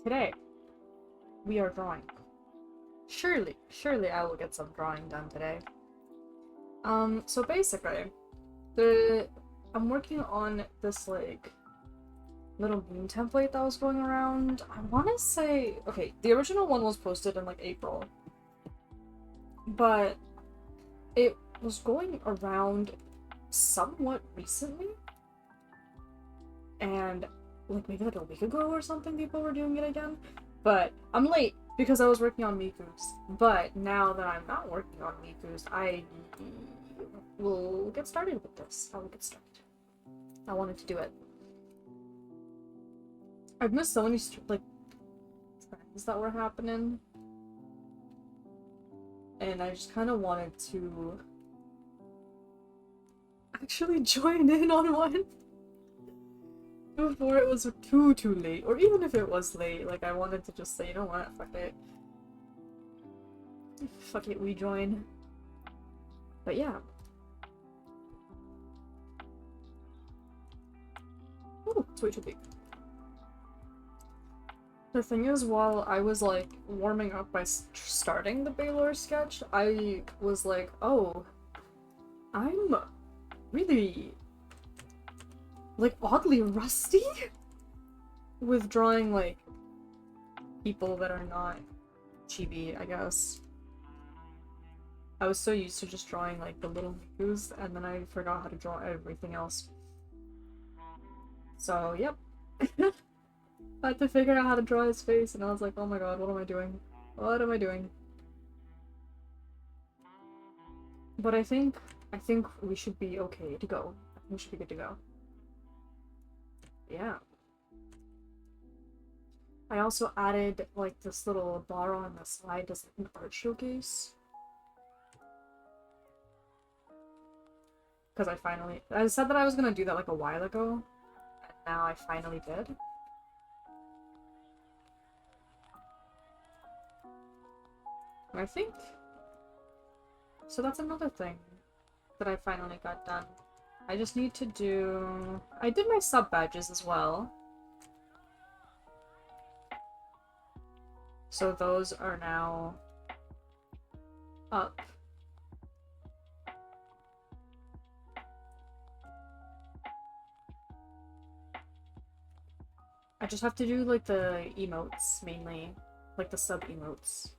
Today, we are drawing. Surely I will get some drawing done today. So basically, I'm working on this, like, little meme template that was going around. I want to say, okay, the original one was posted in, like, April. But it was going around somewhat recently. And, like, maybe like a week ago or something, people were doing it again. But I'm late because I was working on Miku's. But now that I'm not working on Miku's, I will get started with this. I will get started. I wanted to do it. I've missed so many like trends that were happening, and I just kind of wanted to actually join in on one before it was too late, or even if it was late. Like, I wanted to just say, you know what, fuck it, we join. But yeah. Ooh, it's way too big. The thing is, while I was, like, warming up by starting the Baylor sketch, I was like, oh, I'm really, like, oddly rusty with drawing, like, people that are not chibi, I guess. I was so used to just drawing, like, the little Mikus, and then I forgot how to draw everything else. So, yep. I had to figure out how to draw his face, and I was like, oh my god, what am I doing? What am I doing? But I think we should be okay to go. I think we should be good to go. Yeah. I also added, like, this little bar on the side as an art showcase. Because I said that I was gonna do that, like, a while ago, and now I finally did. I think... So that's another thing that I finally got done. I just need to do... I did my sub badges as well. So those are now up. I just have to do, like, the emotes, mainly. Like, the sub emotes.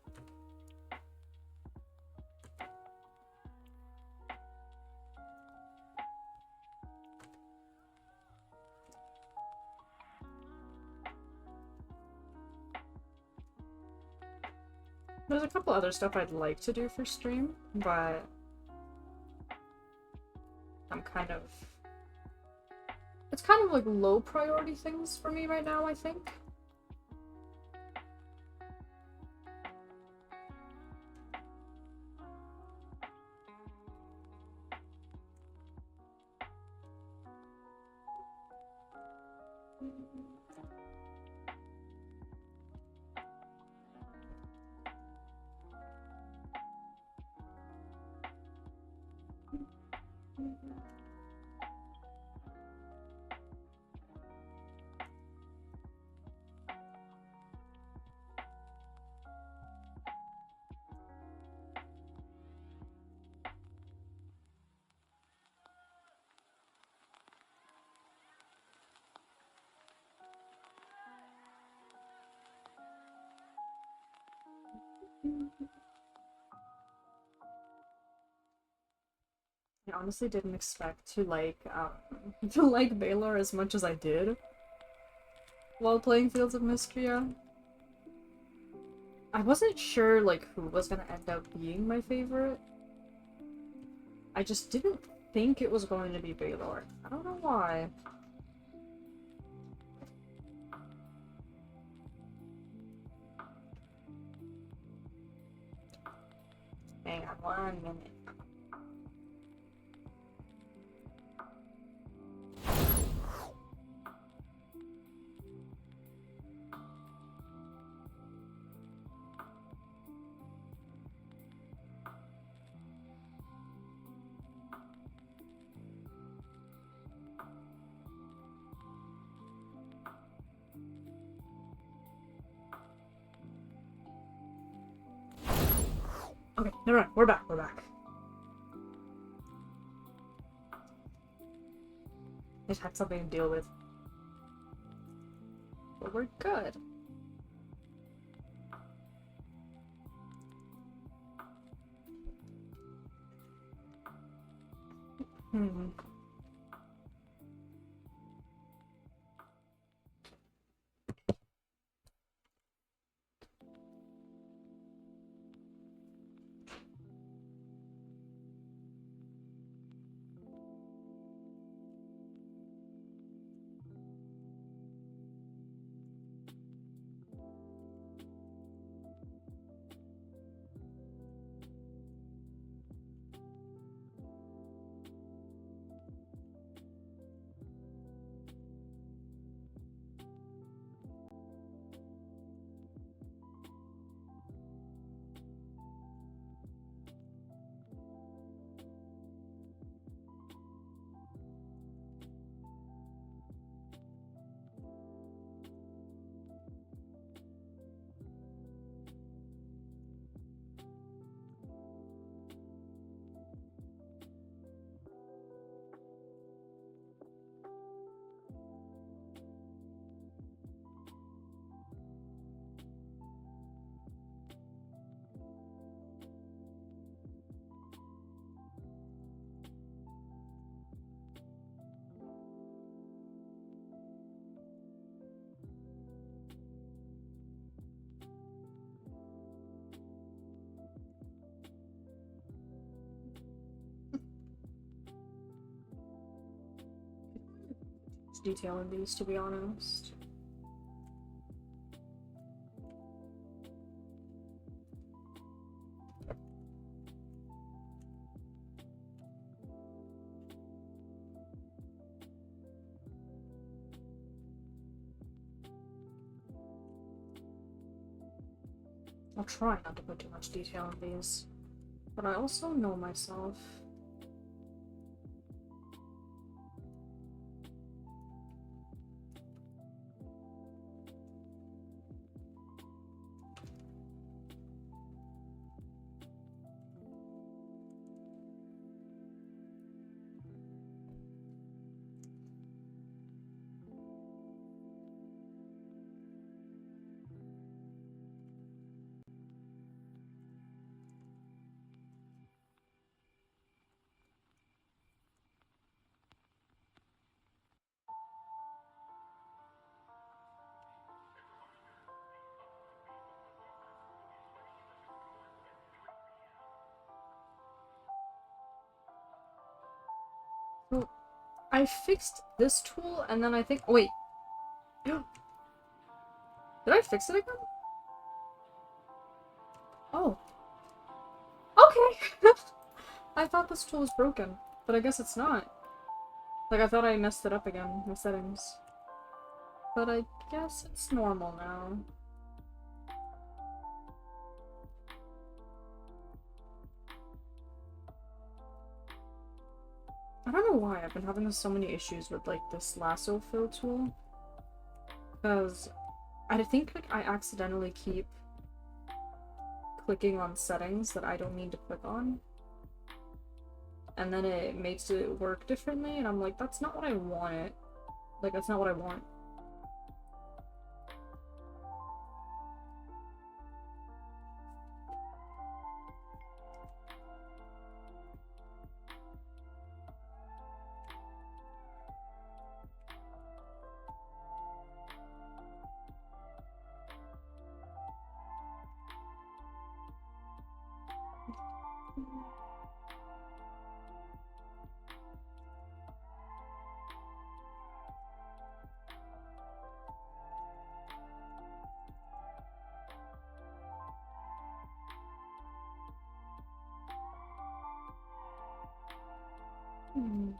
There's a couple other stuff I'd like to do for stream, but I'm kind of... It's kind of like low priority things for me right now, I think. I honestly didn't expect to like to like Baylor as much as I did while playing Fields of Mistria. I wasn't sure like who was gonna end up being my favorite. I just didn't think it was going to be Baylor. I don't know why. Hang on 1 minute. Alright, we're back, we're back. Just had something to deal with. But we're good. Hmm. Detail in these, to be honest. I'll try not to put too much detail in these, but I also know myself. So, I fixed this tool, and then I think- wait. Did I fix it again? Oh. Okay! I thought this tool was broken, but I guess it's not. Like, I thought I messed it up again, the settings. But I guess it's normal now. I don't know why I've been having so many issues with, like, this lasso fill tool. Because I think, like, I accidentally keep clicking on settings that I don't need to click on. And then it makes it work differently, and I'm like, that's not what I want it. Like, that's not what I want. Hmm.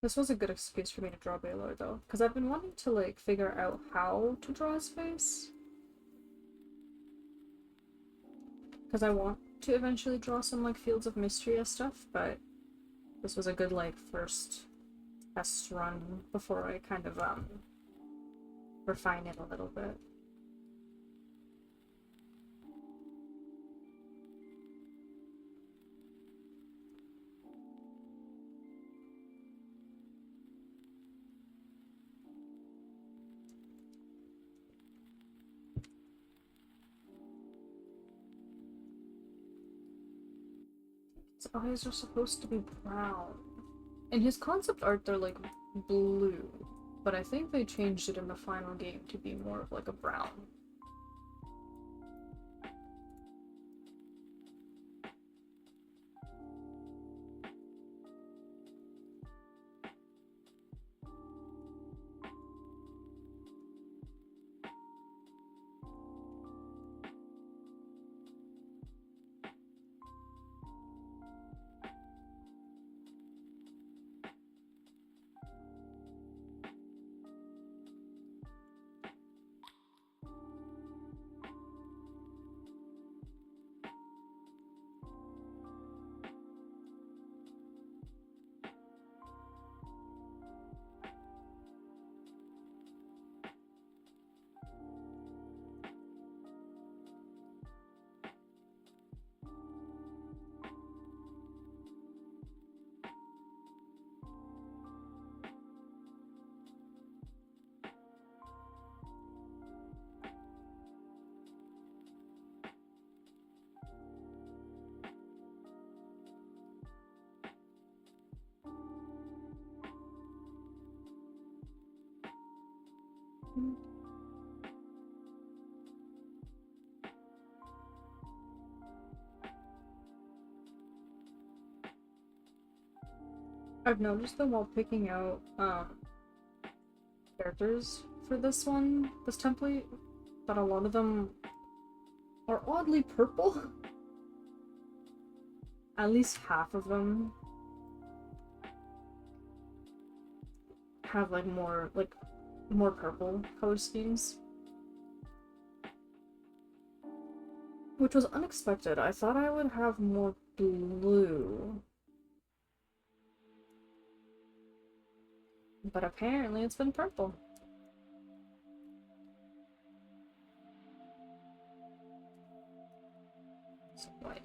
This was a good excuse for me to draw Baylor, though, because I've been wanting to, like, figure out how to draw his face. Because I want to eventually draw some, like, Fields of Mystery stuff, but this was a good, like, first test run before I kind of, refine it a little bit. His eyes are supposed to be brown. In his concept art, they're like blue, but I think they changed it in the final game to be more of like a brown. I've noticed that while picking out characters for this template, that a lot of them are oddly purple. At least half of them have like more purple color schemes. Which was unexpected. I thought I would have more blue. But apparently it's been purple. So white.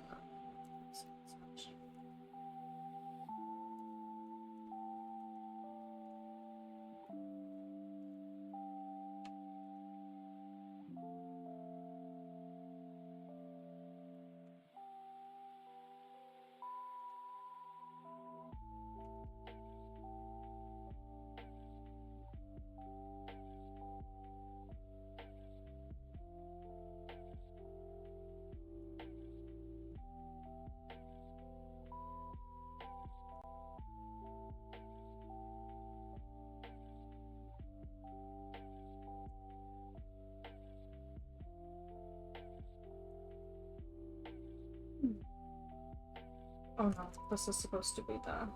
Oh no, this is supposed to be the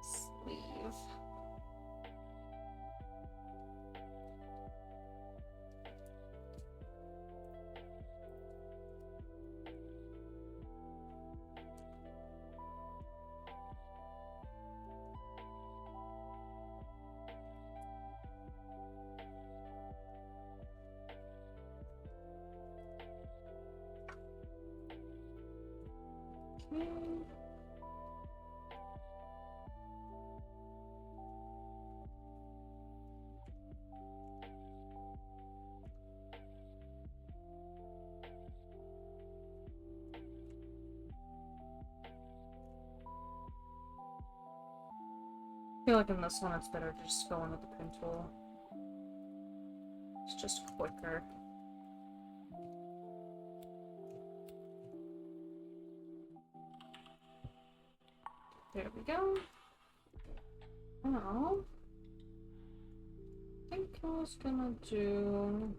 sleeve. Okay. I feel like in this one it's better to just go in with the pen tool. It's just quicker. There we go. Now, I think I was gonna do...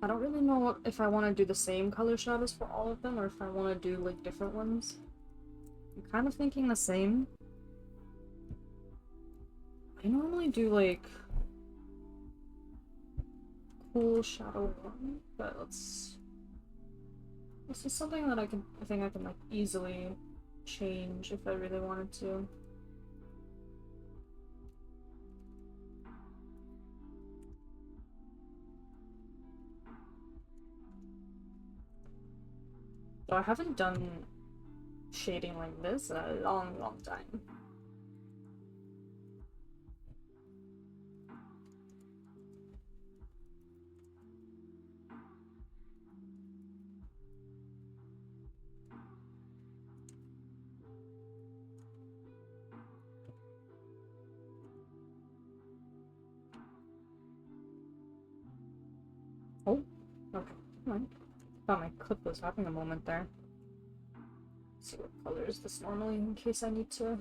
I don't really know if I want to do the same color shadows for all of them or if I want to do like different ones. I'm kind of thinking the same. I normally do like cool shadow one, but this is something that I think I can like easily change if I really wanted to. So I haven't done shading like this in a long, long time. Oh, okay, come on. Thought my clip was having a moment there. Let's see what color is this normally in case I need to.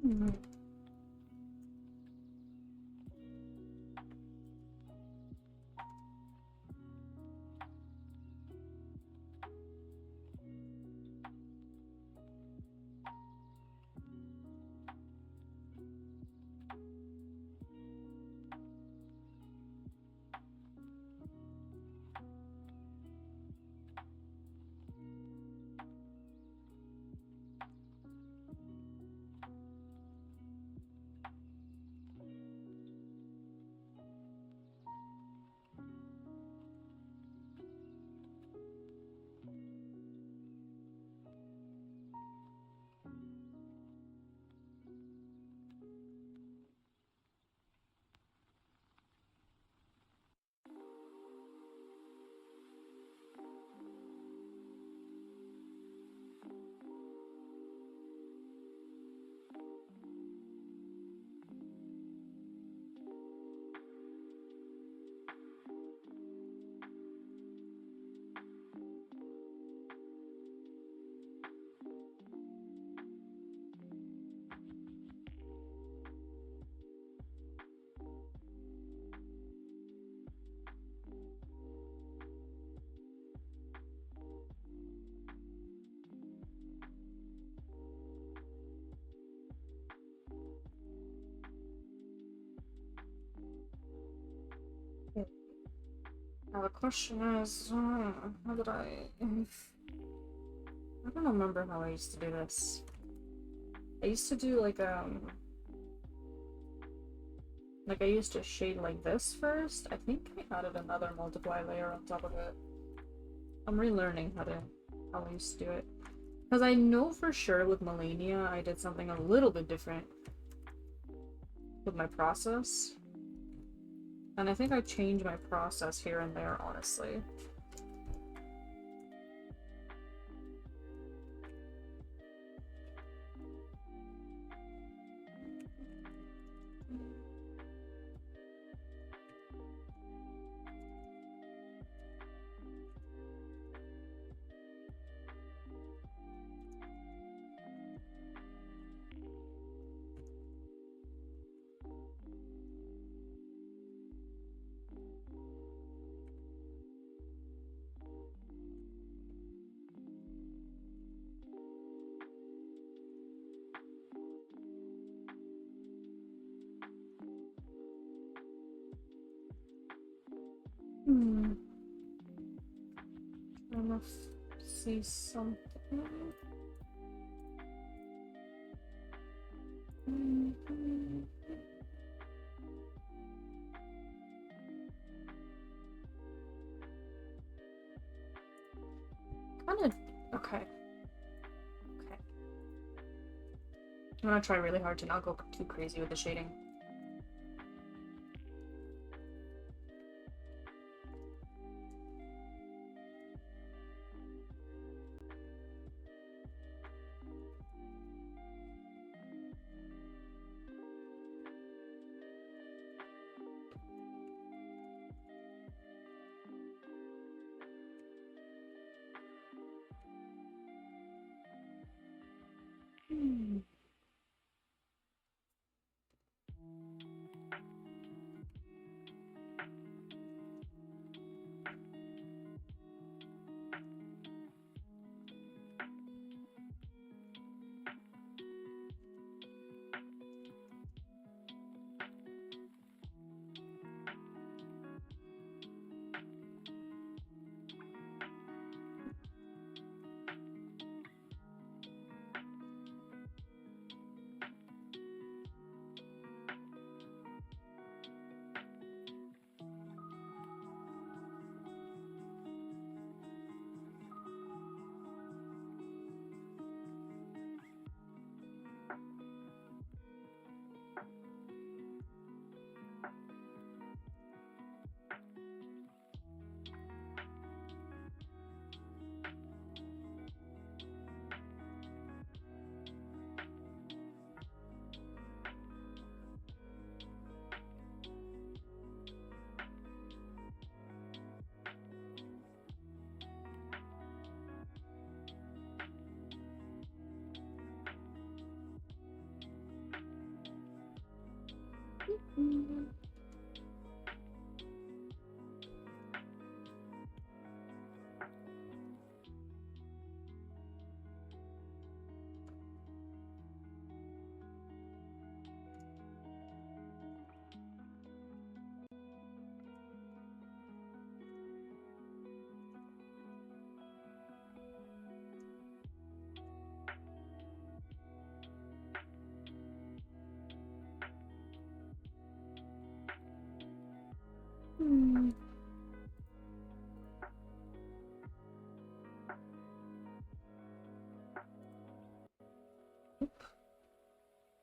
Mm-hmm. Now the question is, how did I don't remember how I used to do this. I used to do like I used to shade like this first. I think I added another multiply layer on top of it. I'm relearning how I used to do it. Because I know for sure with Melania I did something a little bit different with my process. And I think I changed my process here and there, honestly. Hmm. I must see something. Kind of. Okay. Okay. I'm gonna try really hard to not go too crazy with the shading.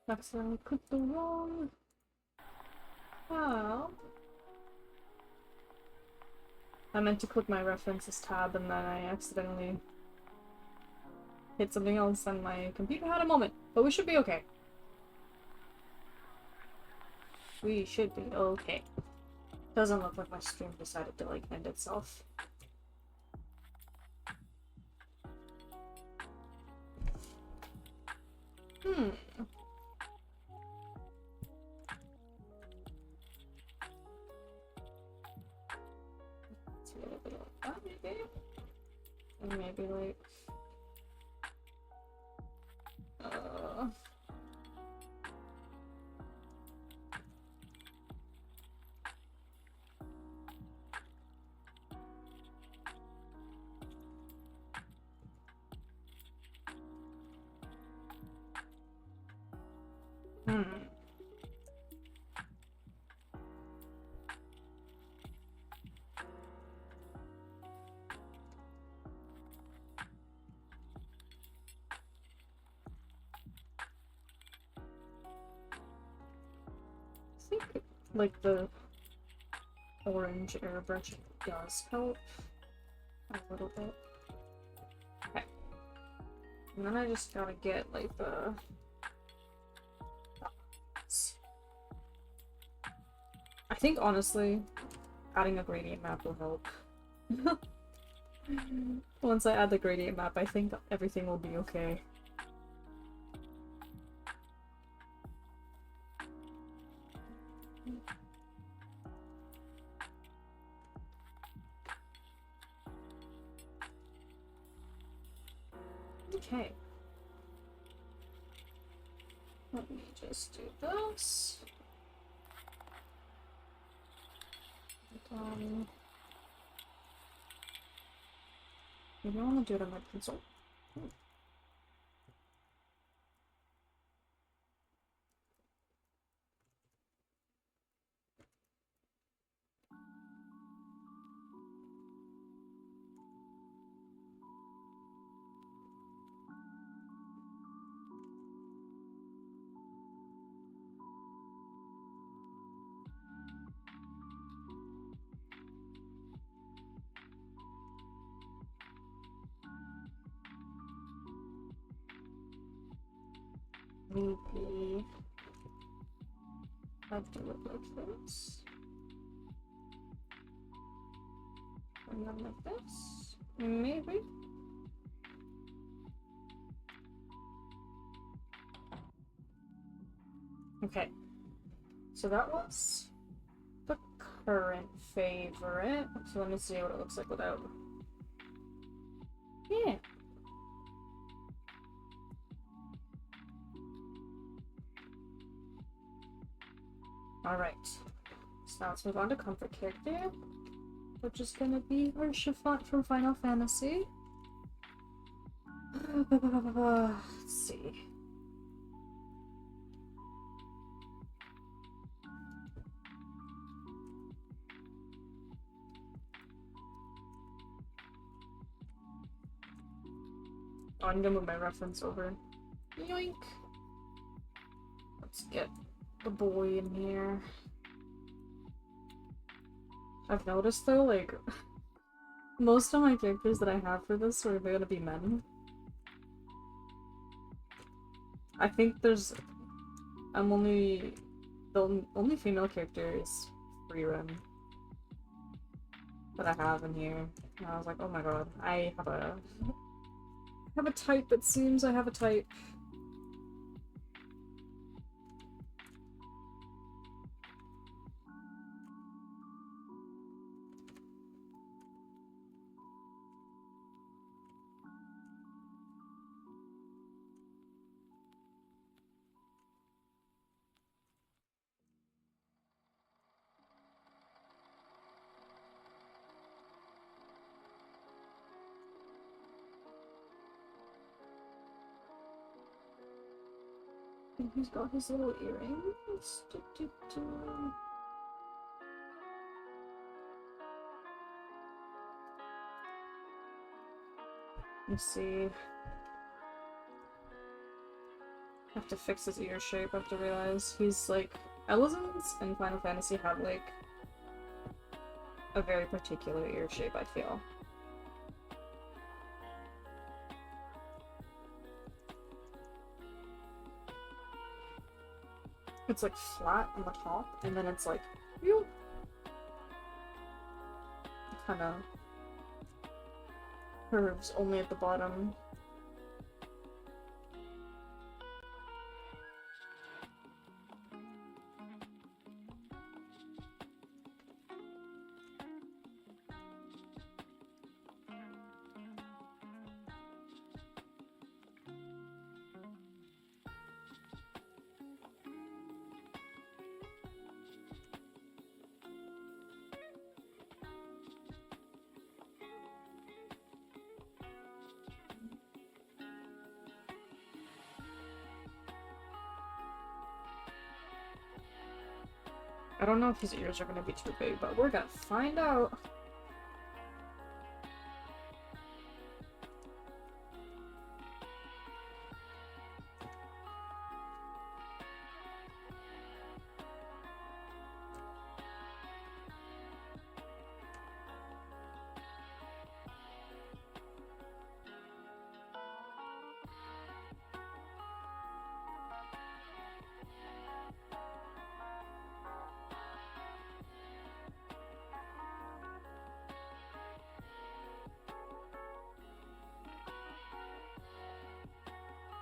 Accidentally clicked the wrong tab. I meant to click my references tab and then I accidentally hit something else and my computer had a moment. But we should be okay. We should be okay. Doesn't look like my stream decided to like end itself. Let's get a bit like that maybe. And maybe like I think like the orange airbrush does help a little bit. Okay. And then I just gotta get like the I think honestly adding a gradient map will help. Once I add the gradient map, I think everything will be okay. Okay. Let me just do this. Maybe I want to do it on my pencil. Maybe I do it like this. And then like this. Maybe. Okay. So that was the current favorite. So let me see what it looks like without. Yeah. Alright. So now let's move on to comfort character, which is gonna be our Chiffon from Final Fantasy. Let's see. Oh, I'm gonna move my reference over. Yoink! Let's get the boy in here. I've noticed though, like, most of my characters that I have for this are gonna be men. I think there's... the only female character is Freerun that I have in here. And I was like, oh my god, I have a type, it seems I have a type. And he's got his little earrings. Let's see. I have to fix his ear shape, I have to realize. He's like... Elizons in Final Fantasy have like a very particular ear shape, I feel. It's like flat on the top, and then it's like, whew, kind of curves only at the bottom. I don't know if his ears are gonna be too big, but we're gonna find out.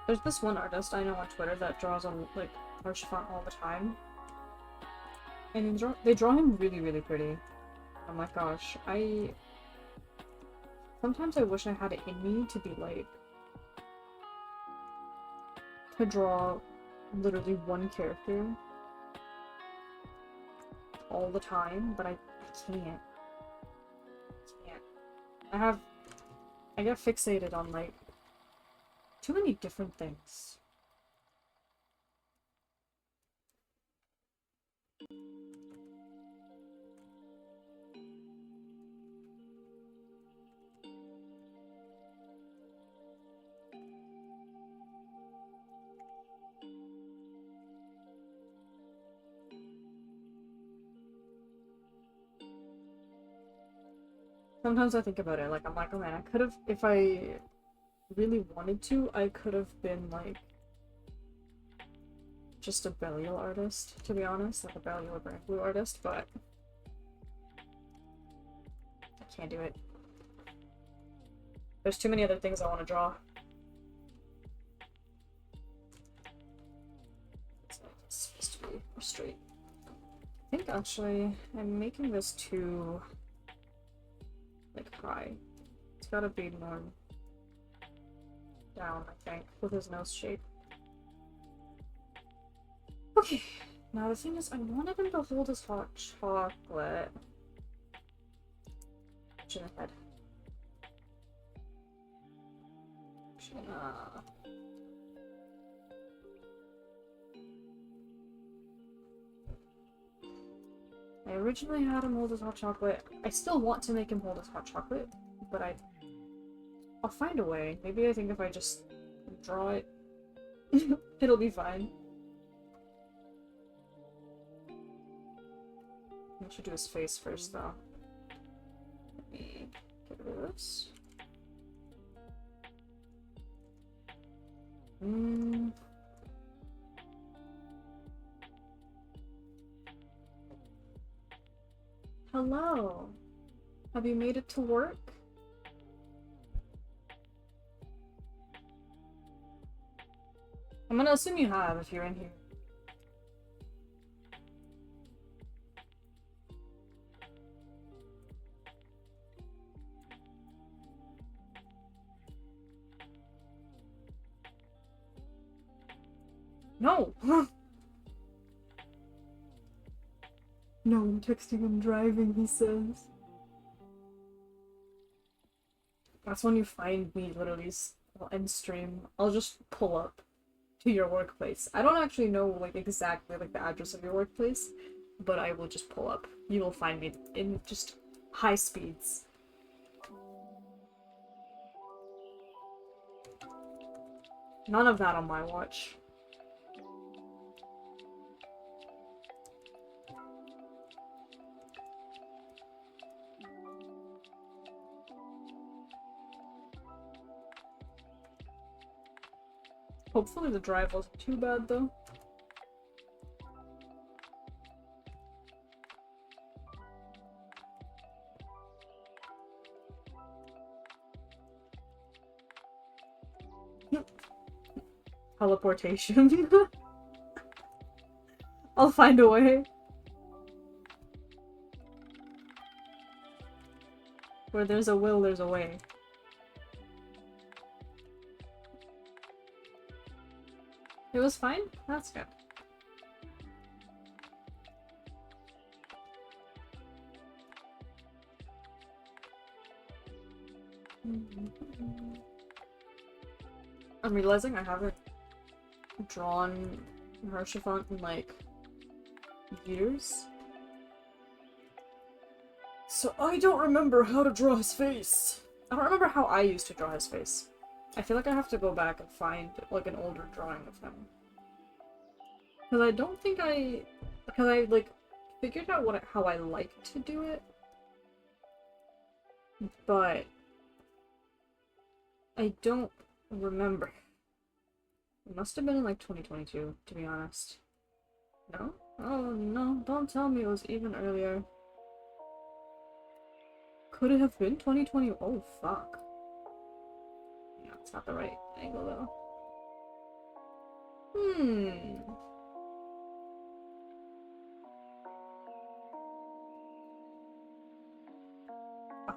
There's this one artist I know on Twitter that draws on, like, harsh font all the time. And they draw him really, really pretty. Oh my gosh, sometimes I wish I had it in me to be, like, to draw literally one character all the time, but I can't. I I get fixated on, like, too many different things. Sometimes I think about it, like, I'm like, oh man, I could have, if I really wanted to, I could have been, like, just a Belial artist, to be honest, like a Belial or Brand Blue artist, but I can't do it. There's too many other things I want to draw. It's supposed to be more straight. I think actually I'm making this too, like, high. It's gotta be more down, I think, with his nose shape. Okay, now the thing is, I wanted him to hold his hot chocolate. In the head. I originally had him hold his hot chocolate. I still want to make him hold his hot chocolate, but I'll find a way. Maybe I think if I just draw it, it'll be fine. I should do his face first, though. Let me get rid of this. Hello. Have you made it to work? I'm gonna assume you have if you're in here. No! No, I'm texting and driving, he says. That's when you find me, literally. I'll end stream. I'll just pull up to your workplace. I don't actually know, like, exactly, like, the address of your workplace, but I will just pull up. You will find me in just high speeds. None of that on my watch. Hopefully the drive wasn't too bad, though. Teleportation. I'll find a way. Where there's a will, there's a way. It was fine? That's good. I'm realizing I haven't drawn Harshafont in, like, years. So I don't remember how to draw his face. I don't remember how I used to draw his face. I feel like I have to go back and find, like, an older drawing of him. Because I don't think because I, like, figured out how I like to do it. But I don't remember. It must have been in, like, 2022, to be honest. No? Oh, no, don't tell me it was even earlier. Could it have been 2020? Oh, fuck. No, it's not the right angle, though.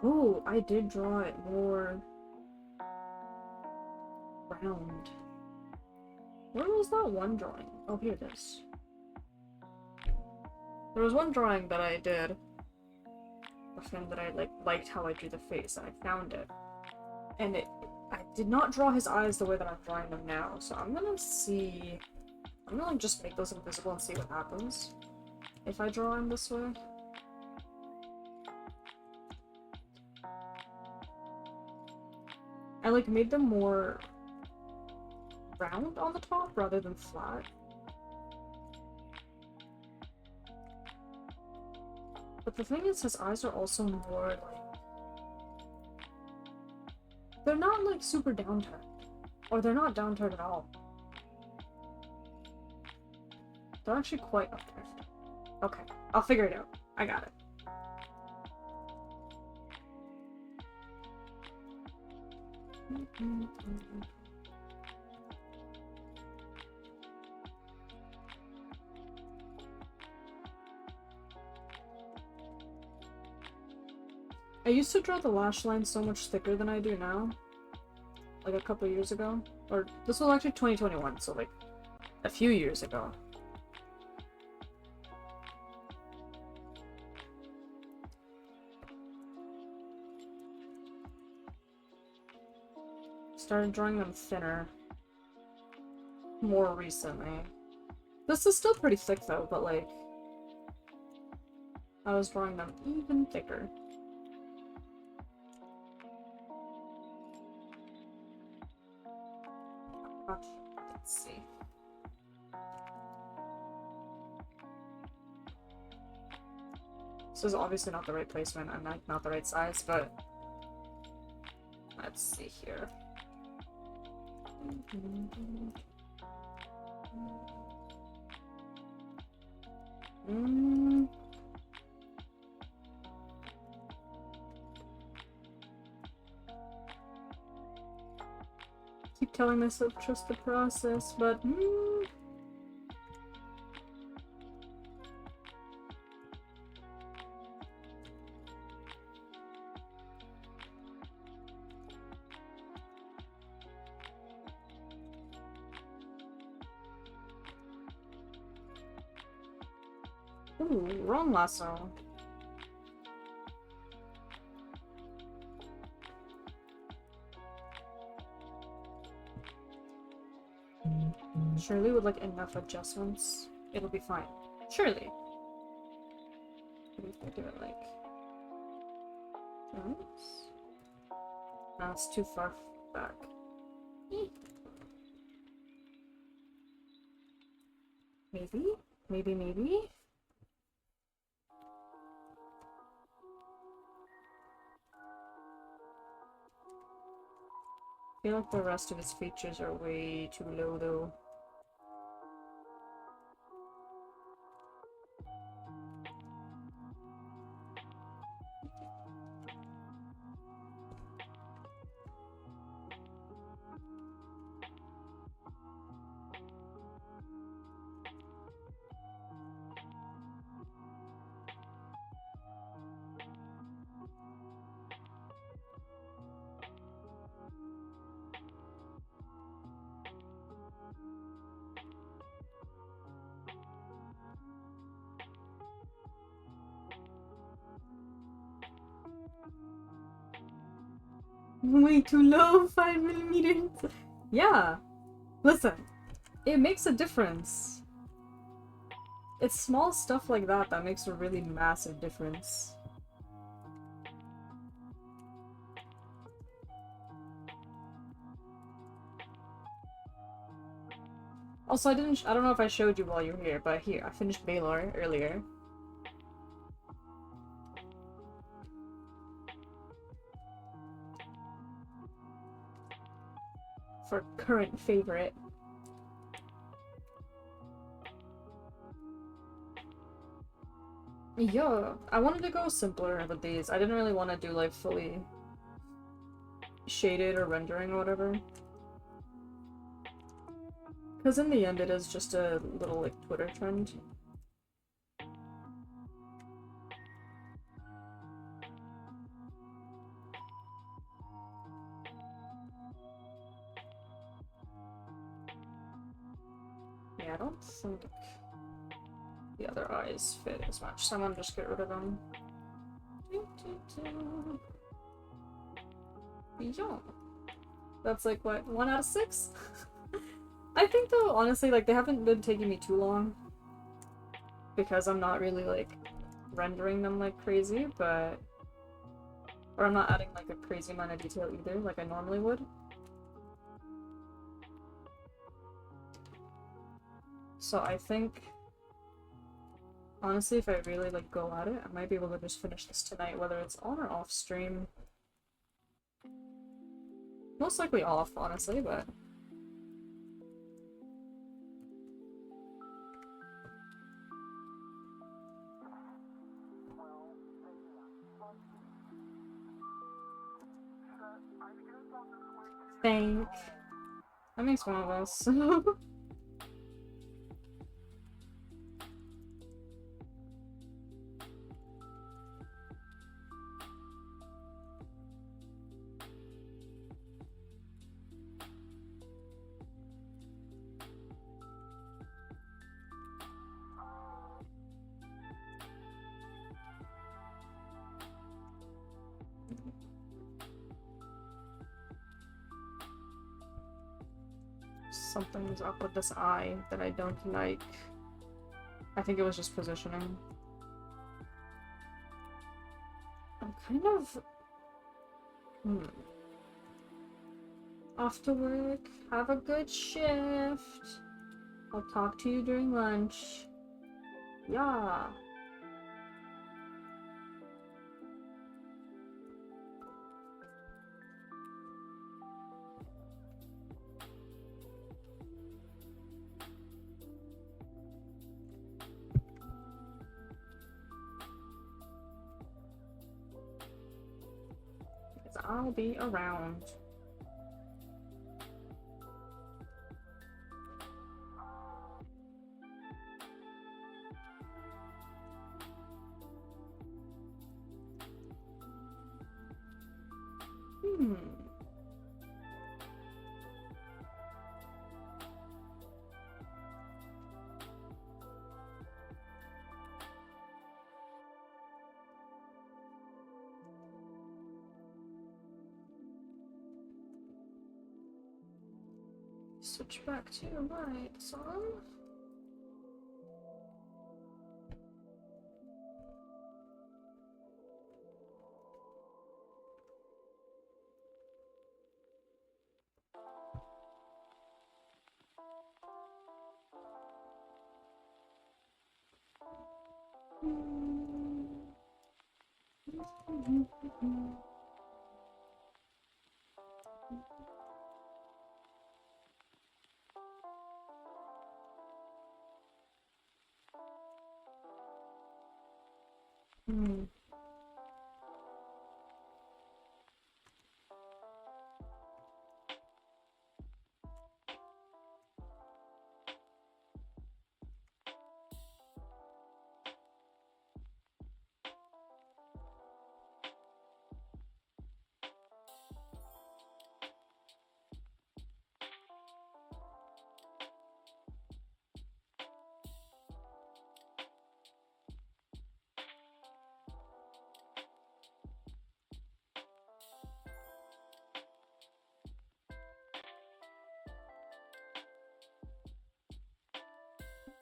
Oh, I did draw it more round. Where was that one drawing? Oh, here it is. There was one drawing that I did of him that I liked how I drew the face, and I found it. And I did not draw his eyes the way that I'm drawing them now, so I'm gonna see... I'm gonna like, just make those invisible and see what happens if I draw him this way. I like made them more round on the top rather than flat. But the thing is, his eyes are also more like... They're not like super downturned. Or they're not downturned at all. They're actually quite upturned. Okay, I'll figure it out. I got it. I used to draw the lash line so much thicker than I do now. Like a couple years ago. Or this was actually 2021, so like a few years ago. Started drawing them thinner more recently. This is still pretty thick though, but like I was drawing them even thicker. Let's see. This is obviously not the right placement and like not the right size, but let's see here. Keep telling myself trust the process, but ooh, wrong lasso. Surely with like enough adjustments, it'll be fine. Surely. Maybe if I do it like this. No, it's too far back. Maybe? Maybe? I feel like the rest of his features are way too low though. Way too low, 5mm. Yeah. Listen, it makes a difference. It's small stuff like that makes a really massive difference. Also, I don't know if I showed you while you were here, but here, I finished Baylor earlier. For current favorite. Yeah, I wanted to go simpler with these. I didn't really want to do like fully shaded or rendering or whatever. Because in the end it is just a little like Twitter trend. Yeah, I don't think the other eyes fit as much, so I'm gonna just get rid of them. Yeah. That's like, what, 1 out of 6? I think though, honestly, like, they haven't been taking me too long. Because I'm not really, like, rendering them like crazy, but... Or I'm not adding, like, a crazy amount of detail either, like I normally would. So I think... Honestly, if I really, like, go at it, I might be able to just finish this tonight, whether it's on or off stream. Most likely off, honestly, but... Thank. That makes one of us. Something's up with this eye that I don't like. I think it was just positioning. I'm kind of... Off to work. Have a good shift. I'll talk to you during lunch. Yeah. Because I'll be around. Switch back to my song.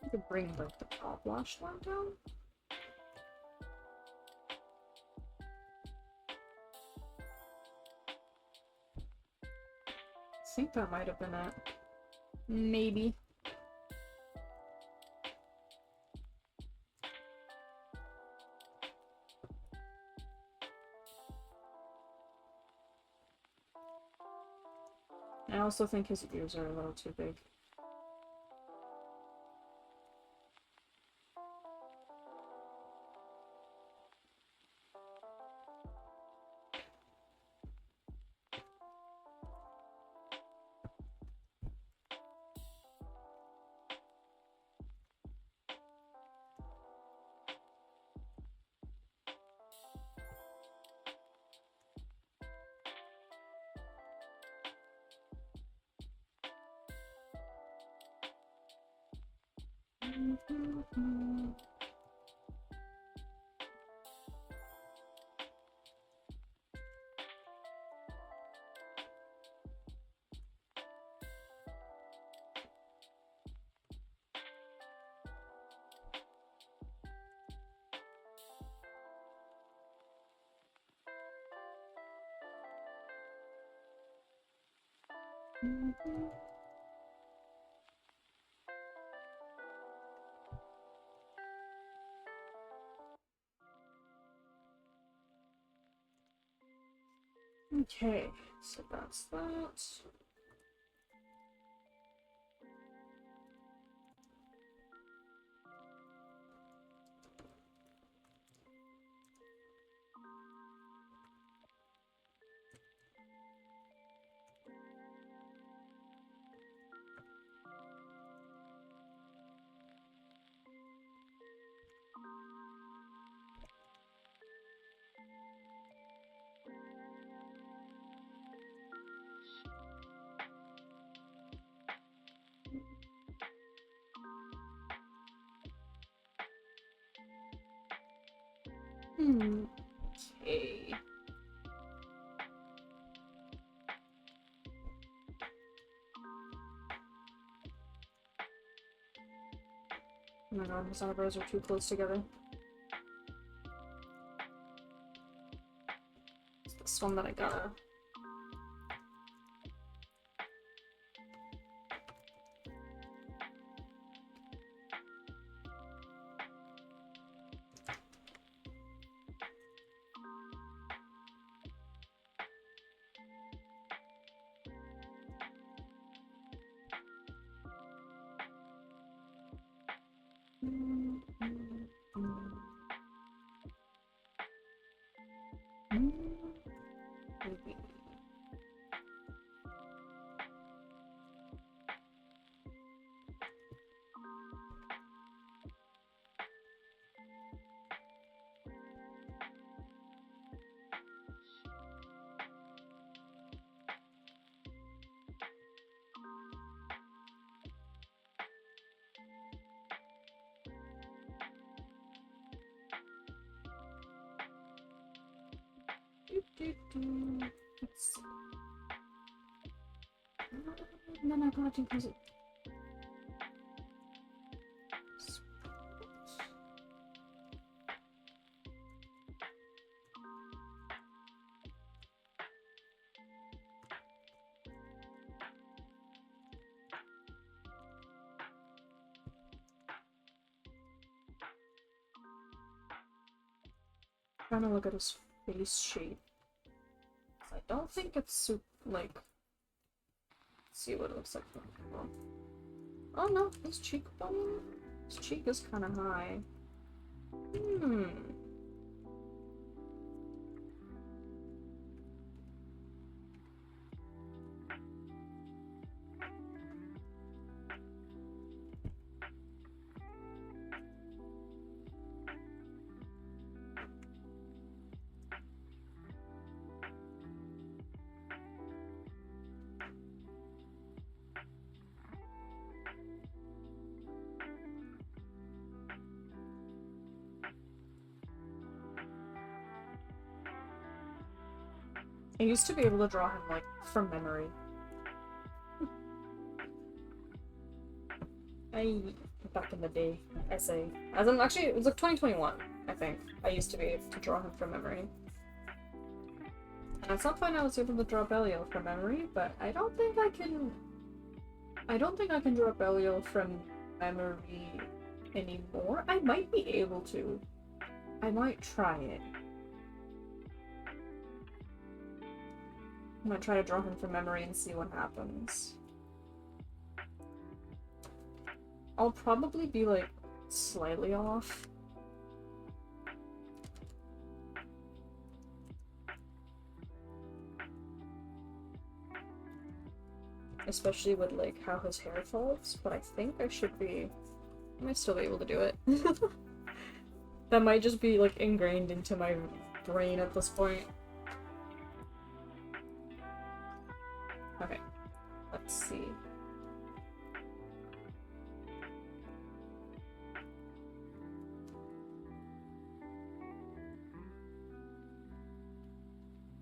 I could bring like the top wash line down. I think that might have been it. Maybe. I also think his ears are a little too big. Okay, so that's that. Okay. Oh my god, his eyebrows are too close together. It's this one that I gotta... Let's see. And then I gotta do this. Trying to look at his face shape. I don't think it's super, like... Let's see what it looks like from people. Oh no, his cheekbone? His cheek is kind of high. I used to be able to draw him, like, from memory. Back in the day, I say. As in, actually, it was like 2021, I think. I used to be able to draw him from memory. And at some point I was able to draw Belial from memory, but I don't think I can draw Belial from memory anymore. I might be able to. I might try it. I might try to draw him from memory and see what happens. I'll probably be, like, slightly off. Especially with, like, how his hair falls, but I think I might still be able to do it. That might just be, like, ingrained into my brain at this point. Okay, let's see.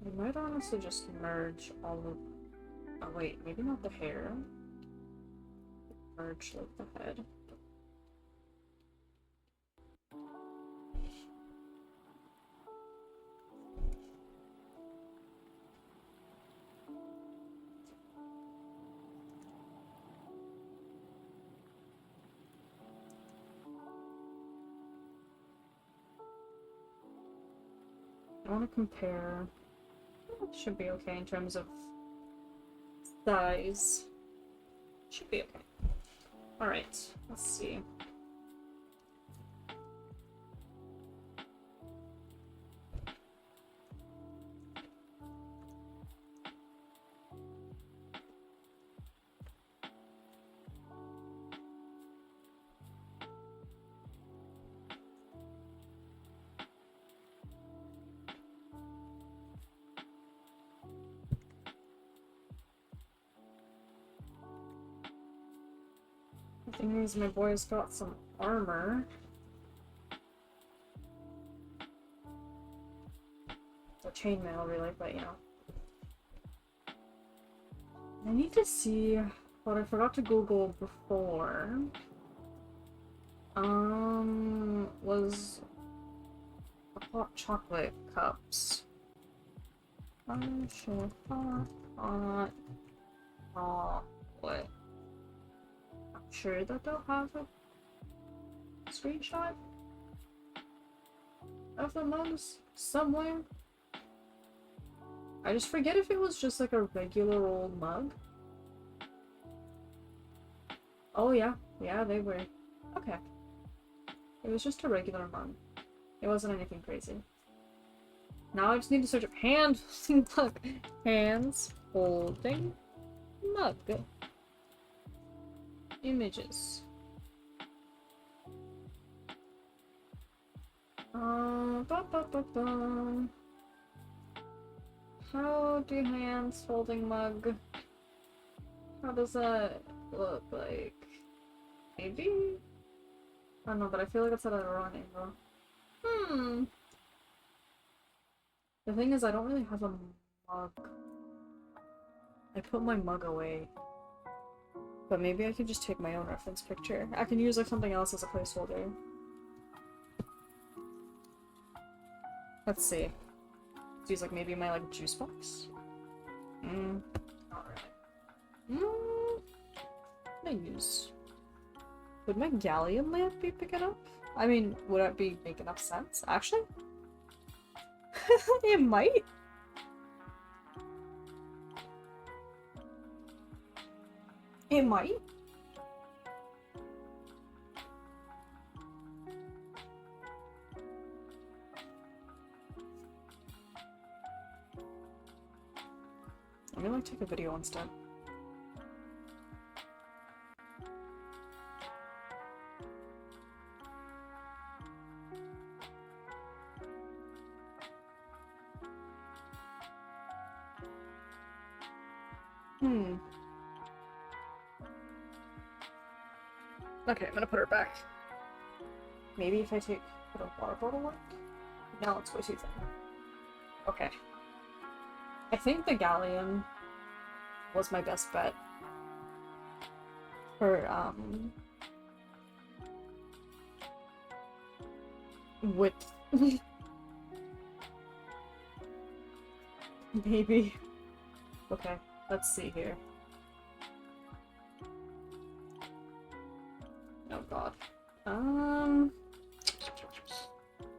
I might honestly just merge all of... Oh wait, maybe not the hair. Merge, like, the head. want to compare. Should be okay in terms of size. Should be okay. Alright, let's see. The thing is, my boy's got some armor. The chainmail, really, but you know. I need to see what I forgot to Google before. Was hot chocolate cups. I'm sure hot chocolate. I'm sure that they'll have a screenshot of the mugs somewhere. I just forget if it was just like a regular old mug. Oh yeah, yeah, they were. Okay. It was just a regular mug. It wasn't anything crazy. Now I just need to search up hand mug. Hands holding mug. Images. How do hands holding mug? How does that look like? Maybe? I don't know, but I feel like it's at a wrong angle. The thing is, I don't really have a mug. I put my mug away. But maybe I could just take my own reference picture. I can use like something else as a placeholder. Let's see. Let's use like maybe my like juice box. Alright. What do I use? Would my galleon lamp be big enough? I mean, would that be make enough sense? Actually? It might. It might. I'm gonna like take a video instead. Okay, I'm gonna put her back. Maybe if I put a water bottle work? No, it's way too thin. Okay. I think the galleon was my best bet for, width. Maybe. Okay, let's see here. Oh god.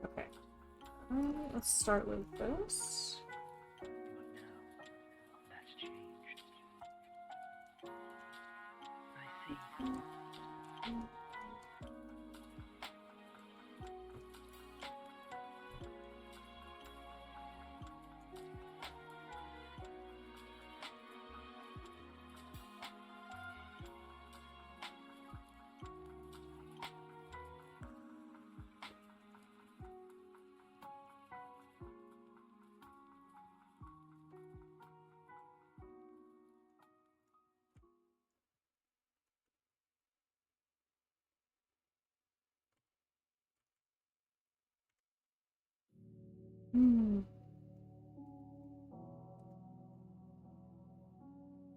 Okay. Let's start with this.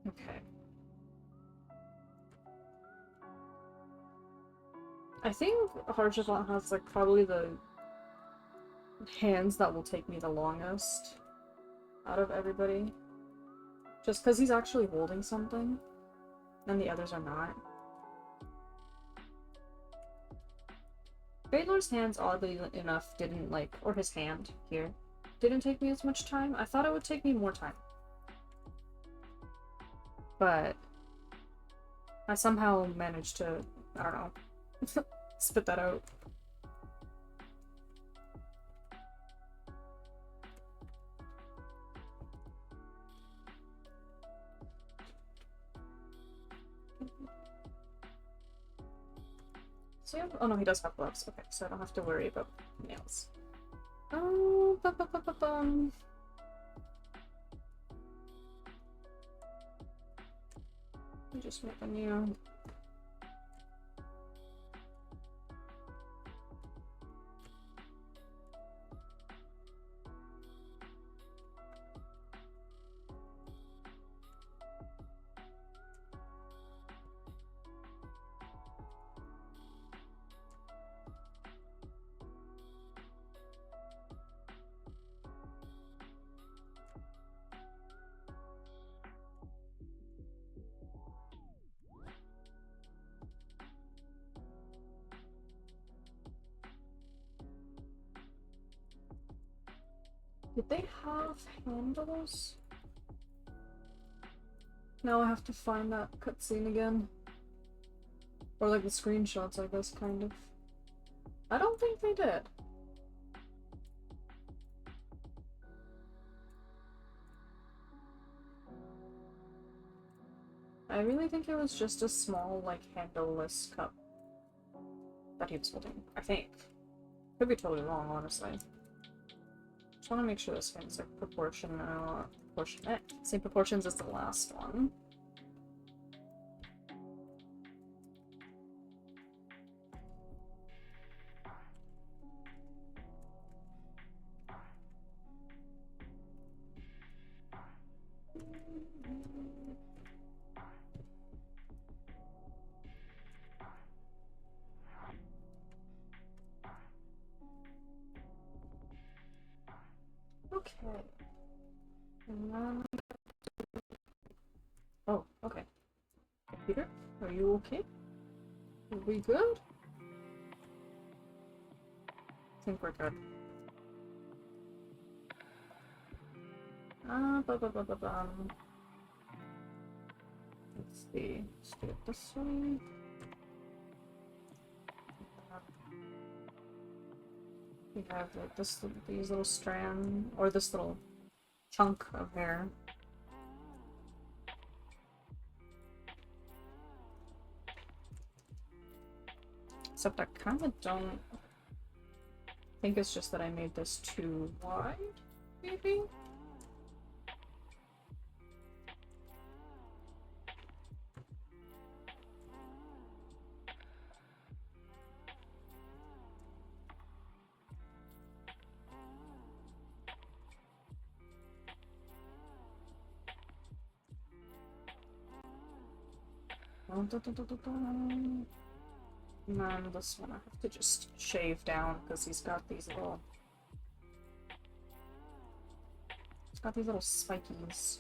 Okay. I think Harjavant has like probably the hands that will take me the longest out of everybody. Just because he's actually holding something and the others are not. Baylor's hands, oddly enough, didn't like, or his hand here, didn't take me as much time. I thought it would take me more time. But I somehow managed to, I don't know, spit that out. So, oh no, he does have gloves. Okay, so I don't have to worry about nails. Oh, ba-ba-ba-ba-bum. Let me just make a new... Did they have handles? Now I have to find that cutscene again. Or like the screenshots, I guess, kind of. I don't think they did. I really think it was just a small, like, handleless cup that he was holding. I think. Could be totally wrong, honestly. Just want to make sure this thing's like proportionate. Same proportions as the last one. Okay. And then... Oh, okay. Peter, are you okay? Are we good? I think we're good. Let's see. Let's do it this way. We have like these little strand, or this little chunk of hair. Except I kind of don't think it's just that I made this too wide, maybe? And then this one I have to just shave down because he's got these little... He's got these little spikies.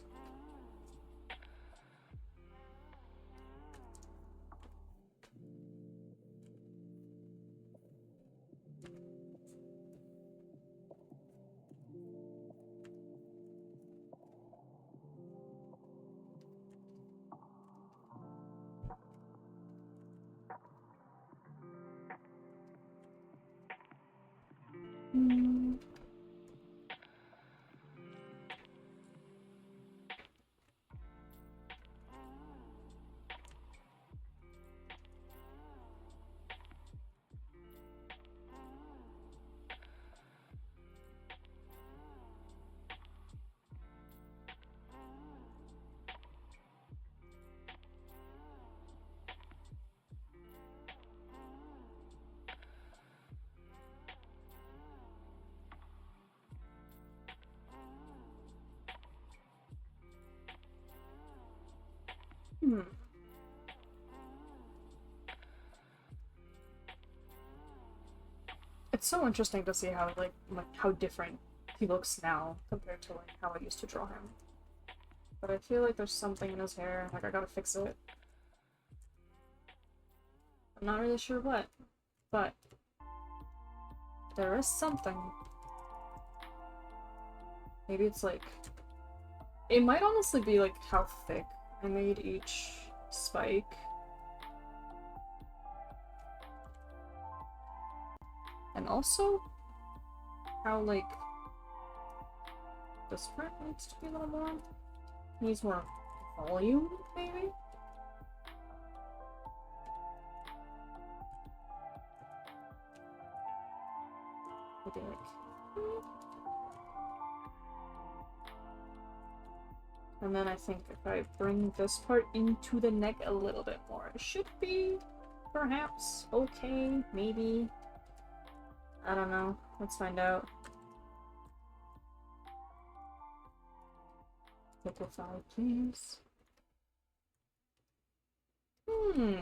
It's so interesting to see how like how different he looks now compared to like how I used to draw him. But I feel like there's something in his hair, like I gotta fix it. I'm not really sure what, but there is something. Maybe it's like... It might honestly be like how thick I made each spike. And also how like this part needs to be a little more. Needs more volume, maybe? Maybe like... And then I think if I bring this part into the neck a little bit more, it should be perhaps okay, maybe. I don't know. Let's find out. Liquefy, please. Hmm.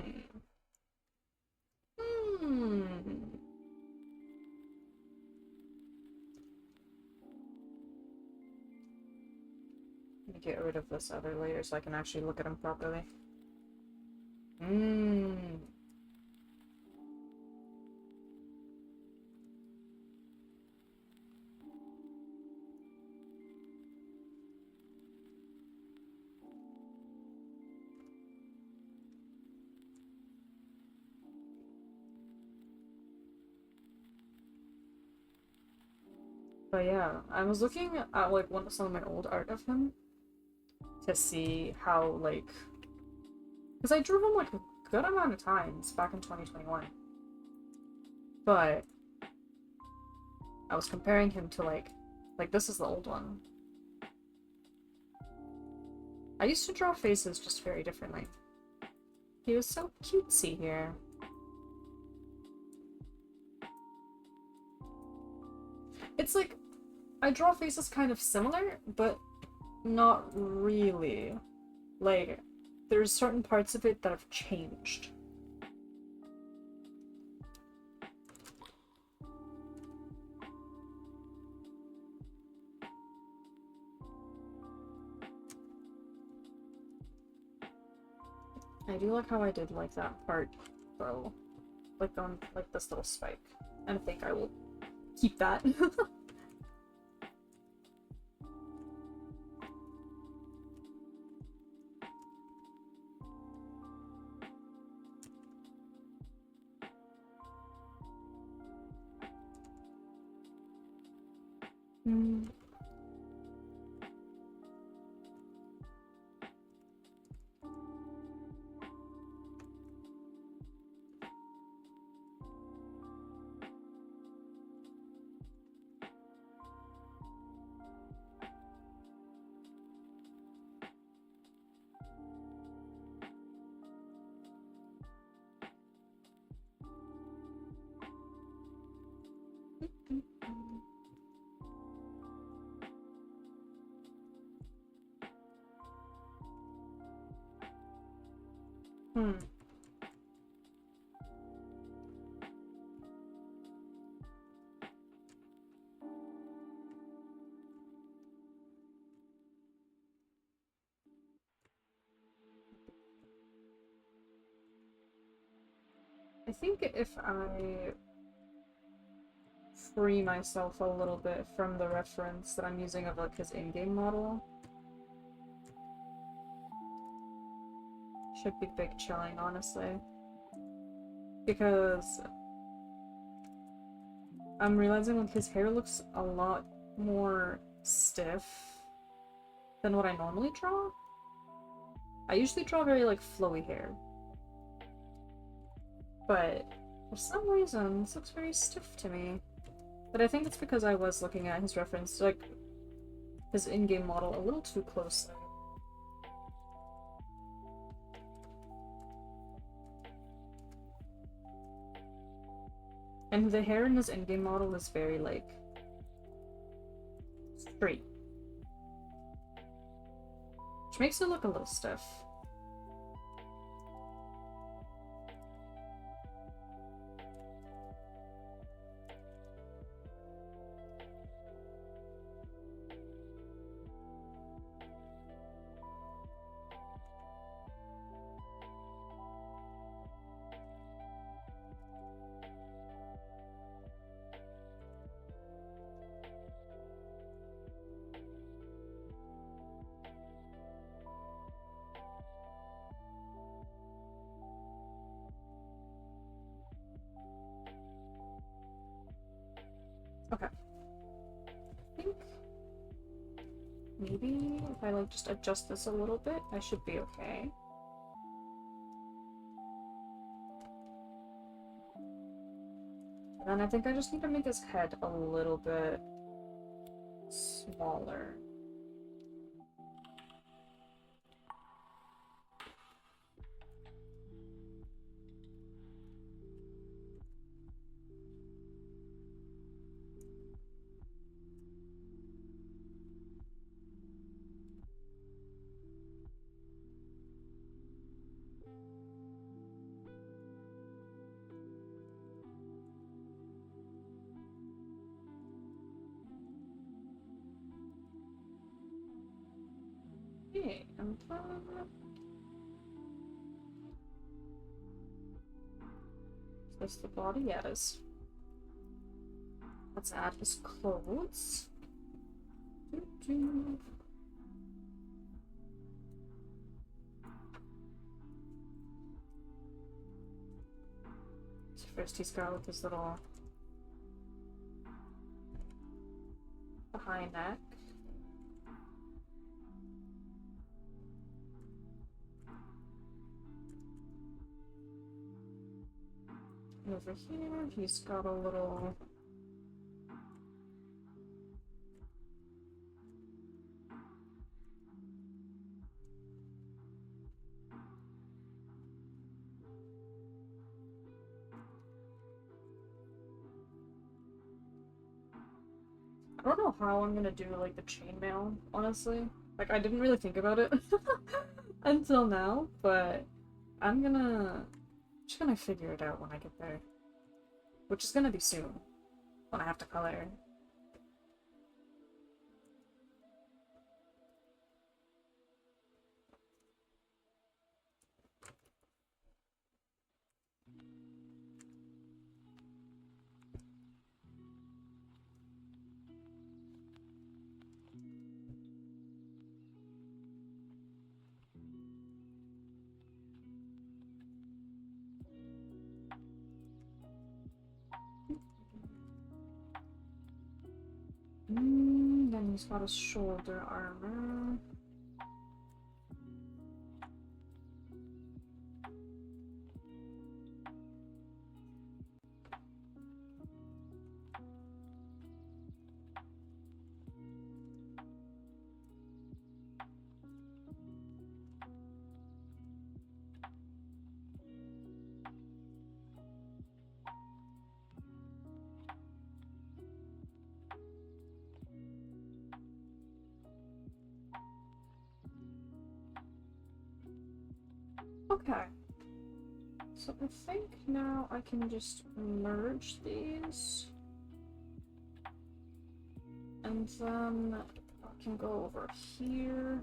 Let me get rid of this other layer so I can actually look at them properly. But yeah, I was looking at like some of my old art of him to see how like, because I drew him like a good amount of times back in 2021, but I was comparing him to like this is the old one. I used to draw faces just very differently. He was so cutesy here. It's like, I draw faces kind of similar, but not really. Like, there's certain parts of it that have changed. I do like how I did like that part, though. Like on like this little spike. And I think I will keep that. I think if I free myself a little bit from the reference that I'm using of like his in-game model, should be big chilling, honestly. Because I'm realizing like his hair looks a lot more stiff than what I normally draw. I usually draw very like flowy hair. But for some reason, this looks very stiff to me. But I think it's because I was looking at his reference, like, his in-game model a little too closely. And the hair in his in-game model is very, like, straight. Which makes it look a little stiff. maybe if I like just adjust this a little bit, I should be okay. And then I think I just need to make his head a little bit smaller. Okay, and is this the body? Yeah, it is. Let's add his clothes. So first he's got with his little high neck. Over here, he's got a little I don't know how I'm gonna do like the chainmail, honestly. Like I didn't really think about it until now, but I'm just gonna figure it out when I get there. Which is gonna be soon, when I have to color. Then he's got a shoulder armor. Okay. So I think now I can just merge these. And then I can go over here.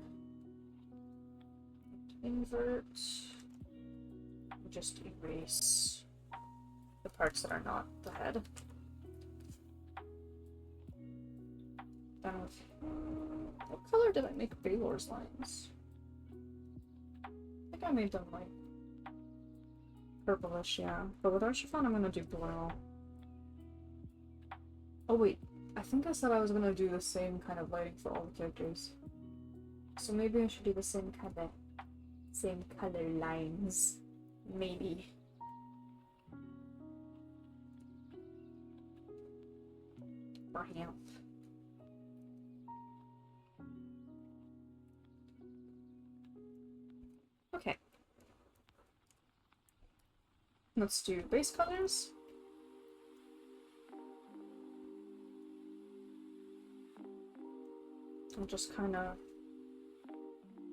Invert. And just erase the parts that are not the head. Then what color did I make Baylor's lines? I think I made them like purplish, yeah. But with Archiphon, I'm gonna do blue. Oh wait, I think I said I was gonna do the same kind of lighting for all the characters. So maybe I should do the same color lines. Maybe. For him. Okay. Let's do base colors. I'll just kind of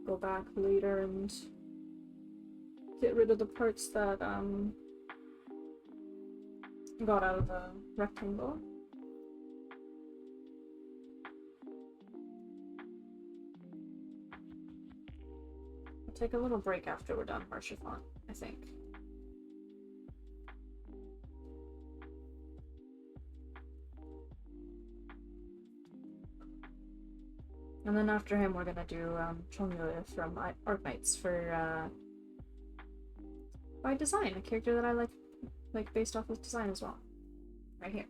go back later and get rid of the parts that got out of the rectangle. I'll take a little break after we're done Archiphon, I think. And then after him, we're gonna do Chongyue from Arknights for by design, a character that I like based off of design as well. Right here.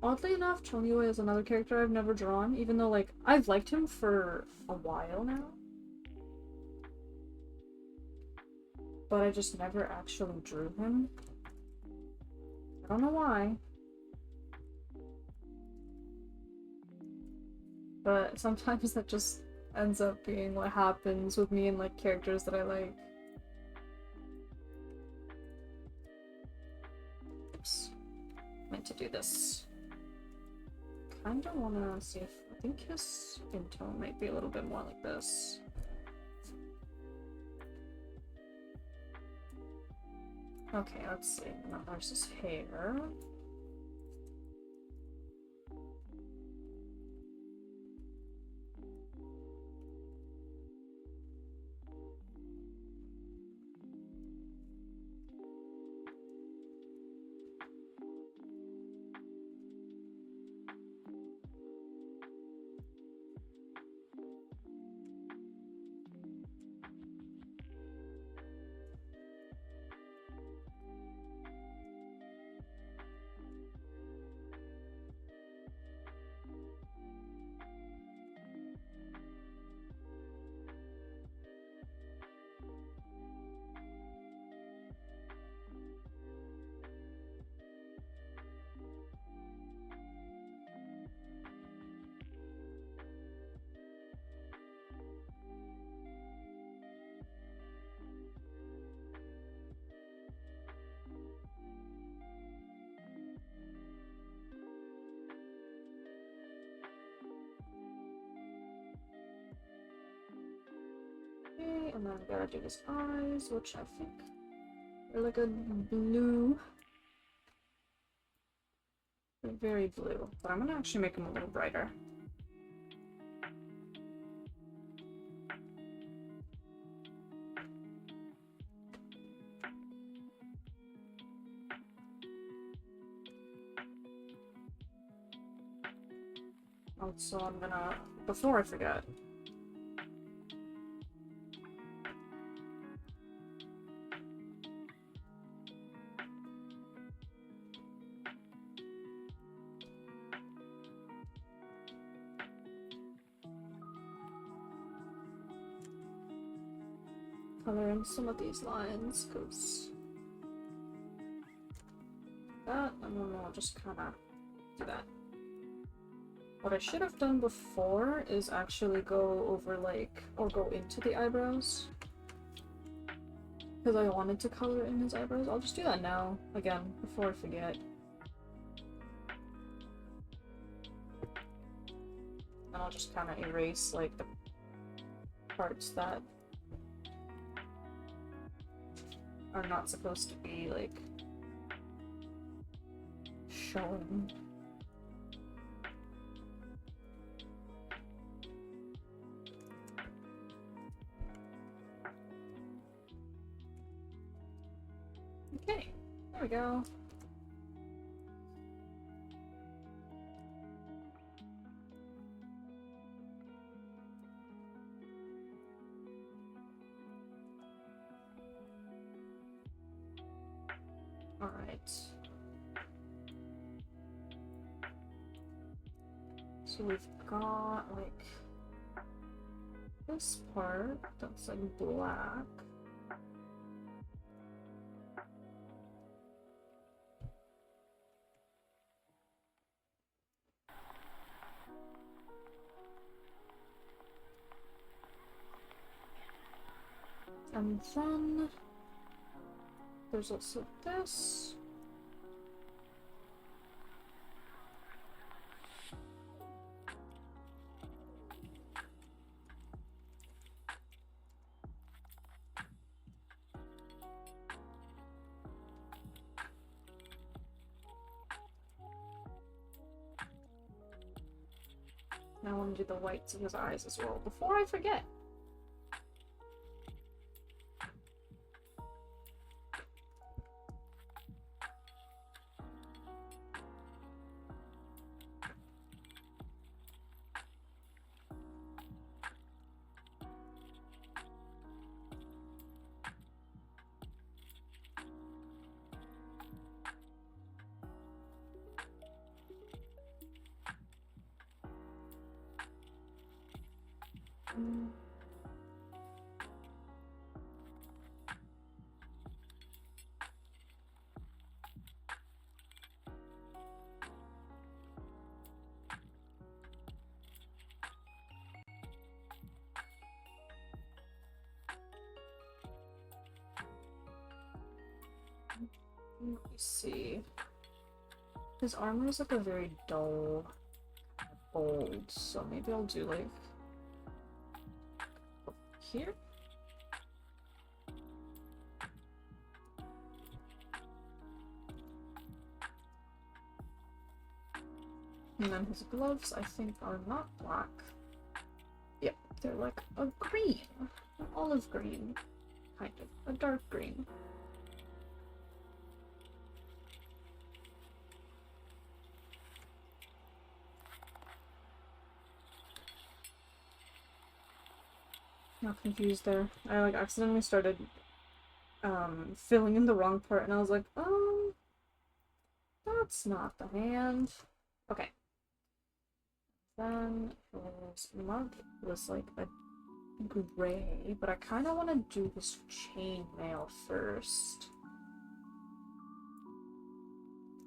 Oddly enough, Chongyue is another character I've never drawn, even though, like, I've liked him for a while now. But I just never actually drew him. I don't know why. But sometimes that just ends up being what happens with me and, like, characters that I like. Oops. Meant to do this. Kinda wanna see if I think his skin tone might be a little bit more like this. Okay, let's see. Now there's his hair. Okay, and then we gotta do his eyes, which I think are like a blue. They're very blue, but I'm gonna actually make them a little brighter. Also, I'm gonna, before I forget, color in some of these lines, because that, and then I'll just kind of do that. What I should have done before is actually go over, like, or go into the eyebrows. Because I wanted to color in his eyebrows. I'll just do that now, again, before I forget. And I'll just kind of erase, like, the parts that are not supposed to be, like, showing. Okay, there we go. All right. So we've got, like, this part that's, like, black. And then there's also this. Now I want to do the whites of his eyes as well, before I forget. Let me see. His armor is like a very dull gold, so maybe I'll do like here. And then his gloves, I think, are not black. Yep, they're like a green, an olive green, kind of, a dark green. Not confused there. I like accidentally started filling in the wrong part, and I was like, that's not the hand. Okay. Then his mug was like a gray, but I kind of want to do this chainmail first.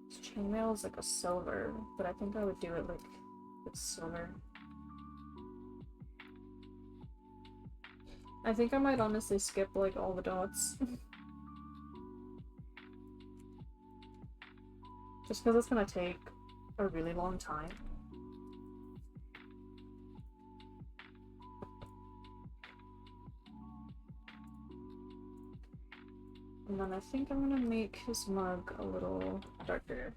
This chainmail is like a silver, but I think I would do it like with silver. I think I might honestly skip like all the dots. Just because it's gonna take a really long time. And then I think I'm gonna make his mug a little darker.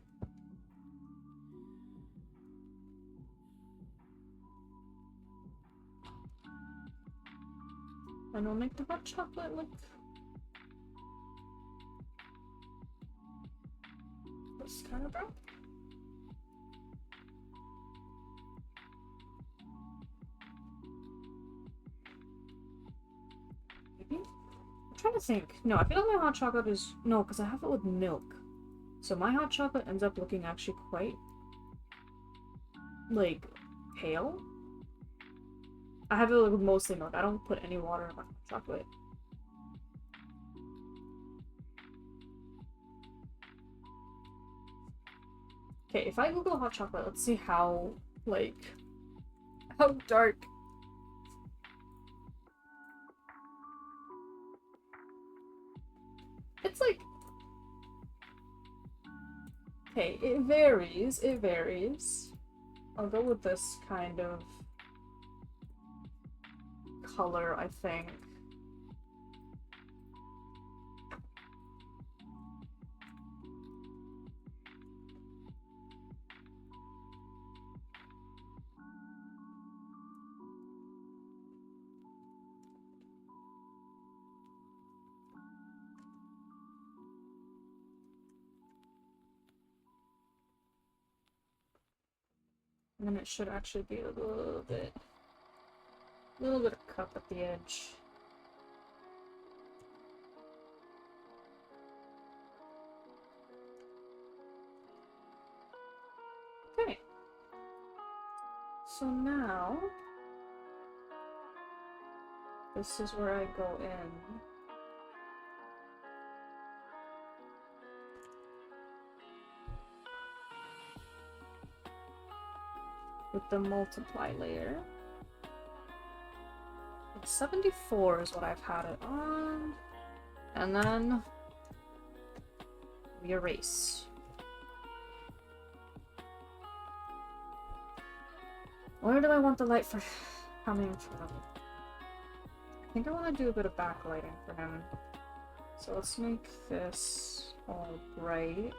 And we'll make the hot chocolate look this kind of brown. Maybe? I'm trying to think. No, I feel like my hot chocolate is... No, because I have it with milk. So my hot chocolate ends up looking actually quite... like, pale. I have it with mostly milk. I don't put any water in my hot chocolate. Okay, if I Google hot chocolate, let's see how, like, how dark. It's like... Okay, it varies, it varies. I'll go with this kind of color, I think. And then it should actually be a little bit of cup at the edge. Okay. So now, this is where I go in. With the multiply layer. 74 is what I've had it on. And then we erase. Where do I want the light for coming from? I think I want to do a bit of backlighting for him. So let's make this all bright.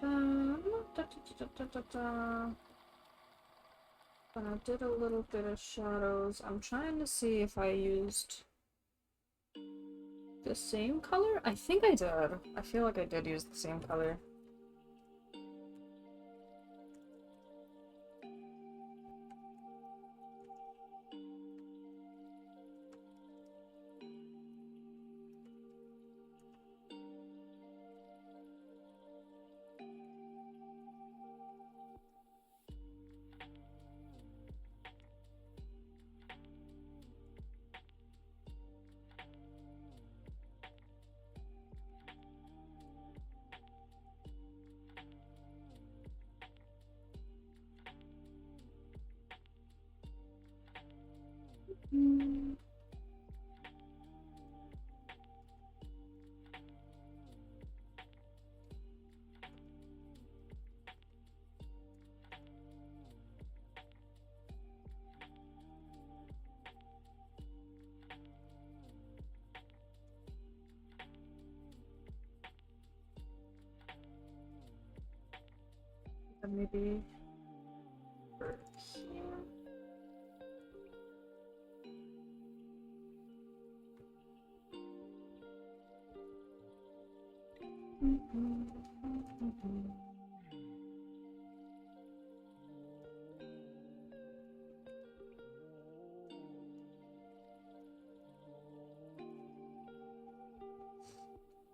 Da, da, da, da, da. But I did a little bit of shadows. I'm trying to see if I used the same color? I think I did. I feel like I did use the same color. Mm. And maybe over here.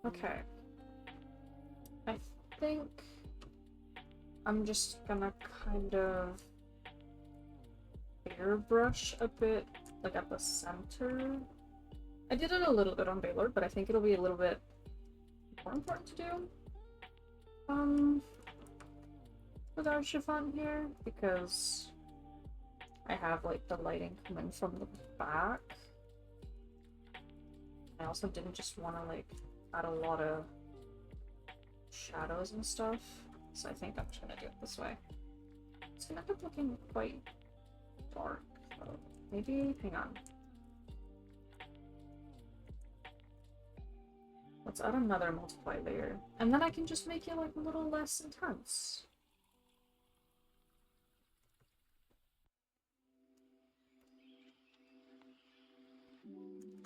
Okay. I think I'm just gonna kind of airbrush a bit, like at the center. I did it a little bit on Baylor, but I think it'll be a little bit more important to do. With our chiffon here, because I have like the lighting coming from the back. I also didn't just want to like add a lot of shadows and stuff, so I think I'm just gonna do it this way. It's gonna end up looking quite dark, so maybe, hang on. Let's add another multiply layer, and then I can just make it like a little less intense.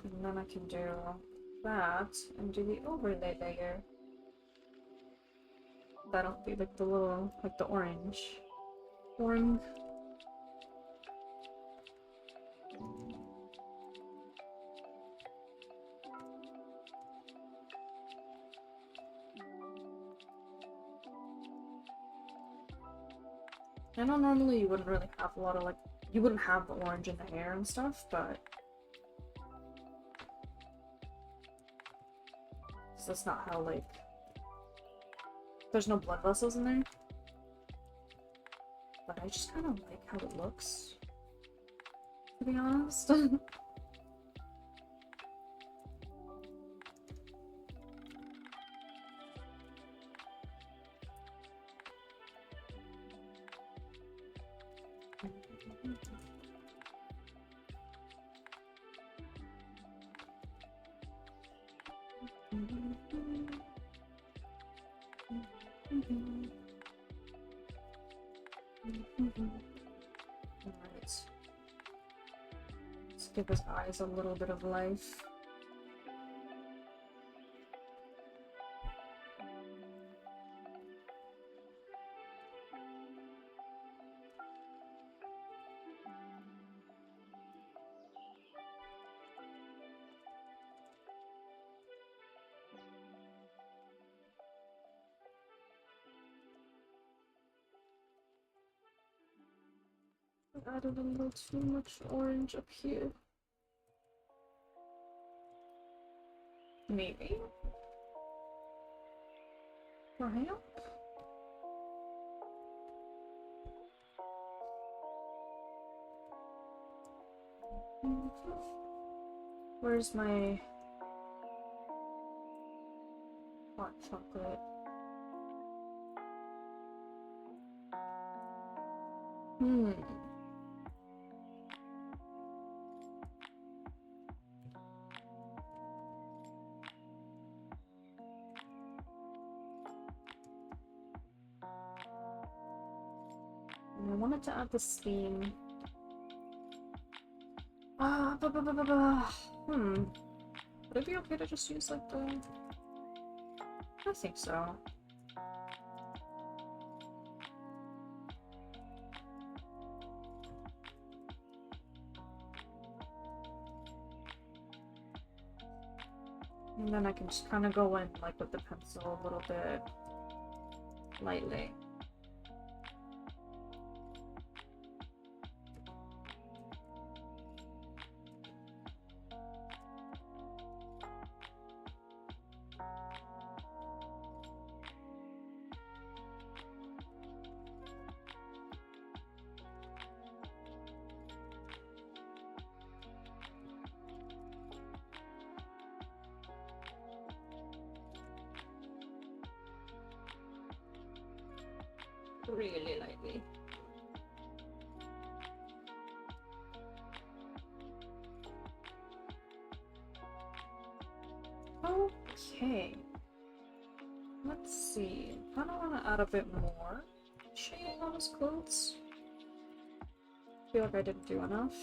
And then I can do that and do the overlay layer. That'll be like the little, like the orange. Orange. I know normally you wouldn't really have a lot of like, you wouldn't have the orange in the hair and stuff, but that's not how like, there's no blood vessels in there. But I just kind of like how it looks, to be honest. Alright. Let's give his eyes a little bit of life. I added a little too much orange up here. Maybe? Right? Where's my hot chocolate? wanted to add this theme. Would it be okay to just use like the... I think so. And then I can just kind of go in like with the pencil a little bit lightly. Really lightly. Okay. Let's see. I kind of want to add a bit more shading on his clothes. I feel like I didn't do enough.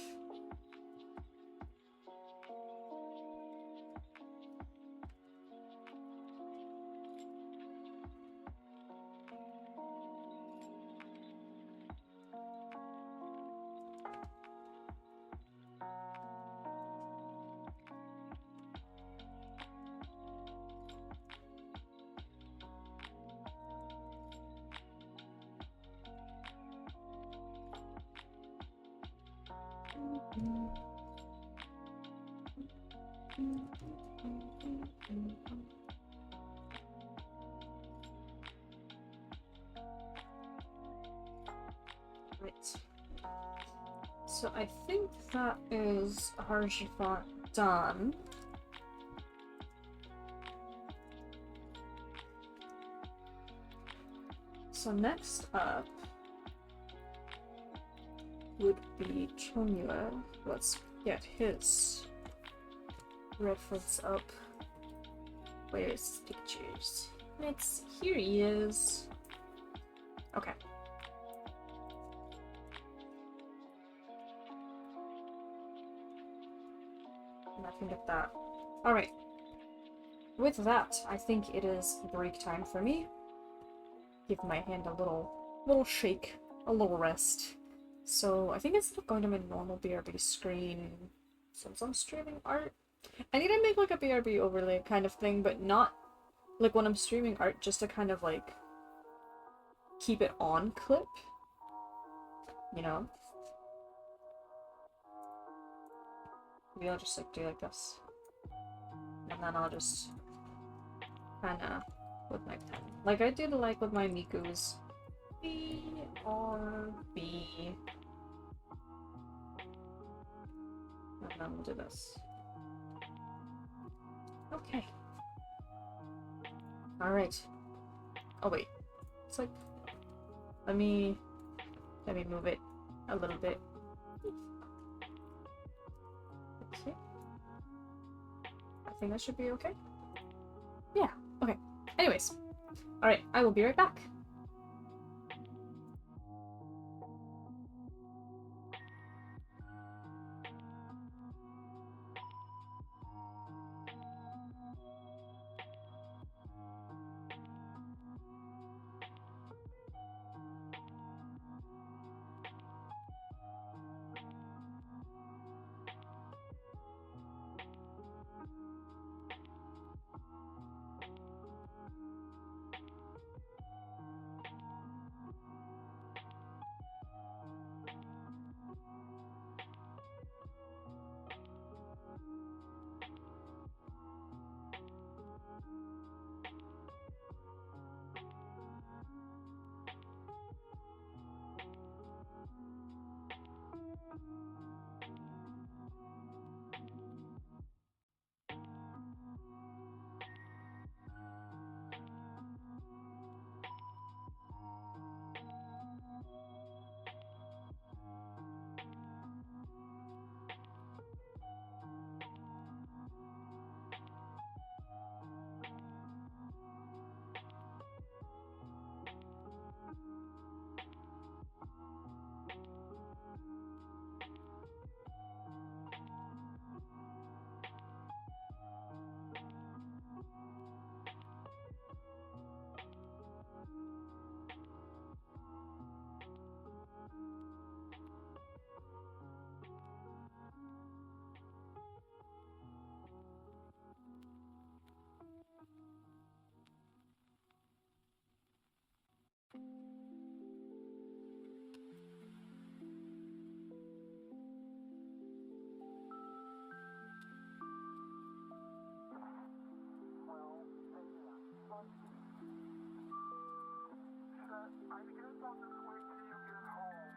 Right. So I think that is our chiffon done. So next up would be Chongyue. Let's get his reference up. Where's pictures? Here he is. Okay. And I can get that. Alright. With that, I think it is break time for me. Give my hand a little shake, a little rest. So I think it's going to my normal BRB screen since I'm streaming art. I need to make like a BRB overlay kind of thing, but not like when I'm streaming art, just to kind of like keep it on clip, you know? Maybe I'll just like do like this. And then I'll just kinda with my pen. Like I did like with my Miku's. BRB. And then we'll do this. Okay. Alright. Oh wait. It's like let me move it a little bit. Okay. I think that should be okay. Yeah, okay. Anyways. Alright, I will be right back. I guess I'll just wait till you get home.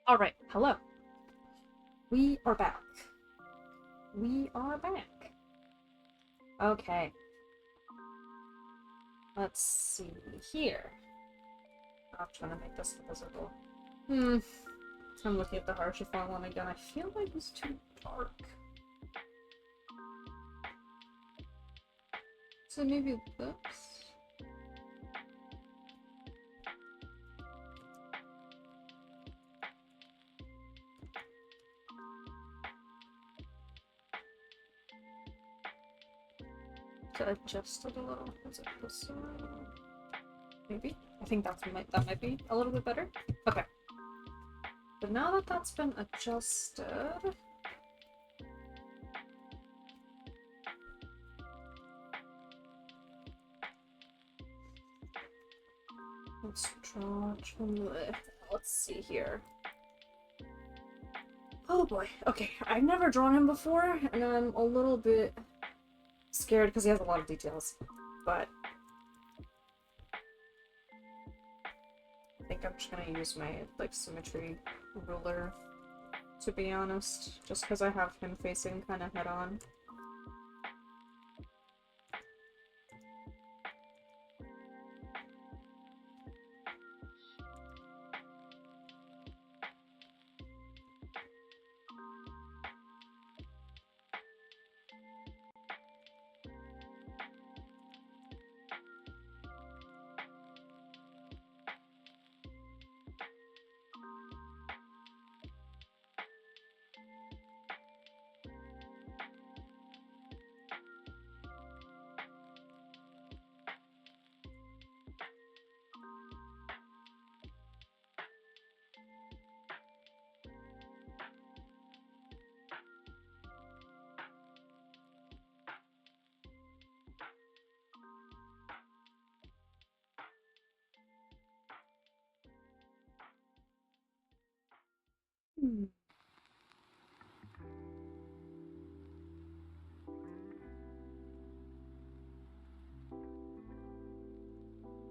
Alright, hello. We are back. We are back. Okay. Let's see here. I'm trying to make this visible. I'm looking at the harsher font one again. I feel like it's too dark. So maybe this? To adjust it a little. Is it this one? Maybe? I think that might be a little bit better. Okay. But now that that's been adjusted... Let's draw... Let's see here. Oh boy. Okay, I've never drawn him before, and I'm a little bit scared because he has a lot of details. But... I think I'm just gonna use my, like, symmetry ruler, to be honest. Just because I have him facing kind of head-on.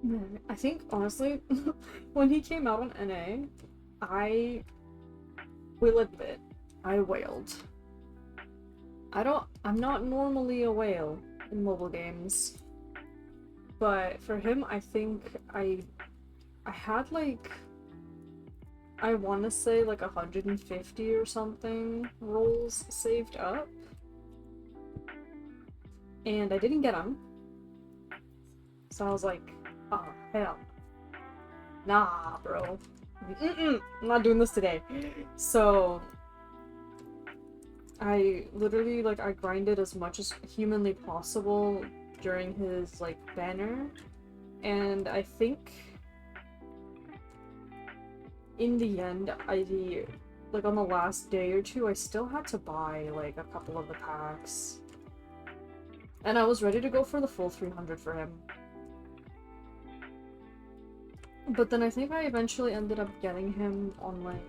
Man, I think, honestly, when he came out on NA, I will admit, I wailed. I'm not normally a whale in mobile games, but for him, I think I had, like, I want to say, like, 150 or something rolls saved up, and I didn't get them, so I was like, oh, hell. Nah, bro. I'm not doing this today. So, I literally, like, I grinded as much as humanly possible during his, like, banner, and I think in the end, like, on the last day or two, I still had to buy, like, a couple of the packs. And I was ready to go for the full 300 for him. But then I think I eventually ended up getting him on, like,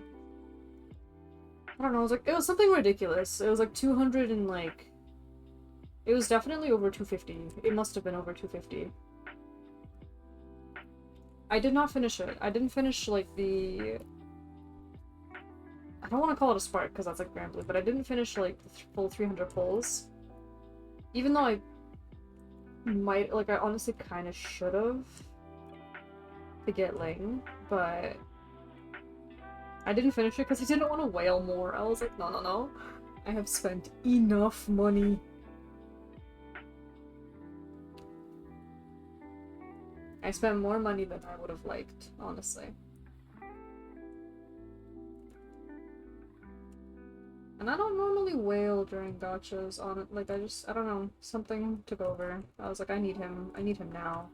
I don't know, it was something ridiculous. It was like 200 and, like, it was definitely over 250. It must have been over 250. I did not finish it. I didn't finish, like, I don't want to call it a spark, because that's, like, Grand Blue, but I didn't finish, like, the full 300 pulls. Even though I might, like, I honestly kind of should have to get Ling, but I didn't finish it because I didn't want to whale more. I was like, no, no, no. I have spent enough money. I spent more money than I would have liked, honestly. And I don't normally whale during gachas on it. Like, I don't know, something took over. I was like, I need him now.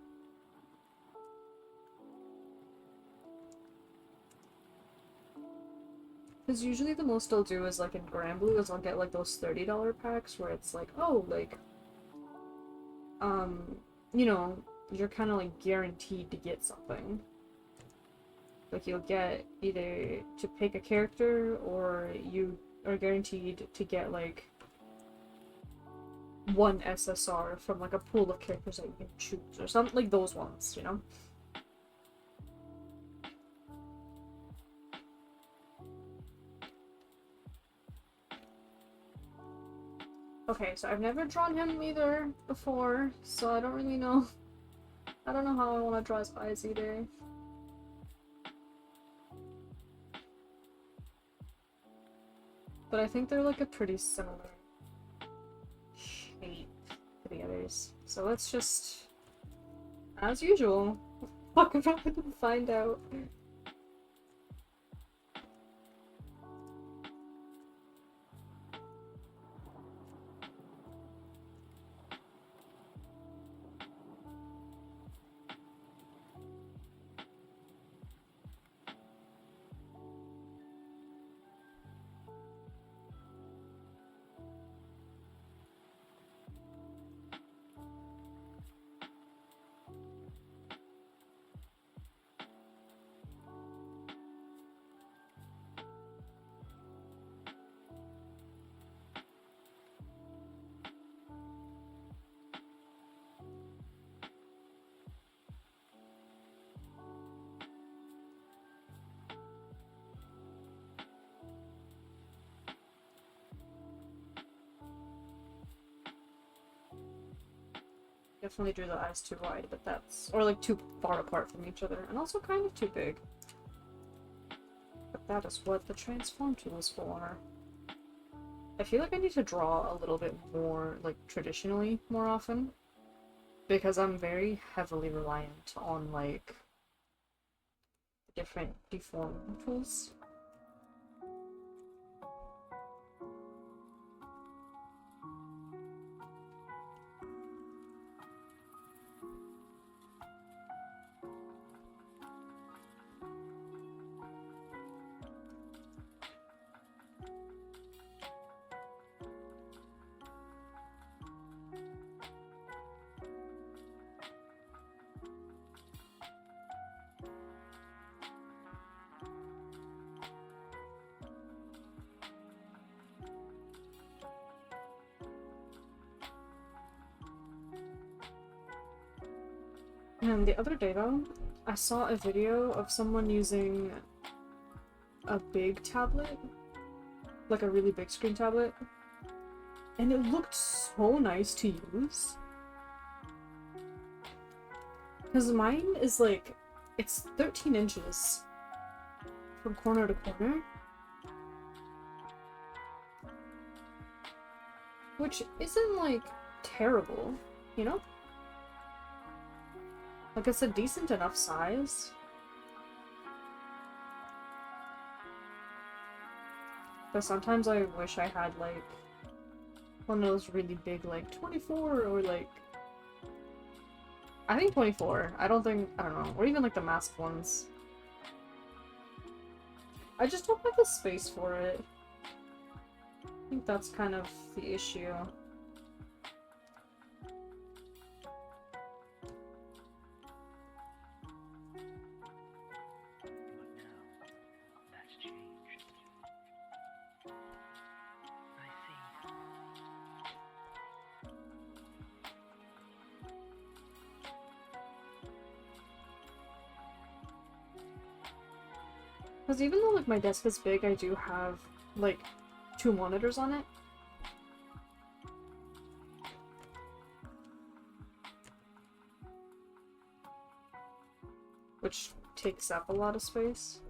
Because usually the most I'll do is, like, in Grand Blue is I'll get, like, those $30 packs where it's like, oh, like, you know, you're kind of, like, guaranteed to get something. Like, you'll get either to pick a character, or you are guaranteed to get, like, one SSR from, like, a pool of characters that you can choose, or something like those ones, you know? Okay, so I've never drawn him either before, so I don't really know. I don't know how I want to draw his eyes either. But I think they're like a pretty similar shape to the others. So let's just, as usual, fuck around and find out. Definitely drew the eyes too wide, but that's, or like too far apart from each other, and also kind of too big. But that is what the transform tool is for. I feel like I need to draw a little bit more, like, traditionally more often, because I'm very heavily reliant on, like, different deform tools. And the other day, though, I saw a video of someone using a big tablet, like a really big screen tablet, and it looked so nice to use. Because mine is like, it's 13 inches from corner to corner, which isn't like terrible, you know? Like, it's a decent enough size. But sometimes I wish I had, like, one of those really big, like, 24 or, like... I think 24. I don't know. Or even, like, the masked ones. I just don't have the space for it. I think that's kind of the issue. Because even though, like, my desk is big, I do have, like, 2 monitors on it. Which takes up a lot of space.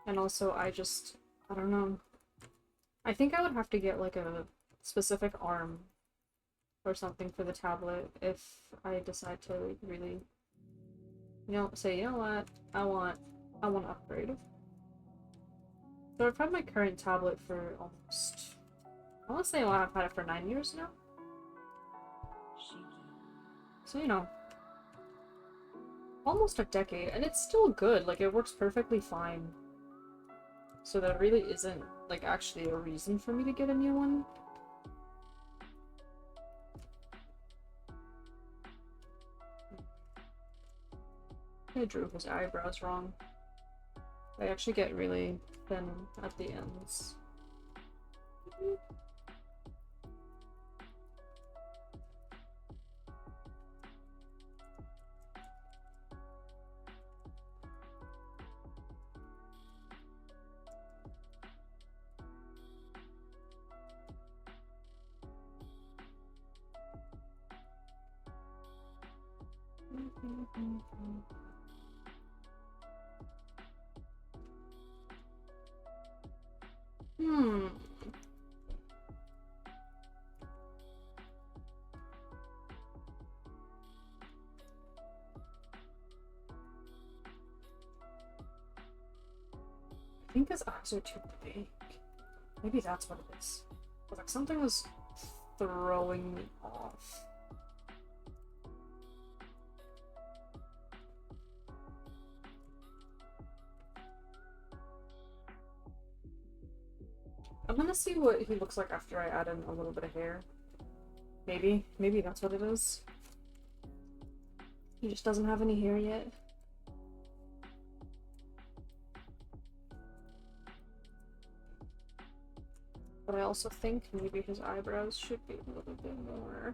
And also, I don't know. I think I would have to get, like, a specific arm or something for the tablet if I decide to, like, really, you know, say, you know what, I want to upgrade. So I've had my current tablet for almost, I want to say I've had it for 9 years now. So, you know, almost a decade, and it's still good, like, it works perfectly fine. So there really isn't, like, actually a reason for me to get a new one. I drew his eyebrows wrong. They actually get really thin at the ends. Hmm. I think his eyes are too big. Maybe that's what it is. But like something was throwing me off. I'm gonna see what he looks like after I add in a little bit of hair. Maybe that's what it is. He just doesn't have any hair yet. But I also think maybe his eyebrows should be a little bit more.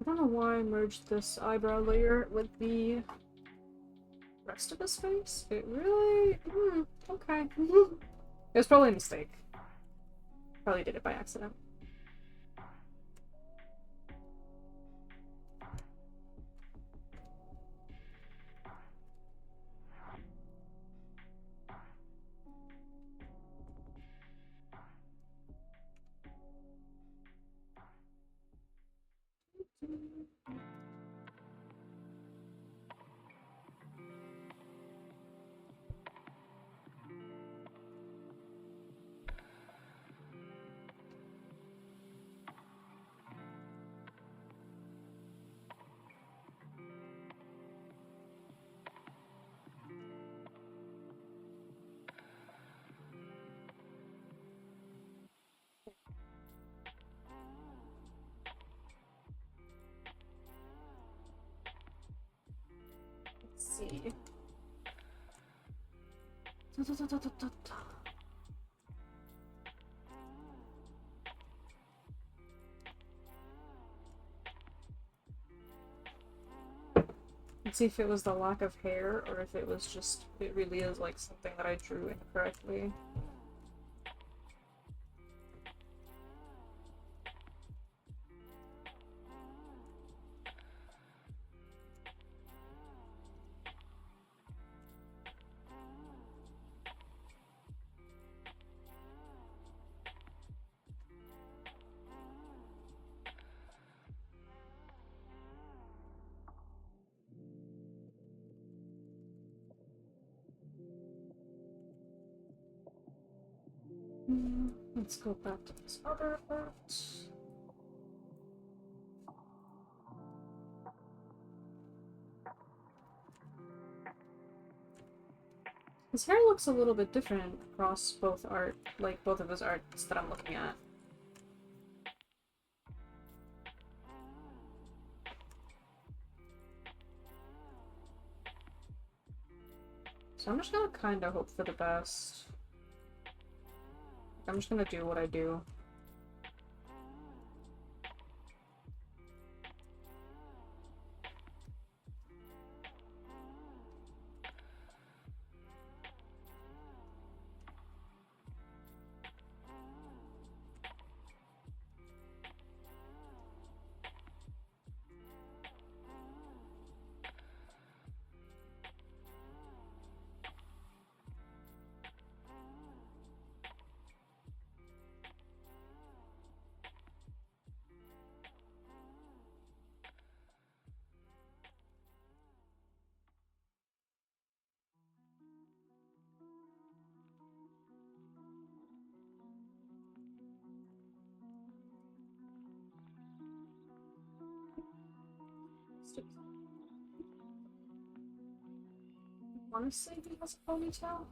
I don't know why I merged this eyebrow layer with the rest of his face. It really... okay. It was probably a mistake. Probably did it by accident. Let's see. Let's see if it was the lack of hair or if it was just, it really is like something that I drew incorrectly. Let's go back to this other part. His hair looks a little bit different across both art, like both of his arts that I'm looking at. So I'm just gonna kind of hope for the best. I'm just gonna do what I do. Honestly, he has a ponytail.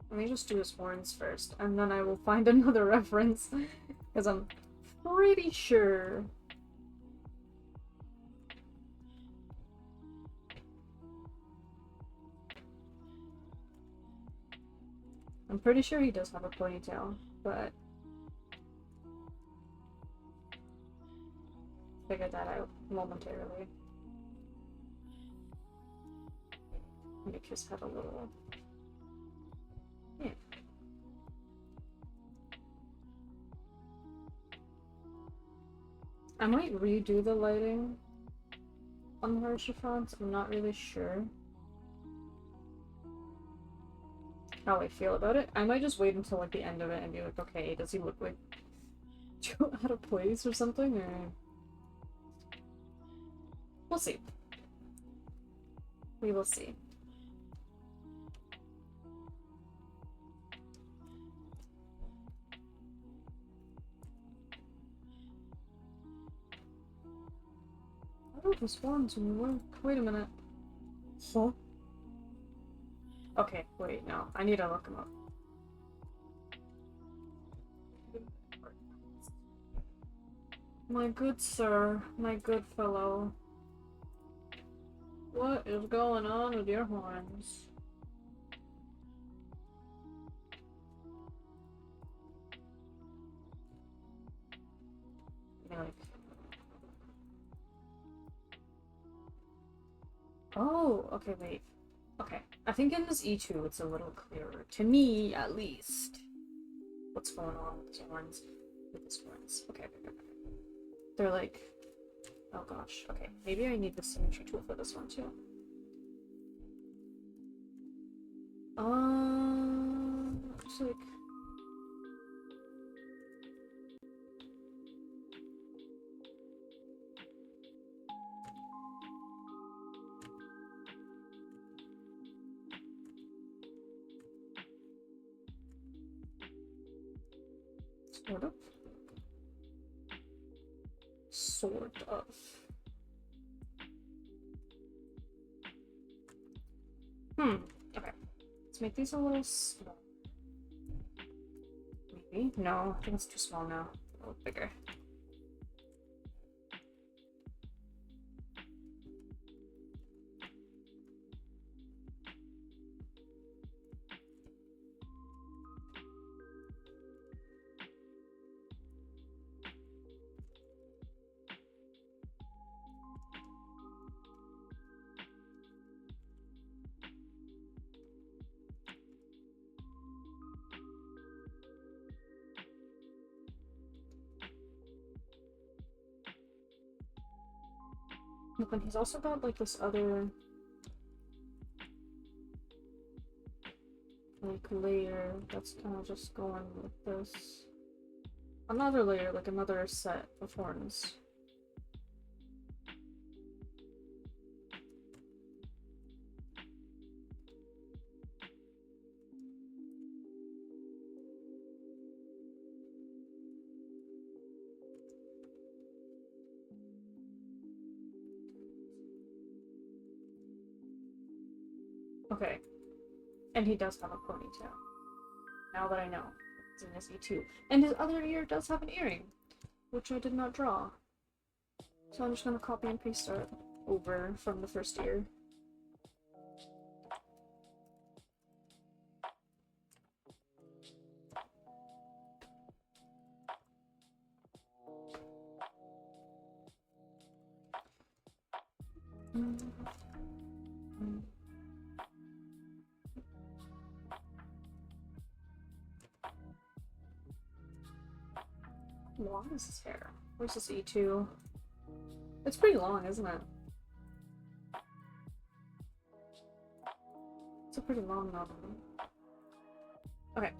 Let me just do his horns first, and then I will find another reference, because I'm pretty sure. I'm pretty sure he does have a ponytail, but figured that out momentarily. Make his head a little. Yeah. I might redo the lighting on the harsher fonts. I'm not really sure how I feel about it. I might just wait until like the end of it and be like, okay, does he look like out of place or something? Or we'll see. We will see. I don't respond to me. Wait a minute. Huh? Okay, wait, no. I need to look him up. My good sir, my good fellow. What is going on with your horns? Like... Oh, okay, wait. Okay, I think in this E2 it's a little clearer. To me, at least. What's going on with his horns? With his horns. Okay, okay. They're like... Oh gosh, okay. Maybe I need the symmetry tool for this one too. Looks like... Sort of. Sort of. Okay. Let's make these a little small. Maybe? No, I think it's too small now. A little bigger. But then he's also got like this other like layer that's kind of just going with this. Another layer, like another set of horns. Okay. And he does have a ponytail. Now that I know. It's in his E2. And his other ear does have an earring, which I did not draw. So I'm just gonna copy and paste it over from the first ear. How long is his hair? Where's this E2? It's pretty long, isn't it? It's a pretty long novel. Okay.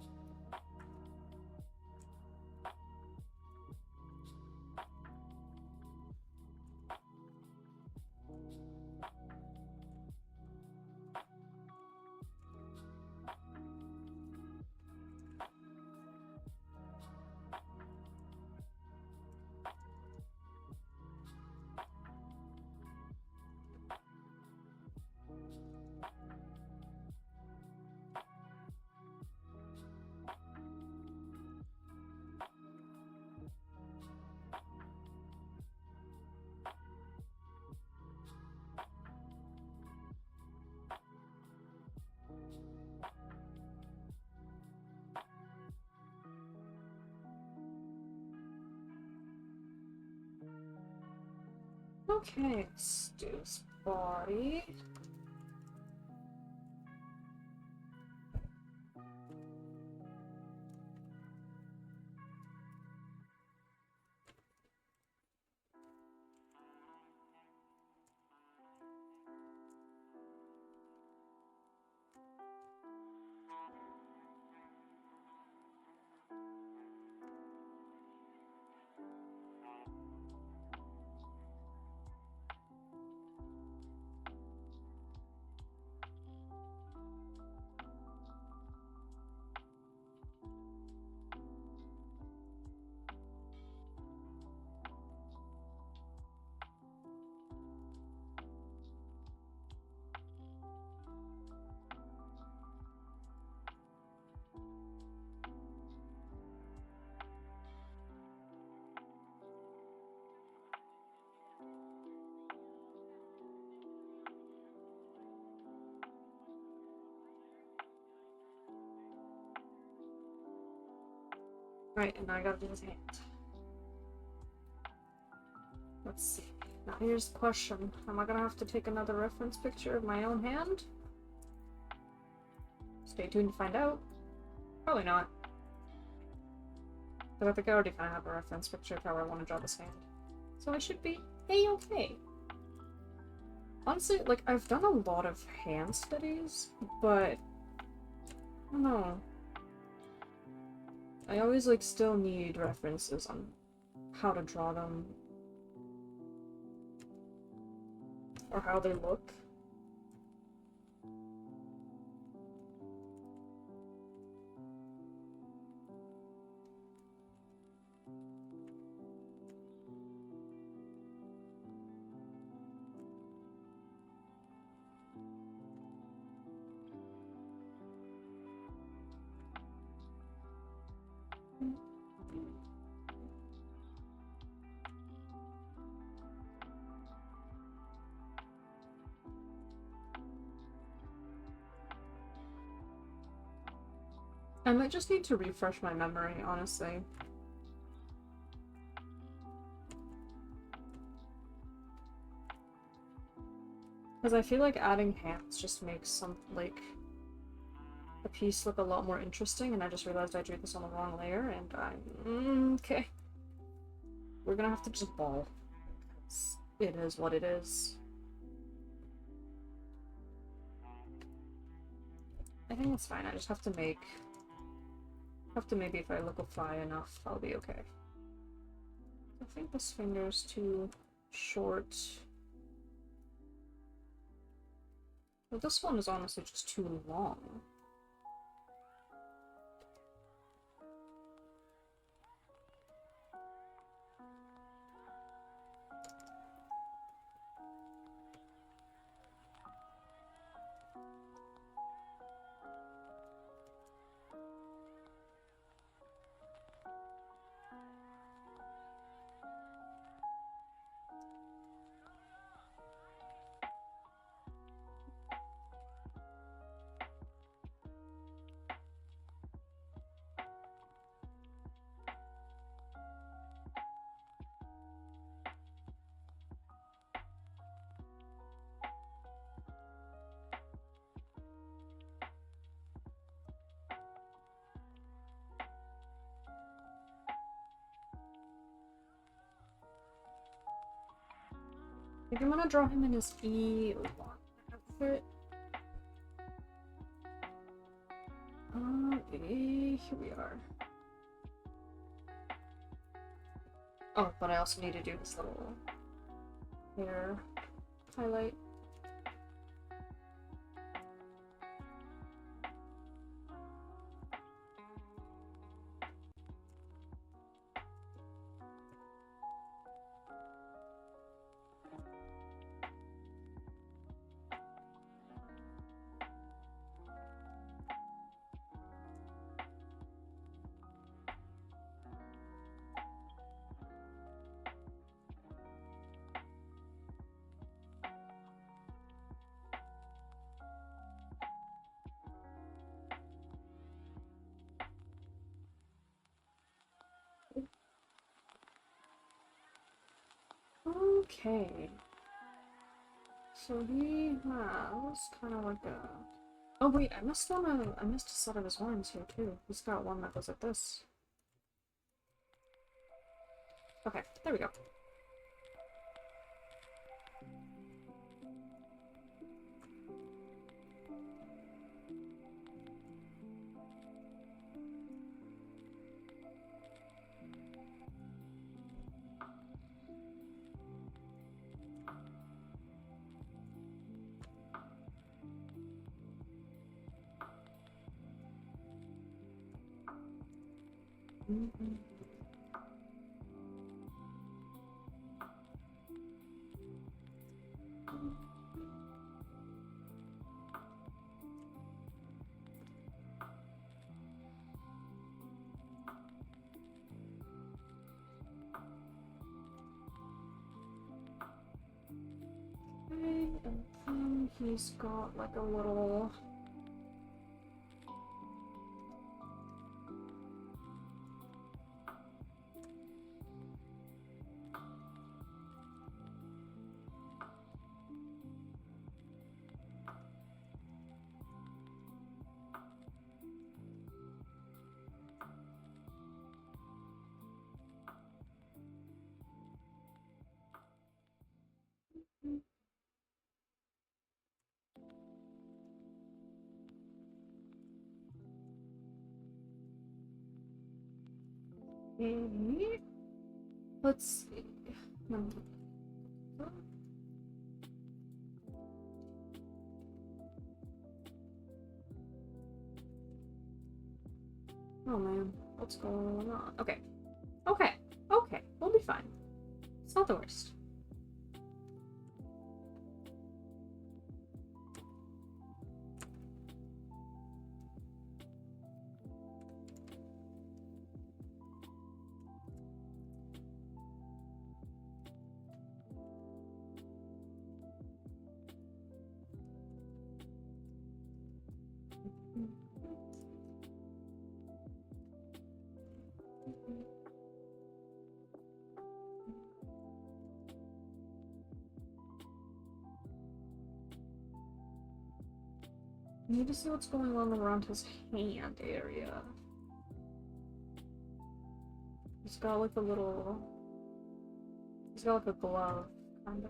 Okay, Stu's body. Right, and now I gotta do his hand. Let's see. Now here's the question. Am I gonna have to take another reference picture of my own hand? Stay tuned to find out. Probably not. But I think I already kind of have a reference picture of how I want to draw this hand. So I should be A-okay. Honestly, like, I've done a lot of hand studies, but I don't know. I always, like, still need references on how to draw them. Or how they look. I might just need to refresh my memory, honestly. Because I feel like adding hands just makes some, like, a piece look a lot more interesting, and I just realized I drew this on the wrong layer, and I'm... okay. We're gonna have to just ball. It is what it is. I think it's fine, I just have to make... maybe if I liquefy enough, I'll be okay. I think this finger's too short. Well, this one is honestly just too long. I think I'm gonna draw him in his E1 outfit. Here we are. Oh, but I also need to do this little hair highlight. Okay. So he has kind of like a... Oh wait, I missed a set of his horns here too. He's got one that goes like this. Okay, there we go. Okay, and then he's got like a little... Okay. Let's see. Oh man, what's going on? Okay. Okay. Okay. We'll be fine. It's not the worst. I need to see what's going on around his hand area. He's got like a little... He's got like a glove, kinda.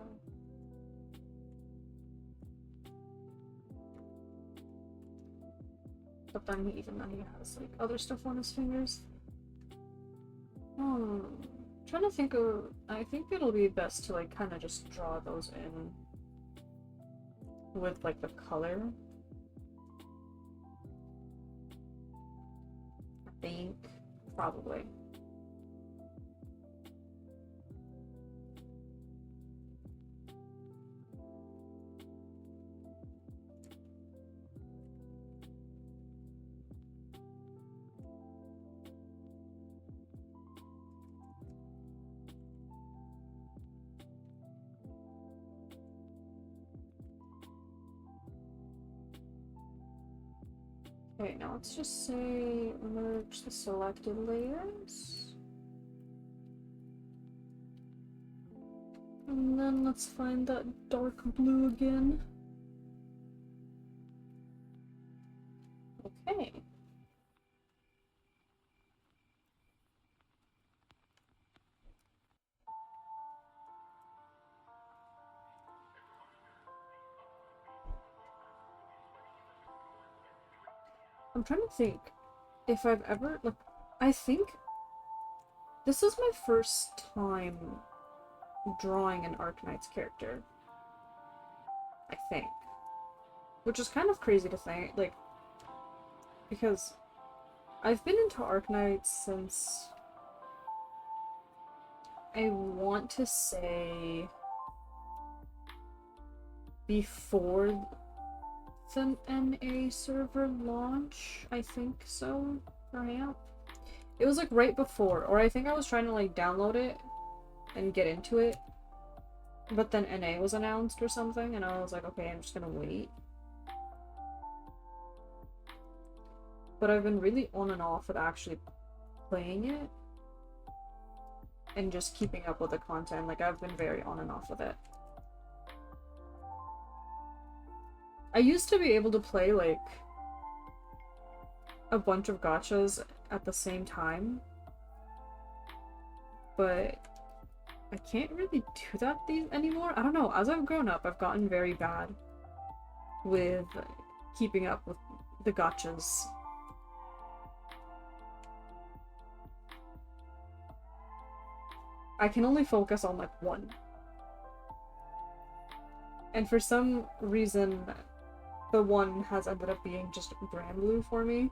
But then he has like other stuff on his fingers. Trying to think of... I think it'll be best to like kind of just draw those in with like the color. I think, probably. Okay, now let's just say merge the selected layers. And then let's find that dark blue again. Okay. I'm trying to think if I've ever, like, I think this is my first time drawing an Arknight's character. I think. Which is kind of crazy to think, like, because I've been into Arknights since, I want to say, before the NA server launch, I think so, perhaps. It was like right before, or I think I was trying to like download it and get into it, but then NA was announced or something, and I was like, okay, I'm just gonna wait. But I've been really on and off with actually playing it. and just keeping up with the content. Like, I've been very on and off with it. I used to be able to play, like, a bunch of gachas at the same time, but I can't really do that anymore. I don't know, as I've grown up, I've gotten very bad with keeping up with the gachas. I can only focus on, like, one. And for some reason, the one has ended up being just Grand Blue for me.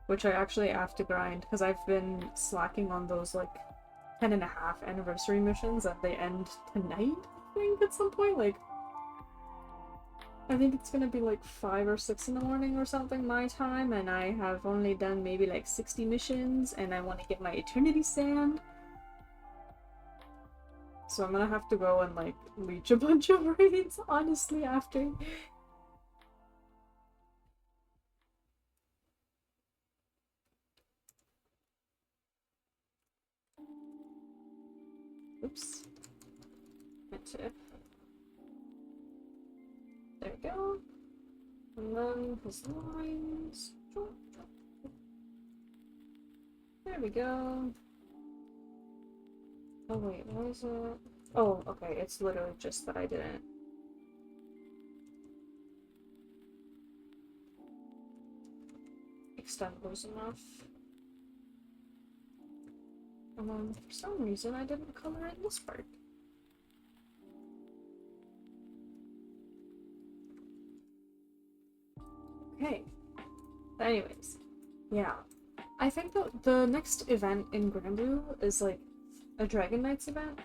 Which I actually have to grind, because I've been slacking on those, like, 10.5 anniversary missions, and they end tonight, I think, at some point. Like, I think it's gonna be like 5 or 6 in the morning or something my time, and I have only done maybe like 60 missions, and I want to get my Eternity Sand. So I'm gonna have to go and like reach a bunch of raids, honestly, after. Oops. Meant to. There we go. And then his lines. There we go. Oh wait, what is it? Oh, okay, it's literally just that I didn't. Extend those enough. And then for some reason I didn't color in this part. Okay. But anyways, yeah. I think the next event in Granblue is like a Dragon Knights event.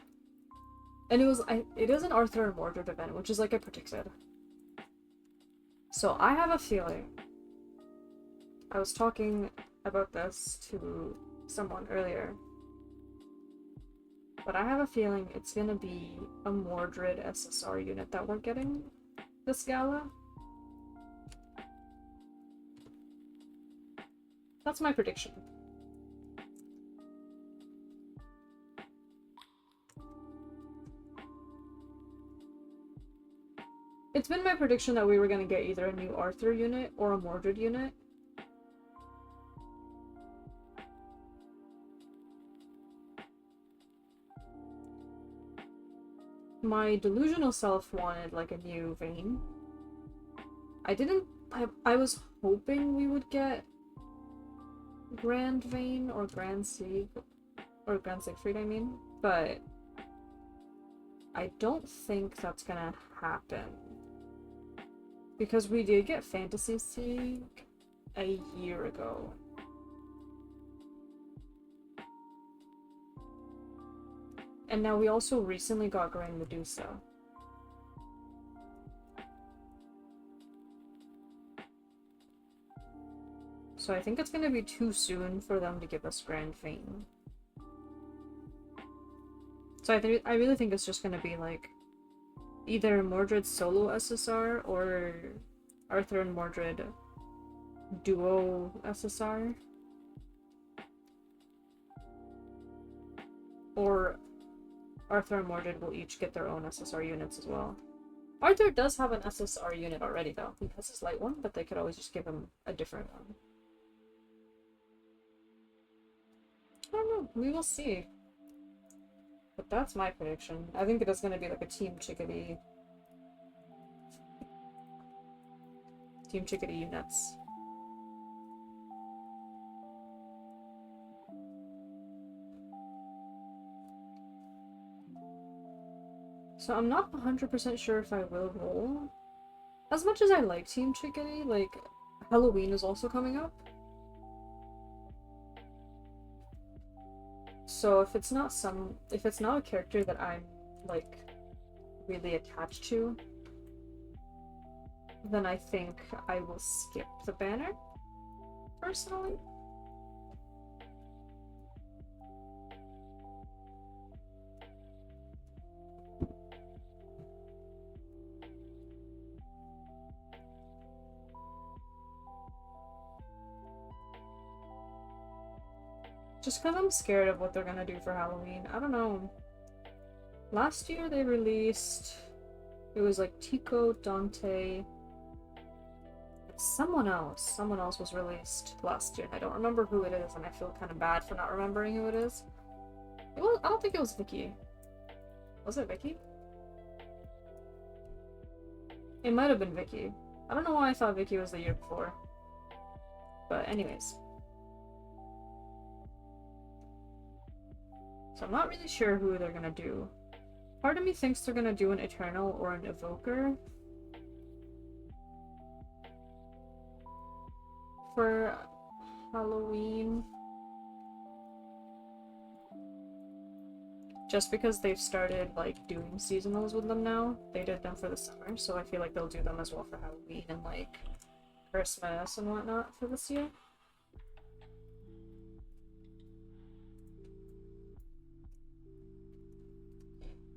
And it is an Arthur and Mordred event, which is like I predicted. So I have a feeling. I was talking about this to someone earlier. But I have a feeling it's gonna be a Mordred SSR unit that we're getting this gala. That's my prediction. It's been my prediction that we were gonna get either a new Arthur unit or a Mordred unit. My delusional self wanted like a new Vayne. I was hoping we would get Grand Vayne or Grand Siegfried, I mean, but I don't think that's gonna happen. Because we did get Fantasy Sieg a year ago. And now we also recently got Grand Medusa. So I think it's gonna be too soon for them to give us Grand Vayne. So I really think it's just gonna be like either Mordred solo SSR or Arthur and Mordred duo SSR. Or Arthur and Mordred will each get their own SSR units as well. Arthur does have an SSR unit already though. He has his light one, but they could always just give him a different one. I don't know, we will see. But that's my prediction. I think it is going to be like a Team Chickadee units. So I'm not 100% sure if I will roll. As much as I like Team Chickadee, like, Halloween is also coming up. So if it's not a character that I'm, like, really attached to, then I think I will skip the banner, personally. Just because I'm scared of what they're gonna do for Halloween. I don't know. Last year they released... It was like Tico, Dante... Someone else was released last year, and I don't remember who it is, and I feel kind of bad for not remembering who it is. I don't think it was Vicky. Was it Vicky? It might have been Vicky. I don't know why I thought Vicky was the year before. But anyways. So I'm not really sure who they're gonna do. Part of me thinks they're gonna do an Eternal or an Evoker. For Halloween. Just because they've started, like, doing seasonals with them now. They did them for the summer, so I feel like they'll do them as well for Halloween and, like, Christmas and whatnot for this year.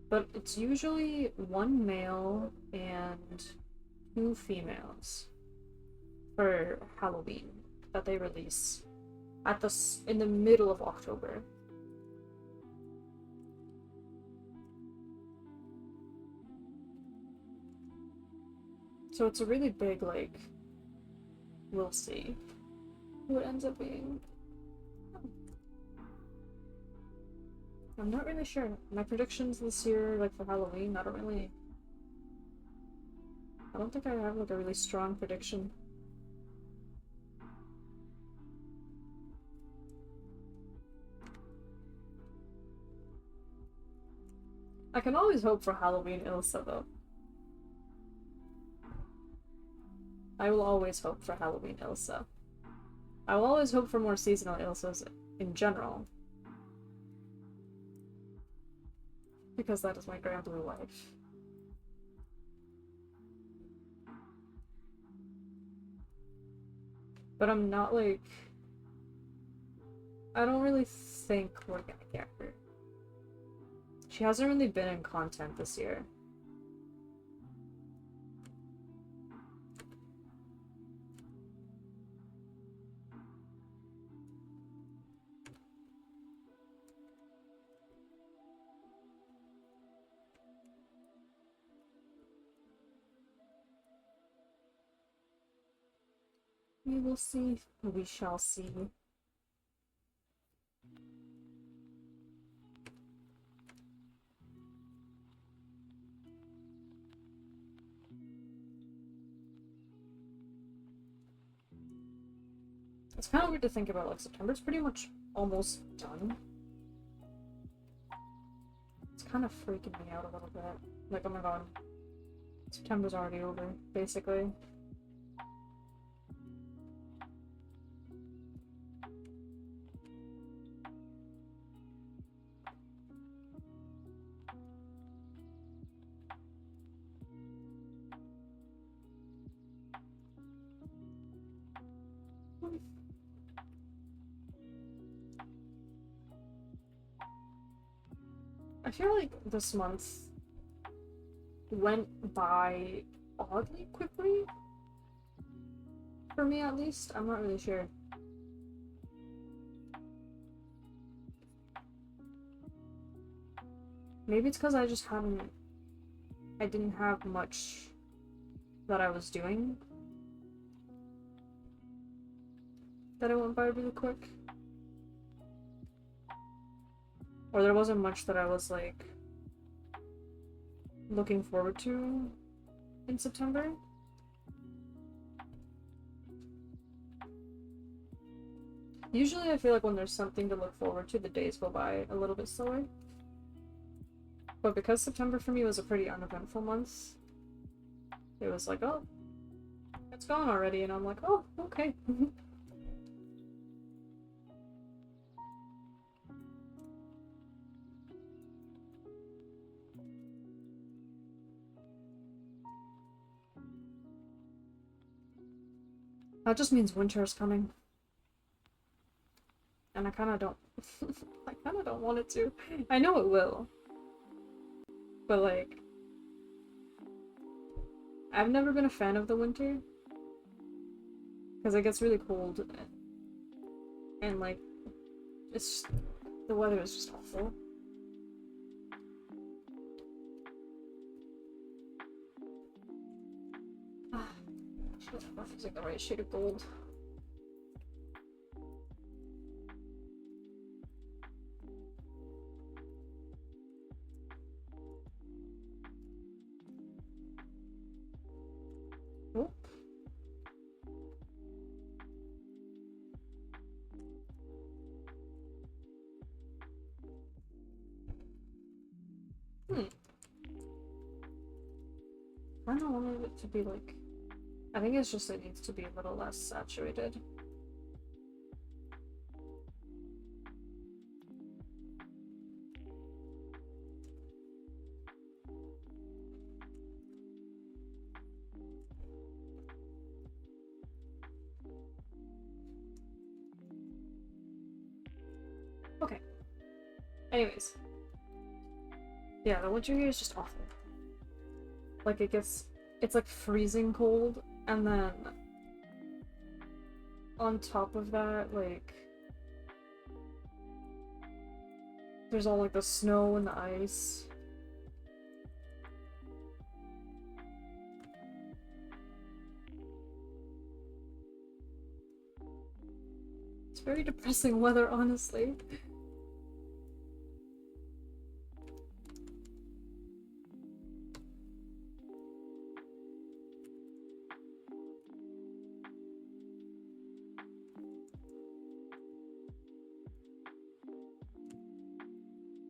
But it's usually 1 male and 2 females for Halloween that they release at in the middle of October. So it's a really big, like, we'll see who it ends up being. I'm not really sure. My predictions this year, like, for Halloween, I don't think I have, like, a really strong prediction. I can always hope for Halloween Ilsa, though. I will always hope for Halloween Ilsa. I will always hope for more seasonal Ilsas in general. Because that is my grand blue life. But I'm not, like... I don't really think we're gonna get her. She hasn't really been in content this year. We will see. We shall see. It's kind of weird to think about, like, September's pretty much almost done. It's kind of freaking me out a little bit. Like, oh my god. September's already over, basically. I feel like this month went by oddly quickly. For me, at least. I'm not really sure. Maybe it's because I didn't have much that I was doing. That it went by really quick. Or there wasn't much that I was, like, looking forward to in September. Usually I feel like when there's something to look forward to, the days go by a little bit slower. But because September for me was a pretty uneventful month, it was like, oh, it's gone already, and I'm like, oh, okay. That just means winter is coming. And I kinda don't... I kinda don't want it to. I know it will. But, like... I've never been a fan of the winter. Because it gets really cold. And, like, It's the weather is just awful. Shit, I'm not using the right shade of gold. Oh. I don't want it to be like. I think it's just it needs to be a little less saturated. Okay. Anyways. Yeah, the winter here is just awful. Like, it's like freezing cold, and then on top of that, like, there's all like the snow and the ice. It's very depressing weather, honestly.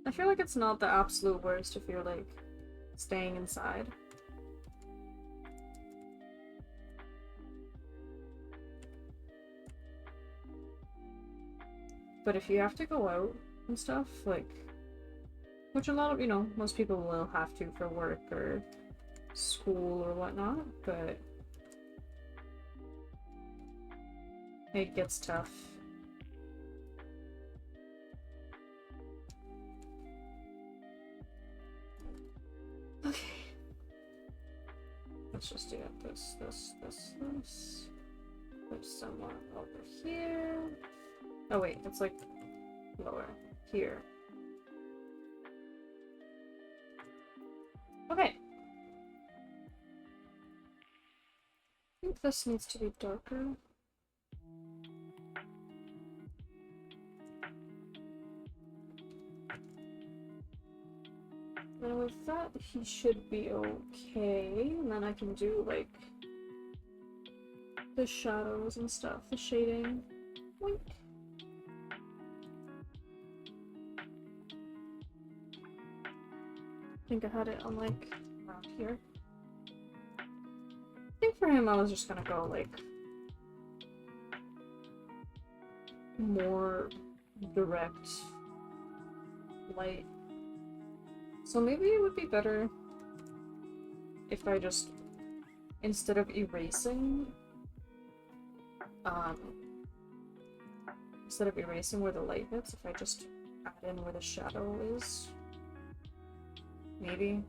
I feel like it's not the absolute worst if you're like staying inside. But if you have to go out and stuff, like, which a lot of, most people will have to for work or school or whatnot, but it gets tough. Okay. Let's just do it. This. Put someone over here. Oh wait, it's like lower. Here. Okay. I think this needs to be darker. And with that, he should be okay. And then I can do, like, the shadows and stuff, the shading. Wink. I think I had it on, like, around here. I think for him, I was just gonna go, like, more direct light. So maybe it would be better if I just, instead of erasing where the light hits, if I just add in where the shadow is. Maybe.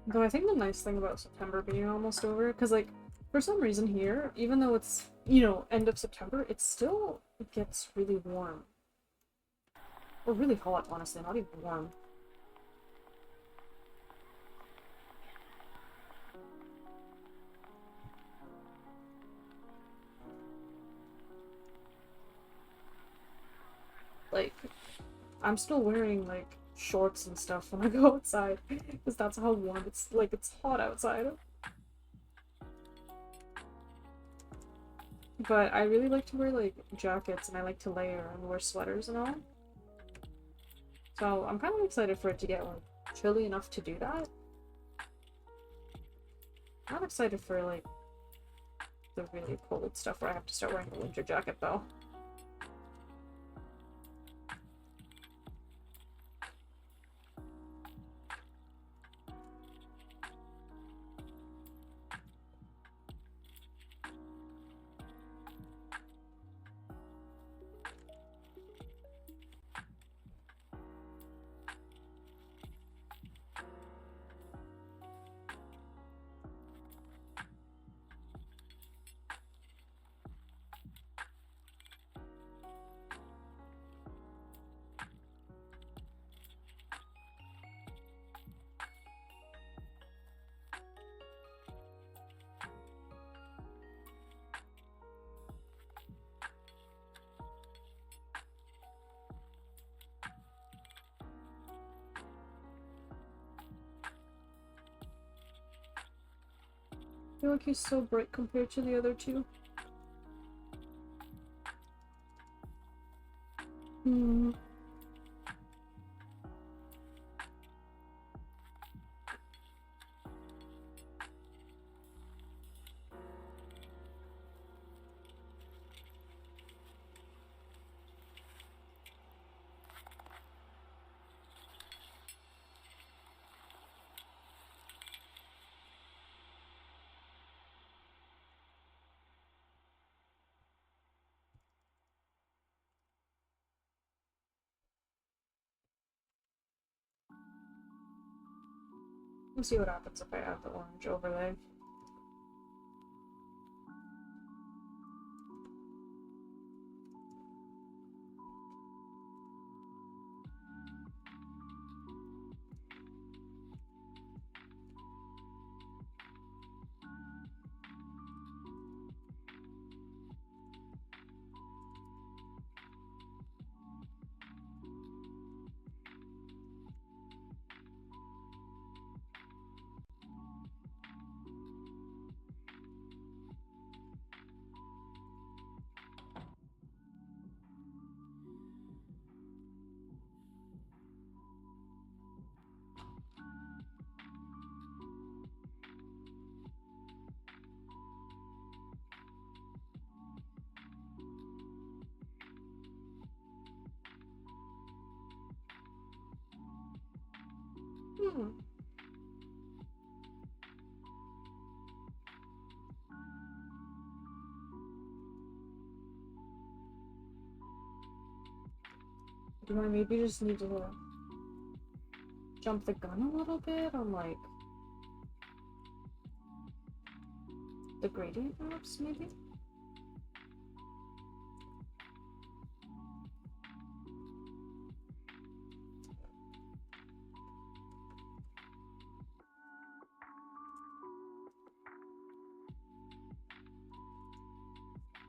Though I think the nice thing about September being almost over, because, like, for some reason here, even though it's, end of September, it still gets really warm. Or really hot, honestly, not even warm. Like, I'm still wearing, like, shorts and stuff when I go outside, because that's how warm it's like. It's hot outside. But I really like to wear like jackets, and I like to layer and wear sweaters and all. So I'm kind of excited for it to get like chilly enough to do that. I'm excited for like the really cold stuff where I have to start wearing a winter jacket though. I feel like he's so bright compared to the other two. Hmm. We'll see what happens if I add the orange overlay. Hmm. Do I maybe just need to jump the gun a little bit on like the gradient maps, maybe?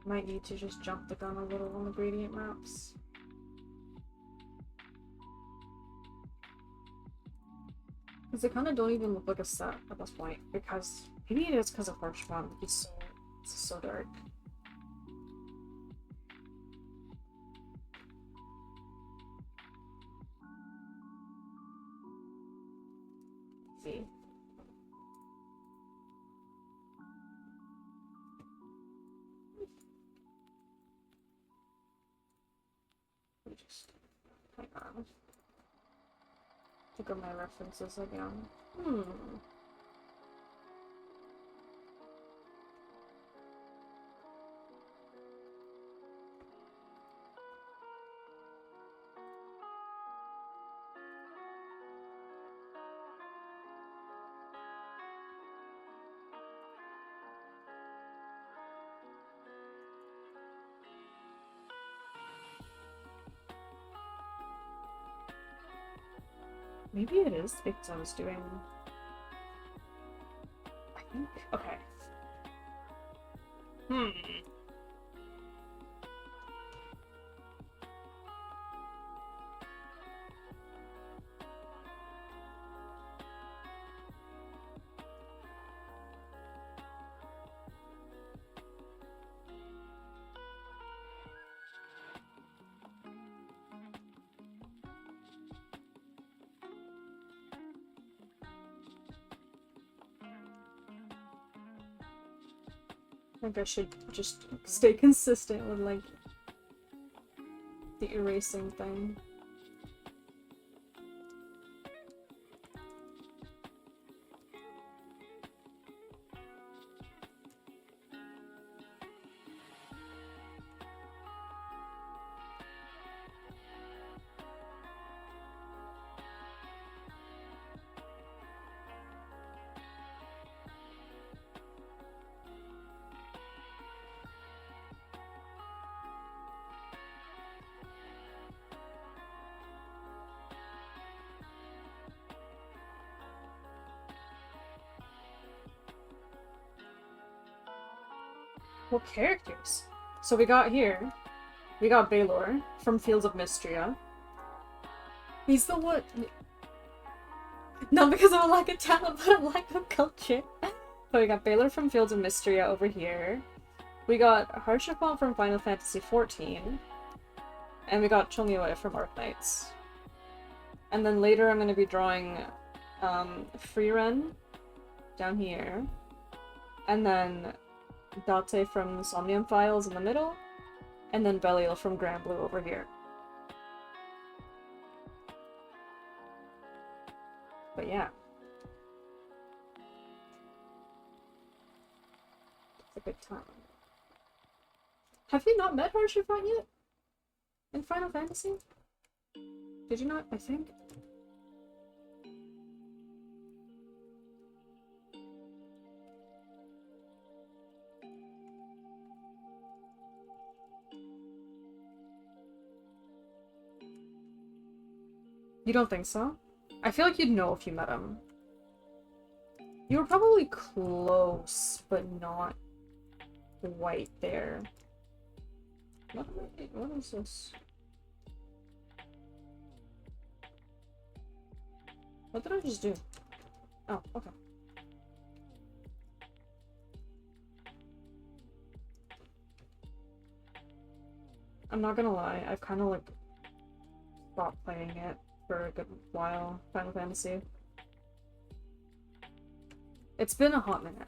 Might need to just jump the gun a little on the gradient maps. Because they kind of don't even look like a set at this point, because maybe it is because of Marshmallow. It's so dark. Let's see. Let me just hang on. Look at my references again. Maybe it is Victim's doing. I think. Okay. think I should just stay consistent with, like, the erasing thing. What characters? So we got Baylor from Fields of Mystria. He's the what? Not because of a lack of talent, but a lack of culture. But we got Baylor from Fields of Mystria over here. We got Harshapon from Final Fantasy XIV. And we got Chongyue from Arknights. And then later I'm going to be drawing Freeren down here. And then Date from Somnium Files in the middle, and then Belial from Grand Blue over here. But yeah. It's a good time. Have you not met Harshapon yet? In Final Fantasy? Did you not, I think? You don't think so? I feel like you'd know if you met him. You were probably close, but not quite there. What is this? What did I just do? Oh, okay. I'm not gonna lie, I've kind of like stopped playing it for a good while, Final Fantasy. It's been a hot minute.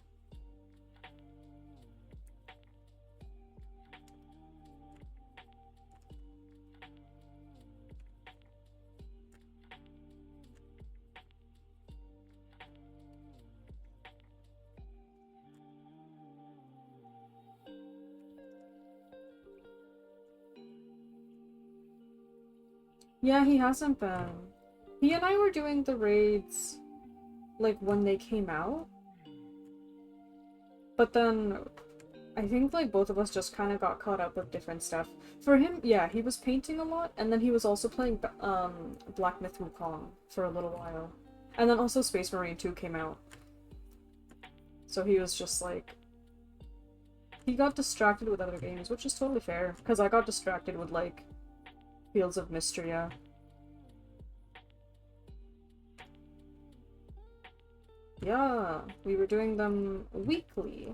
Yeah, he hasn't been. He and I were doing the raids, like, when they came out. But then, I think, like, both of us just kind of got caught up with different stuff. For him, yeah, he was painting a lot, and then he was also playing, Black Myth Wukong for a little while. And then also Space Marine 2 came out. So he was just, like... He got distracted with other games, which is totally fair, because I got distracted with, like, Fields of Mystria. Yeah, we were doing them weekly.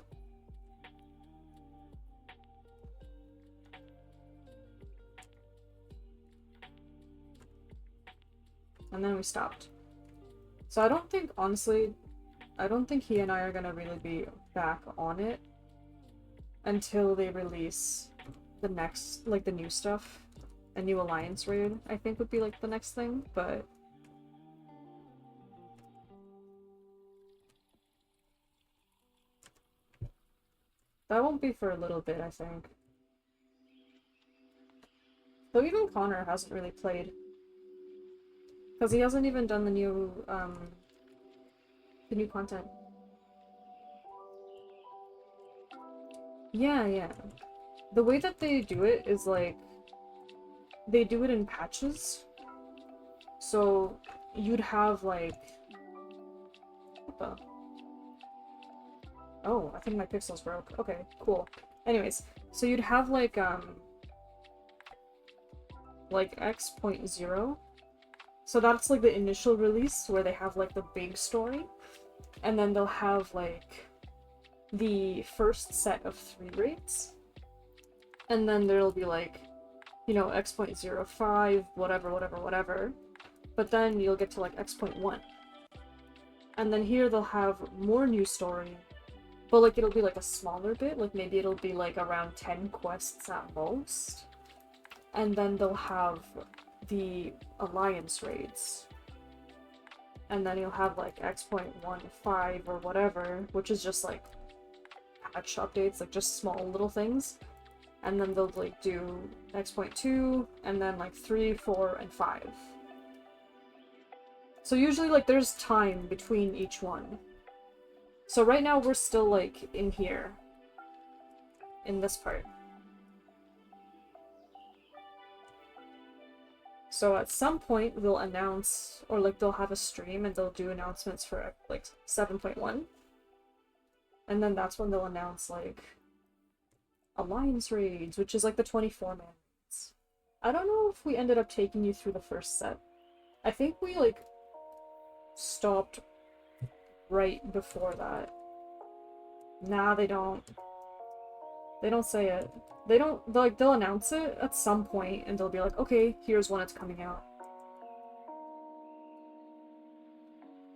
And then we stopped. So I don't think, honestly, I don't think he and I are gonna really be back on it until they release the next, like, the new stuff. A new Alliance raid, I think, would be, like, the next thing, but... That won't be for a little bit, I think. Though even Connor hasn't really played. Because he hasn't even done the new content. Yeah, yeah. The way that they do it is, like, they do it in patches. So you'd have, like... What the? Oh, I think my pixels broke. Okay, cool. Anyways, so you'd have, like X.0. So that's, like, the initial release, where they have, like, the big story. And then they'll have, like, the first set of 3 raids. And then there'll be, like, you know, X.05, whatever. But then you'll get to, like, X.1. And then here they'll have more new story, But like it'll be like a smaller bit, like maybe it'll be like around 10 quests at most. And then they'll have the alliance raids. And then you'll have like X.15 or whatever, which is just like patch updates, like just small little things. And then they'll like do X.2 and then like 3, 4, and 5. So usually like there's time between each one. So right now we're still like in here. In this part. So at some point they'll announce, or like they'll have a stream and they'll do announcements for like 7.1. And then that's when they'll announce like alliance raids, which is like the 24-man raids. I don't know if we ended up taking you through the first set. I think we like stopped right before that. Nah, they don't. They don't say it. They don't, like, they'll announce it at some point and they'll be like, okay, here's when it's coming out.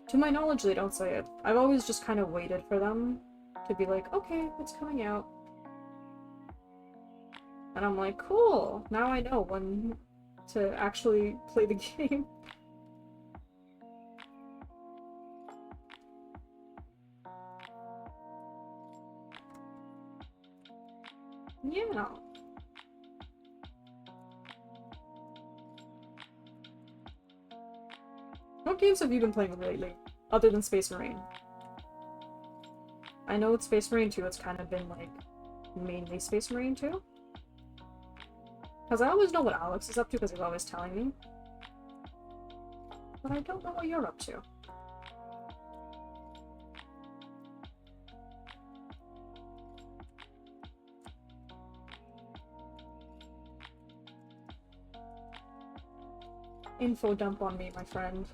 To my knowledge, they don't say it. I've always just kind of waited for them to be like, okay, it's coming out. And I'm like, cool, now I know when to actually play the game. Yeah. What games have you been playing lately, other than Space Marine? I know with Space Marine 2 it's kind of been, like, mainly Space Marine 2. Because I always know what Alex is up to because he's always telling me. But I don't know what you're up to. Info dump on me, my friend.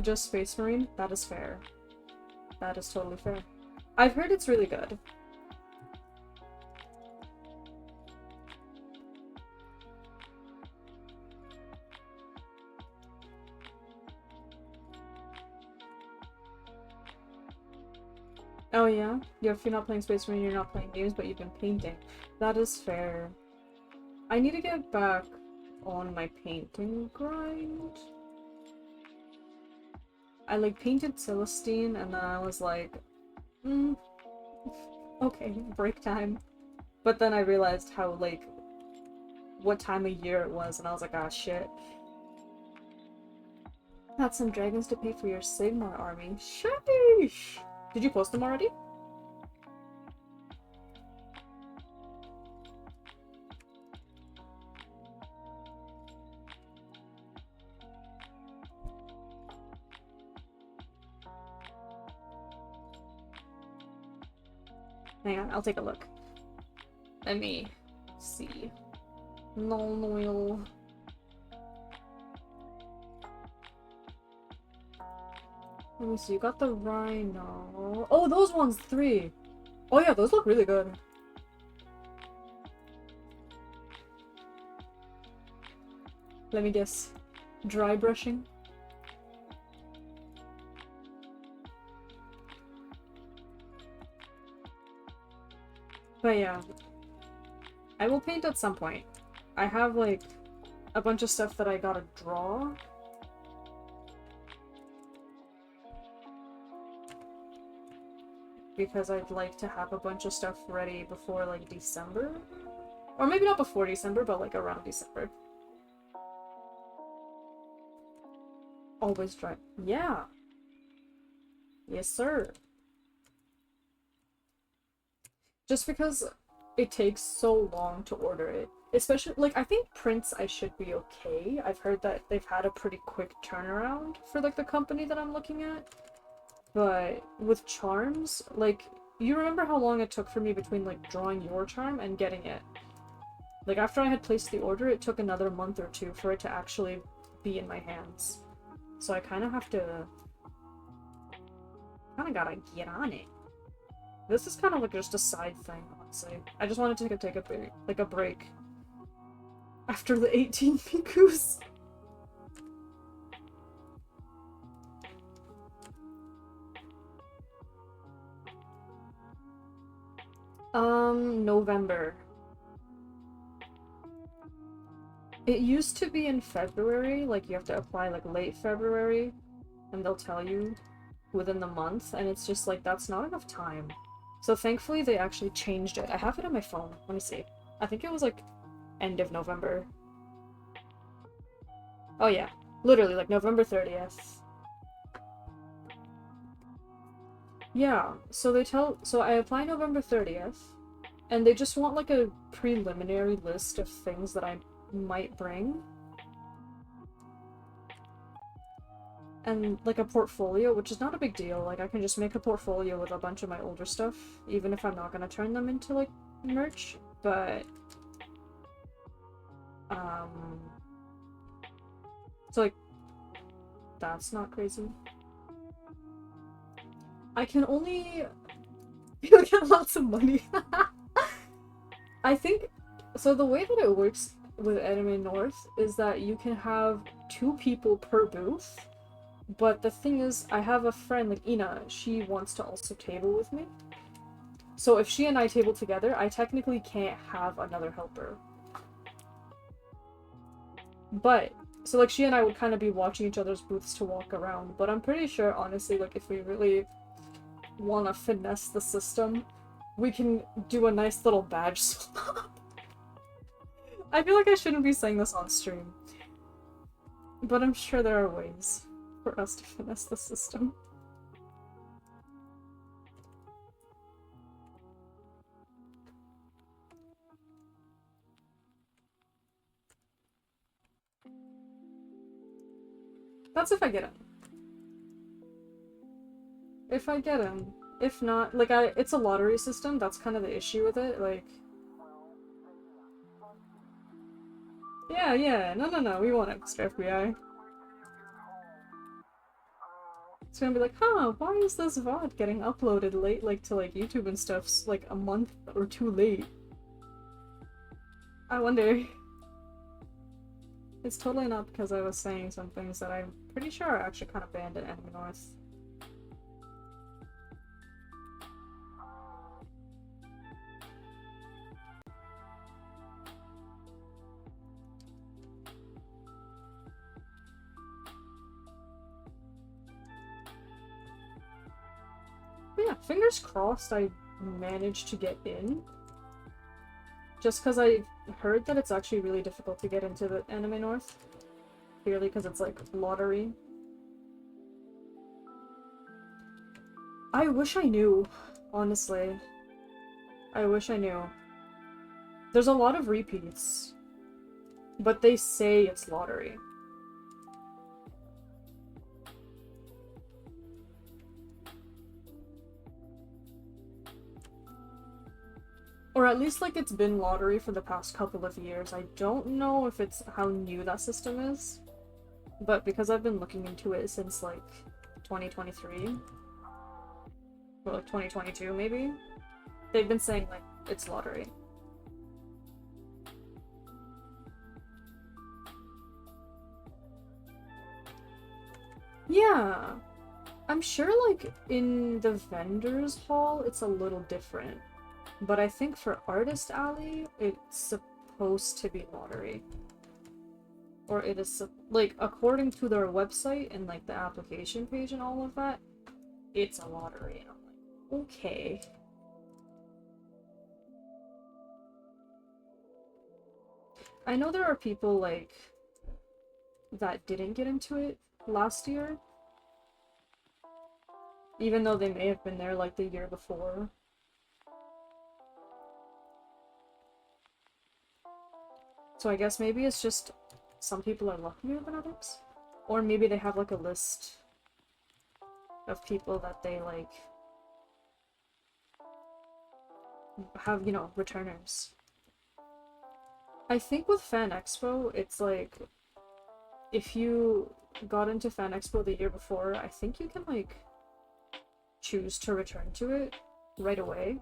Just Space Marine? That is fair. That is totally fair. I've heard it's really good. Oh yeah? Yeah, if you're not playing Space Marine, you're not playing games, but you've been painting. That is fair. I need to get back on my painting grind. I, like, painted Celestine, and then I was like, okay, break time. But then I realized how, like, what time of year it was, and I was like, ah, shit. Got some dragons to pay for your Sigmar army. Sheesh! Did you post them already? Hang on, I'll take a look. Let me see. No. Let me see, you got the Rhino. Oh, those ones, 3! Oh yeah, those look really good. Let me guess. Dry brushing? But yeah. I will paint at some point. I have, like, a bunch of stuff that I gotta draw. Because I'd like to have a bunch of stuff ready before, like, December? Or maybe not before December, but, like, around December. Always dry. Yeah! Yes, sir. Just because it takes so long to order it. Especially, like, I think prints I should be okay. I've heard that they've had a pretty quick turnaround for, like, the company that I'm looking at. But with charms, like, you remember how long it took for me between, like, drawing your charm and getting it? Like, after I had placed the order, it took another month or 2 for it to actually be in my hands. So I kind of have to... kind of gotta get on it. This is kind of like just a side thing, honestly. I just wanted to take a break. After the 18 Mikus. November. It used to be in February, like you have to apply like late February, and they'll tell you within the month, and it's just like, that's not enough time. So thankfully they actually changed it. I have it on my phone. Let me see. I think it was like end of November. Oh yeah, literally like November 30th. Yeah, so I apply November 30th, and they just want like a preliminary list of things that I might bring. And like a portfolio, which is not a big deal. Like I can just make a portfolio with a bunch of my older stuff, even if I'm not gonna turn them into like merch, but so like that's not crazy. I can only get lots of money. I think so the way that it works with Anime North is that you can have 2 people per booth. But the thing is, I have a friend, like Ina, she wants to also table with me. So if she and I table together, I technically can't have another helper. But, so like she and I would kind of be watching each other's booths to walk around, but I'm pretty sure, honestly, like if we really want to finesse the system, we can do a nice little badge swap. I feel like I shouldn't be saying this on stream, but I'm sure there are ways for us to finesse the system. That's if I get him. If I get him. If not, like it's a lottery system, that's kind of the issue with it, like... Yeah, no, we want extra FBI. It's gonna be like, huh, why is this VOD getting uploaded late, like, to, like, YouTube and stuff, like, a month or 2 late? I wonder. It's totally not because I was saying some things that I'm pretty sure are actually kind of banned in Anime North. But yeah, fingers crossed I managed to get in. Just because I heard that it's actually really difficult to get into the Anime North. Purely because it's like lottery. I wish I knew, honestly. I wish I knew. There's a lot of repeats, but they say it's lottery. Or at least, like, it's been lottery for the past couple of years. I don't know if it's how new that system is, but because I've been looking into it since, like, 2023, or, like, 2022, maybe, they've been saying, like, it's lottery. Yeah! I'm sure, like, in the vendors hall, it's a little different. But I think for Artist Alley, it's supposed to be lottery. Or it is, like, according to their website and, like, the application page and all of that, it's a lottery. And I'm like, okay. I know there are people, like, that didn't get into it last year. Even though they may have been there, like, the year before. So I guess maybe it's just some people are luckier than others? Or maybe they have like a list of people that they like have, you know, returners. I think with Fan Expo, it's like if you got into Fan Expo the year before, I think you can like choose to return to it right away.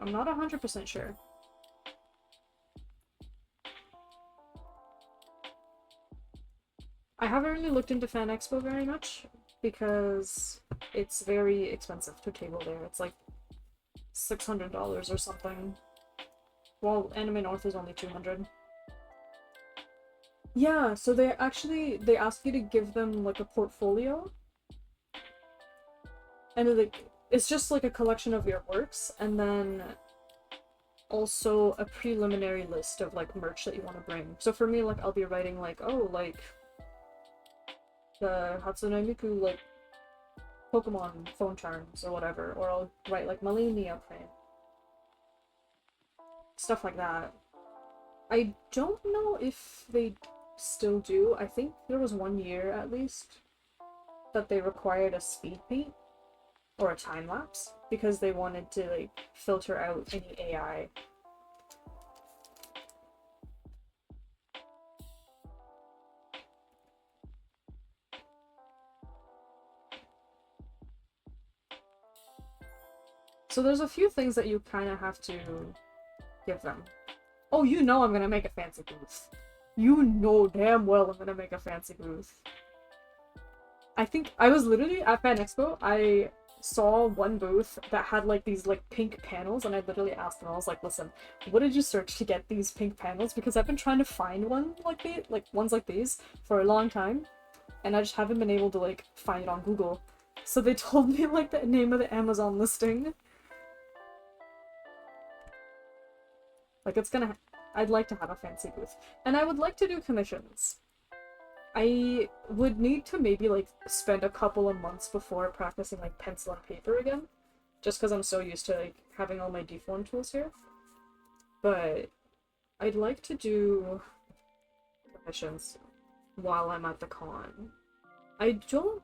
I'm not 100% sure. I haven't really looked into Fan Expo very much, because it's very expensive to table there. It's like $600 or something. While Anime North is only 200. Yeah, so they ask you to give them like a portfolio. And like it's just like a collection of your works, and then also a preliminary list of like merch that you want to bring. So for me, like I'll be writing like, oh, like the Hatsune Miku like Pokemon phone charms or whatever, or I'll write like Malenia print. Stuff like that. I don't know if they still do. I think there was 1 year at least that they required a speed paint or a time lapse because they wanted to like filter out any AI. So there's a few things that you kind of have to give them. Oh, you know I'm gonna make a fancy booth. You know damn well I'm gonna make a fancy booth. I think I was literally at Fan Expo, I saw one booth that had like these like pink panels, and I literally asked them, I was like, listen, what did you search to get these pink panels? Because I've been trying to find one like these, like ones like these for a long time, and I just haven't been able to like find it on Google. So they told me like the name of the Amazon listing. Like I'd like to have a fancy booth. And I would like to do commissions. I would need to maybe like spend a couple of months before practicing like pencil and paper again. Just because I'm so used to like having all my deform tools here. But I'd like to do commissions while I'm at the con. I don't...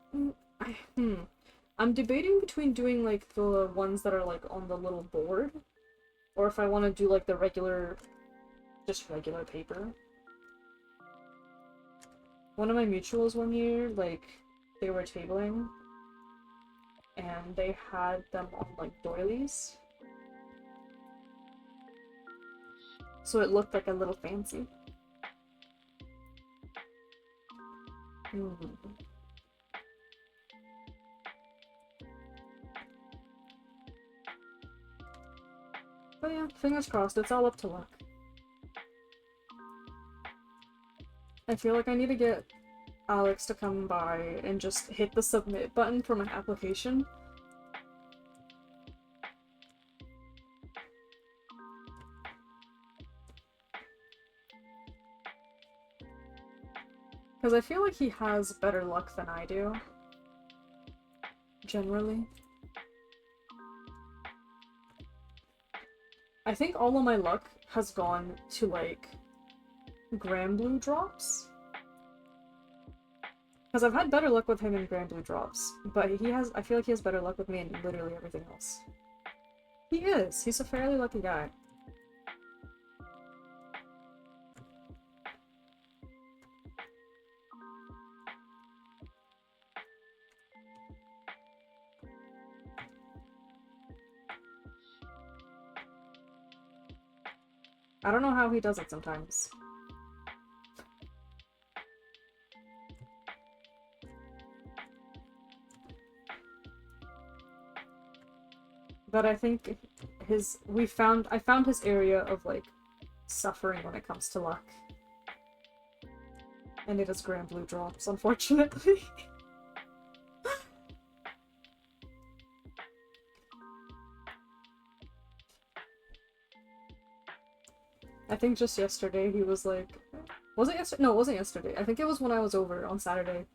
I'm debating between doing like the ones that are like on the little board, or if I want to do like the regular, just regular paper. One of my mutuals 1 year, like, they were tabling, and they had them on like doilies. So it looked like a little fancy. But yeah, fingers crossed, it's all up to luck. I feel like I need to get Alex to come by and just hit the submit button for my application. Because I feel like he has better luck than I do. Generally. I think all of my luck has gone to, like, Granblue drops. Because I've had better luck with him in Granblue drops, but I feel like he has better luck with me in literally everything else. He is! He's a fairly lucky guy. I don't know how he does it sometimes. But I think I found his area of, like, suffering when it comes to luck. And it is Granblue drops, unfortunately. I think just yesterday he was like... Was it yesterday? No, it wasn't yesterday. I think it was when I was over on Saturday.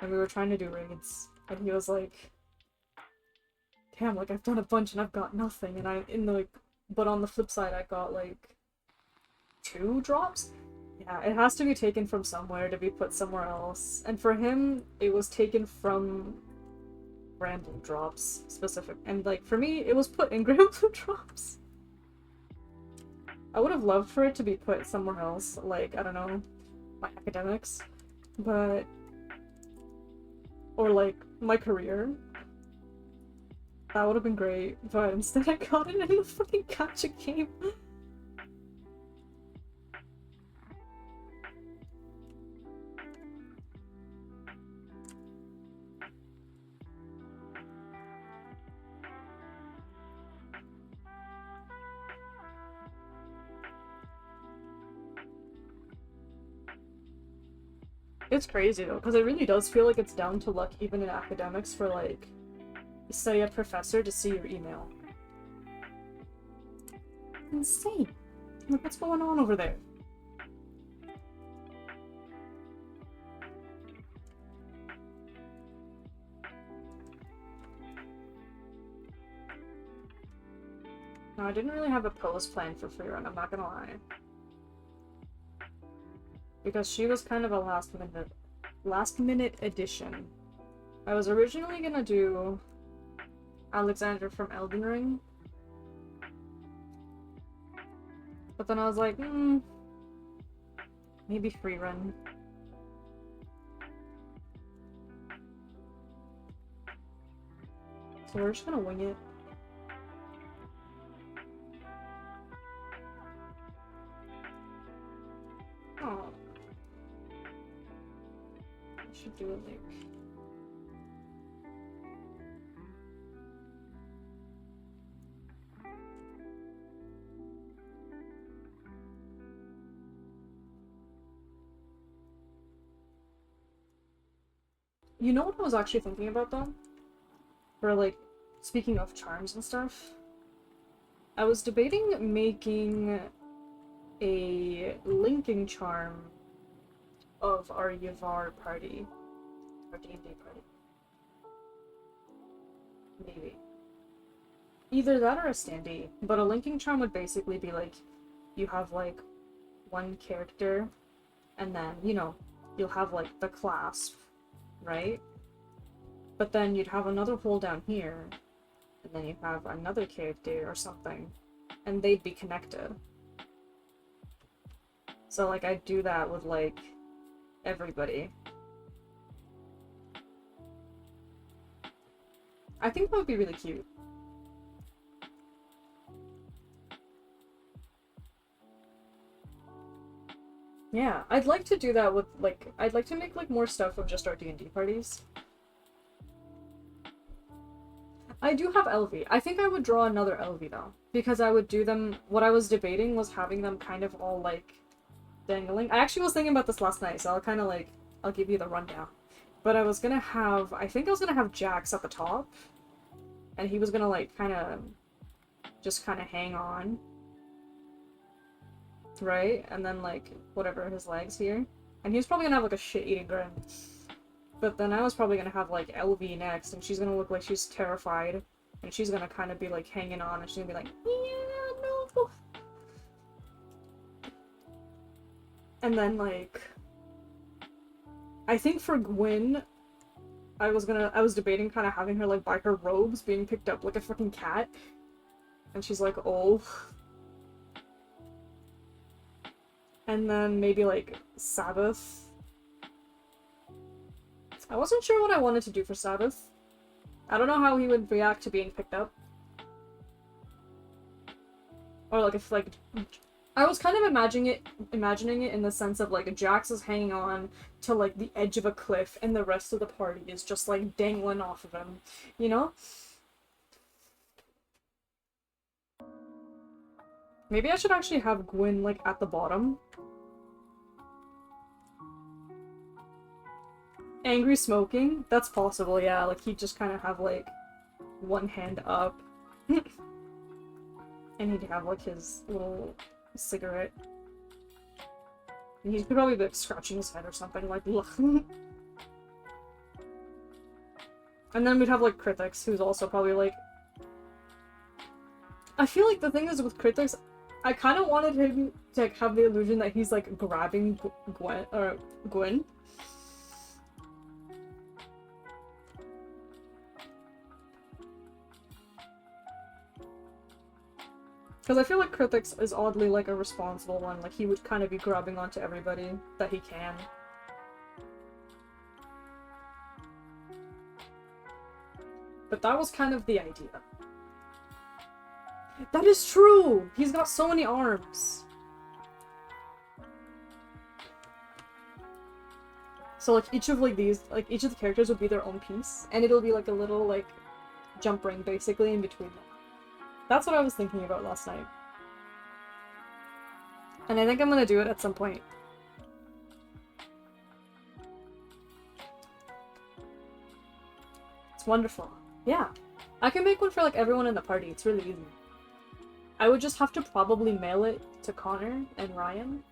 And we were trying to do raids. And he was like... Damn, like, I've done a bunch and I've got nothing. And but on the flip side, I got, like, 2 drops? Yeah, it has to be taken from somewhere to be put somewhere else. And for him, it was taken from Granblue drops, specific. And, like, for me, it was put in Granblue drops. I would have loved for it to be put somewhere else, like, I don't know, my academics, but... Or, like, my career. That would have been great, but instead I got it in the fucking gacha game. It's crazy though, because it really does feel like it's down to luck even in academics for like, say a professor to see your email. Insane. Like, what's going on over there? No, I didn't really have a pose plan for free run, I'm not gonna lie. Because she was kind of a last minute addition. I was originally gonna do Alexander from Elden Ring. But then I was like, maybe free run. So we're just gonna wing it. Oh. I should do it like... You know what I was actually thinking about though? For like, speaking of charms and stuff, I was debating making a linking charm of our Yavar party. Our D&D party. Maybe. Either that or a standee, but a linking charm would basically be like, you have like one character, and then, you know, you'll have like the clasp, right? But then you'd have another hole down here, and then you have another character or something, and they'd be connected. So like I'd do that with like everybody. I think that would be really cute. Yeah, I'd like to do that with like, I'd like to make like more stuff of just our D&D parties. I do have LV. I think I would draw another LV though, because I would do them, what I was debating was having them kind of all like dangling. I actually was thinking about this last night, so I'll kind of like, I'll give you the rundown. But I was gonna have, I think I was gonna have Jax at the top, and he was gonna like kind of, just kind of hang on. Right? And then like, whatever, his legs here. And he was probably gonna have like a shit-eating grin. But then I was probably gonna have like LV next, and she's gonna look like she's terrified. And she's gonna kind of be like hanging on, and she's gonna be like, yeah, no. And then like, I think for Gwyn, I was debating kind of having her like by her robes being picked up like a fucking cat. And she's like, oh. And then maybe like Sabbath. I wasn't sure what I wanted to do for Sabbath. I don't know how he would react to being picked up. Or like if like, I was kind of imagining it in the sense of like Jax is hanging on to like the edge of a cliff and the rest of the party is just like dangling off of him, you know? Maybe I should actually have Gwyn like at the bottom. Angry smoking? That's possible, yeah. Like he'd just kind of have like one hand up. And he'd have like his little cigarette. And he could probably be like scratching his head or something, like and then we'd have like Krithix, who's also probably like, I feel like the thing is with Krithix, I kind of wanted him to like, have the illusion that he's like grabbing Gwyn. Because I feel like Krithix is oddly like a responsible one, like he would kind of be grabbing onto everybody that he can. But that was kind of the idea. That is true! He's got so many arms! So like each of like these, like each of the characters would be their own piece, and it'll be like a little like jump ring basically in between them. That's what I was thinking about last night. And I think I'm gonna do it at some point. Wonderful. Yeah. I can make one for like everyone in the party. It's really easy. I would just have to probably mail it to Connor and Ryan.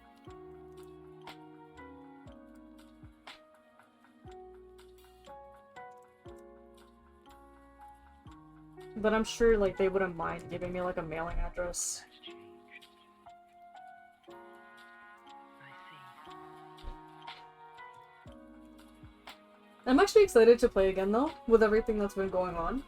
But I'm sure like they wouldn't mind giving me like a mailing address. I'm actually excited to play again though, with everything that's been going on.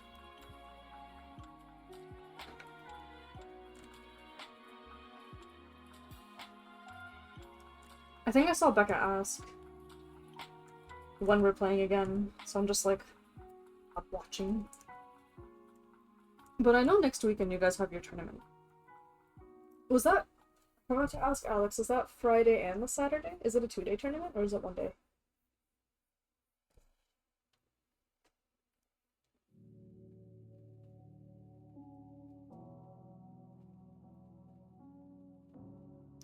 I think I saw Becca ask when we're playing again, so I'm just like, I'm watching. But I know next weekend you guys have your tournament. Was that... I forgot to ask Alex, is that Friday and the Saturday? Is it a 2-day tournament, or is it 1 day?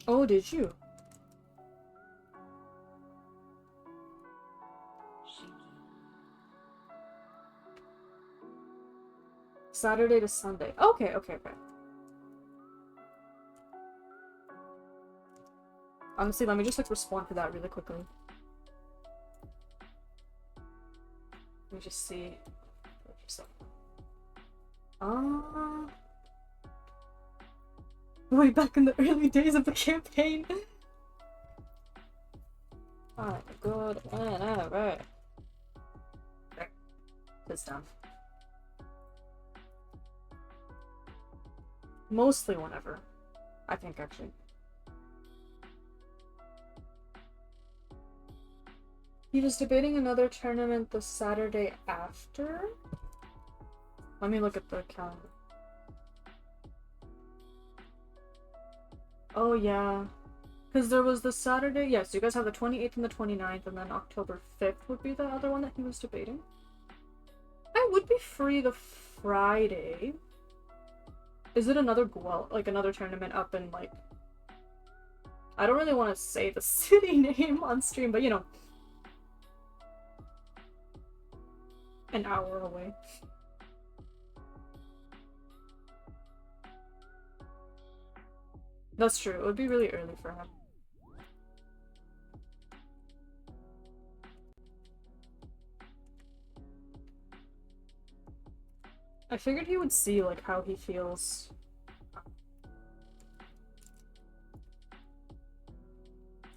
Oh, did you? Saturday to Sunday. Okay, okay, okay. Honestly, let me just like respond to that really quickly. Let me just see. Way back in the early days of the campaign. Alright, good and alright. There. It's done. Mostly whenever. I think, actually. He was debating another tournament the Saturday after? Let me look at the calendar. Oh, yeah. Because there was the Saturday... Yes, you guys have the 28th and the 29th, and then October 5th would be the other one that he was debating. I would be free the Friday. Is it another another tournament up in, like... I don't really want to say the city name on stream, but you know. An hour away. That's true. It would be really early for him. I figured he would see, like, how he feels.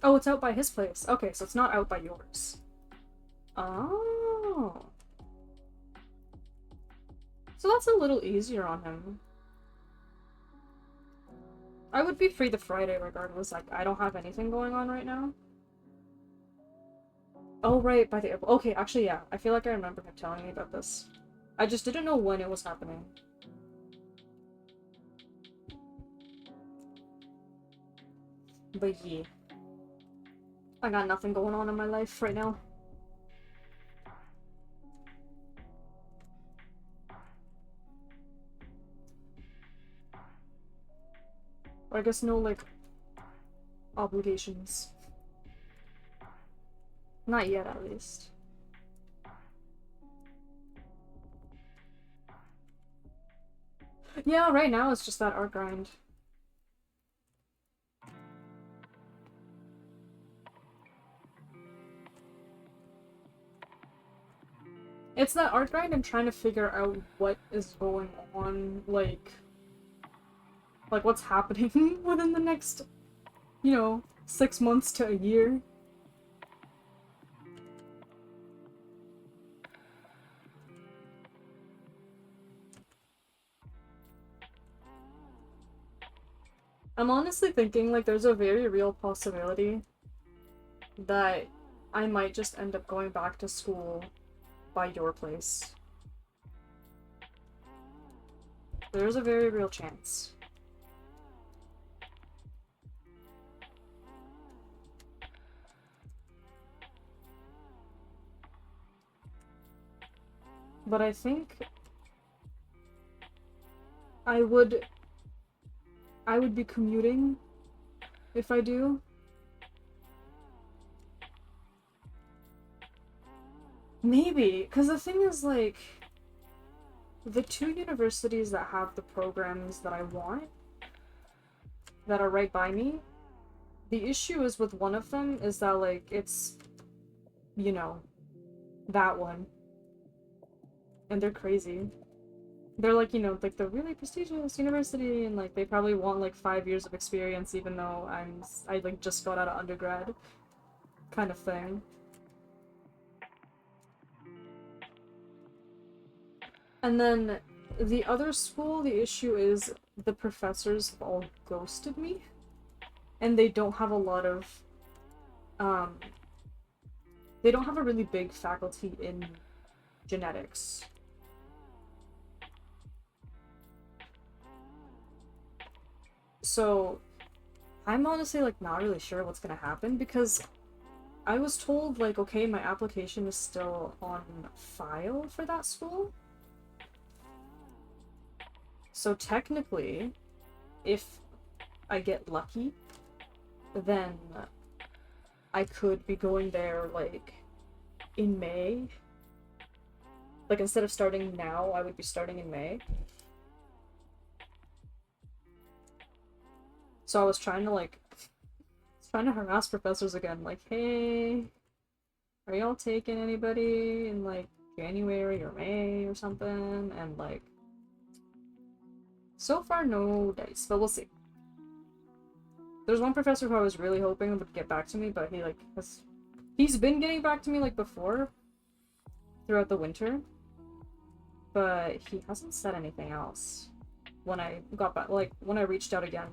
Oh, it's out by his place. Okay, so it's not out by yours. Oh. So that's a little easier on him. I would be free the Friday regardless. Like, I don't have anything going on right now. Oh, right, by the airport. Okay, actually, yeah. I feel like I remember him telling me about this. I just didn't know when it was happening. But yeah. I got nothing going on in my life right now. I guess no, like, obligations. Not yet, at least. Yeah, right now it's just that art grind. It's that art grind and trying to figure out what is going on, like what's happening within the next, you know, 6 months to a year. I'm honestly thinking, like, there's a very real possibility that I might just end up going back to school by your place. There's a very real chance. But I think I would be commuting if I do. Maybe, because the thing is, like, the two universities that have the programs that I want, that are right by me, the issue is with one of them is that, like, it's, you know, that one. And they're crazy. They're like, you know, like the really prestigious university, and like they probably want like 5 years of experience, even though I like just got out of undergrad, kind of thing. And then the other school, the issue is the professors have all ghosted me, and they don't have a lot of, um, they don't have a really big faculty in genetics. So I'm honestly like not really sure what's gonna happen because I was told like, okay, my application is still on file for that school. So technically, if I get lucky, then I could be going there like in May. Like instead of starting now, I would be starting in May. So I was trying to like trying to harass professors again, like, hey, are y'all taking anybody in like January or May or something? And like, so far no dice, but we'll see. There's one professor who I was really hoping would get back to me, but he like he's been getting back to me like before throughout the winter, but he hasn't said anything else when I got back, like when I reached out again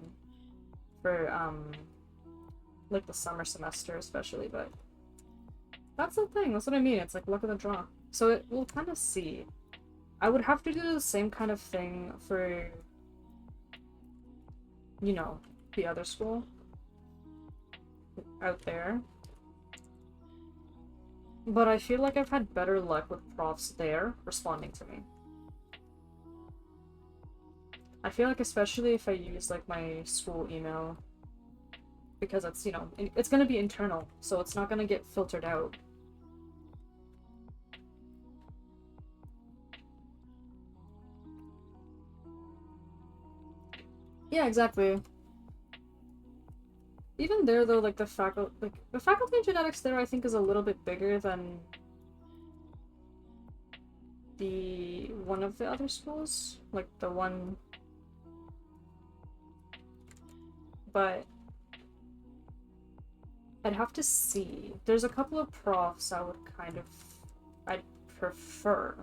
for like the summer semester especially. But that's the thing, that's what I mean, it's like luck of the draw. So we'll kind of see. I would have to do the same kind of thing for, you know, the other school out there. But I feel like I've had better luck with profs there responding to me. I feel like especially if I use like my school email, because it's, you know, it's gonna be internal, so it's not gonna get filtered out. Yeah, exactly. Even there though, like the faculty of genetics there I think is a little bit bigger than the one of the other schools, like the one, but I'd have to see. There's a couple of profs I would kind of, I'd prefer.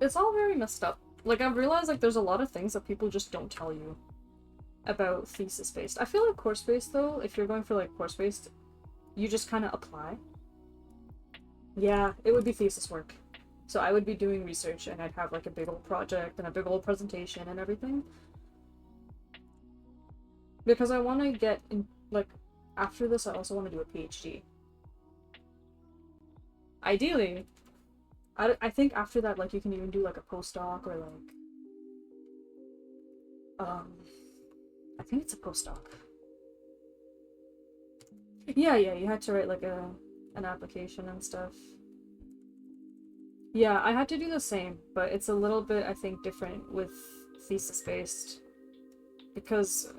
It's all very messed up. Like, I've realized, like, there's a lot of things that people just don't tell you about thesis-based. I feel like course-based, though, if you're going for, like, course-based, you just kind of apply. Yeah, it would be thesis work. So I would be doing research, and I'd have, like, a big old project and a big old presentation and everything. Because I want to get, in, like, after this, I also want to do a PhD. Ideally. I think after that, like, you can even do, like, a postdoc or, like, I think it's a postdoc. Yeah, you had to write, like, an application and stuff. Yeah, I had to do the same, but it's a little bit, I think, different with thesis-based. Because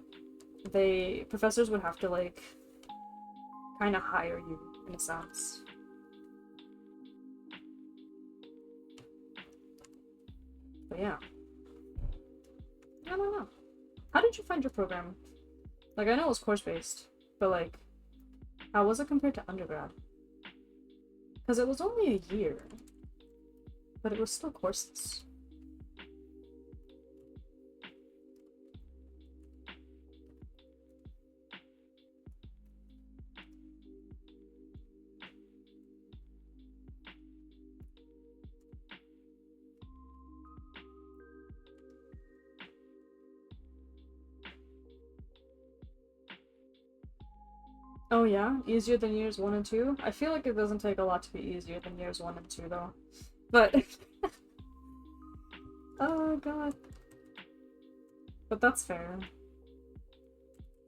professors would have to, like, kind of hire you, in a sense. But yeah. I don't know. How did you find your program? Like, I know it was course-based, but, like, how was it compared to undergrad? Because it was only a year, but it was still courses. Oh yeah? Easier than years 1 and 2? I feel like it doesn't take a lot to be easier than years 1 and 2, though. But... oh god. But that's fair.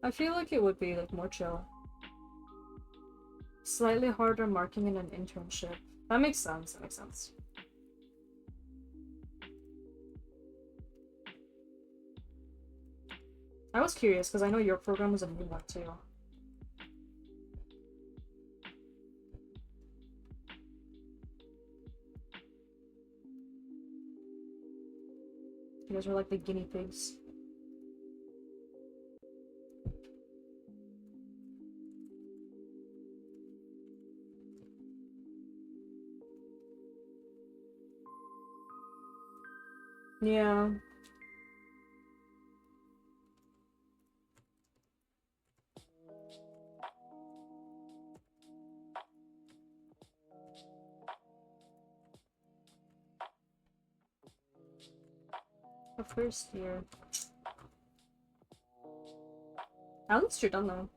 I feel like it would be, like, more chill. Slightly harder marking in an internship. That makes sense, that makes sense. I was curious, because I know your program was a new one too. You guys were like the guinea pigs. Yeah. The first year. At least you're done though.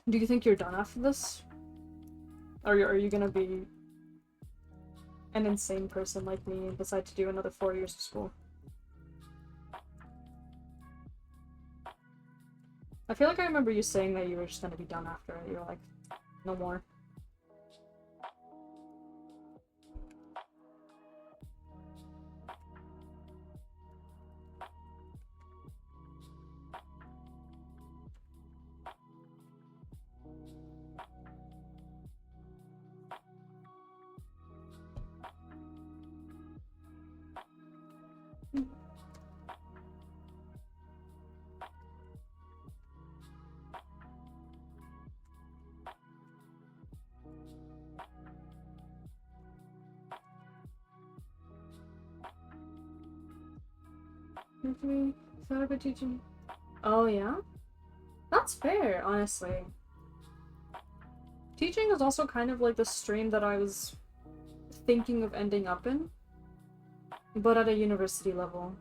Do you think you're done after this? Or are you gonna be an insane person like me and decide to do another 4 years of school? I feel like I remember you saying that you were just gonna be done after it. You were like, no more. Thought about teaching. Oh yeah? That's fair, honestly. Teaching is also kind of like the stream that I was thinking of ending up in, but at a university level.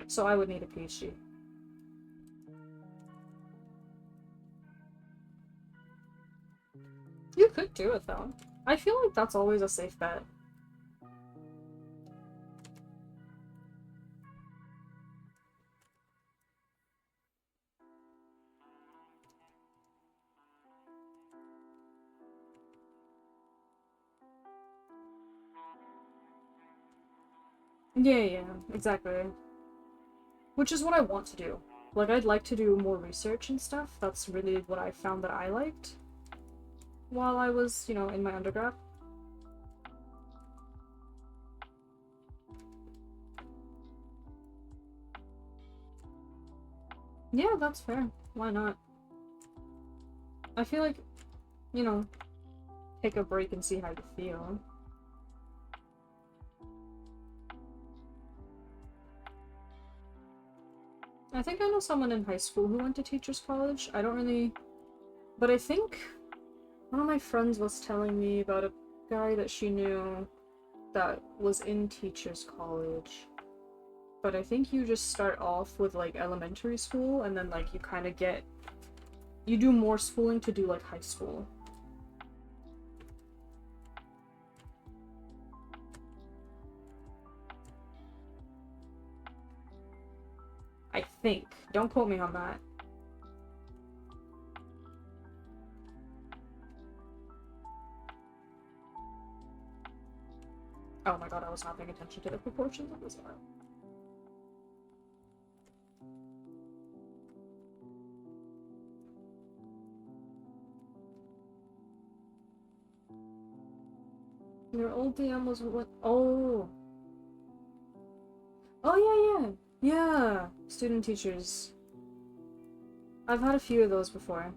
So I would need a PhD. You could do it though. I feel like that's always a safe bet. Yeah, exactly. Which is what I want to do. Like, I'd like to do more research and stuff. That's really what I found that I liked while I was, you know, in my undergrad. Yeah, that's fair. Why not? I feel like, you know, take a break and see how you feel. I think I know someone in high school who went to teachers college. I don't really... But I think one of my friends was telling me about a guy that she knew that was in teachers college. But I think you just start off with, like, elementary school, and then, like, you kind of get... You do more schooling to do, like, high school. I think. Don't quote me on that. Oh my god, I was not paying attention to the proportions of this art. Your old DM was what? Oh. Oh, yeah. Yeah. Student teachers. I've had a few of those before.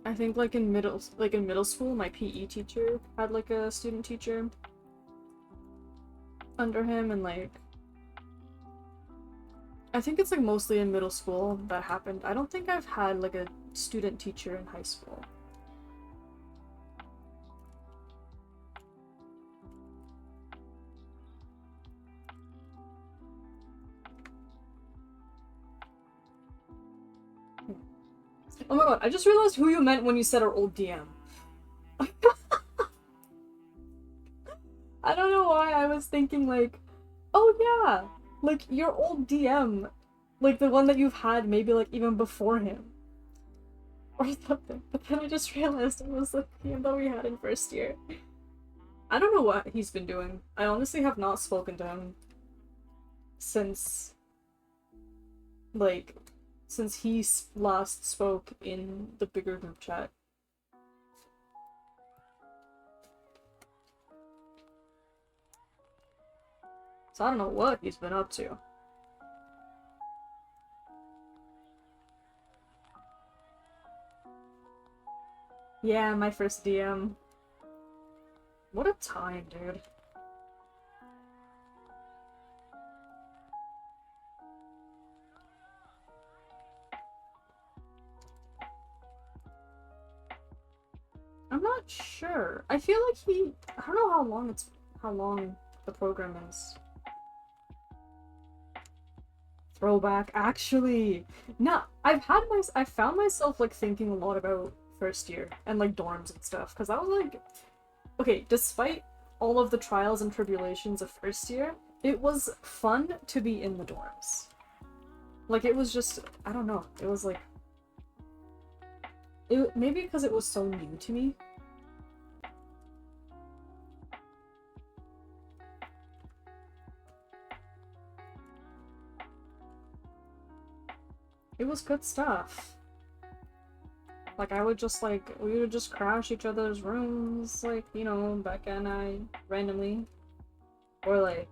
I think like in middle school, my PE teacher had like a student teacher under him, and like I think it's like mostly in middle school that happened. I don't think I've had like a student teacher in high school. Oh my god, I just realized who you meant when you said our old DM. I don't know why I was thinking like, oh yeah, like your old DM Like the one that you've had maybe like even before him. Or something. But then I just realized it was the theme that we had in first year. I don't know what he's been doing. I honestly have not spoken to him since, like, since he last spoke in the bigger group chat. So I don't know what he's been up to. Yeah, my first DM. What a time, dude. I'm not sure. I feel like I don't know how long the program is. Throwback, actually. No, I found myself like thinking a lot about first year and like dorms and stuff because I was like, okay, despite all of the trials and tribulations of first year, it was fun to be in the dorms. Like it was just, I don't know, it was like, maybe because it was so new to me. It was good stuff. Like I would just like, we would just crash each other's rooms, like, you know, Becca and I, randomly. Or like,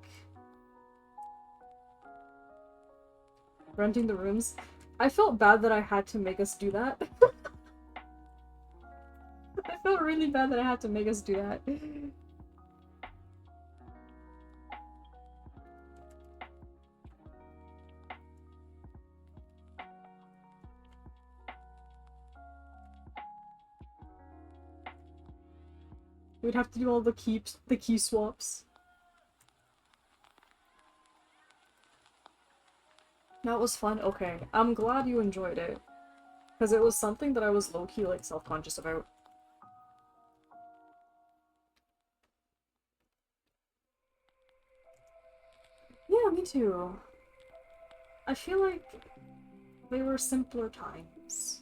renting the rooms. I felt bad that I had to make us do that. I felt really bad that I had to make us do that. We'd have to do all the key swaps. That was fun. Okay, I'm glad you enjoyed it. Because it was something that I was low-key, like, self-conscious about. Yeah, me too. I feel like they were simpler times.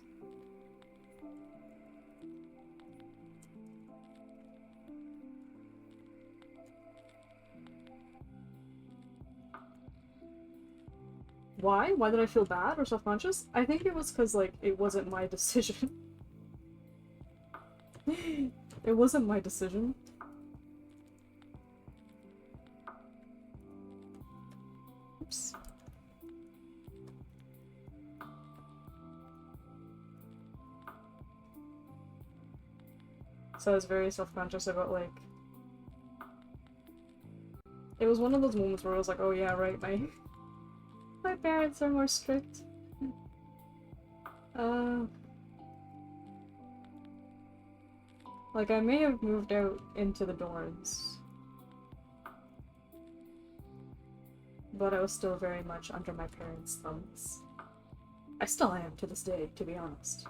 Why? Why did I feel bad or self-conscious? I think it was because, like, it wasn't my decision. It wasn't my decision. Oops. So I was very self-conscious about, like... It was one of those moments where I was like, oh yeah, right, my parents are more strict. Like, I may have moved out into the dorms. But I was still very much under my parents' thumbs. I still am to this day, to be honest.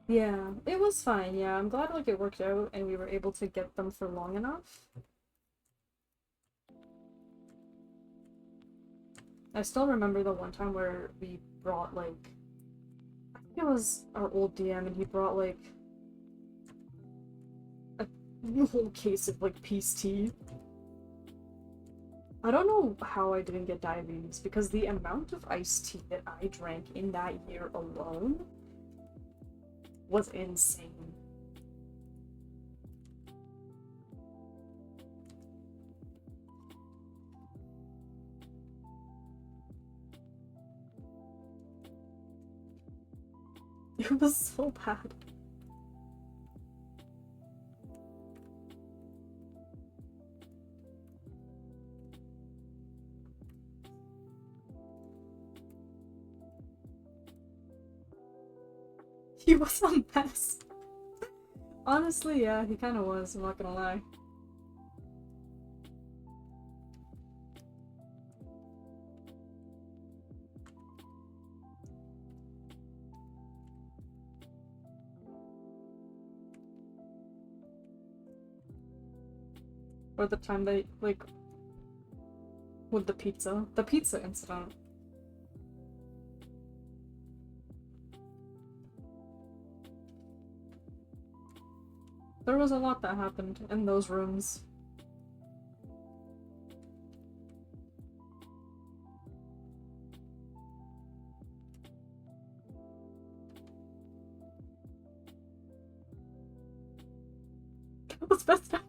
Yeah, it was fine, yeah. I'm glad, like, it worked out and we were able to get them for long enough. I still remember the one time where we brought, like... I think it was our old DM and he brought, like... a whole case of, like, peace tea. I don't know how I didn't get diabetes, because the amount of iced tea that I drank in that year alone was insane. It was so bad. He was a mess. Honestly, yeah, he kind of was, I'm not gonna lie. Or the time they, like, with the pizza incident. There was a lot that happened in those rooms. It was messed up.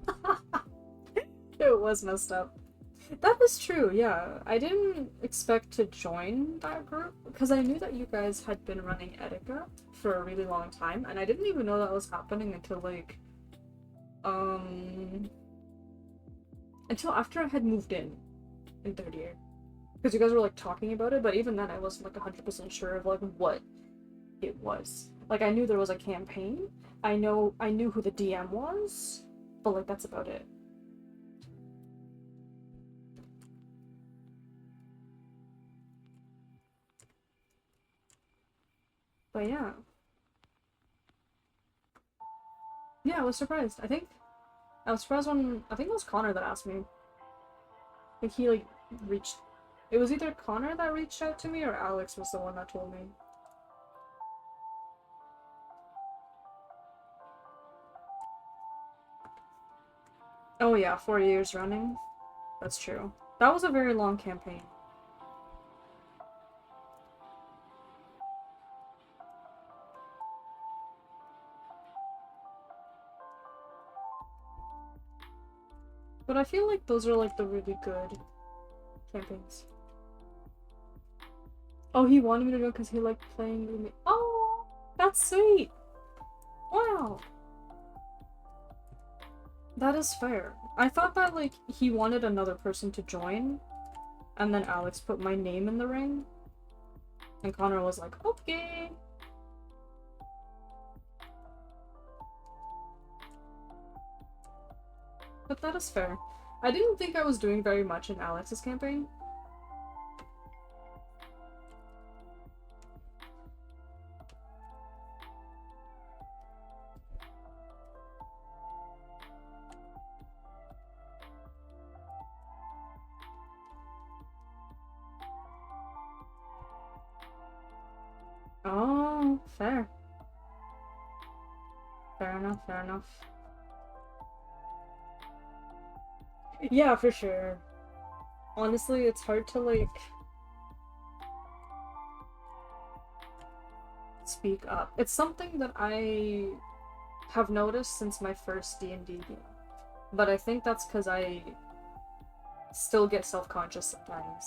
It was messed up. That is true, yeah. I didn't expect to join that group because I knew that you guys had been running Etika for a really long time, and I didn't even know that was happening until like until after I had moved in third year. Because you guys were like talking about it, but even then I wasn't like 100% sure of like what it was. Like I knew there was a campaign. I knew who the DM was, but like that's about it. But yeah. Yeah, I was surprised. I was surprised when I think it was Connor that asked me. Like he like reached it was either Connor that reached out to me or Alex was the one that told me. Oh yeah, 4 years running. That's true. That was a very long campaign. But I feel like those are like the really good campaigns. Oh, he wanted me to go because he liked playing with me. Oh, that's sweet. Wow. That is fair. I thought that like he wanted another person to join, and then Alex put my name in the ring, and Connor was like, okay. But that is fair. I didn't think I was doing very much in Alex's campaign. Oh, fair. Fair enough, fair enough. Yeah, for sure. Honestly, it's hard to like speak up. It's something that I have noticed since my first D&D game. But I think that's because I still get self-conscious sometimes.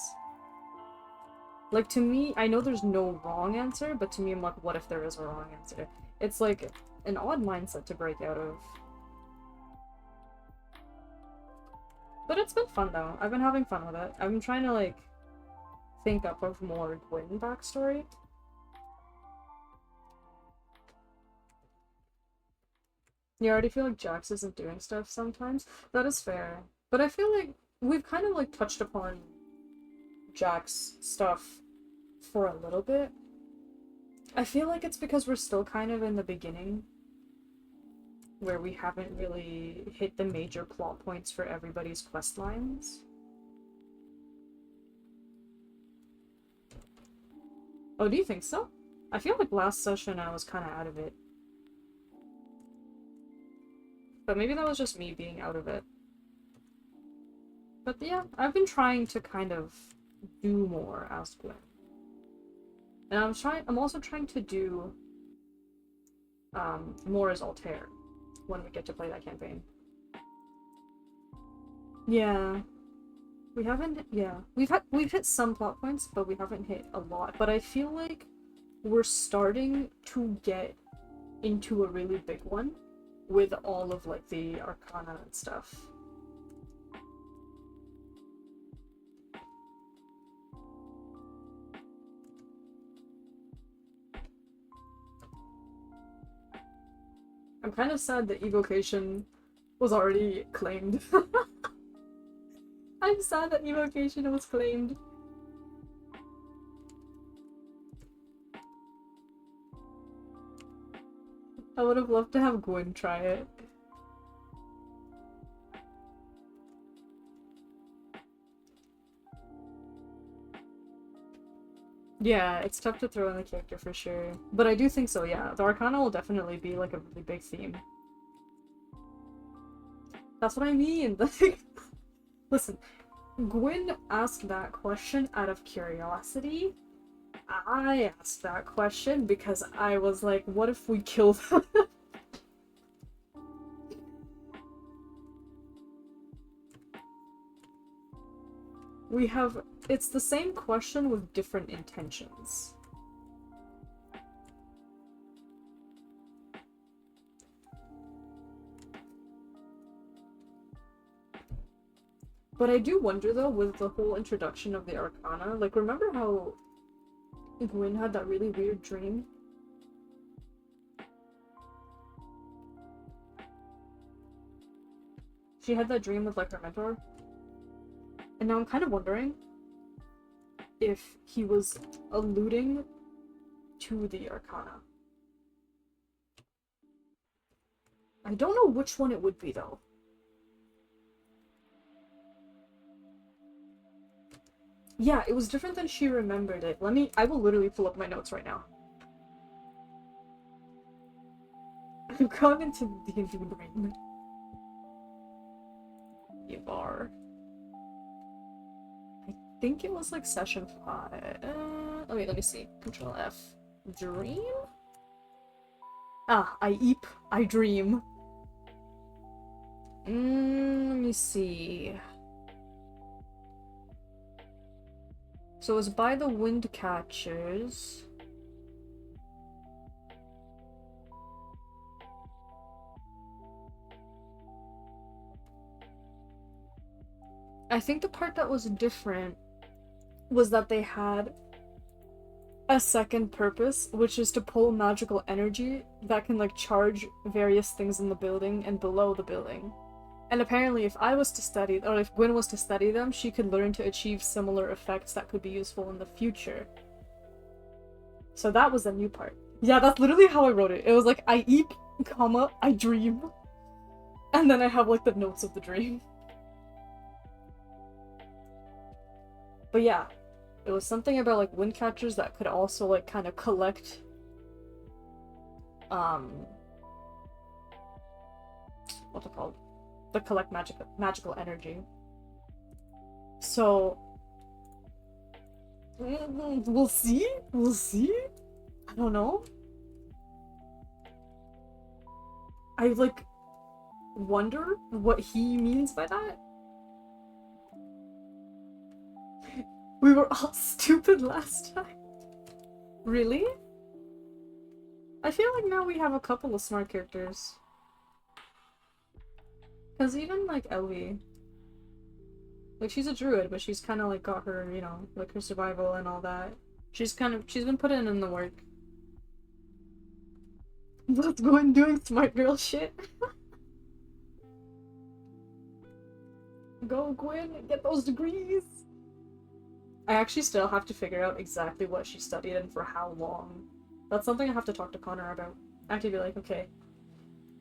Like, to me, I know there's no wrong answer, but to me, I'm like, what if there is a wrong answer? It's like an odd mindset to break out of. But it's been fun, though. I've been having fun with it. I've been trying to, like, think up of more Gwyn backstory. You already feel like Jax isn't doing stuff sometimes? That is fair. But I feel like we've kind of, like, touched upon Jax stuff for a little bit. I feel like it's because we're still kind of in the beginning, where we haven't really hit the major plot points for everybody's quest lines. Oh, do you think so? I feel like last session I was kind of out of it. But maybe that was just me being out of it. But yeah, I've been trying to kind of do more as Gwyn. And I'm also trying to do more as Altair when we get to play that campaign. Yeah. We haven't, yeah. We've hit some plot points, but we haven't hit a lot. But I feel like we're starting to get into a really big one with all of like the Arcana and stuff. I'm kind of sad that evocation was already claimed. I'm sad that evocation was claimed. I would have loved to have Gwyn try it. Yeah, it's tough to throw in the character for sure. But I do think so, yeah. The Arcana will definitely be like a really big theme. That's what I mean. Listen, Gwyn asked that question out of curiosity. I asked that question because I was like, what if we kill them? We have... It's the same question with different intentions. But I do wonder though, with the whole introduction of the Arcana, like remember how Gwyn had that really weird dream? She had that dream with like her mentor. And now I'm kind of wondering if he was alluding to the Arcana. I don't know which one it would be though. Yeah, it was different than she remembered it. I will literally pull up my notes right now. I've gone into the D&D brain. You are. I think it was like session 5. Let me see. Control F. Dream? Ah, I eep, I dream. Let me see. So it was by the wind catchers. I think the part that was different was that they had a second purpose, which is to pull magical energy that can like charge various things in the building and below the building. And apparently if I was to study, or if Gwyn was to study them, she could learn to achieve similar effects that could be useful in the future. So that was the new part. Yeah, that's literally how I wrote it. It was like, I eat, comma, I dream. And then I have like the notes of the dream. But yeah, it was something about like wind catchers that could also like kind of collect what's it called? That collect magical energy. So we'll see? We'll see? I don't know. I like wonder what he means by that. We were all stupid last time. Really? I feel like now we have a couple of smart characters. Cause even like Elvie, like she's a druid, but she's kind of like got her, you know, like her survival and all that. She's been putting in the work. Let's go and doing smart girl shit. Go Gwyn, get those degrees. I actually still have to figure out exactly what she studied and for how long. That's something I have to talk to Connor about. I have to be like, okay,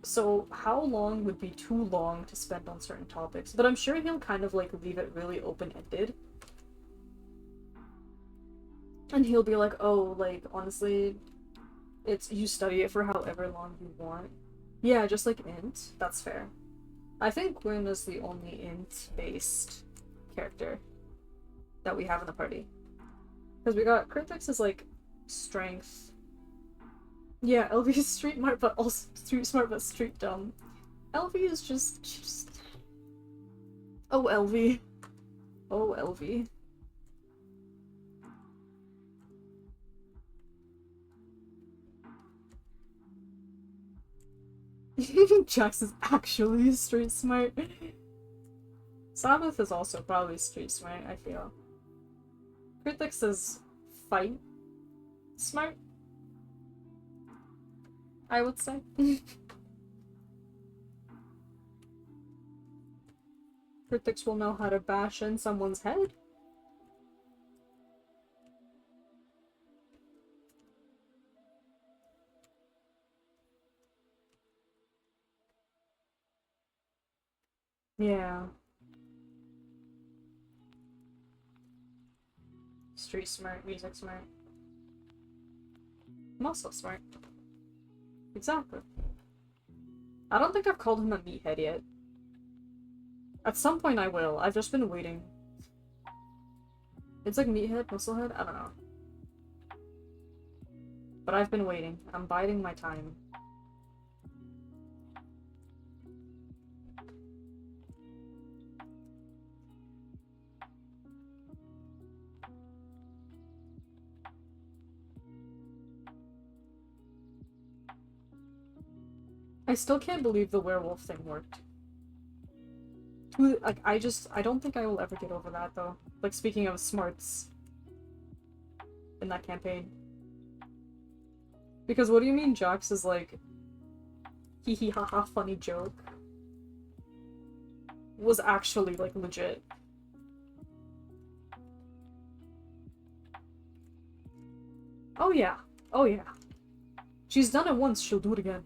so how long would be too long to spend on certain topics? But I'm sure he'll kind of like leave it really open-ended. And he'll be like, oh, like, honestly, it's you study it for however long you want. Yeah, just like int. That's fair. I think Gwyn is the only int-based character that we have in the party. Because we got Cryptix is like strength. Yeah, Elvie is street smart, but also street smart, but street dumb. Elvie is just. Oh, Elvie. Oh, Elvie. Jax is actually street smart. Sabbath is also probably street smart, I feel. Cryptix is fight smart, I would say. Cryptix will know how to bash in someone's head. Yeah. Street smart, music smart. Muscle smart. Exactly. I don't think I've called him a meathead yet. At some point I will. I've just been waiting. It's like meathead, musclehead? I don't know. But I've been waiting. I'm biding my time. I still can't believe the werewolf thing worked. Like, I don't think I will ever get over that, though. Like, speaking of smarts in that campaign. Because what do you mean Jax is like, hee hee ha ha funny joke? Was actually, like, legit. Oh yeah. Oh yeah. She's done it once, she'll do it again.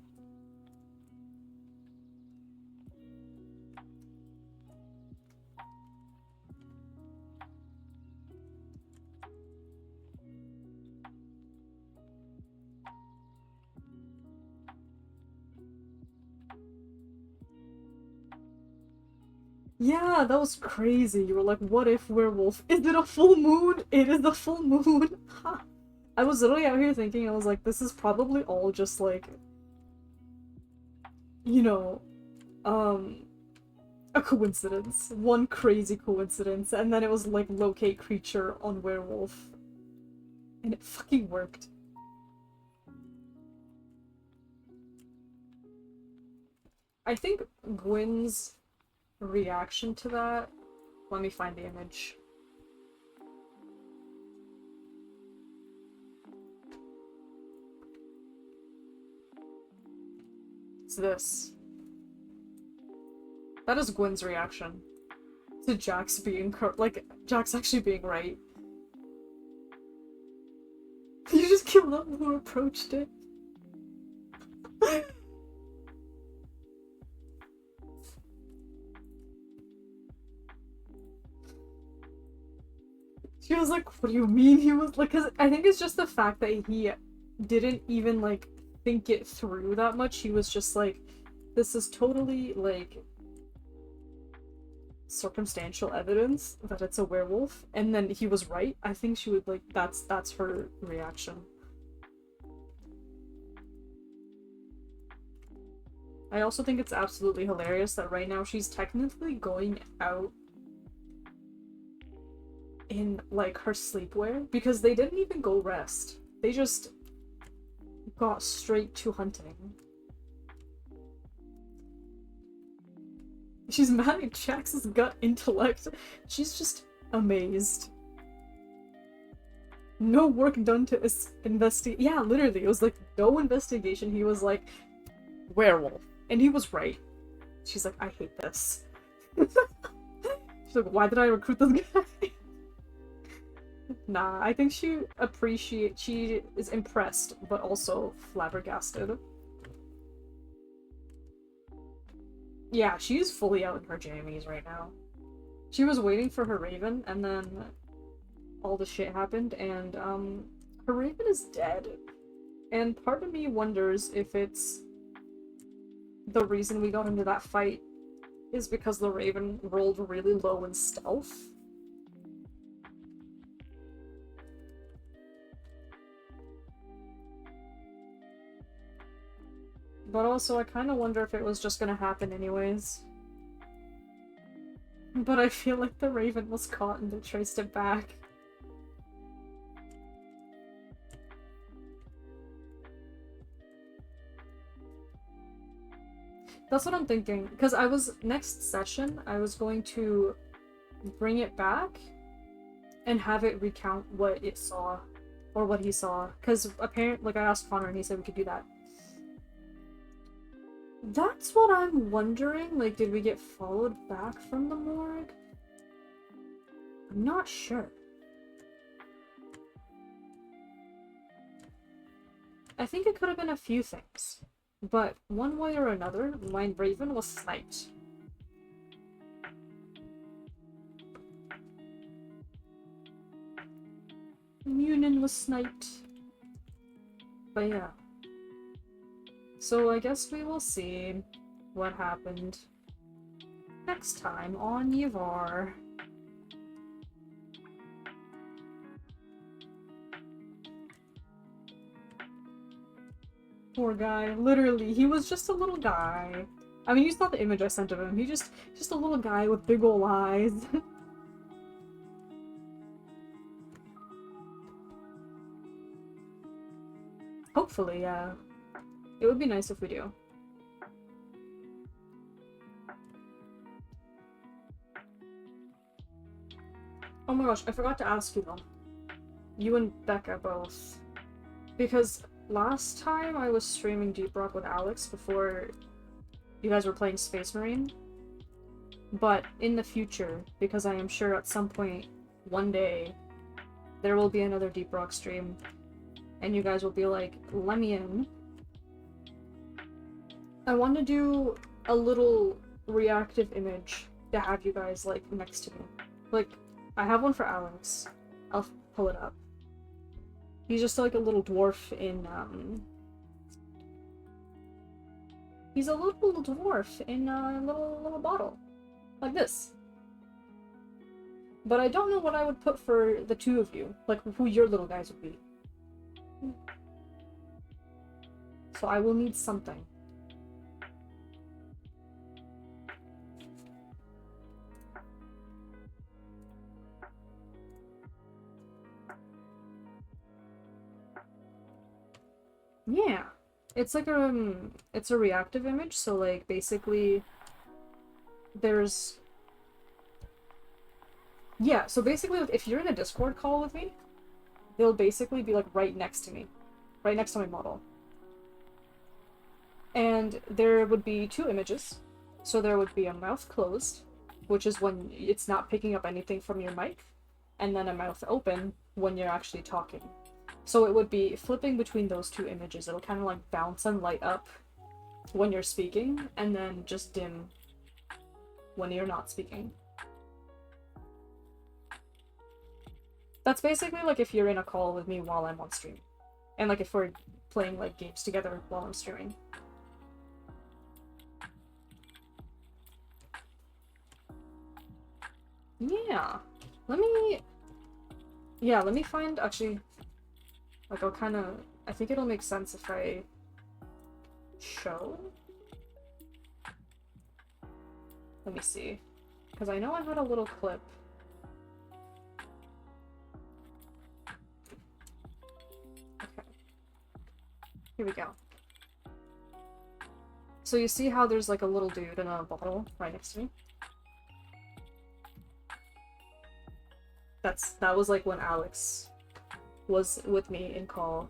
Yeah, that was crazy. You were like, what if werewolf? Is it a full moon? It is a full moon. I was literally out here thinking, I was like, this is probably all just like, you know, a coincidence. One crazy coincidence. And then it was like locate creature on werewolf. And it fucking worked. I think Gwyn's reaction to that. Let me find the image. It's this. That is Gwyn's reaction to Jax being like Jax actually being right. You just killed them who approached it. She was like, what do you mean he was like, cause I think it's just the fact that he didn't even like think it through that much. He was just like, this is totally like circumstantial evidence that it's a werewolf, and then he was right. I think she would like, that's her reaction. I also think it's absolutely hilarious that right now she's technically going out in like her sleepwear because they didn't even go rest. They just got straight to hunting. She's mad at Jax's gut intellect. She's just amazed. No work done to investigate. Yeah, literally, it was like no investigation. He was like, werewolf. And he was right. She's like, I hate this. She's like, why did I recruit this guy? Nah, I think she is impressed, but also flabbergasted. Yeah, she's fully out in her jammies right now. She was waiting for her raven, and then all the shit happened, and her raven is dead. And part of me wonders if it's the reason we got into that fight is because the raven rolled really low in stealth. But also, I kind of wonder if it was just gonna happen anyways. But I feel like the raven was caught and they traced it back. That's what I'm thinking. Because next session, I was going to bring it back and have it recount what it saw. Or what he saw. Because apparently, like, I asked Connor and he said we could do that. That's what I'm wondering. Like, did we get followed back from the morgue? I'm not sure. I think it could have been a few things. But one way or another, my raven was sniped. Munin was sniped. But yeah. So I guess we will see what happened next time on Yvar. Poor guy. Literally, he was just a little guy. I mean, you saw the image I sent of him. He just a little guy with big ol' eyes. Hopefully, yeah. It would be nice if we do. Oh my gosh, I forgot to ask you though. You and Becca both. Because last time I was streaming Deep Rock with Alex before you guys were playing Space Marine. But in the future, because I am sure at some point, one day, there will be another Deep Rock stream, and you guys will be like, let me in. I want to do a little reactive image to have you guys, like, next to me. Like, I have one for Alex. I'll pull it up. He's just like a little dwarf in, he's a little dwarf in a little bottle. Like this. But I don't know what I would put for the two of you. Like, who your little guys would be. So I will need something. Yeah. It's like it's a reactive image, so like basically there's yeah, so basically if you're in a Discord call with me, they'll basically be like right next to me. Right next to my model. And there would be two images. So there would be a mouth closed, which is when it's not picking up anything from your mic, and then a mouth open when you're actually talking. So it would be flipping between those two images. It'll kind of like bounce and light up when you're speaking, and then just dim when you're not speaking. That's basically like if you're in a call with me while I'm on stream. And like if we're playing like games together while I'm streaming. Yeah. Let me find, actually, like I'll kind of, I think it'll make sense if I show? Let me see. Because I know I had a little clip. Okay. Here we go. So you see how there's like a little dude in a bottle right next to me? That was like when Alex was with me in call.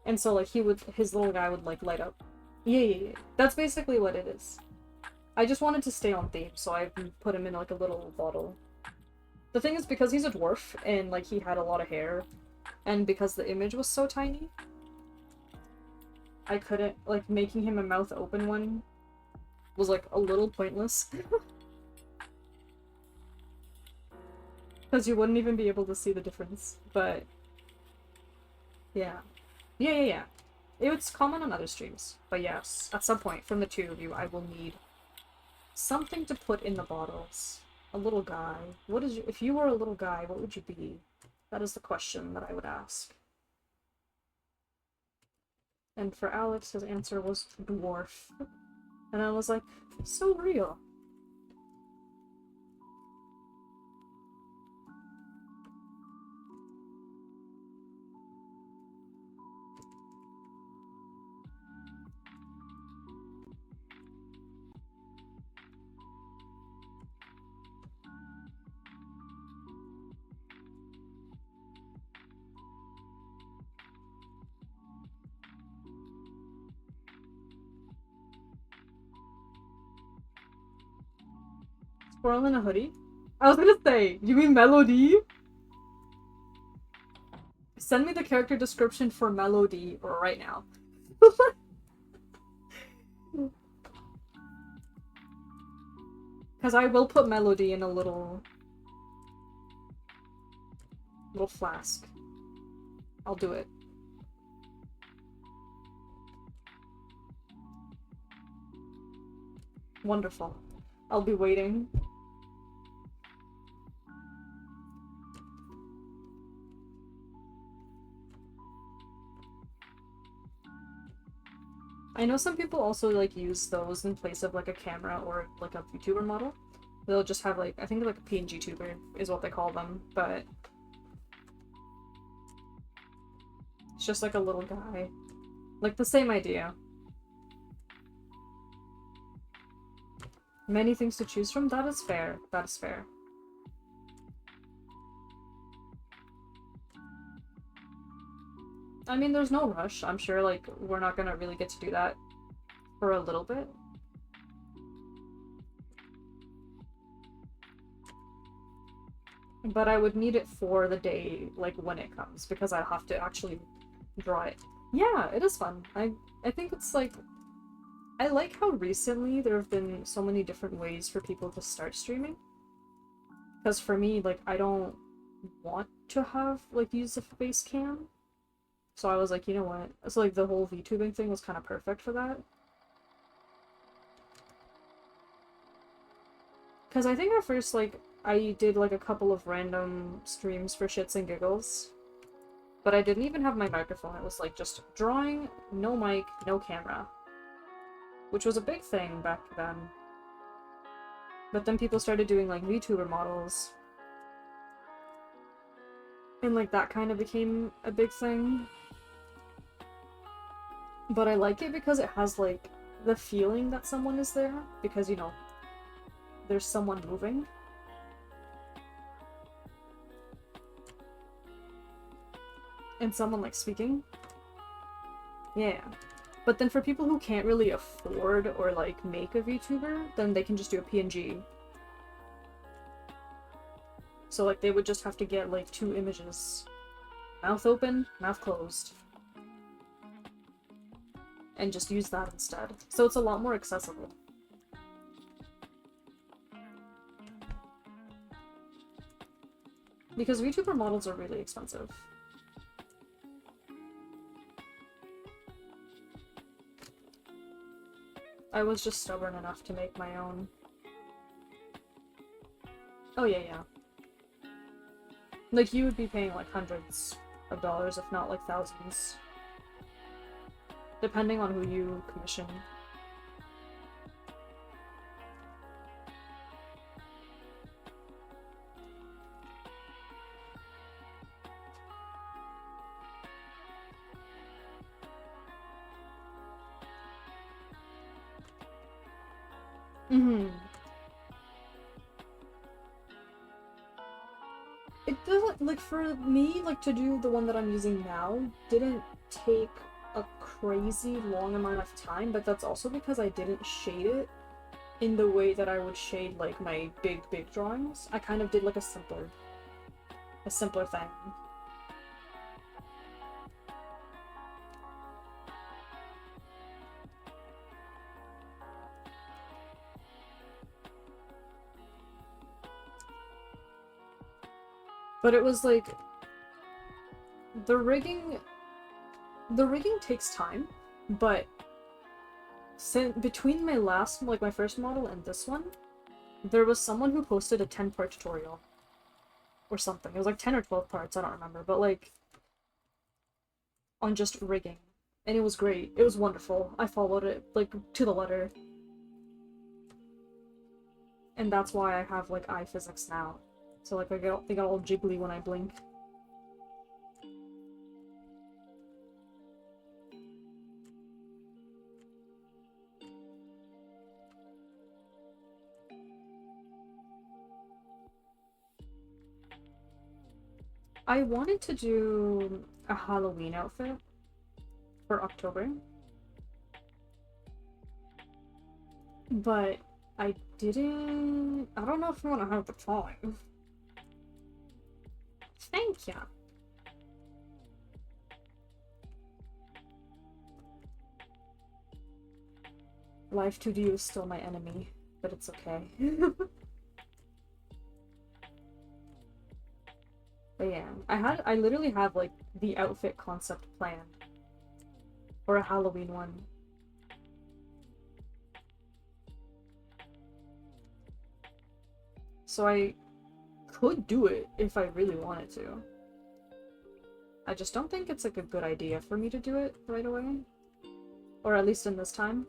And so like his little guy would like light up. Yeah. That's basically what it is. I just wanted to stay on theme, so I put him in like a little bottle. The thing is, because he's a dwarf and like he had a lot of hair, and because the image was so tiny, I couldn't, like, making him a mouth open one was like a little pointless. Because you wouldn't even be able to see the difference, but yeah. Yeah. It's common on other streams, but yes, at some point from the two of you, I will need something to put in the bottles. A little guy. If you were a little guy, what would you be? That is the question that I would ask. And for Alex, his answer was dwarf. And I was like, so real. Squirrel in a hoodie? I was gonna say, you mean Melody? Send me the character description for Melody right now. Because I will put Melody in a little... Little flask. I'll do it. Wonderful. I'll be waiting. I know some people also like use those in place of like a camera or like a VTuber model. They'll just have like, I think like a PNG tuber is what they call them, but it's just like a little guy. Like the same idea. Many things to choose from? That is fair. That is fair. I mean, there's no rush. I'm sure, like, we're not gonna really get to do that for a little bit. But I would need it for the day, like, when it comes, because I have to actually draw it. Yeah, it is fun. I think it's, like... I like how recently there have been so many different ways for people to start streaming. Because for me, like, I don't want to have, like, use a face cam. So I was like, you know what? So, like, the whole VTubing thing was kind of perfect for that. Because I think at first, like, I did, like, a couple of random streams for shits and giggles. But I didn't even have my microphone. It was, like, just drawing, no mic, no camera. Which was a big thing back then. But then people started doing, like, VTuber models. And, like, that kind of became a big thing. But I like it because it has, like, the feeling that someone is there. Because, you know, there's someone moving. And someone, like, speaking. Yeah. But then for people who can't really afford or, like, make a VTuber, then they can just do a PNG. So, like, they would just have to get, like, 2 images. Mouth open, mouth closed. And just use that instead. So it's a lot more accessible. Because VTuber models are really expensive. I was just stubborn enough to make my own. Oh yeah, yeah. Like, you would be paying like hundreds of dollars, if not like thousands. Depending on who you commission. Mm-hmm. It doesn't, like, for me, like, to do the one that I'm using now, didn't take a crazy long amount of time, but that's also because I didn't shade it in the way that I would shade, like, my big drawings. I kind of did, like, a simpler thing. But it was, like, the rigging takes time, but between my last, like, my first model and this one, there was someone who posted a 10-part tutorial. Or something. It was like 10 or 12 parts, I don't remember, but like, on just rigging. And it was great. It was wonderful. I followed it, like, to the letter. And that's why I have, like, eye physics now. So, like, they get all jiggly when I blink. I wanted to do a Halloween outfit for October. But I didn't... I don't know if I want to have the time. Thank ya. Life 2D is still my enemy, but it's okay. But yeah, I literally have like the outfit concept planned for a Halloween one. So I could do it if I really wanted to. I just don't think it's like a good idea for me to do it right away. Or at least in this time.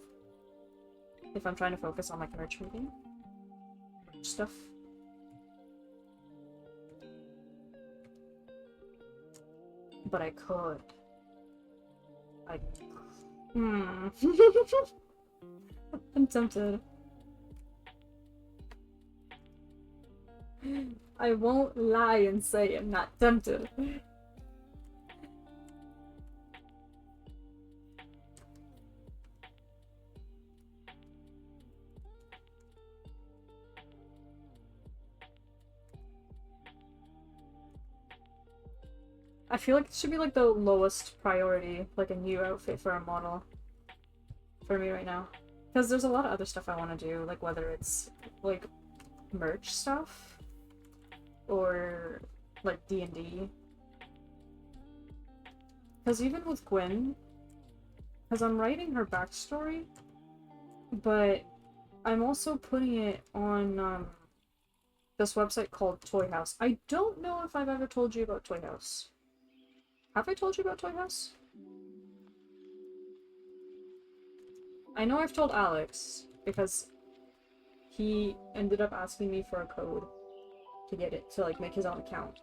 If I'm trying to focus on like merch making stuff. But I could. I'm tempted. I won't lie and say I'm not tempted. I feel like it should be like the lowest priority, like a new outfit for a model. For me right now. Because there's a lot of other stuff I want to do, like whether it's like merch stuff or like D&D. Because even with Gwen, because I'm writing her backstory, but I'm also putting it on this website called Toy House. I don't know if I've ever told you about Toy House. Have I told you about Toy House? I know I've told Alex, because he ended up asking me for a code to get it, to like make his own account.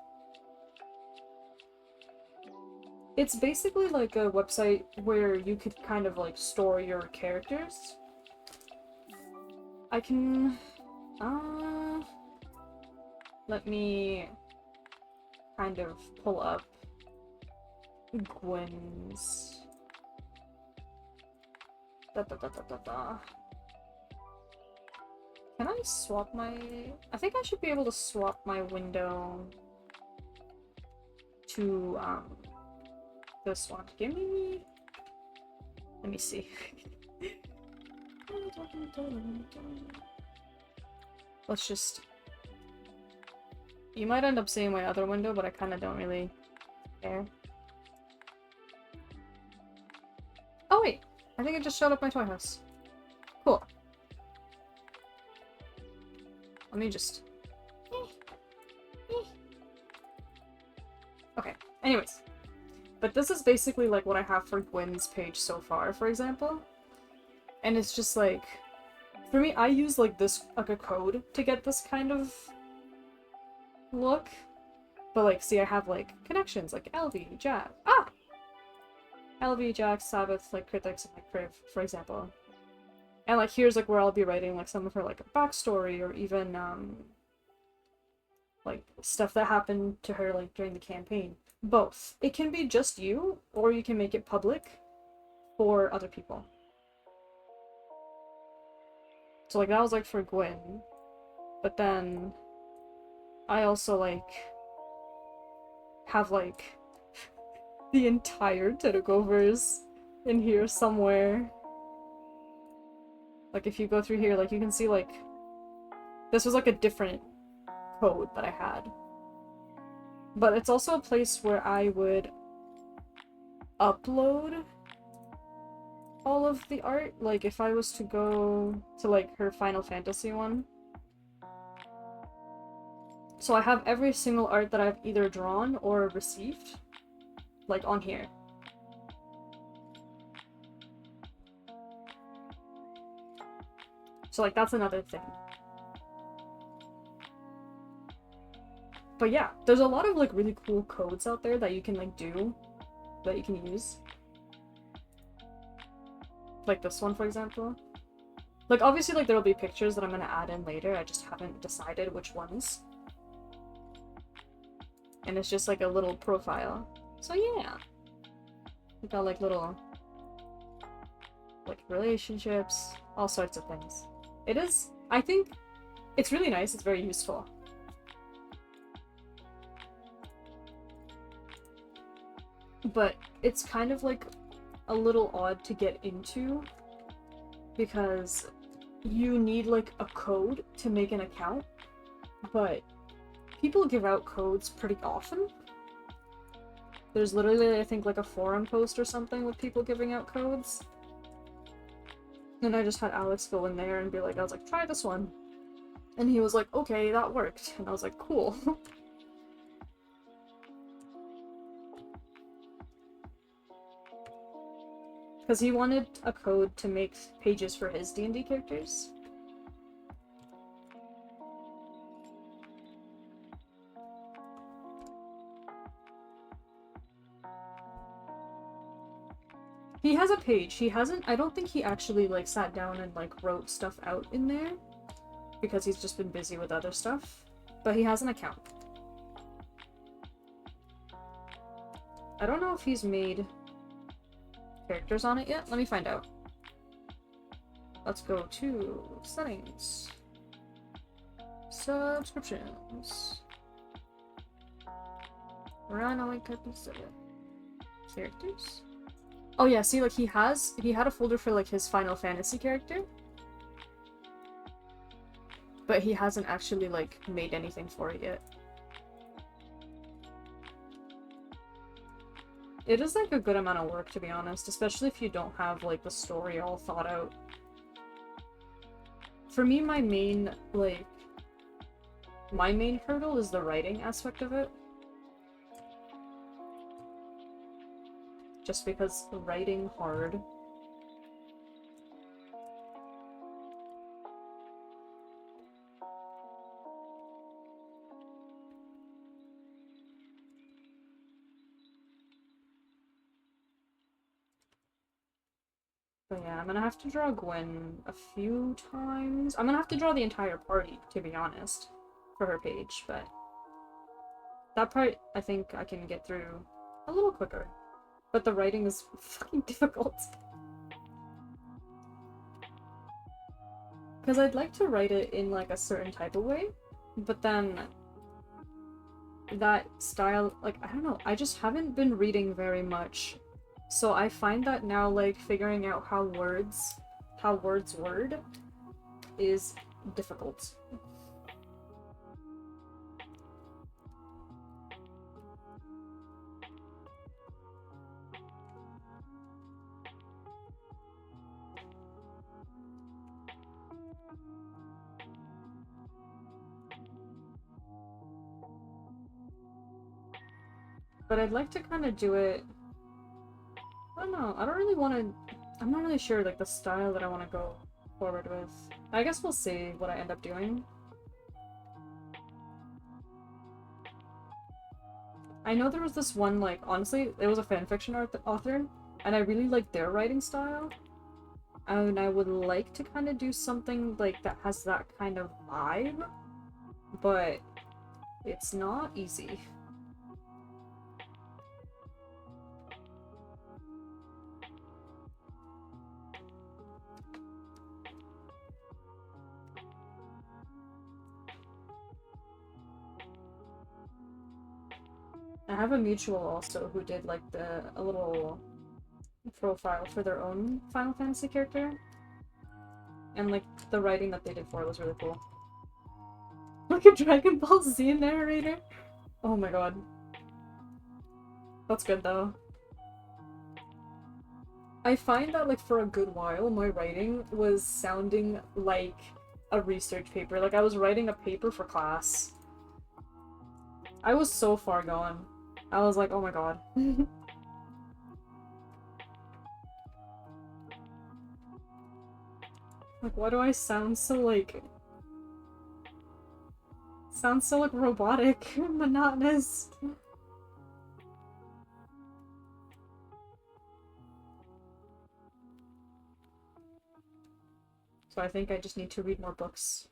It's basically like a website where you could kind of like store your characters. I can... let me kind of pull up Gwen's... Can I swap my... I think I should be able to swap my window to, this one. Give me... Let me see. Let's just... You might end up seeing my other window, but I kind of don't really care. Oh wait! I think it just showed up my toy house. Cool. Let me just... Okay, anyways. But this is basically like what I have for Gwen's page so far, for example. And it's just like... For me, I use like this, like a code to get this kind of look. But like, see, I have like connections, like LV, Jack. Ah! LV, Jack, Sabbath, like critics, and like Priv, for example. And like here's like where I'll be writing like some of her like backstory, or even like stuff that happened to her like during the campaign. Both. It can be just you, or you can make it public for other people. So like that was like for Gwen. But then I also like have like the entire Tentacoverse in here somewhere. Like if you go through here, like you can see like this was like a different code that I had. But it's also a place where I would upload all of the art. Like if I was to go to like her Final Fantasy one. So I have every single art that I've either drawn or received, like on here. So like that's another thing. But yeah, there's a lot of like really cool codes out there that you can like do, that you can use. Like this one, for example. Like obviously like there'll be pictures that I'm gonna add in later, I just haven't decided which ones. And it's just like a little profile. So yeah. We got like little like relationships, all sorts of things. It is, I think, it's really nice, it's very useful. But it's kind of like a little odd to get into because you need like a code to make an account, but people give out codes pretty often. There's literally, I think, like a forum post or something with people giving out codes. And I just had Alex go in there and be like, I was like, try this one. And he was like, okay, that worked. And I was like, cool. Because he wanted a code to make pages for his D&D characters. He has a page. He hasn't- I don't think he actually, like, sat down and, like, wrote stuff out in there. Because he's just been busy with other stuff. But he has an account. I don't know if he's made characters on it yet. Let me find out. Let's go to settings. Subscriptions. Run away copies of it. Characters? Oh yeah, see, like, he had a folder for, like, his Final Fantasy character. But he hasn't actually, like, made anything for it yet. It is, like, a good amount of work, to be honest, especially if you don't have, like, the story all thought out. For me, my main hurdle is the writing aspect of it. Just because writing hard. But yeah, I'm gonna have to draw Gwen a few times. I'm gonna have to draw the entire party, to be honest, for her page, but that part I think I can get through a little quicker. But the writing is fucking difficult. Because I'd like to write it in, like, a certain type of way, but then that style, like, I don't know, I just haven't been reading very much. So I find that now, like, figuring out how words word is difficult. But I'd like to kind of do it... I don't know, I don't really want to... I'm not really sure, like, the style that I want to go forward with. I guess we'll see what I end up doing. I know there was this one, like, honestly, it was a fanfiction author, and I really liked their writing style. And I would like to kind of do something, like, that has that kind of vibe, but it's not easy. I have a mutual also who did, like, a little profile for their own Final Fantasy character. And, like, the writing that they did for it was really cool. Look at Dragon Ball Z narrator! Oh my god. That's good, though. I find that, like, for a good while, my writing was sounding like a research paper. Like, I was writing a paper for class. I was so far gone. I was like, oh my god. Like, why do I sound so, like... Sounds so, like, robotic, monotonous. So I think I just need to read more books.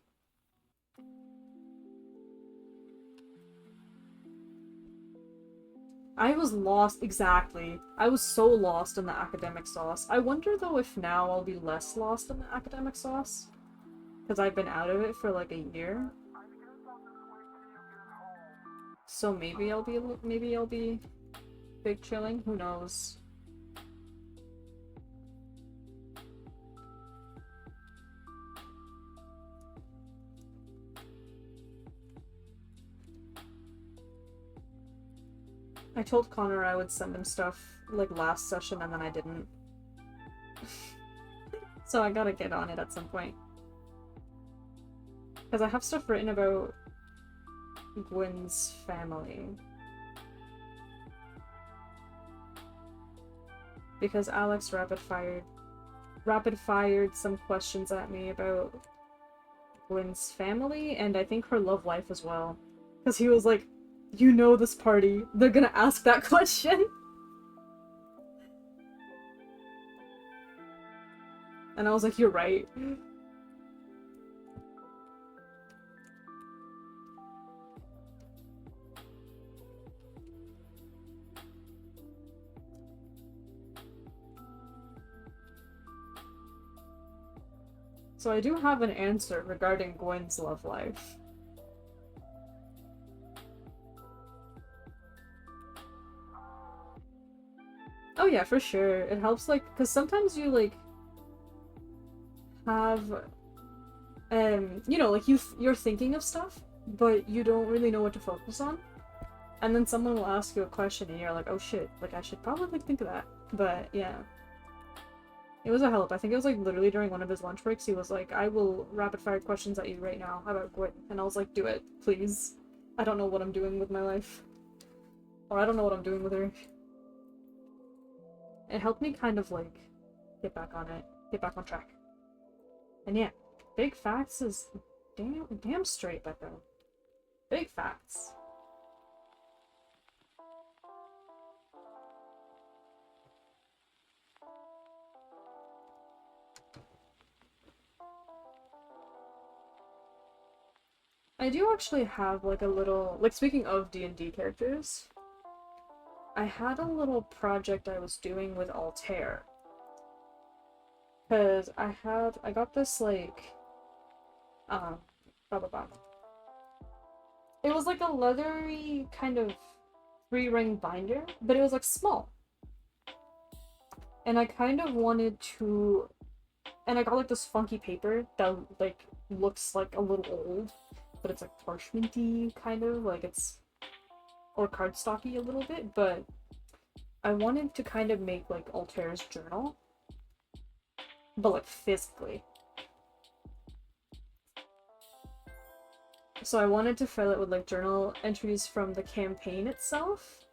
I was lost, exactly. I was so lost in the academic sauce. I wonder, though, if now I'll be less lost in the academic sauce. Because I've been out of it for, like, a year. So maybe I'll be big chilling, who knows. I told Connor I would send him stuff like last session and then I didn't. So I gotta get on it at some point. Because I have stuff written about Gwen's family. Because Alex rapid-fired some questions at me about Gwen's family, and I think her love life as well. Because he was like, you know this party, they're gonna ask that question. And I was like, you're right. So I do have an answer regarding Gwen's love life. Oh yeah, for sure. It helps, like, because sometimes you, like, have, you know, like, you're thinking of stuff, but you don't really know what to focus on. And then someone will ask you a question and you're like, oh shit, like, I should probably, like, think of that. But, yeah. It was a help. I think it was, like, literally during one of his lunch breaks, he was like, I will rapid-fire questions at you right now about Gwen. And I was like, do it, please. I don't know what I'm doing with my life. Or I don't know what I'm doing with her. It helped me kind of, like, get back on it. Get back on track. And yeah, big facts is damn straight, Becca. Big facts. I do actually have, like, a little, like, speaking of D&D characters, I had a little project I was doing with Altair. Because I got this, like, blah blah blah. It was like a leathery kind of 3-ring binder, but it was, like, small. And I kind of wanted to, and I got, like, this funky paper that, like, looks, like, a little old, but it's, like, parchmenty, kind of, like, it's, or cardstocky a little bit, but I wanted to kind of make, like, Altair's journal, but, like, physically. So I wanted to fill it with, like, journal entries from the campaign itself,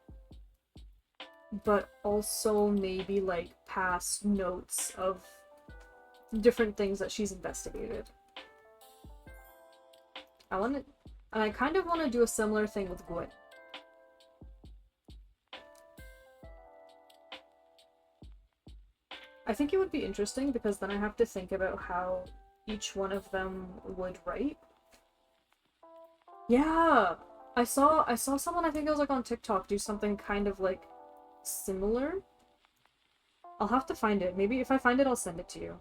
but also maybe, like, past notes of different things that she's investigated. And I kind of want to do a similar thing with Gwen. I think it would be interesting because then I have to think about how each one of them would write. Yeah! I saw someone, I think it was, like, on TikTok, do something kind of, like, similar. I'll have to find it. Maybe if I find it, I'll send it to you.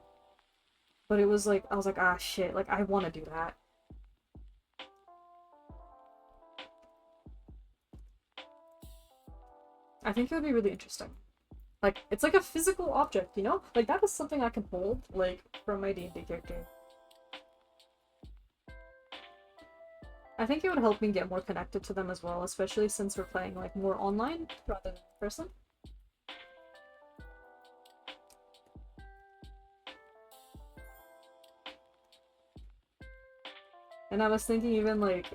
But it was like, I was like, ah, shit, like, I want to do that. I think it would be really interesting. Like, it's like a physical object, you know? Like, that is something I can hold, like, from my D&D character. I think it would help me get more connected to them as well, especially since we're playing, like, more online rather than in person. And I was thinking even, like,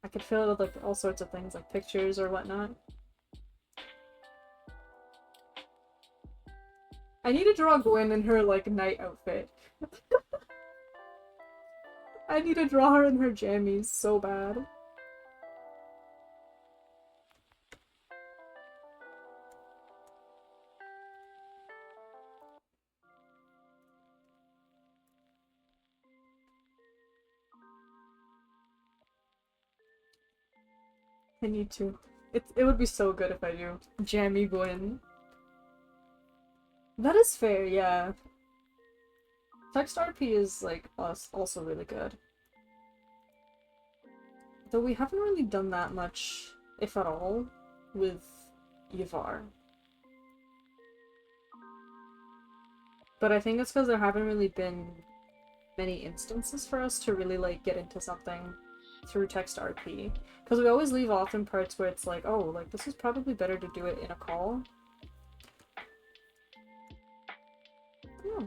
I could fill it with, like, all sorts of things, like pictures or whatnot. I need to draw Gwen in her, like, night outfit. I need to draw her in her jammies so bad. I need to. It would be so good if I do. Jammy Gwen. That is fair, yeah. Text RP is, like, also really good. Though we haven't really done that much, if at all, with Yvar. But I think it's because there haven't really been many instances for us to really, like, get into something through text RP. Because we always leave off in parts where it's like, oh, like, this is probably better to do it in a call. Yeah.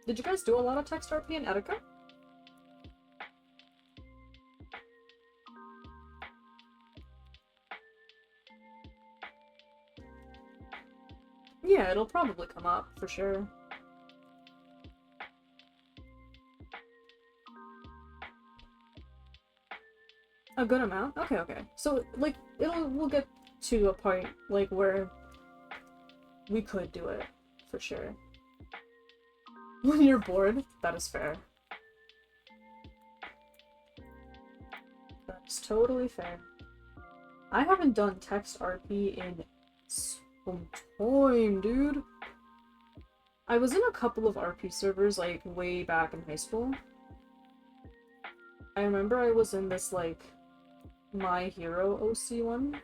Did you guys do a lot of text RP in Etika? Yeah, it'll probably come up, for sure. A good amount? Okay, okay. So, like, we'll get to a point, like, where we could do it, for sure. When you're bored, that is fair. That's totally fair. I haven't done text RP in some time, dude. I was in a couple of RP servers, like, way back in high school. I remember I was in this, like, My Hero OC one.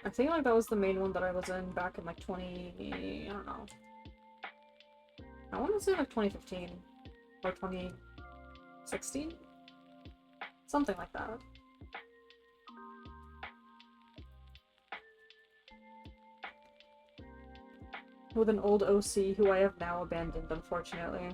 I think, like, that was the main one that I was in back in, like, I don't know. I want to say, like, 2015. Or 2016? Something like that. With an old OC who I have now abandoned, unfortunately.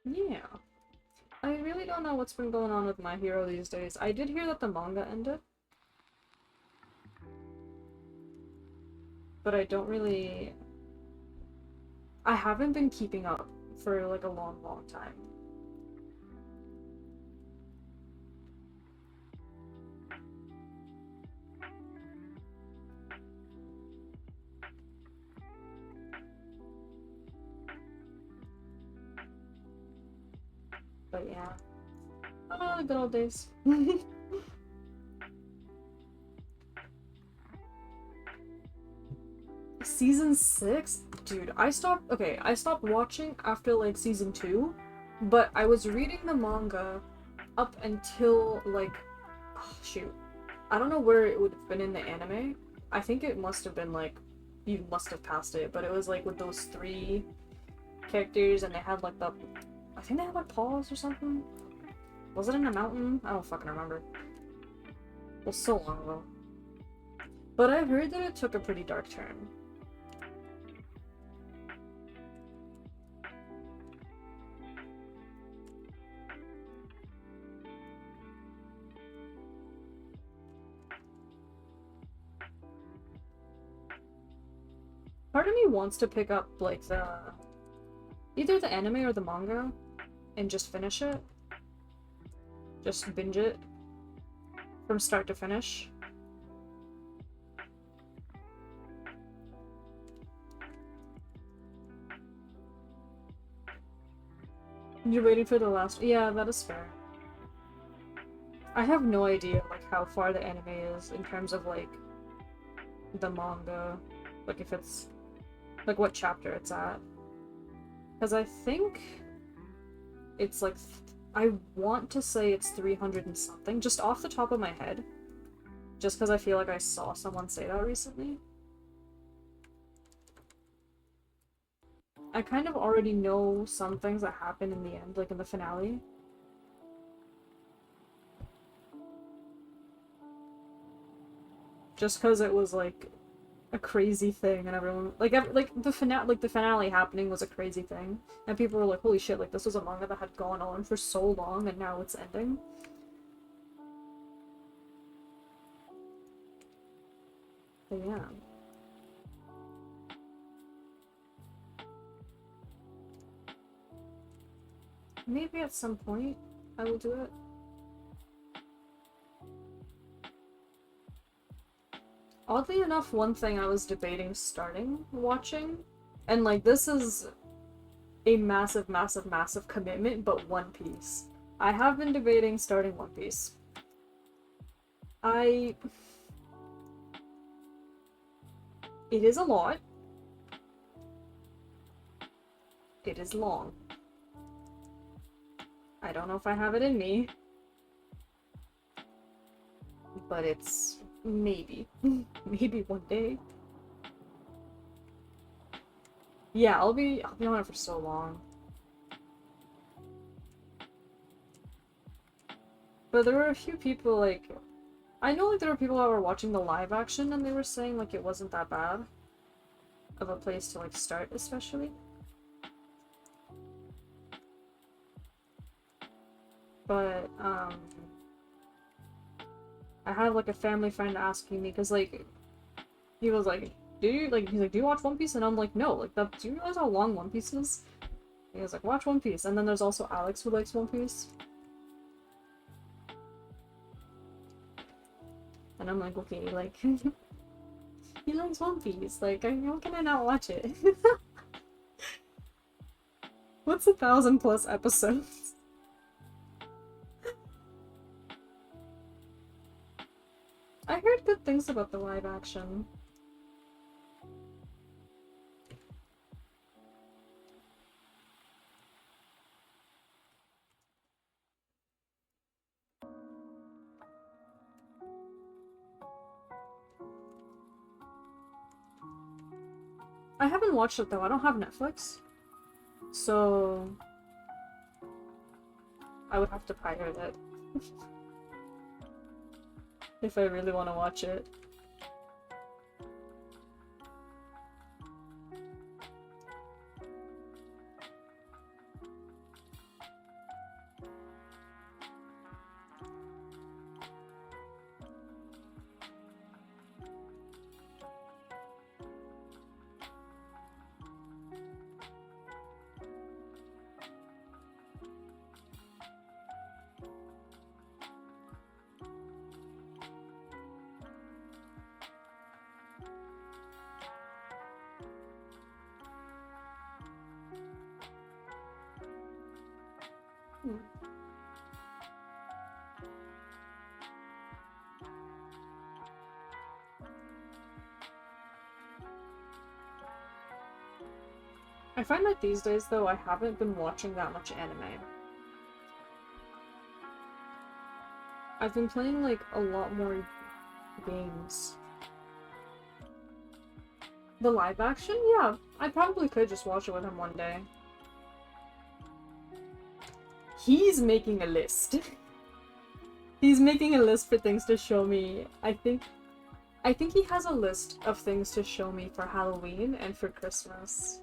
Yeah. I really don't know what's been going on with My Hero these days. I did hear that the manga ended. But I don't really... I haven't been keeping up for, like, a long, long time. But yeah. Oh, the good old days. Season 6? Dude, I stopped watching after, like, season 2, but I was reading the manga up until, like, oh, shoot. I don't know where it would have been in the anime. I think it must have been, like, you must have passed it, but it was, like, with those 3 characters, and they had, like, I think they had, like, paws or something? Was it in a mountain? I don't fucking remember. Well, so long ago. But I heard that it took a pretty dark turn. Part of me wants to pick up, like, either the anime or the manga and just finish it. Just binge it from start to finish. You're waiting for the last... Yeah, that is fair. I have no idea, like, how far the anime is in terms of, like, the manga. Like, if it's... like, what chapter it's at. Because I think it's, like... I want to say it's 300 and something, just off the top of my head. Just because I feel like I saw someone say that recently. I kind of already know some things that happen in the end, like in the finale. Just because it was, like, a crazy thing, and everyone... the finale happening was a crazy thing. And people were like, holy shit, like, this was a manga that had gone on for so long, and now it's ending. But yeah. Maybe at some point I will do it. Oddly enough, one thing I was debating starting watching, and, like, this is a massive, massive, massive commitment, but One Piece. I have been debating starting One Piece. I... It is a lot. It is long. I don't know if I have it in me. But it's... maybe. Maybe one day. Yeah, I'll be on it for so long. But there were a few people, like... I know, like, there were people that were watching the live action and they were saying, like, it wasn't that bad of a place to, like, start, especially. But, I had, like, a family friend asking me, because, like, he was like, he's like, do you watch One Piece? And I'm like, no, like, do you realize how long One Piece is? And he was like, watch One Piece. And then there's also Alex who likes One Piece. And I'm like, okay, like, he likes One Piece, like, how can I not watch it? What's 1,000+ episodes? I heard good things about the live action. I haven't watched it though, I don't have Netflix. So... I would have to pirate it. If I really want to watch it. I find that these days, though, I haven't been watching that much anime. I've been playing, like, a lot more games. The live action? Yeah, I probably could just watch it with him one day. He's making a list. He's making a list for things to show me. I think he has a list of things to show me for Halloween and for Christmas.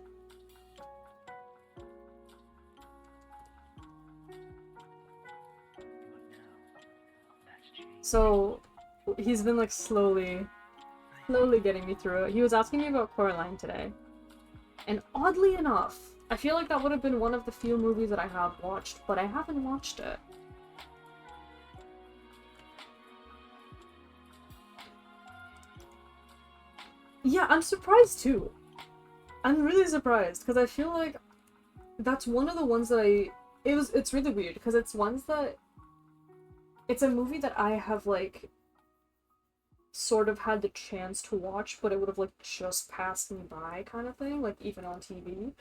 So, he's been, like, slowly getting me through it. He was asking me about Coraline today. And oddly enough, I feel like that would have been one of the few movies that I have watched, but I haven't watched it. Yeah, I'm surprised too. I'm really surprised, because I feel like that's one of the ones that it's really weird, because it's ones that... It's a movie that I have, like, sort of had the chance to watch, but it would have, like, just passed me by, kind of thing, like, even on TV.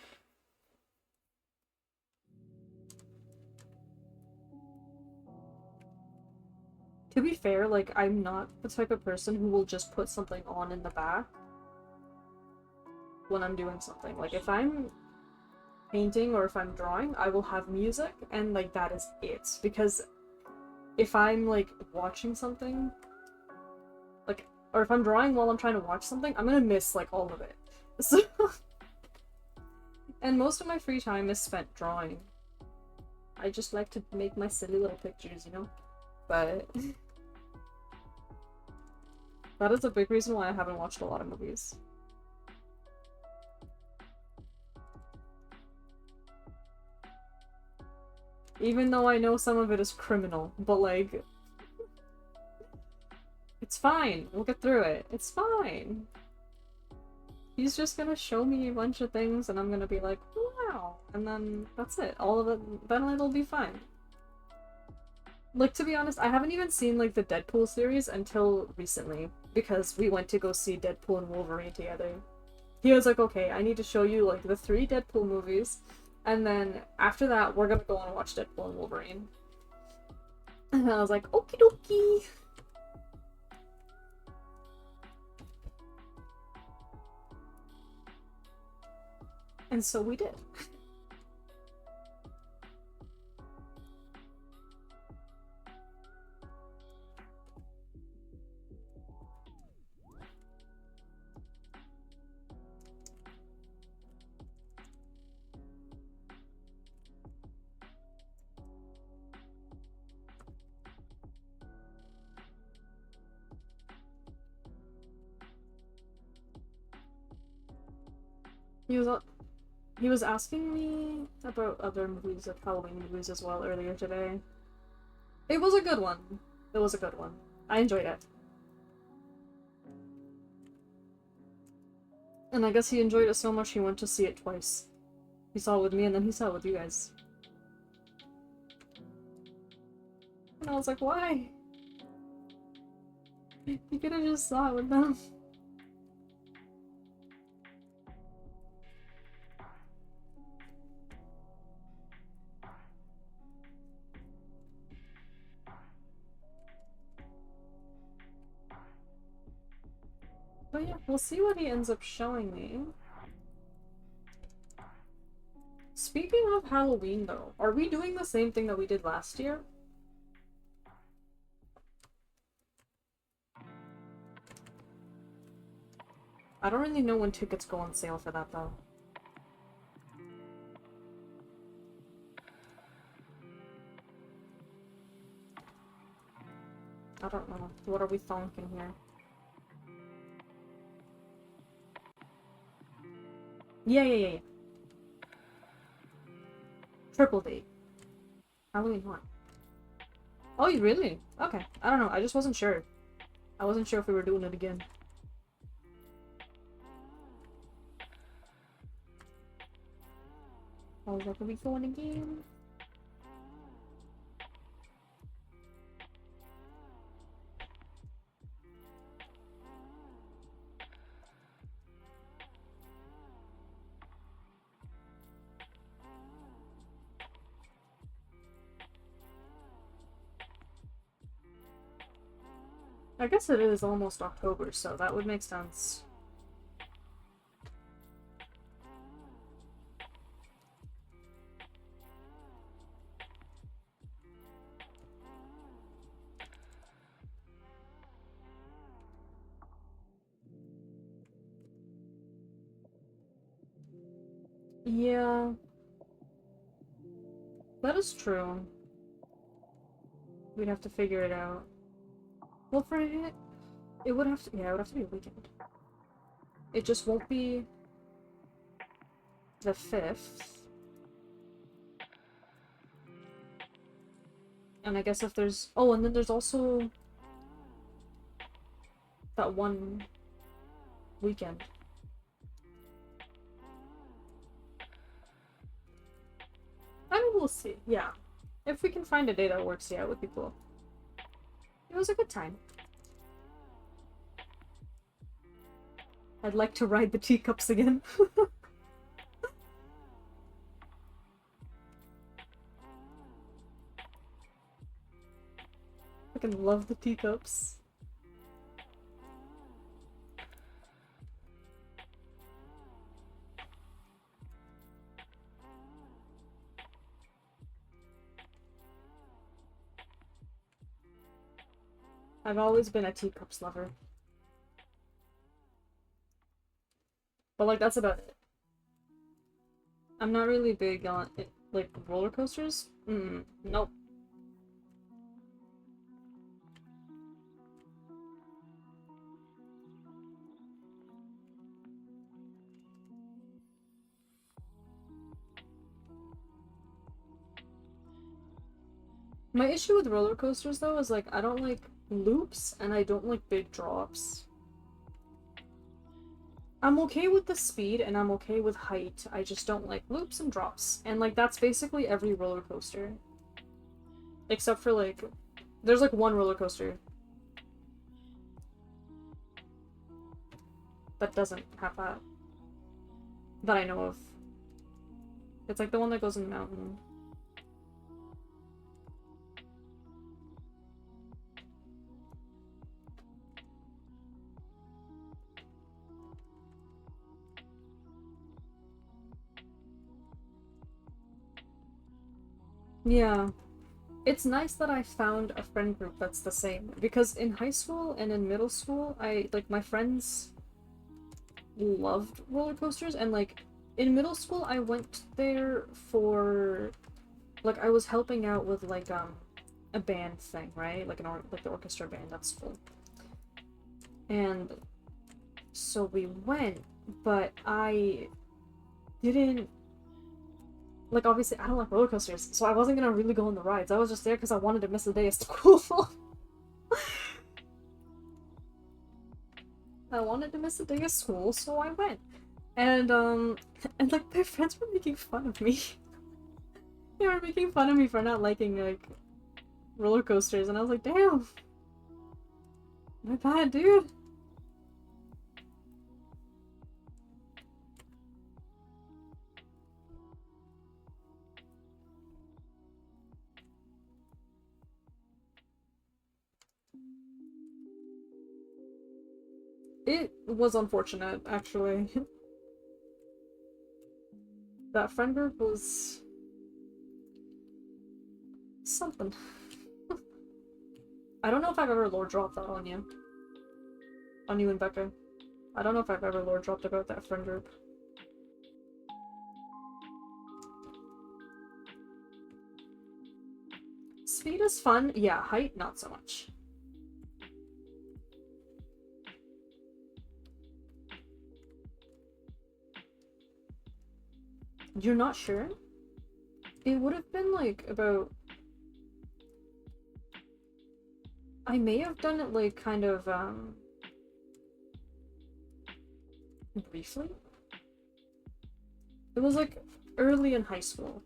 To be fair, like, I'm not the type of person who will just put something on in the back when I'm doing something. Like, if I'm painting or if I'm drawing, I will have music, and, like, that is it. Because if I'm, like, watching something, like, or if I'm drawing while I'm trying to watch something, I'm gonna miss, like, all of it. So... And most of my free time is spent drawing. I just like to make my silly little pictures, you know? But... that is a big reason why I haven't watched a lot of movies. Even though I know some of it is criminal, but like... It's fine, we'll get through it. It's fine. He's just gonna show me a bunch of things and I'm gonna be like, wow, and then that's it. All of it, then it'll be fine. Like, to be honest, I haven't even seen, like, the Deadpool series until recently, because we went to go see Deadpool and Wolverine together. He was like, okay, I need to show you, like, the 3 Deadpool movies, and then after that, we're gonna go and watch Deadpool and Wolverine. And I was like, okie dokie! And so we did. He was asking me about other movies, like Halloween movies as well, earlier today. It was a good one. It was a good one. I enjoyed it. And I guess he enjoyed it so much he went to see it twice. He saw it with me and then he saw it with you guys. And I was like, why? You could've just saw it with them. But yeah, we'll see what he ends up showing me. Speaking of Halloween though, are we doing the same thing that we did last year? I don't really know when tickets go on sale for that though. I don't know. What are we thonking here? Yeah. Triple date. Halloween what? Oh, you really? Okay. I don't know. I just wasn't sure. I wasn't sure if we were doing it again. I was like, are we going again? I guess it is almost October, so that would make sense. Yeah. That is true. We'd have to figure it out. Well, for it would have to, yeah, it would have to be a weekend. It just won't be the 5th. And I guess if there's, oh, and then there's also that one weekend. I mean, we'll see, yeah. If we can find a day that works, yeah, it would be cool. It was a good time. I'd like to ride the teacups again. I fucking love the teacups. I've always been a teacups lover. But like, that's about it. I'm not really big on, like, roller coasters? Nope. My issue with roller coasters, though, is, like, I don't like loops, and I don't like big drops. I'm okay with the speed, and I'm okay with height. I just don't like loops and drops. And, like, that's basically every roller coaster. Except for, like, There's like one roller coaster that doesn't have that. That I know of. It's like the one that goes in the mountain. Yeah. It's nice that I found a friend group that's the same. Because in high school and in middle school, my friends loved roller coasters, and like in middle school I went there for like I was helping out with like a band thing, right? Like like the orchestra band at school. And so we went, but I didn't like obviously I don't like roller coasters, so I wasn't gonna really go on the rides. I was just there because I wanted to miss a day of school. I wanted to miss a day of school, so I went. And and like my friends were making fun of me. They were making fun of me for not liking like roller coasters, and I was like, damn, my bad, dude. It was unfortunate, actually. That friend group was something. I don't know if I've ever lore dropped that on you. On you and Becca. I don't know if I've ever lore dropped about that friend group. Speed is fun. Yeah, height, not so much. You're not sure? It would have been like about... I may have done it like kind of briefly. It was like early in high school.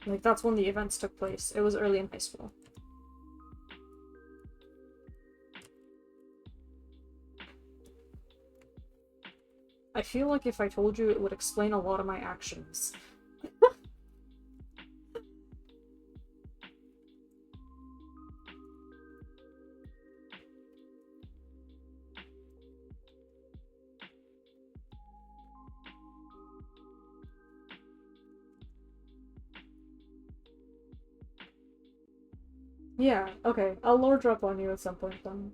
Like that's when the events took place. It was early in high school. I feel like if I told you, it would explain a lot of my actions. Yeah, okay. I'll lore drop on you at some point then.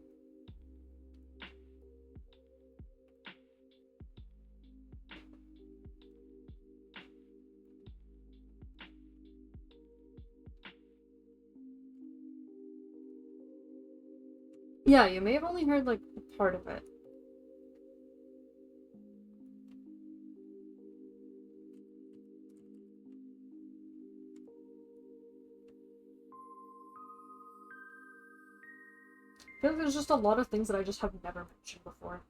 Yeah, you may have only heard like part of it. I feel like there's just a lot of things that I just have never mentioned before.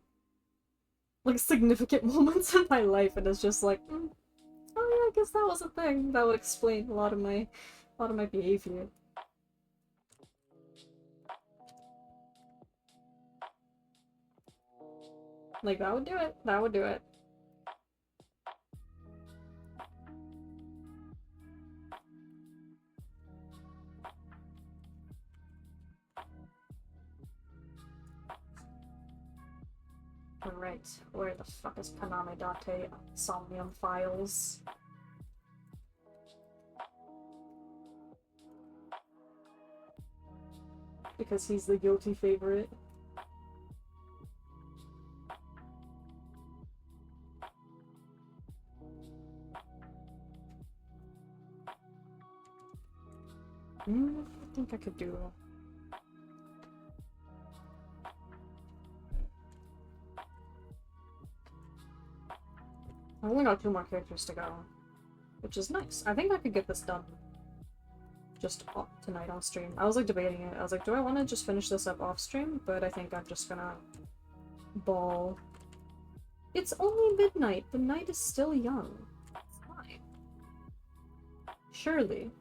Like significant moments in my life, and it's just like, oh yeah, I guess that was a thing. That would explain a lot of my behavior. Like that would do it. That would do it. Alright, where the fuck is Paname Date Somnium Files? Because he's the guilty favorite. I think I could do it. I only got 2 more characters to go, which is nice. I think I could get this done just tonight on stream. I was like debating it. I was like, do I want to just finish this up off stream? But I think I'm just gonna ball. It's only midnight. The night is still young. It's fine. Surely.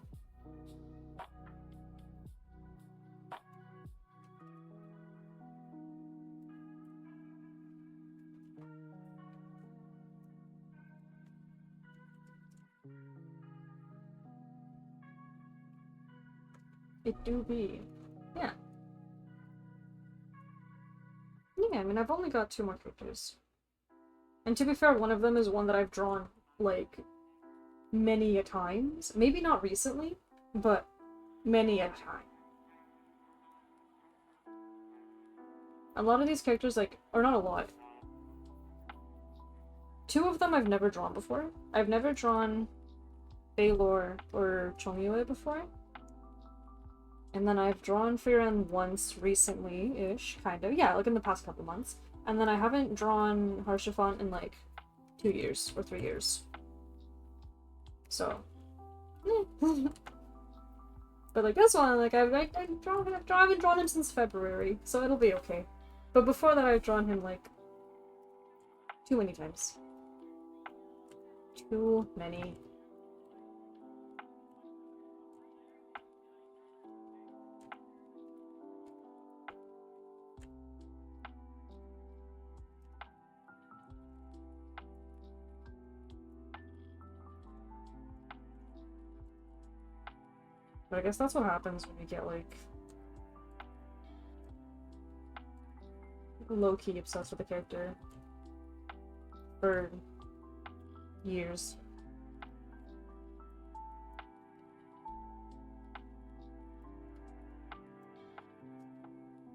It do be. Yeah. Yeah, I mean, I've only got 2 more characters. And to be fair, one of them is one that I've drawn, like, many a times. Maybe not recently, but many a time. A lot of these characters, like, or not a lot. 2 of them I've never drawn before. I've never drawn Baylor or Chongyue before. And then I've drawn Frieren once recently-ish, kind of. Yeah, like in the past couple months. And then I haven't drawn Harshifant in like 2 years or 3 years. So. But like this one, like I haven't drawn him since February, so it'll be okay. But before that I've drawn him like too many times. Too many. But I guess that's what happens when you get, like, low-key obsessed with a character for years.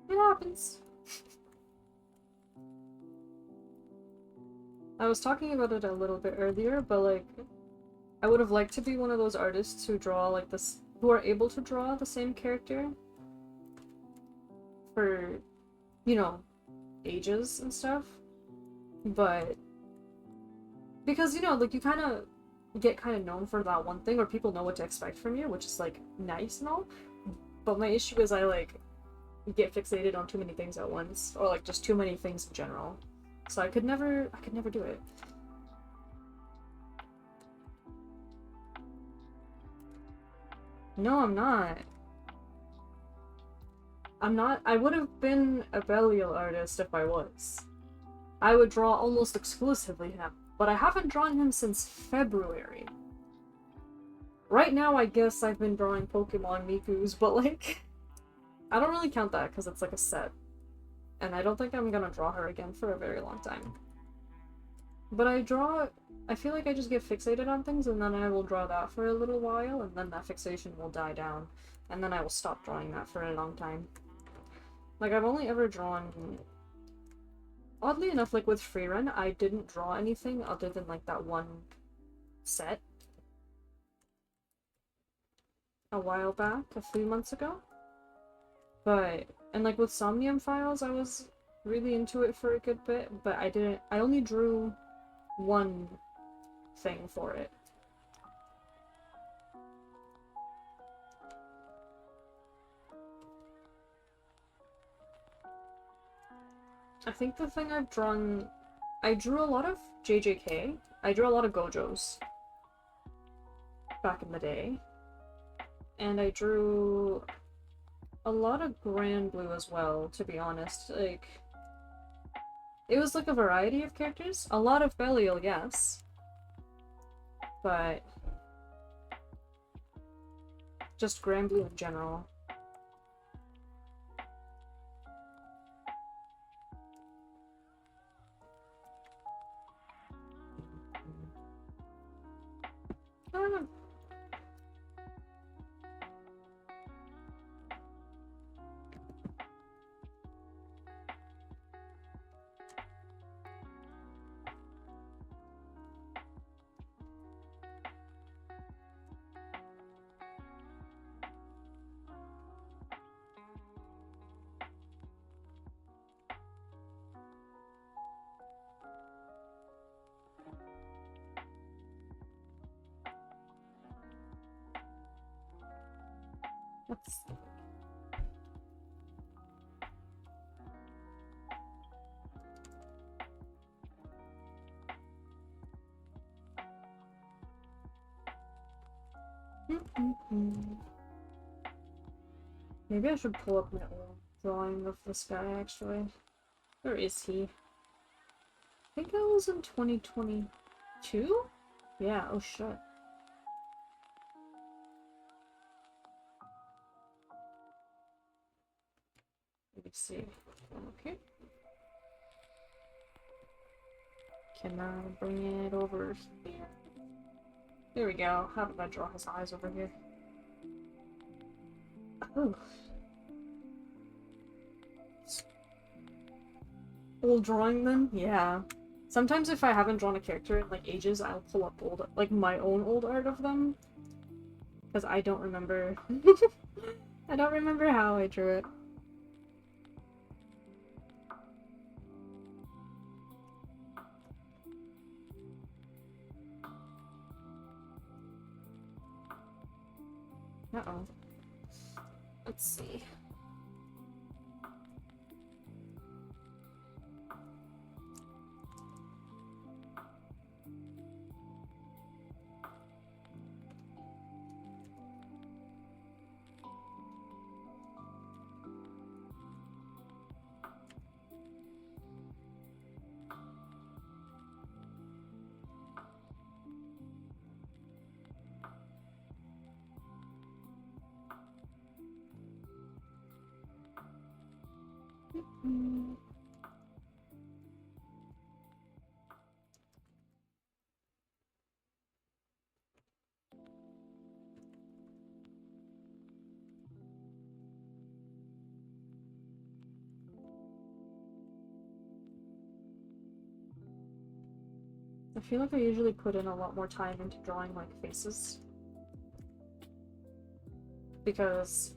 It happens. I was talking about it a little bit earlier, but, like, I would have liked to be one of those artists who draw, like, this, who are able to draw the same character for, you know, ages and stuff. But because, you know, like, you kind of get kind of known for that one thing, or people know what to expect from you, which is, like, nice and all. But my issue is I, like, get fixated on too many things at once, or, like, just too many things in general. So I could never do it. No, I'm not. I would have been a Belial artist if I was. I would draw almost exclusively him, but I haven't drawn him since February. Right now, I guess I've been drawing Pokemon Miku's, but like, I don't really count that because it's like a set. And I don't think I'm gonna draw her again for a very long time. But I feel like I just get fixated on things and then I will draw that for a little while and then that fixation will die down. And then I will stop drawing that for a long time. Like, I've only ever drawn... Oddly enough, like with Frieren, I didn't draw anything other than like that one set. A while back, a few months ago. But, and like with Somnium Files, I was really into it for a good bit, but I only drew one thing for it. I think the thing I've drawn... I drew a lot of JJK. I drew a lot of Gojos back in the day. And I drew a lot of Grand Blue as well, to be honest. Like, it was like a variety of characters. A lot of Belial, yes. But just Grand Blue in general. I don't know. Let's see. Maybe I should pull up my old drawing of this guy, actually. Where is he? I think that was in 2022? Yeah, oh shit. me see. Okay. Can I bring it over here? There we go. How did I draw his eyes over here? Oh. Old drawing them? Yeah. Sometimes if I haven't drawn a character in like ages, I'll pull up old, like my own old art of them. Because I don't remember. I don't remember how I drew it. Uh-oh. Let's see. I feel like I usually put in a lot more time into drawing like faces. Because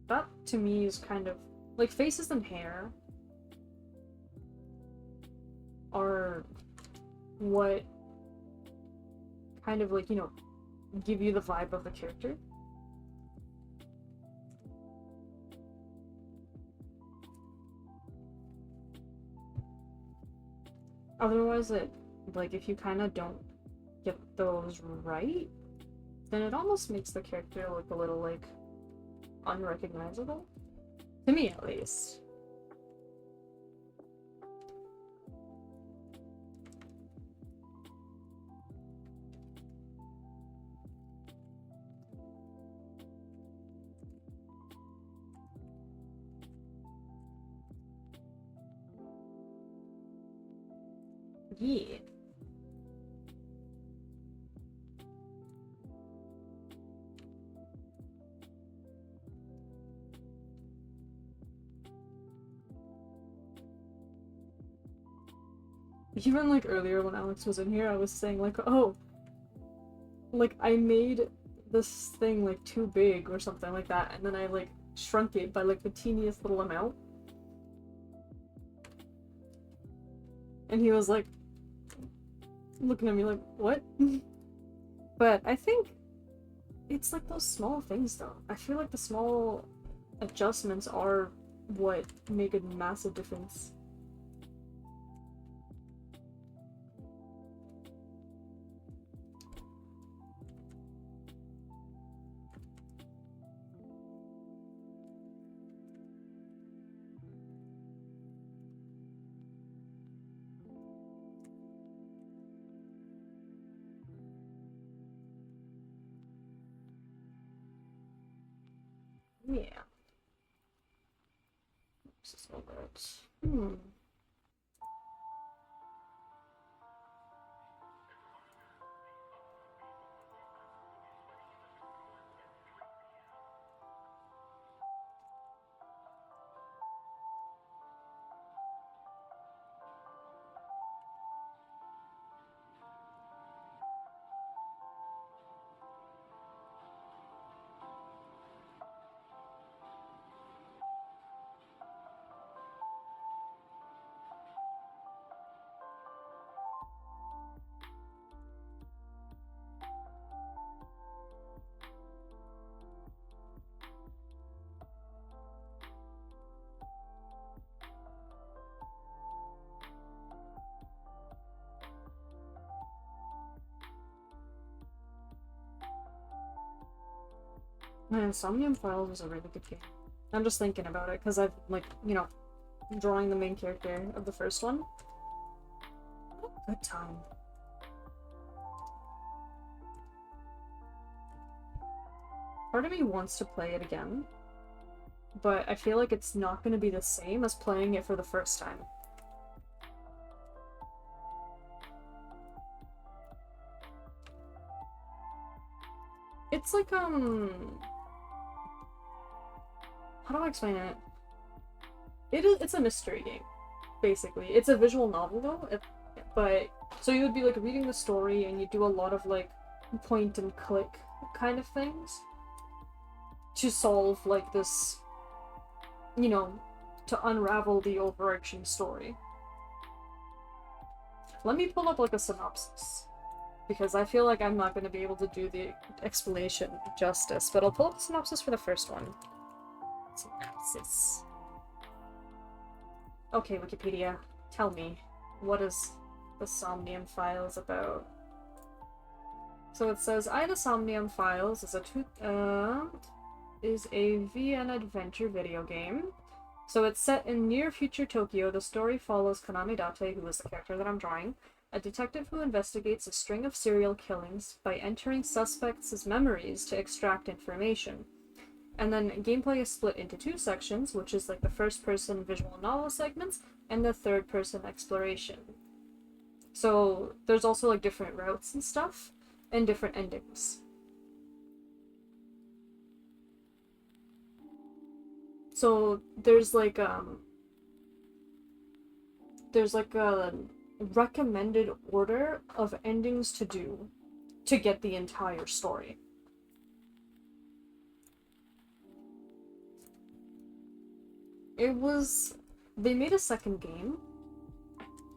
that to me is kind of like faces and hair are what kind of like, you know, give you the vibe of the character. Otherwise like if you kind of don't get those right, then it almost makes the character look a little like unrecognizable. To me at least. Yeah. Even like earlier when Alex was in here, I was saying like, oh, like I made this thing like too big or something like that, and then I like shrunk it by like the teeniest little amount. And he was like looking at me like, what? But I think it's like those small things though. I feel like the small adjustments are what make a massive difference. Yeah. This is all right. Man, Somnium Files is a really good game. I'm just thinking about it because I've like, you know, drawing the main character of the first one. What a good time. Part of me wants to play it again. but I feel like it's not going to be the same as playing it for the first time. It's like, how do I explain it? It's a mystery game, basically. It's a visual novel, though, but, so you would be, like, reading the story, and you do a lot of, like, point and click kind of things to solve, like, this, you know, to unravel the overarching story. Let me pull up, like, a synopsis, because I feel like I'm not going to be able to do the explanation justice, but I'll pull up the synopsis for the first one. Synopsis. Okay, Wikipedia, tell me, what is the Somnium Files about? So it says, The Somnium Files is a VN adventure video game. So it's set in near-future Tokyo. The story follows Konami Date, who is the character that I'm drawing, a detective who investigates a string of serial killings by entering suspects' memories to extract information. And then gameplay is split into two sections, which is like the first-person visual novel segments and the third-person exploration. So there's also like different routes and stuff, and different endings. So there's like a recommended order of endings to do to get the entire story. They made a second game,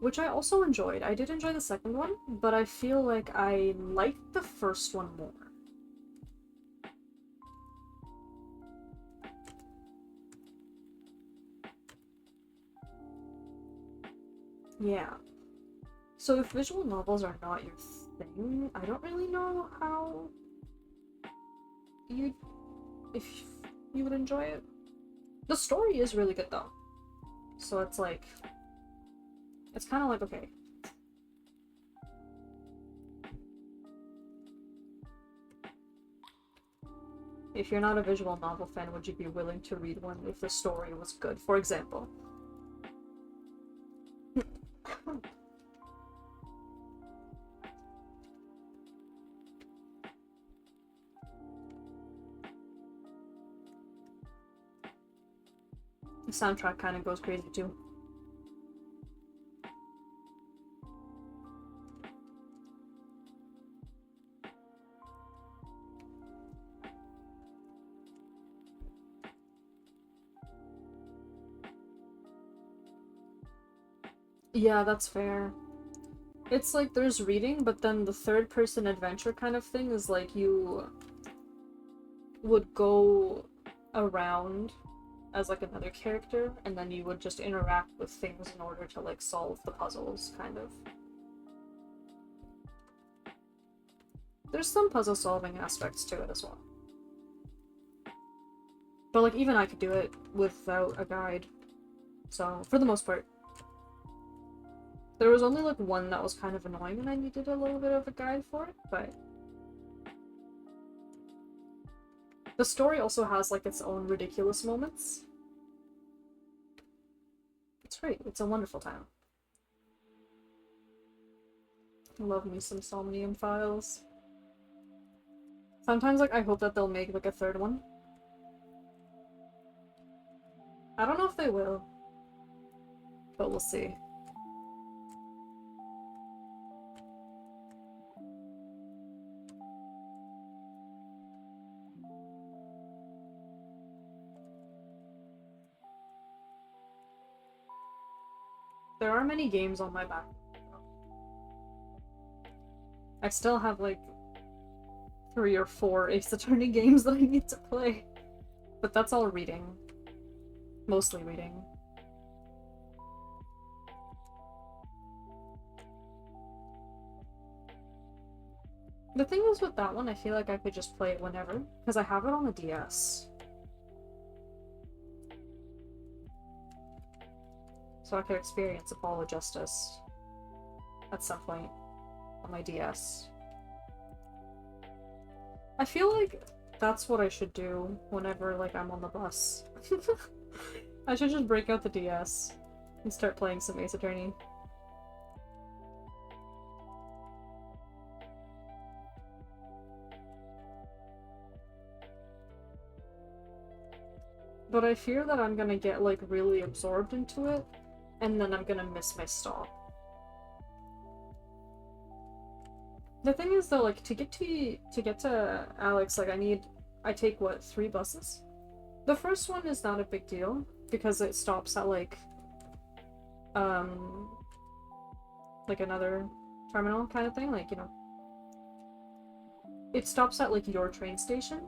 which I also enjoyed. I did enjoy the second one, but I feel like I liked the first one more. Yeah. So if visual novels are not your thing, I don't really know how if you would enjoy it. The story is really good though. So it's like, it's kind of like, okay. If you're not a visual novel fan, would you be willing to read one if the story was good, for example? The soundtrack kind of goes crazy too. Yeah, that's fair. It's like there's reading, but then the third-person adventure kind of thing is like you would go around as like another character, and then you would just interact with things in order to like solve the puzzles, kind of. There's some puzzle solving aspects to it as well. But like even I could do it without a guide. So, for the most part. There was only like one that was kind of annoying and I needed a little bit of a guide for it, but the story also has like its own ridiculous moments. It's great. It's a wonderful time. Love me some Somnium Files. Sometimes like I hope that they'll make like a third one. I don't know if they will, but we'll see. There are many games on my back. I still have like 3 or 4 Ace Attorney games that I need to play. But that's all reading. Mostly reading. The thing is with that one, I feel like I could just play it whenever, because I have it on the DS. So I could experience Apollo Justice at some point on my DS. I feel like That's what I should do whenever, like, I'm on the bus. I should just break out the DS and start playing some Ace Attorney. But I fear that I'm gonna get, like, really absorbed into it, and then I'm gonna miss my stop. The thing is, though, like, to get to Alex, like, I take, what, 3 buses? The first one is not a big deal, because it stops at, like another terminal kind of thing, like, you know. It stops at, like, your train station.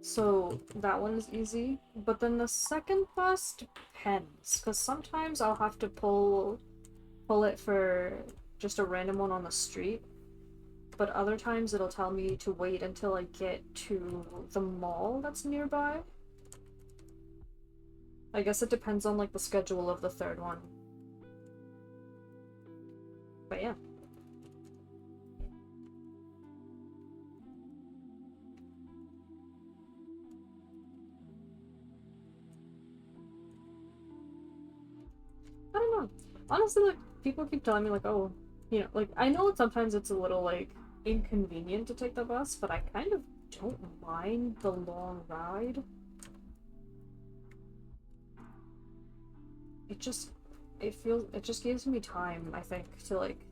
So that one is easy. But then the second bus depends, because sometimes I'll have to pull it for just a random one on the street. But other times it'll tell me to wait until I get to the mall that's nearby. I guess it depends on, like, the schedule of the third one. But yeah. I don't know. Honestly, like, people keep telling me, like, oh, you know, like, I know sometimes it's a little, like, inconvenient to take the bus, but I kind of don't mind the long ride. It just gives me time, I think, to, like,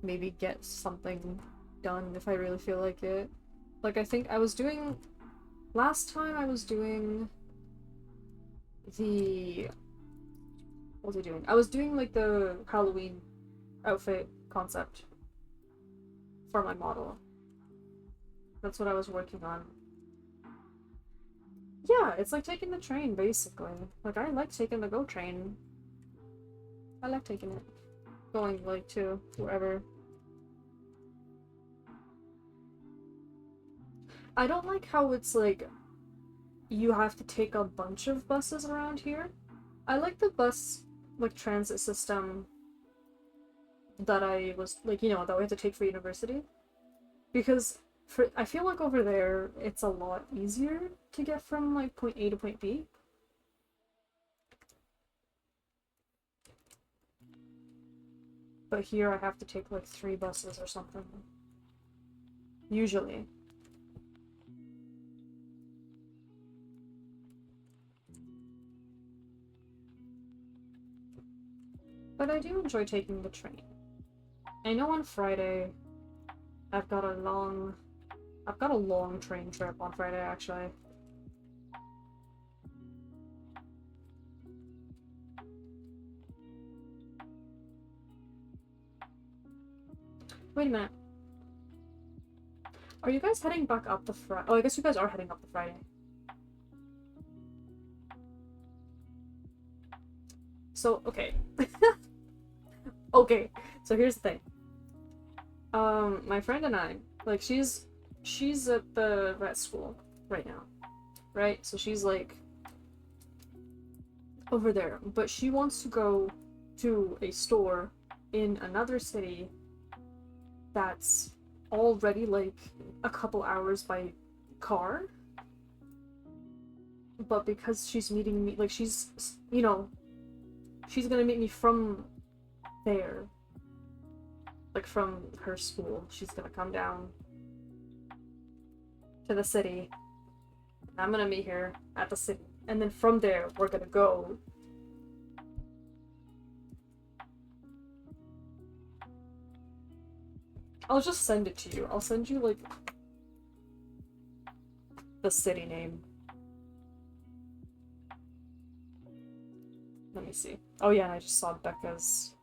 maybe get something done if I really feel like it. Like, I think I was doing, last time I was doing the, what was I doing? I was doing, like, the Halloween outfit concept for my model. That's what I was working on. Yeah, it's like taking the train, basically. Like, I like taking the GO train. I like taking it. Going, like, to wherever. I don't like how it's, like, you have to take a bunch of buses around here. I like the bus, like, transit system that I was, like, you know, that we had to take for university. Because I feel like over there, it's a lot easier to get from, like, point A to point B. But here I have to take, like, 3 buses or something. Usually. But I do enjoy taking the train. I know on Friday, I've got a long train trip on Friday, actually. Wait a minute. Are you guys heading back up the Friday? Oh, I guess you guys are heading up the Friday. So, okay. Okay, so here's the thing. My friend and I, like, she's at the vet school right now, right? So she's, like, over there, but she wants to go to a store in another city that's already, like, a couple hours by car. But because she's meeting me, like, she's, you know, she's gonna meet me from there. Like, from her school. She's gonna come down to the city. And I'm gonna meet her at the city. And then from there, we're gonna go. I'll just send it to you. I'll send you, like, the city name. Let me see. Oh yeah, and I just saw Becca's.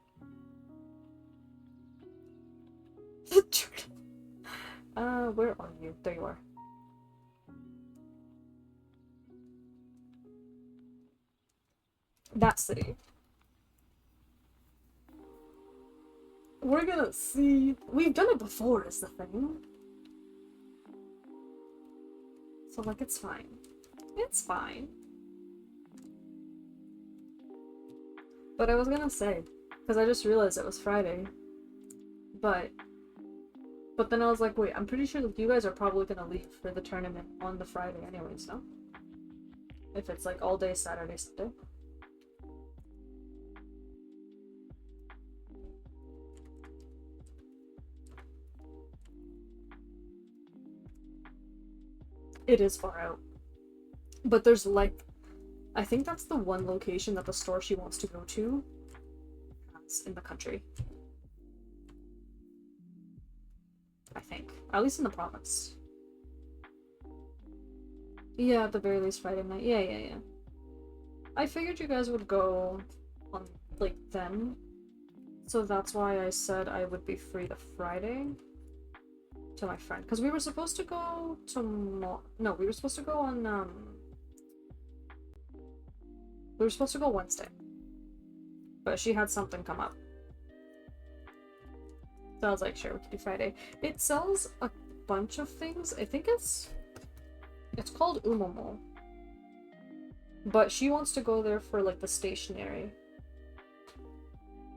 Where are you? There you are. That city. We're gonna see. We've done it before, is the thing. So, like, it's fine. It's fine. But I was gonna say, because I just realized it was Friday, but But then I was like, wait, I'm pretty sure that you guys are probably gonna leave for the tournament on the Friday anyways, no? If it's like all day Saturday, Sunday. It is far out. But there's like, I think that's the one location that the store she wants to go to has in the country. I think. At least in the province. Yeah, at the very least Friday night. Yeah. I figured you guys would go on, like, then. So that's why I said I would be free the Friday to my friend. Because we were supposed to go tomorrow. No, we were supposed to go on, we were supposed to go Wednesday. But she had something come up. So I was like, sure, we can do Friday. It sells a bunch of things. I think it's called Umomo. But she wants to go there for, like, the stationery.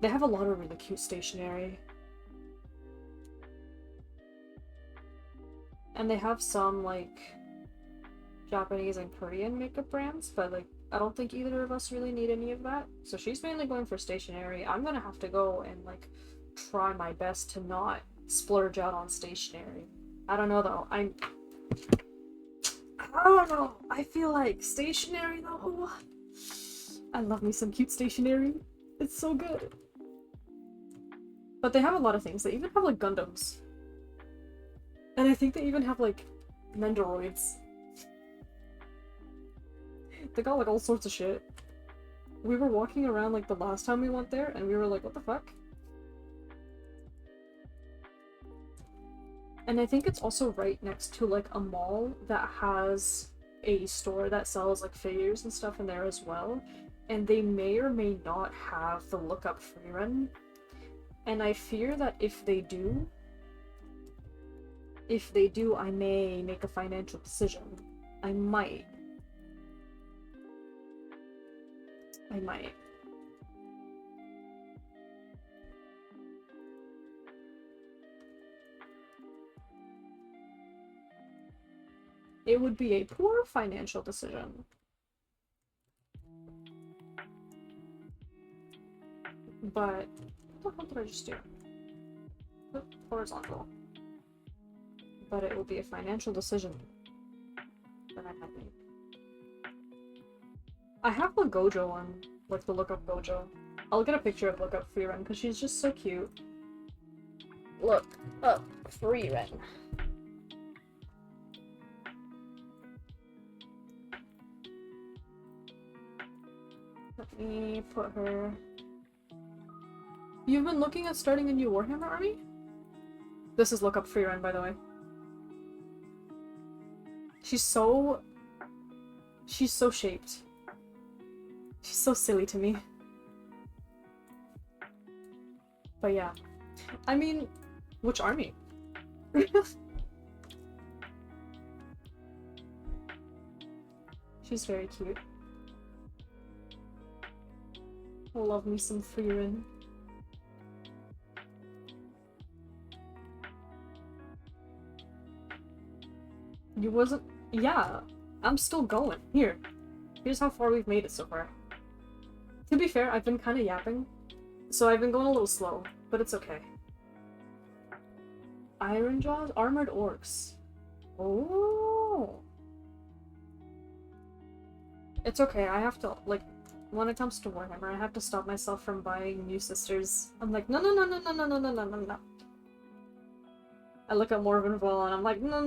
They have a lot of really cute stationery. And they have some, like, Japanese and Korean makeup brands, but, like, I don't think either of us really need any of that. So she's mainly going for stationery. I'm gonna have to go and, like, try my best to not splurge out on stationery. I don't know, though. I don't know. I feel like stationery, though. I love me some cute stationery. It's so good. But they have a lot of things. They even have, like, Gundams. And I think they even have, like, Nendoroids. They got, like, all sorts of shit. We were walking around, like, the last time we went there, and we were like, what the fuck? And I think it's also right next to, like, a mall that has a store that sells, like, figures and stuff in there as well. And they may or may not have the lookup free run. And I fear that if they do, I may make a financial decision. I might. It would be a poor financial decision. But what the hell did I just do? Put horizontal. But it will be a financial decision that I might make. I have the Gojo one, like the Look Up Gojo. I'll get a picture of Look Up Freeren because she's just so cute. Look Up Freeren. Let me put her. You've been looking at starting a new Warhammer army? This is Look Up Freeren, by the way. She's so shaped. She's so silly to me. But yeah. I mean, which army? She's very cute. Love me some Freeren. You wasn't- yeah, I'm still going. Here's how far we've made it so far. To be fair, I've been kind of yapping, so I've been going a little slow, but it's okay. Iron Jaws? Armored Orcs. Oh! It's okay, I have to, like, when it comes to Warhammer, I have to stop myself from buying new sisters. I'm like, no. I look at Morvenn Vahl and I'm like, no.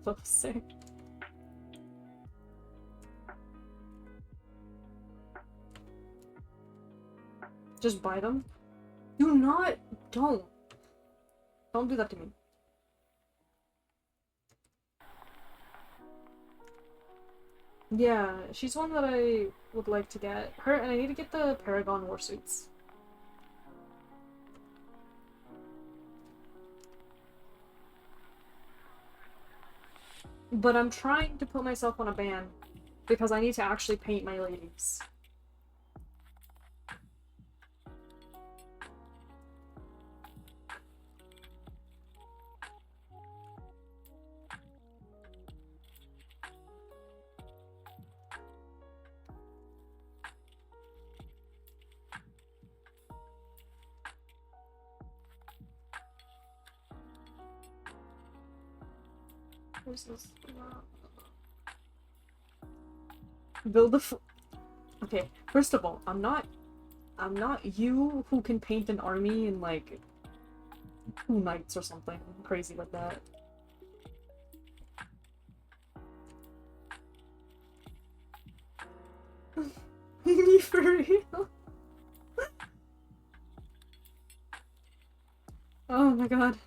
Closer. Just buy them? Don't do that to me. Yeah, she's one that I would like to get. Her, and I need to get the Paragon Warsuits. But I'm trying to put myself on a ban because I need to actually paint my ladies. Where's this? Build a Okay, first of all, I'm not you who can paint an army in like 2 nights or something crazy like that. For real? Oh my god.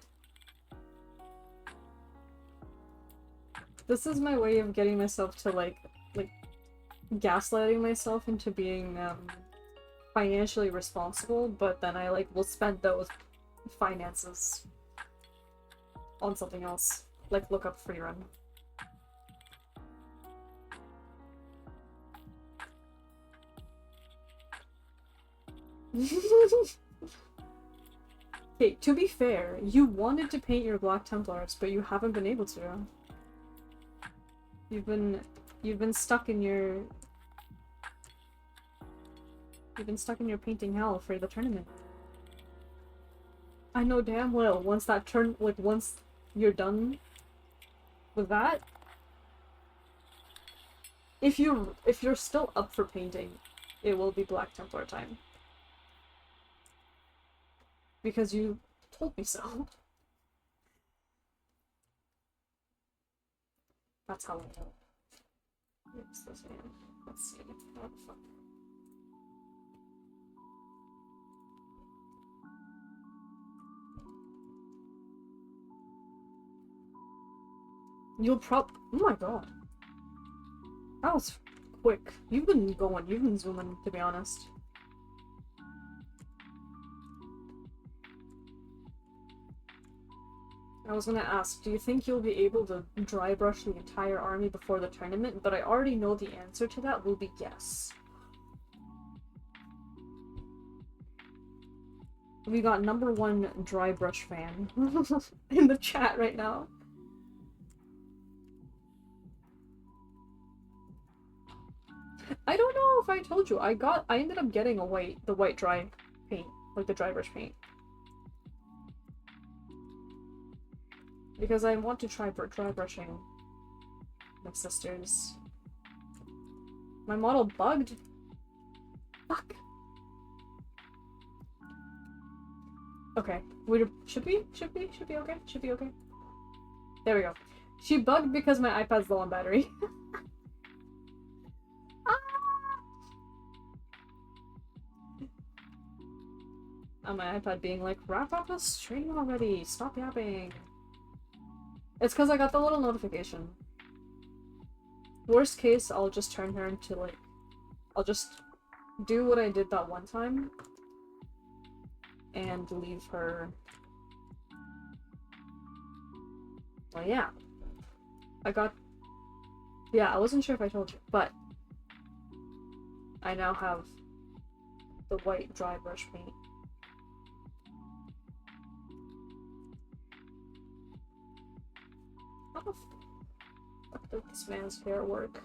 This is my way of getting myself to like gaslighting myself into being financially responsible, but then I like will spend those finances on something else, like look up free run. Okay, to be fair, you wanted to paint your Black Templars, but you haven't been able to. You've been stuck in your painting hell for the tournament. I know damn well once you're done with that, if you're still up for painting, it will be Black Templar time. Because you told me so. That's how I know. It's this man. Let's see. What the fuck? Oh my god. That was quick. You've been zooming, to be honest. I was gonna ask, do you think you'll be able to dry brush the entire army before the tournament? But I already know the answer to that will be yes. We got #1 dry brush fan in the chat right now. I don't know if I told you, I ended up getting the white dry paint, like the dry brush paint. Because I want to try dry brushing my sisters. My model bugged? Fuck. Okay. Should be okay. Should be okay. There we go. She bugged because my iPad's low on battery. On my iPad being like, wrap up the stream already, stop yapping. It's because I got the little notification. Worst case, I'll just turn her into like, I'll just do what I did that one time and leave her. Well, yeah. Yeah, I wasn't sure if I told you, but I now have the white dry brush paint. How the fuck did this man's hair work?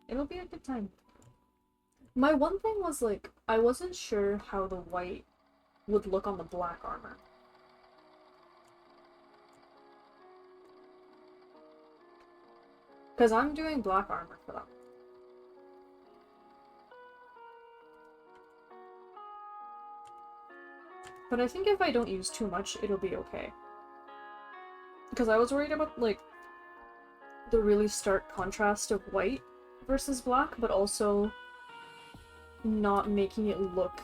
It'll be a good time. My one thing was like, I wasn't sure how the white would look on the black armor. Because I'm doing black armor for them. But I think if I don't use too much, it'll be okay. Because I was worried about, like, the really stark contrast of white versus black, but also not making it look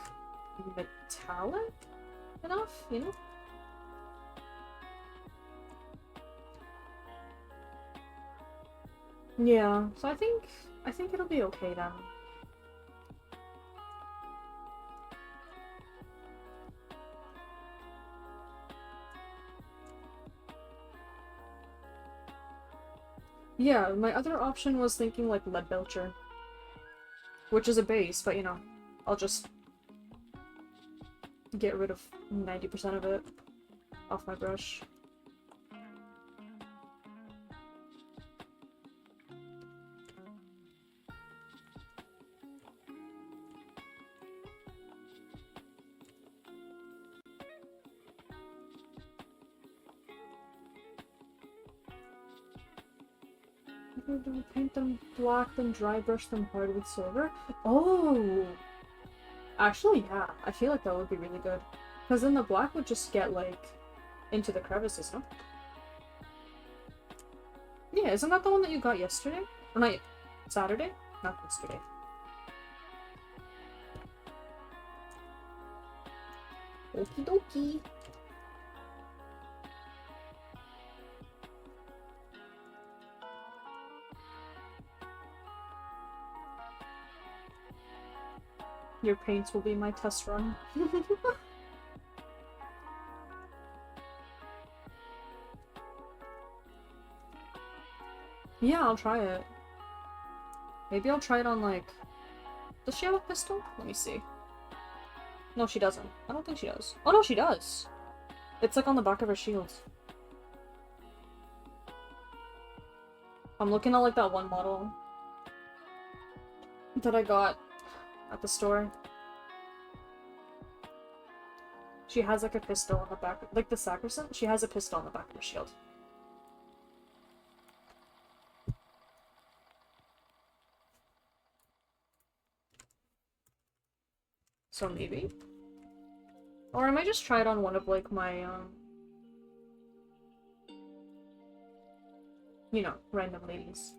metallic enough, you know? Yeah, so I think it'll be okay then. Yeah, my other option was thinking like lead belcher, which is a base, but you know, I'll just get rid of 90% of it off my brush. Paint them black, then dry brush them hard with silver. Oh! Actually, yeah. I feel like that would be really good. Because then the black would just get, like, into the crevices, no? Yeah, isn't that the one that you got yesterday? Or not Saturday? Not yesterday. Okie dokie. Your paints will be my test run. Yeah, I'll try it. Maybe I'll try it on, like... Does she have a pistol? Let me see. No, she doesn't. I don't think she does. Oh, no, she does! It's, like, on the back of her shield. I'm looking at, like, that one model that I got at the store. She has, like, a pistol on the back. Like, the sacrosanct, she has a pistol on the back of her shield. So maybe? Or I might just try it on one of, like, my, you know, random ladies.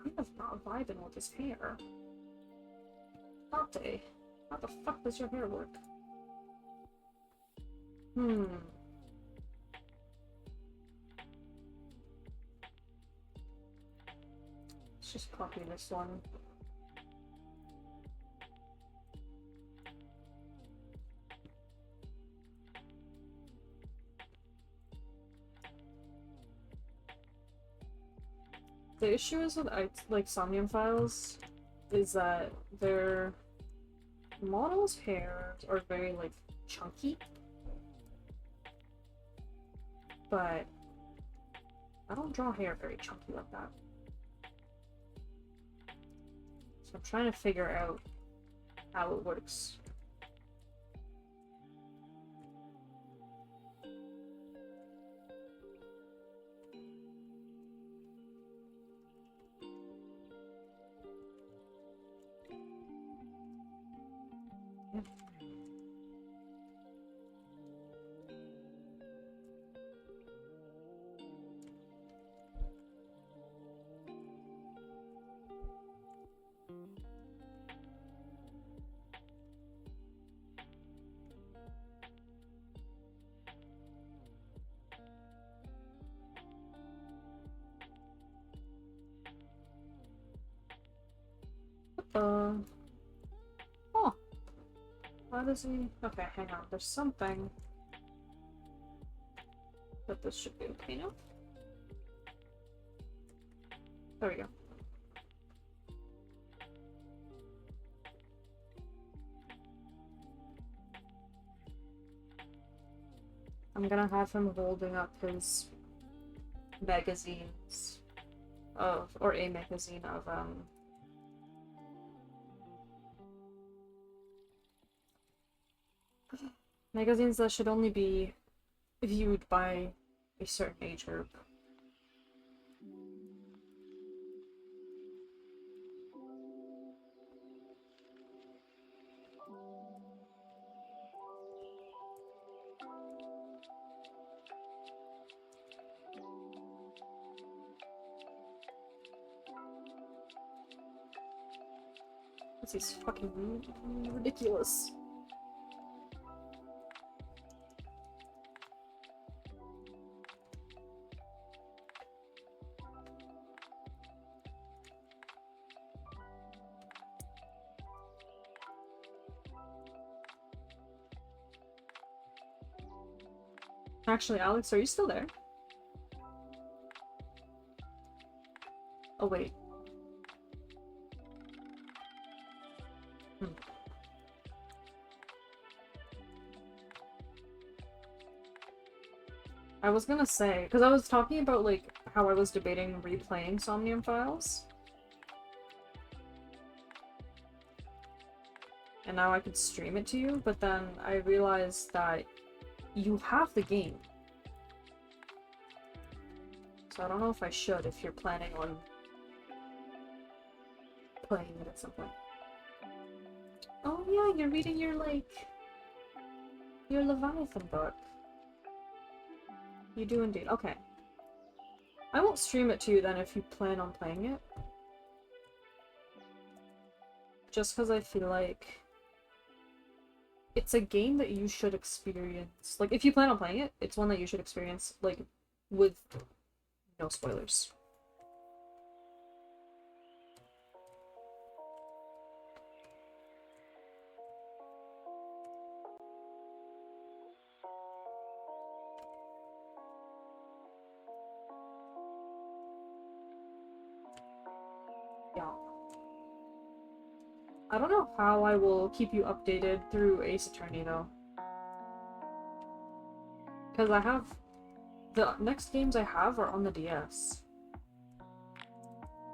I'm just not vibing with his hair. Latte, how the fuck does your hair work? Let's just copy this one. The issue is with like Somnium files is that their models' hairs are very like chunky, but I don't draw hair very chunky like that. So I'm trying to figure out how it works. Oh. Why does he... Okay, hang on. There's something. But this should be okay now. There we go. I'm gonna have him holding up his magazines of... or a magazine of, magazines that should only be viewed by a certain age group. This is fucking ridiculous. Actually, Alex, are you still there? Oh, wait. I was gonna say, because I was talking about, like, how I was debating replaying Somnium Files. And now I could stream it to you, but then I realized that you have the game. So I don't know if I should if you're planning on playing it at some point. Oh yeah, you're reading your, like, your Leviathan book. You do indeed. Okay. I won't stream it to you then if you plan on playing it. Just because I feel like it's a game that you should experience. Like, if you plan on playing it, it's one that you should experience, like, with no spoilers. Yeah. I don't know how I will keep you updated through Ace Attorney, though. Because I have... the next games I have are on the DS.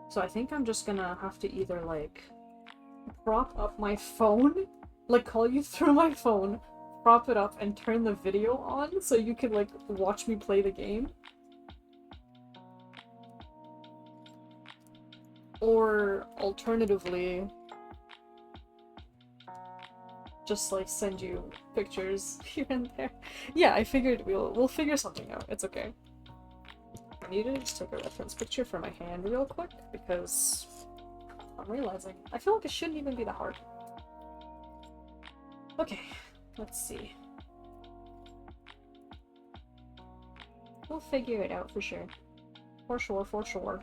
So I think I'm just gonna have to either, like, prop up my phone, like, call you through my phone, prop it up, and turn the video on so you can, like, watch me play the game. Or, alternatively, just, like, send you pictures here and there. Yeah, I figured we'll figure something out. It's okay. I need to just take a reference picture for my hand real quick, because I'm realizing I feel like it shouldn't even be that hard. Okay, let's see. We'll figure it out for sure. For sure, for sure.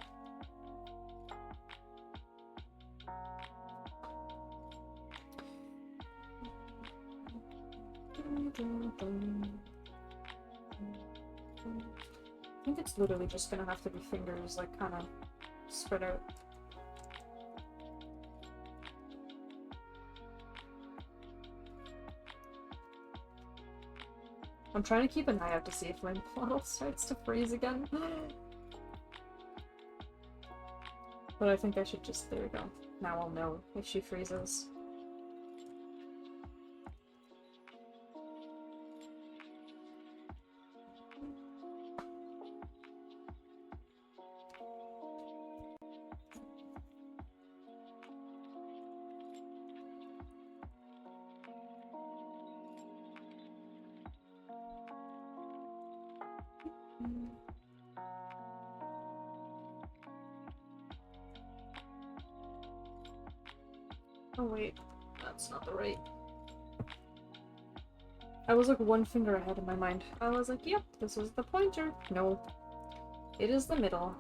I think it's literally just gonna have to be fingers, like, kind of spread out. I'm trying to keep an eye out to see if my model starts to freeze again. But I think I should just... there we go. Now I'll know if she freezes. Oh wait, that's not the right. I was like one finger ahead in my mind. I was like, yep, this is the pointer. No, it is the middle.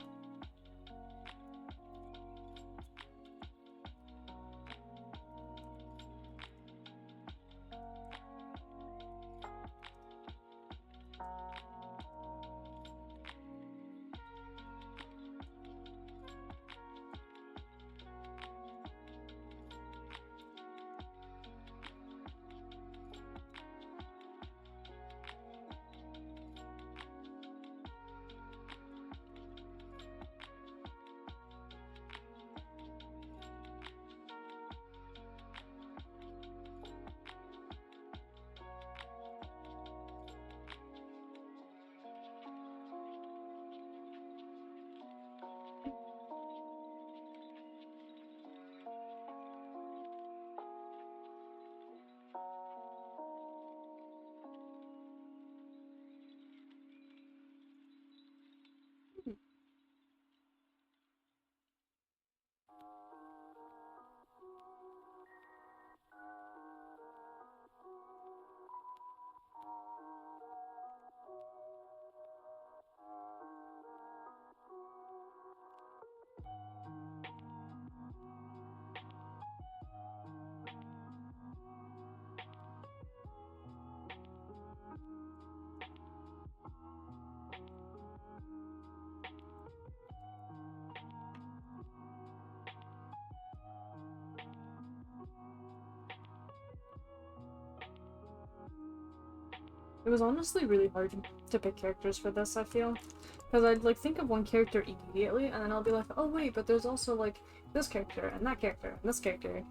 It was honestly really hard to pick characters for this, I feel. Because I'd, like, think of one character immediately, and then I'll be like, oh wait, but there's also, like, this character, and that character, and this character.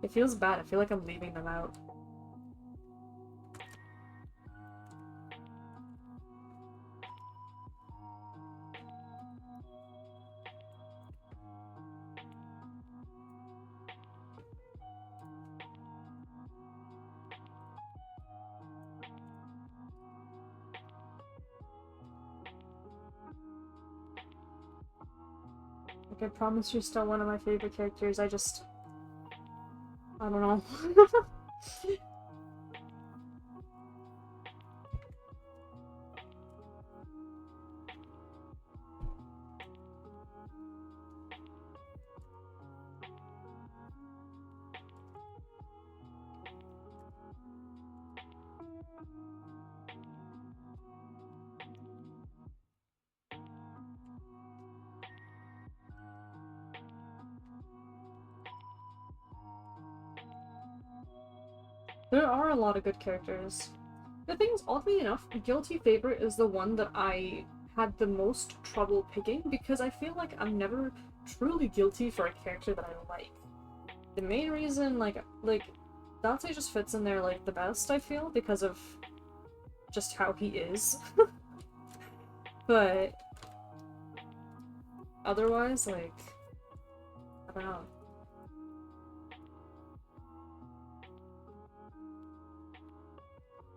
It feels bad, I feel like I'm leaving them out. Like, I promise you're still one of my favorite characters, I don't know. There are a lot of good characters. The thing is, oddly enough, Guilty Favorite is the one that I had the most trouble picking because I feel like I'm never truly guilty for a character that I like. The main reason, like Dante just fits in there, like, the best, I feel, because of just how he is. But otherwise, like, I don't know.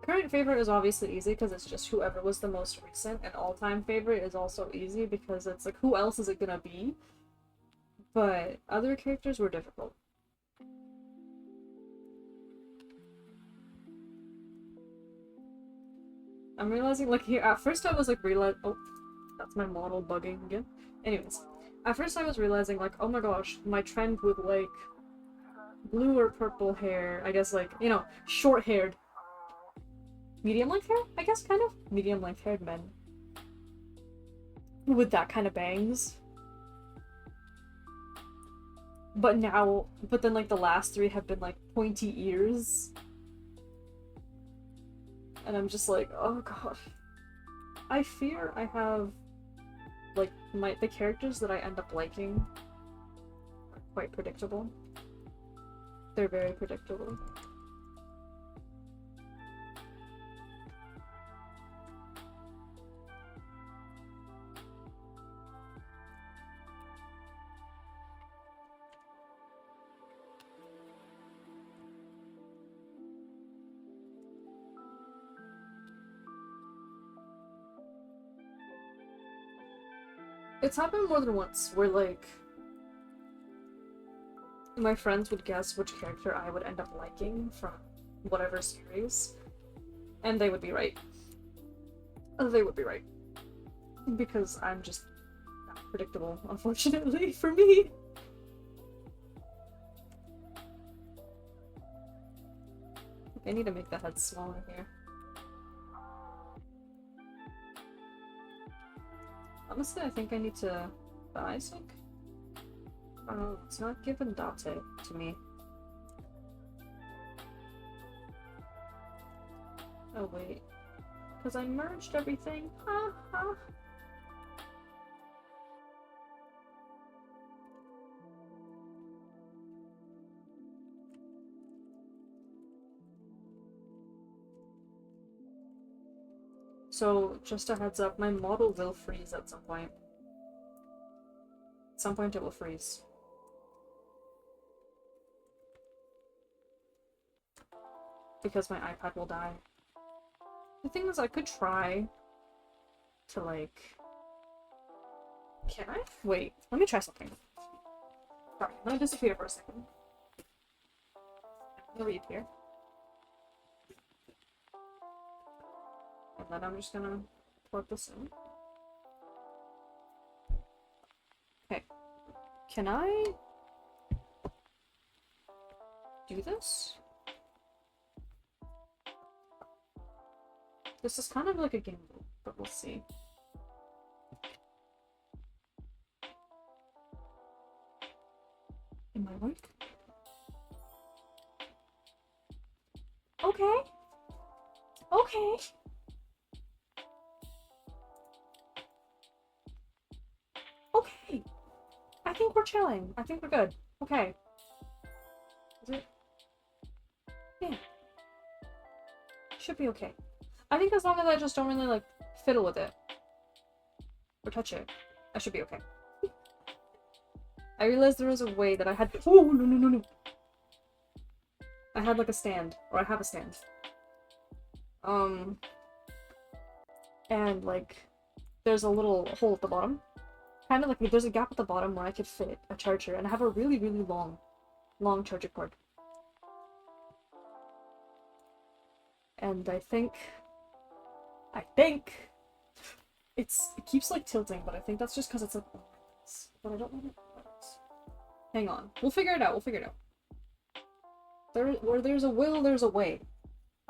Current favorite is obviously easy because it's just whoever was the most recent, and all-time favorite is also easy because it's like, who else is it gonna be? But other characters were difficult. I'm realizing, like, here, at first I was like, oh, that's my model bugging again. Anyways, at first I was realizing, like, oh my gosh, my trend with, like, blue or purple hair, I guess, like, you know, short-haired, medium-length hair? I guess, kind of? Medium-length haired men. With that kind of bangs. But then, like, the last three have been, like, pointy ears. And I'm just like, oh god. I fear I have, like, the characters that I end up liking are quite predictable. They're very predictable. It's happened more than once, where, like, my friends would guess which character I would end up liking from whatever series, and they would be right. They would be right. Because I'm just not predictable, unfortunately, for me. I need to make the head smaller here. Honestly, I think I need to buy Isaac. Oh, it's not giving Date to me. Oh wait, because I merged everything. Ha ha. So, just a heads up, my model will freeze at some point. At some point it will freeze. Because my iPad will die. The thing is, I could try to, like... Can I? Wait, let me try something. Sorry, I'm gonna disappear for a second. I'm gonna read here. And then I'm just gonna plug this in. Okay. Can I do this? This is kind of like a gamble, but we'll see. It might work. Okay. Okay. Okay. I think we're chilling. I think we're good. Okay. Is it? Yeah. Should be okay. I think as long as I just don't really, like, fiddle with it. Or touch it. I should be okay. I realized there was a way that I had- Oh, no, no, no, no! I had, like, a stand. Or I have a stand. And, like, there's a little hole at the bottom. kind of like there's a gap at the bottom where I could fit a charger, and I have a really, really long charger cord. And I think it keeps like tilting, but I think that's just because it's like, but I don't want it. Hang on, we'll figure it out. We'll figure it out. Where there's a will, there's a way.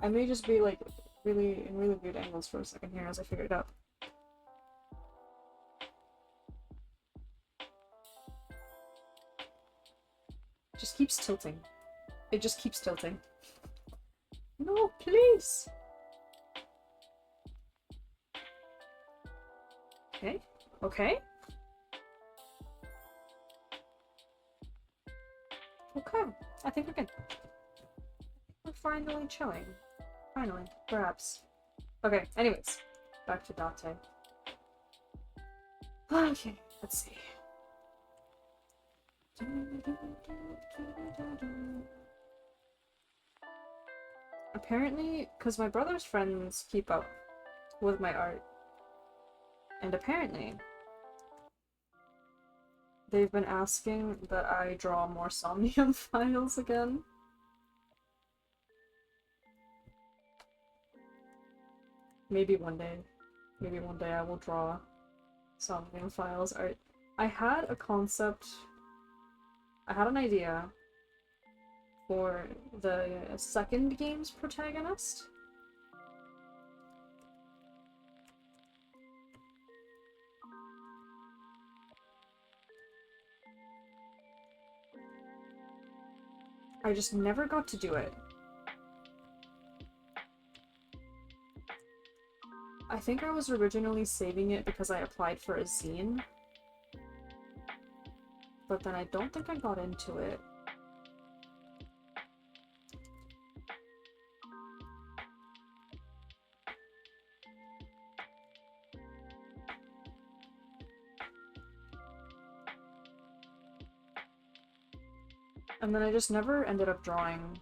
I may just be like really in really weird angles for a second here as I figure it out. It just keeps tilting. It just keeps tilting. No, please. Okay. Okay. Okay. I think we're good. We're finally chilling. Finally. Perhaps. Okay, anyways. Back to Date. Okay, let's see. Apparently, because my brother's friends keep up with my art. And apparently, they've been asking that I draw more Somnium files again. Maybe one day. Maybe one day I will draw Somnium files art. I had a concept. I had an idea for the second game's protagonist. I just never got to do it. I think I was originally saving it because I applied for a zine. But then I don't think I got into it. And then I just never ended up drawing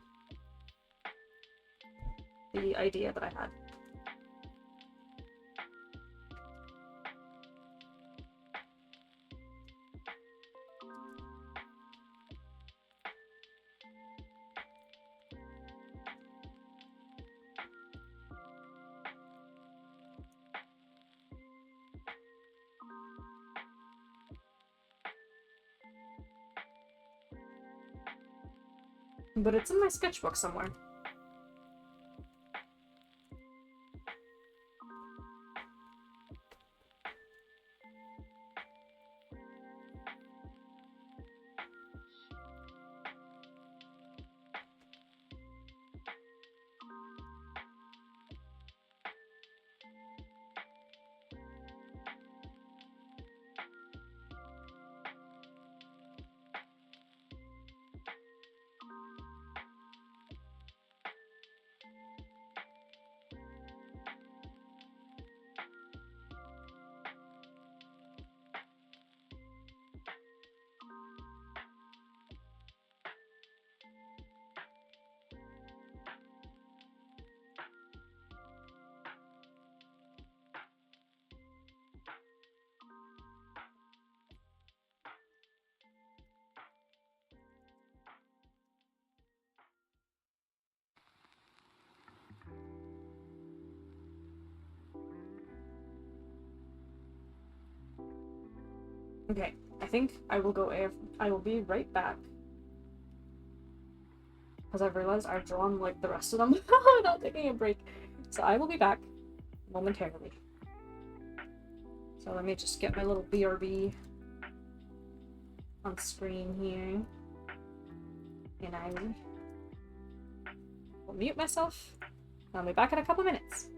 the idea that I had. But it's in my sketchbook somewhere. Okay, I think I will go AF. I will be right back. Because I've realized I've drawn like the rest of them without taking a break. So I will be back momentarily. So let me just get my little BRB on screen here. And I will mute myself. I'll be back in a couple minutes.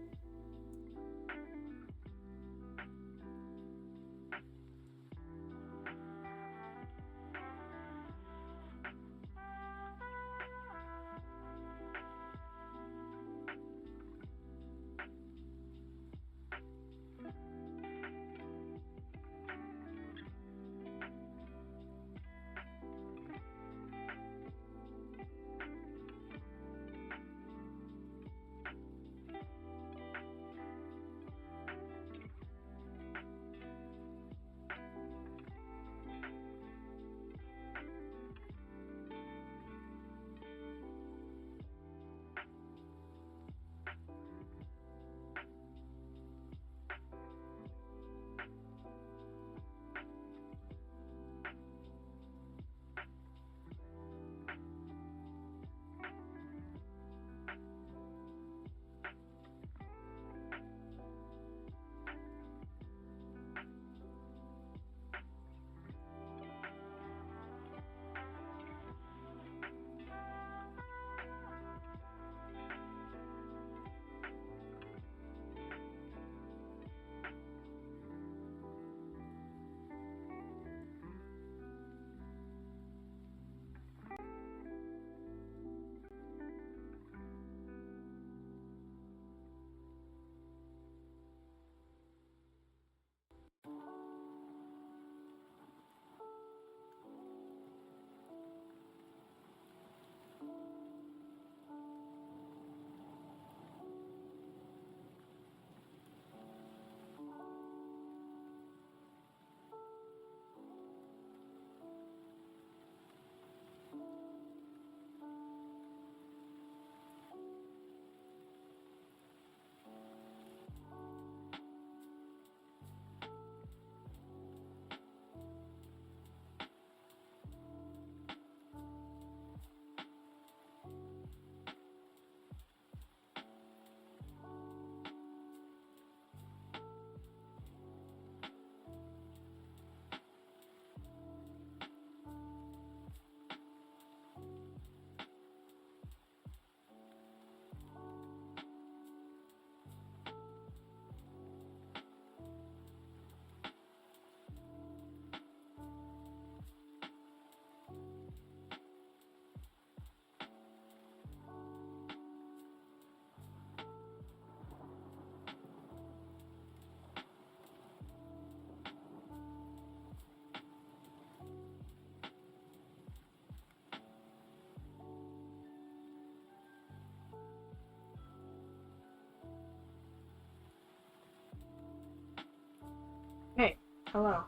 Hello.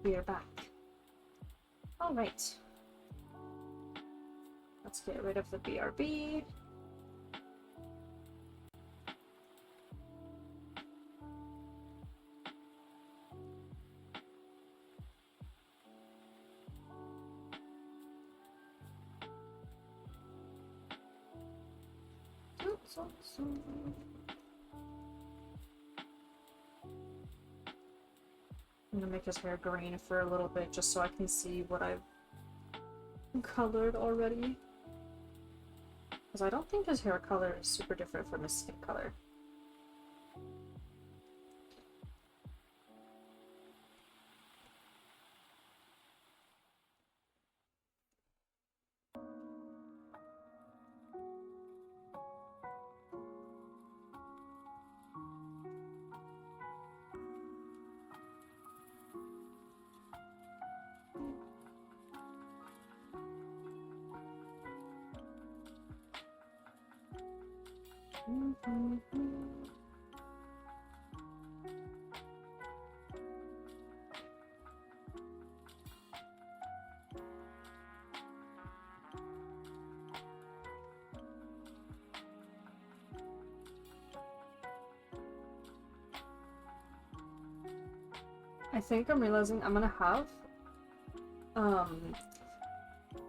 We are back. Alright. Let's get rid of the BRB. I'm gonna make his hair green for a little bit just so I can see what I've colored already. Because I don't think his hair color is super different from his skin color. I think I'm realizing I'm gonna have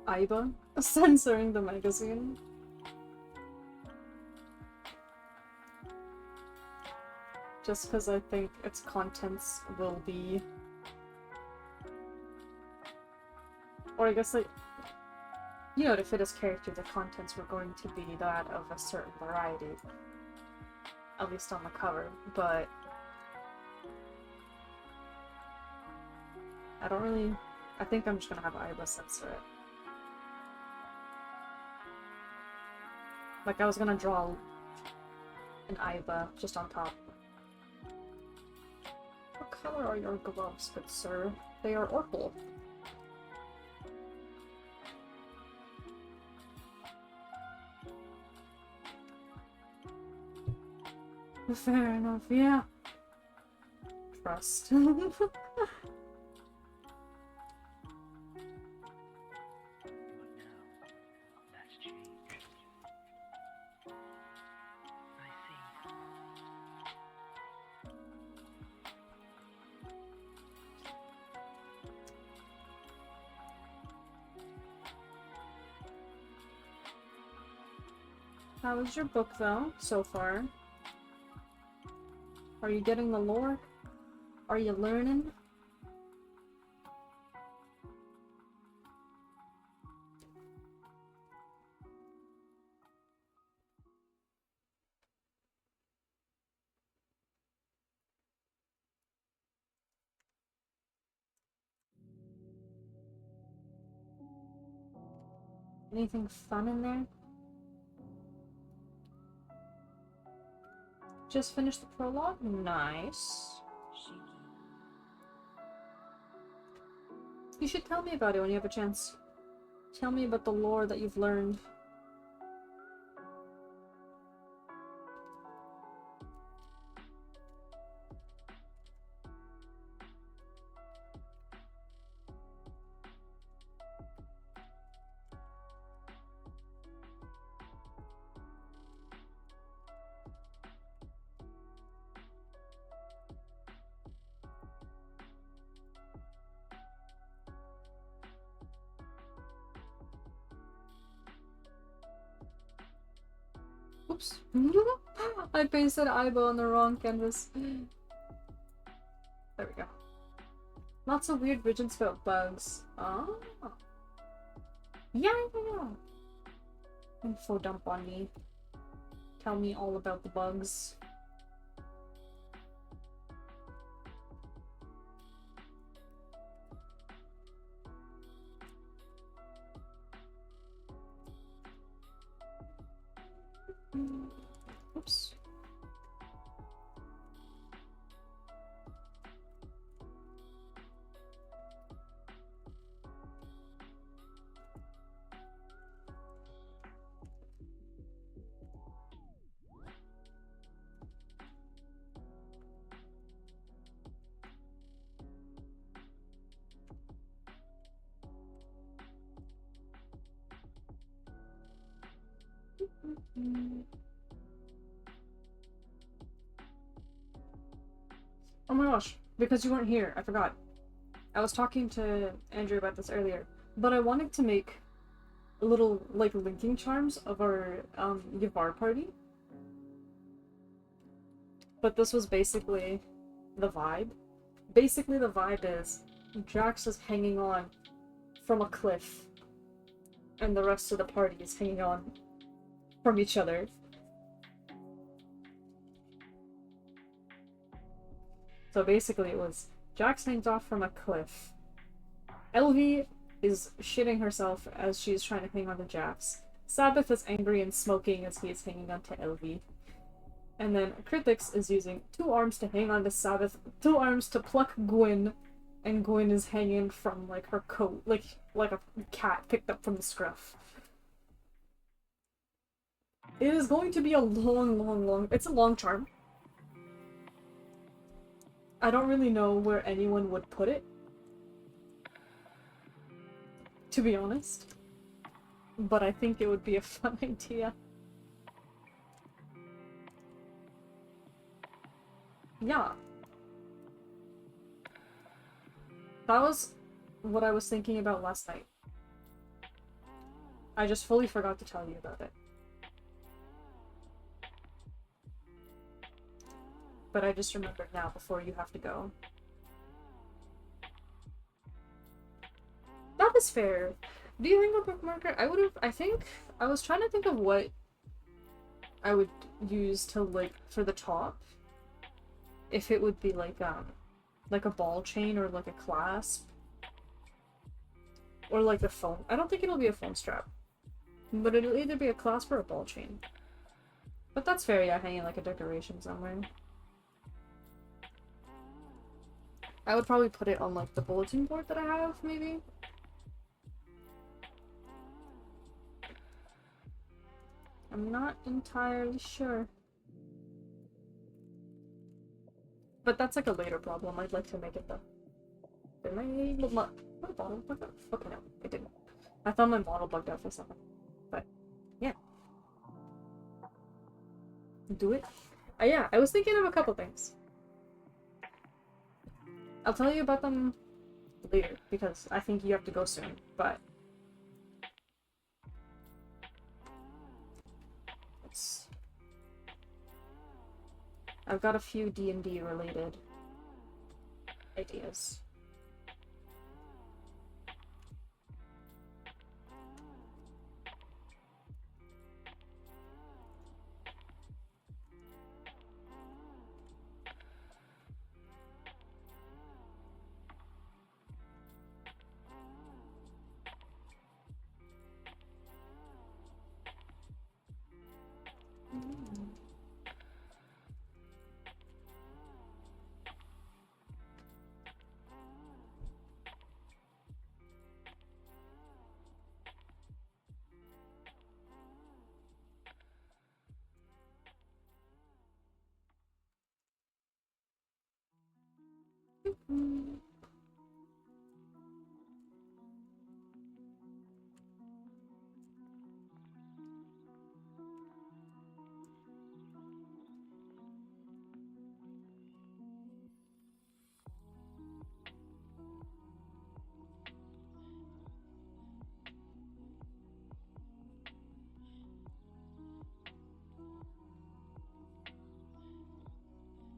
Aiba censoring the magazine. Just because I think its contents will be... Or I guess like... You know, to fit his character, the contents were going to be that of a certain variety. At least on the cover, but... I don't really... I think I'm just gonna have Aiba censor it. Like, I was gonna draw an Aiba just on top. What color are your gloves, good sir? They are orpal. Fair enough, yeah. Trust. How is your book, though, so far? Are you getting the lore? Are you learning? Anything fun in there? Just finished the prologue? Nice. You should tell me about it when you have a chance. Tell me about the lore that you've learned. Oops. I pasted Aiba on the wrong canvas. There we go. Lots of weird visions about bugs. Oh. Yeah. Info dump on me. Tell me all about the bugs. Oops. Oh my gosh, because you weren't here, I forgot. I was talking to Andrew about this earlier, but I wanted to make little, like, linking charms of our, Yavar party. But this was basically the vibe. Basically, the vibe is Jax is hanging on from a cliff, and the rest of the party is hanging on from each other. So basically, it was Jax hangs off from a cliff. Elvie is shitting herself as she's trying to hang on to Jax. Sabbath is angry and smoking as he is hanging on to Elvie. And then Kritix is using 2 arms to hang on to Sabbath, 2 arms to pluck Gwyn, and Gwyn is hanging from, like, her coat, like a cat picked up from the scruff. It is going to be a long... It's a long charm. I don't really know where anyone would put it, to be honest. But I think it would be a fun idea. Yeah. That was what I was thinking about last night. I just fully forgot to tell you about it. But I just remembered now before you have to go. That is fair. Do you think a bookmarker? I was trying to think of what I would use to, like, for the top. If it would be like a ball chain or like a clasp. Or like a phone. I don't think it'll be a phone strap. But it'll either be a clasp or a ball chain. But that's fair, yeah, hanging like a decoration somewhere. I would probably put it on like the bulletin board that I have, maybe. I'm not entirely sure. But that's like a later problem. I'd like to make it though. Did my bottle bug out? Okay, no, it didn't. I thought my bottle bugged out for something. But, yeah. Do it. Yeah, I was thinking of a couple things. I'll tell you about them later, because I think you have to go soon, but... I've got a few D&D related ideas.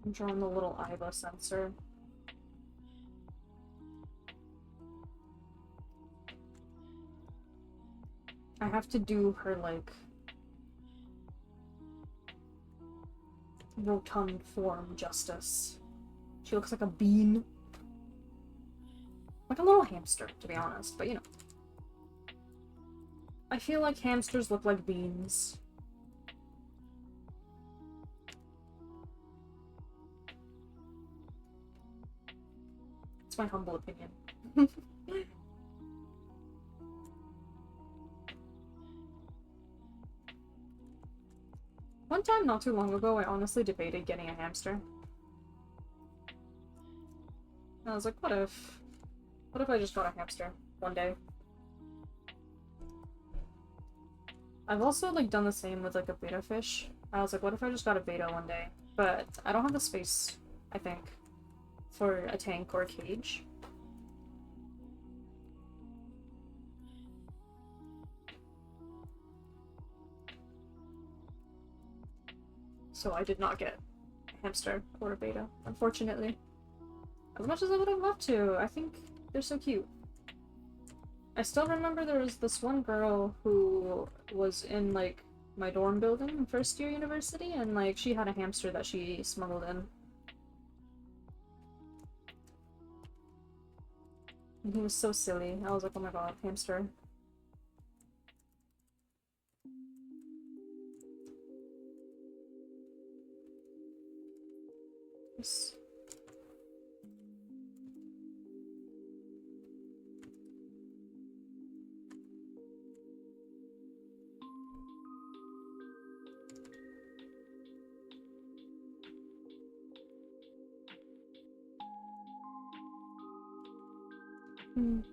I'm drawing the little IVA sensor. I have to do her, like, rotund form justice. She looks like a bean. Like a little hamster, to be honest, but you know. I feel like hamsters look like beans. It's my humble opinion. One time, not too long ago, I honestly debated getting a hamster. And I was like, what if I just got a hamster one day? I've also like done the same with like a beta fish. I was like, what if I just got a beta one day? But I don't have the space, I think, for a tank or a cage. So I did not get a hamster or a beta, unfortunately. As much as I would have loved to, I think they're so cute. I still remember there was this one girl who was in like my dorm building in first year university, and like she had a hamster that she smuggled in. And he was so silly. I was like, oh my god, hamster. Yes.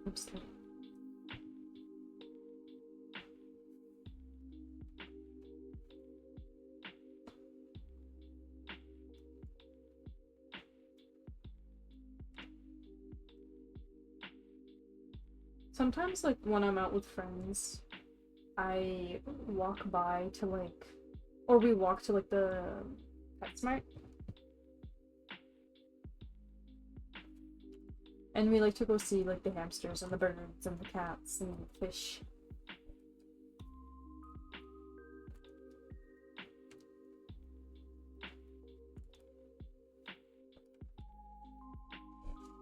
Oops. Sometimes, like, when I'm out with friends, I walk by to, like, or we walk to, like, the PetSmart. And we like to go see, like, the hamsters and the birds and the cats and the fish.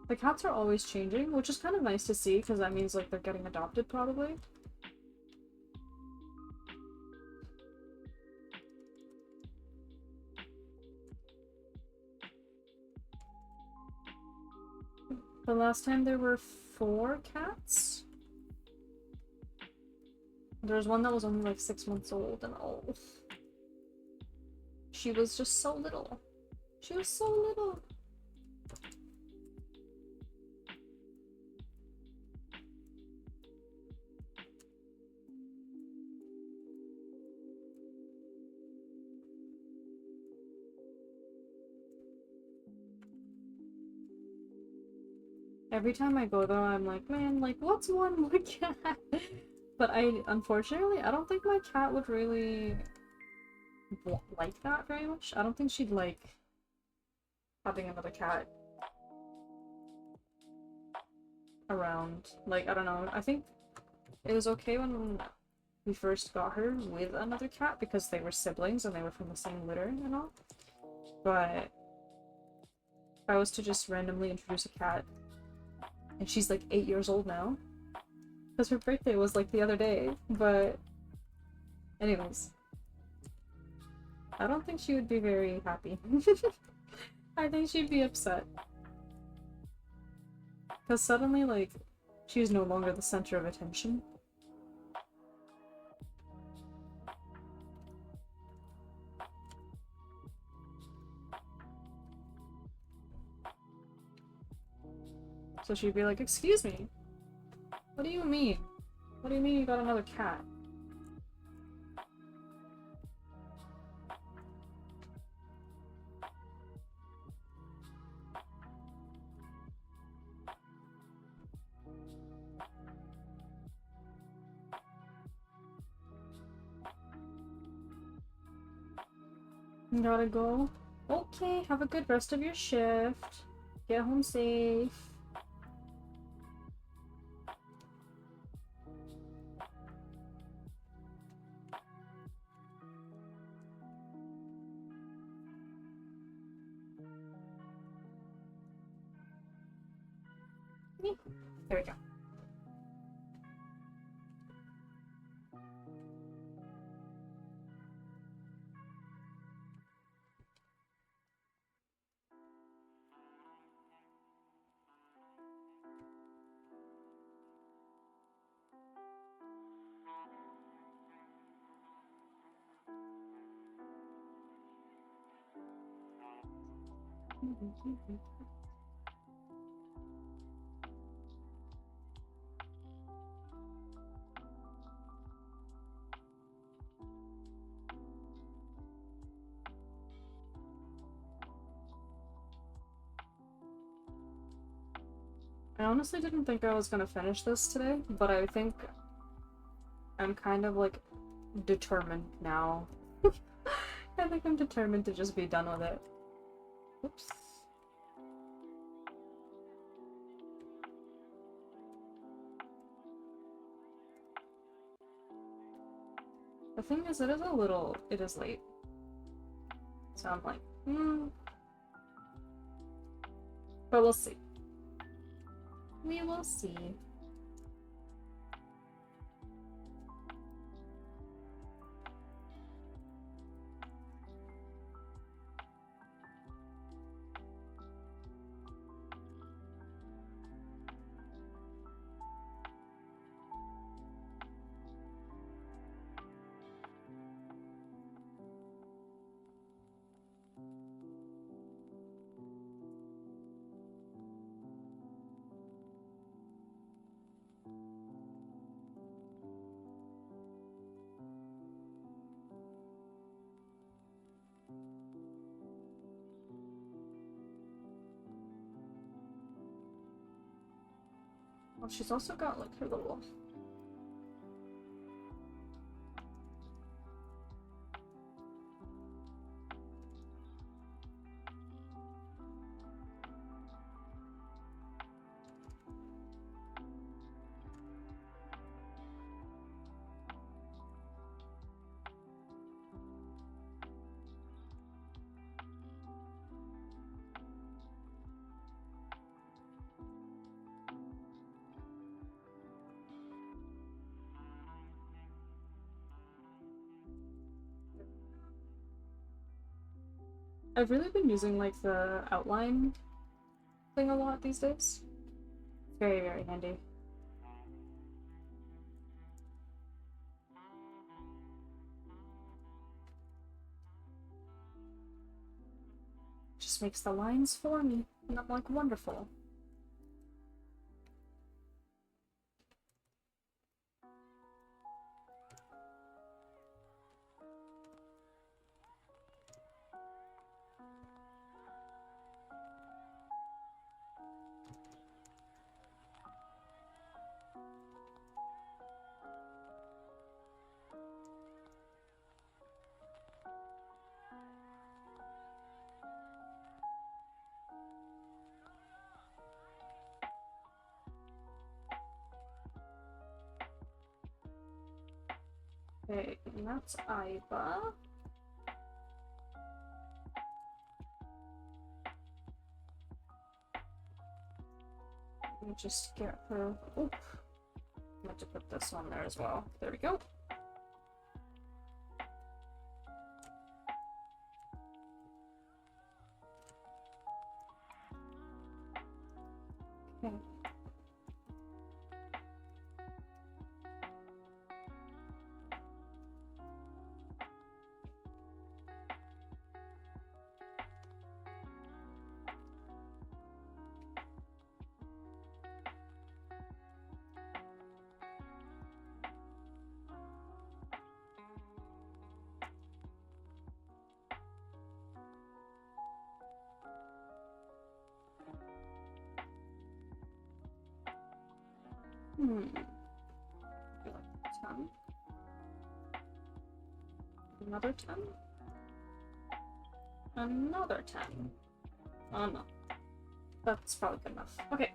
The cats are always changing, which is kind of nice to see, because that means, like, they're getting adopted, probably. The last time there were 4 cats. There was one that was only, like, 6 months old, and oh. She was just so little. She was so little. Every time I go though, I'm like, man, like, what's one more cat? But unfortunately, I don't think my cat would really like that very much. I don't think she'd like having another cat around. Like, I don't know. I think it was okay when we first got her with another cat because they were siblings and they were from the same litter and all. But if I was to just randomly introduce a cat, and she's like 8 years old now, because her birthday was like the other day, but anyways. I don't think she would be very happy. I think she'd be upset. Because suddenly, like, she's no longer the center of attention. So she'd be like, excuse me, what do you mean? What do you mean you got another cat? Gotta go. Okay, have a good rest of your shift. Get home safe. There we go. I honestly didn't think I was gonna finish this today, but I think I'm kind of like determined now. I think I'm determined to just be done with it. Oops. The thing is, it is late. So I'm like, But we'll see. We will see. Well, she's also got like her little. I've really been using like the outline thing a lot these days. Very, very handy. Just makes the lines for me, and I'm like, wonderful. Okay, and that's Iva. Let me just get her. Oop. I have to put this on there as well. There we go. Okay. Maybe like 10. Another 10. Another 10. Oh no. That's probably good enough. Okay.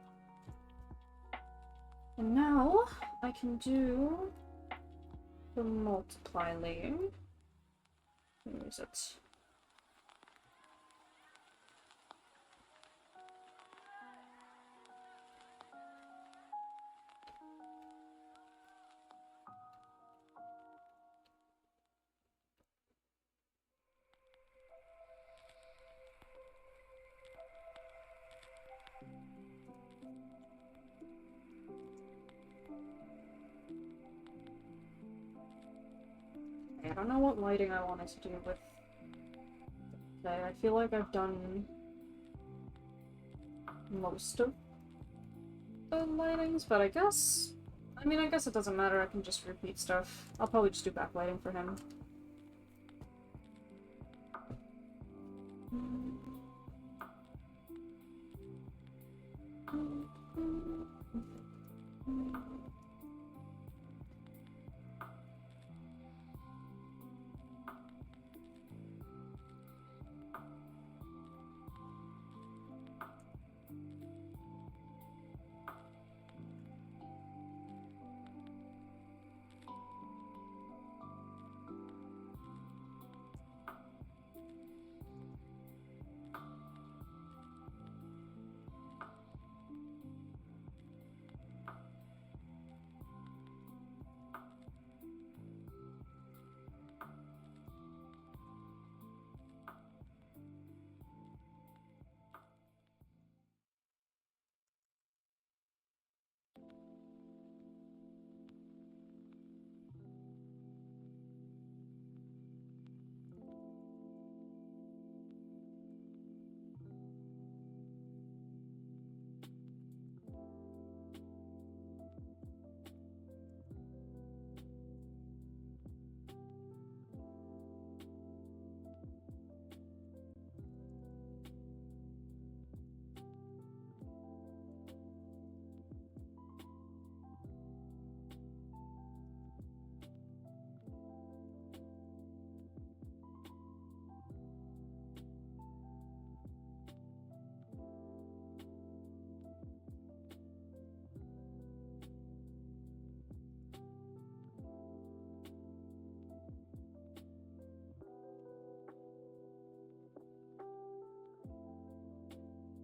And now I can do the multiply layer. Where is it? I don't know what lighting I wanted to do with today. I feel like I've done most of the lightings, but I guess it doesn't matter. I can just repeat stuff. I'll probably just do backlighting for him.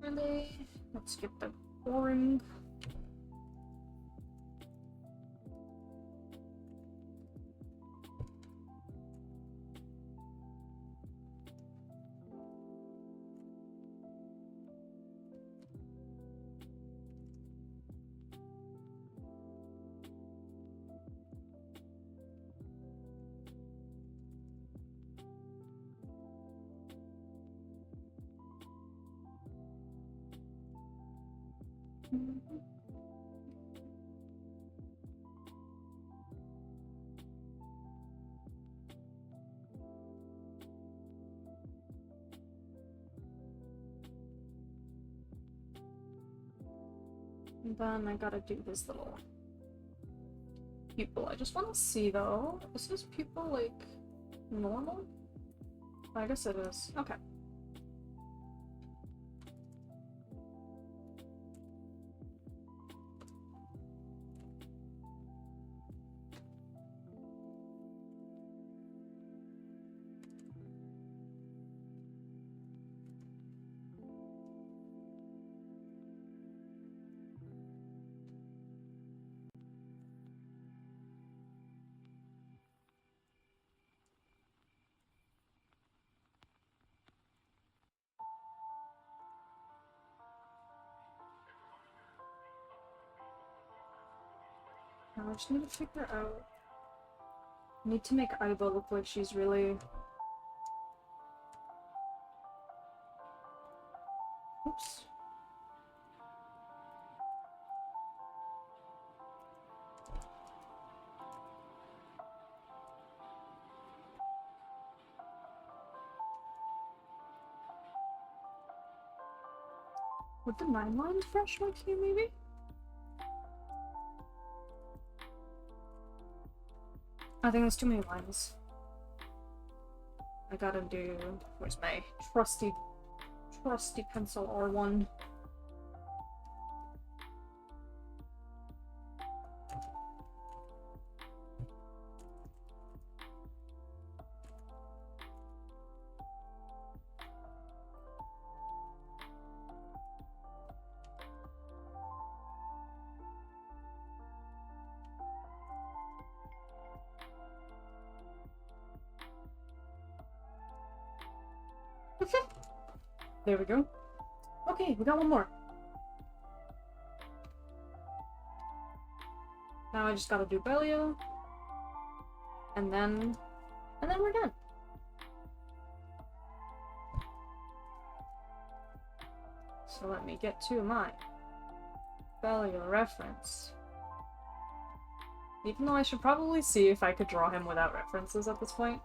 Really? Let's get the boring. And then I gotta do this little pupil. I just want to see though, is this pupil like normal? I guess it is. Okay. Now I just need to figure out. I need to make Aiba look like she's really. Oops. Would the 9-lined brush work here, maybe? I think there's too many lines. I gotta do... Where's my trusty pencil R1? There we go. Okay, we got one more. Now I just gotta do Belia. And then we're done. So let me get to my Belia reference. Even though I should probably see if I could draw him without references at this point.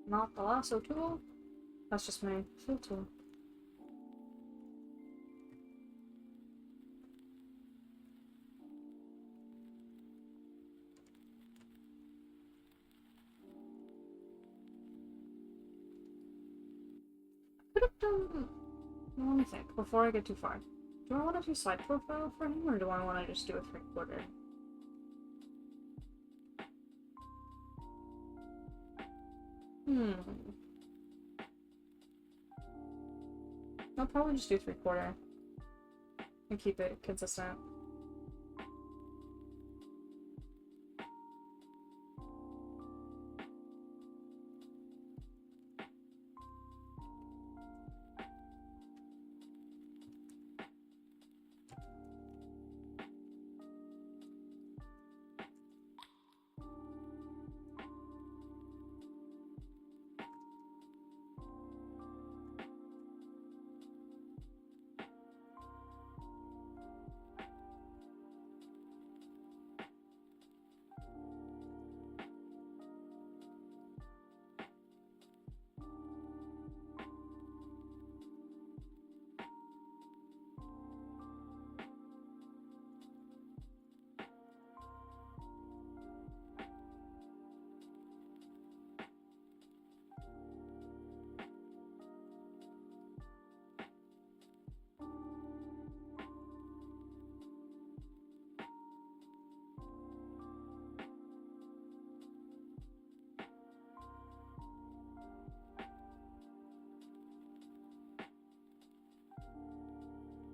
Not the lasso tool. That's just my field tool. Could have done. Let me think before I get too far. Do I want to do side profile for him, or do I want to just do a 3/4? I'll probably just do 3/4 and keep it consistent.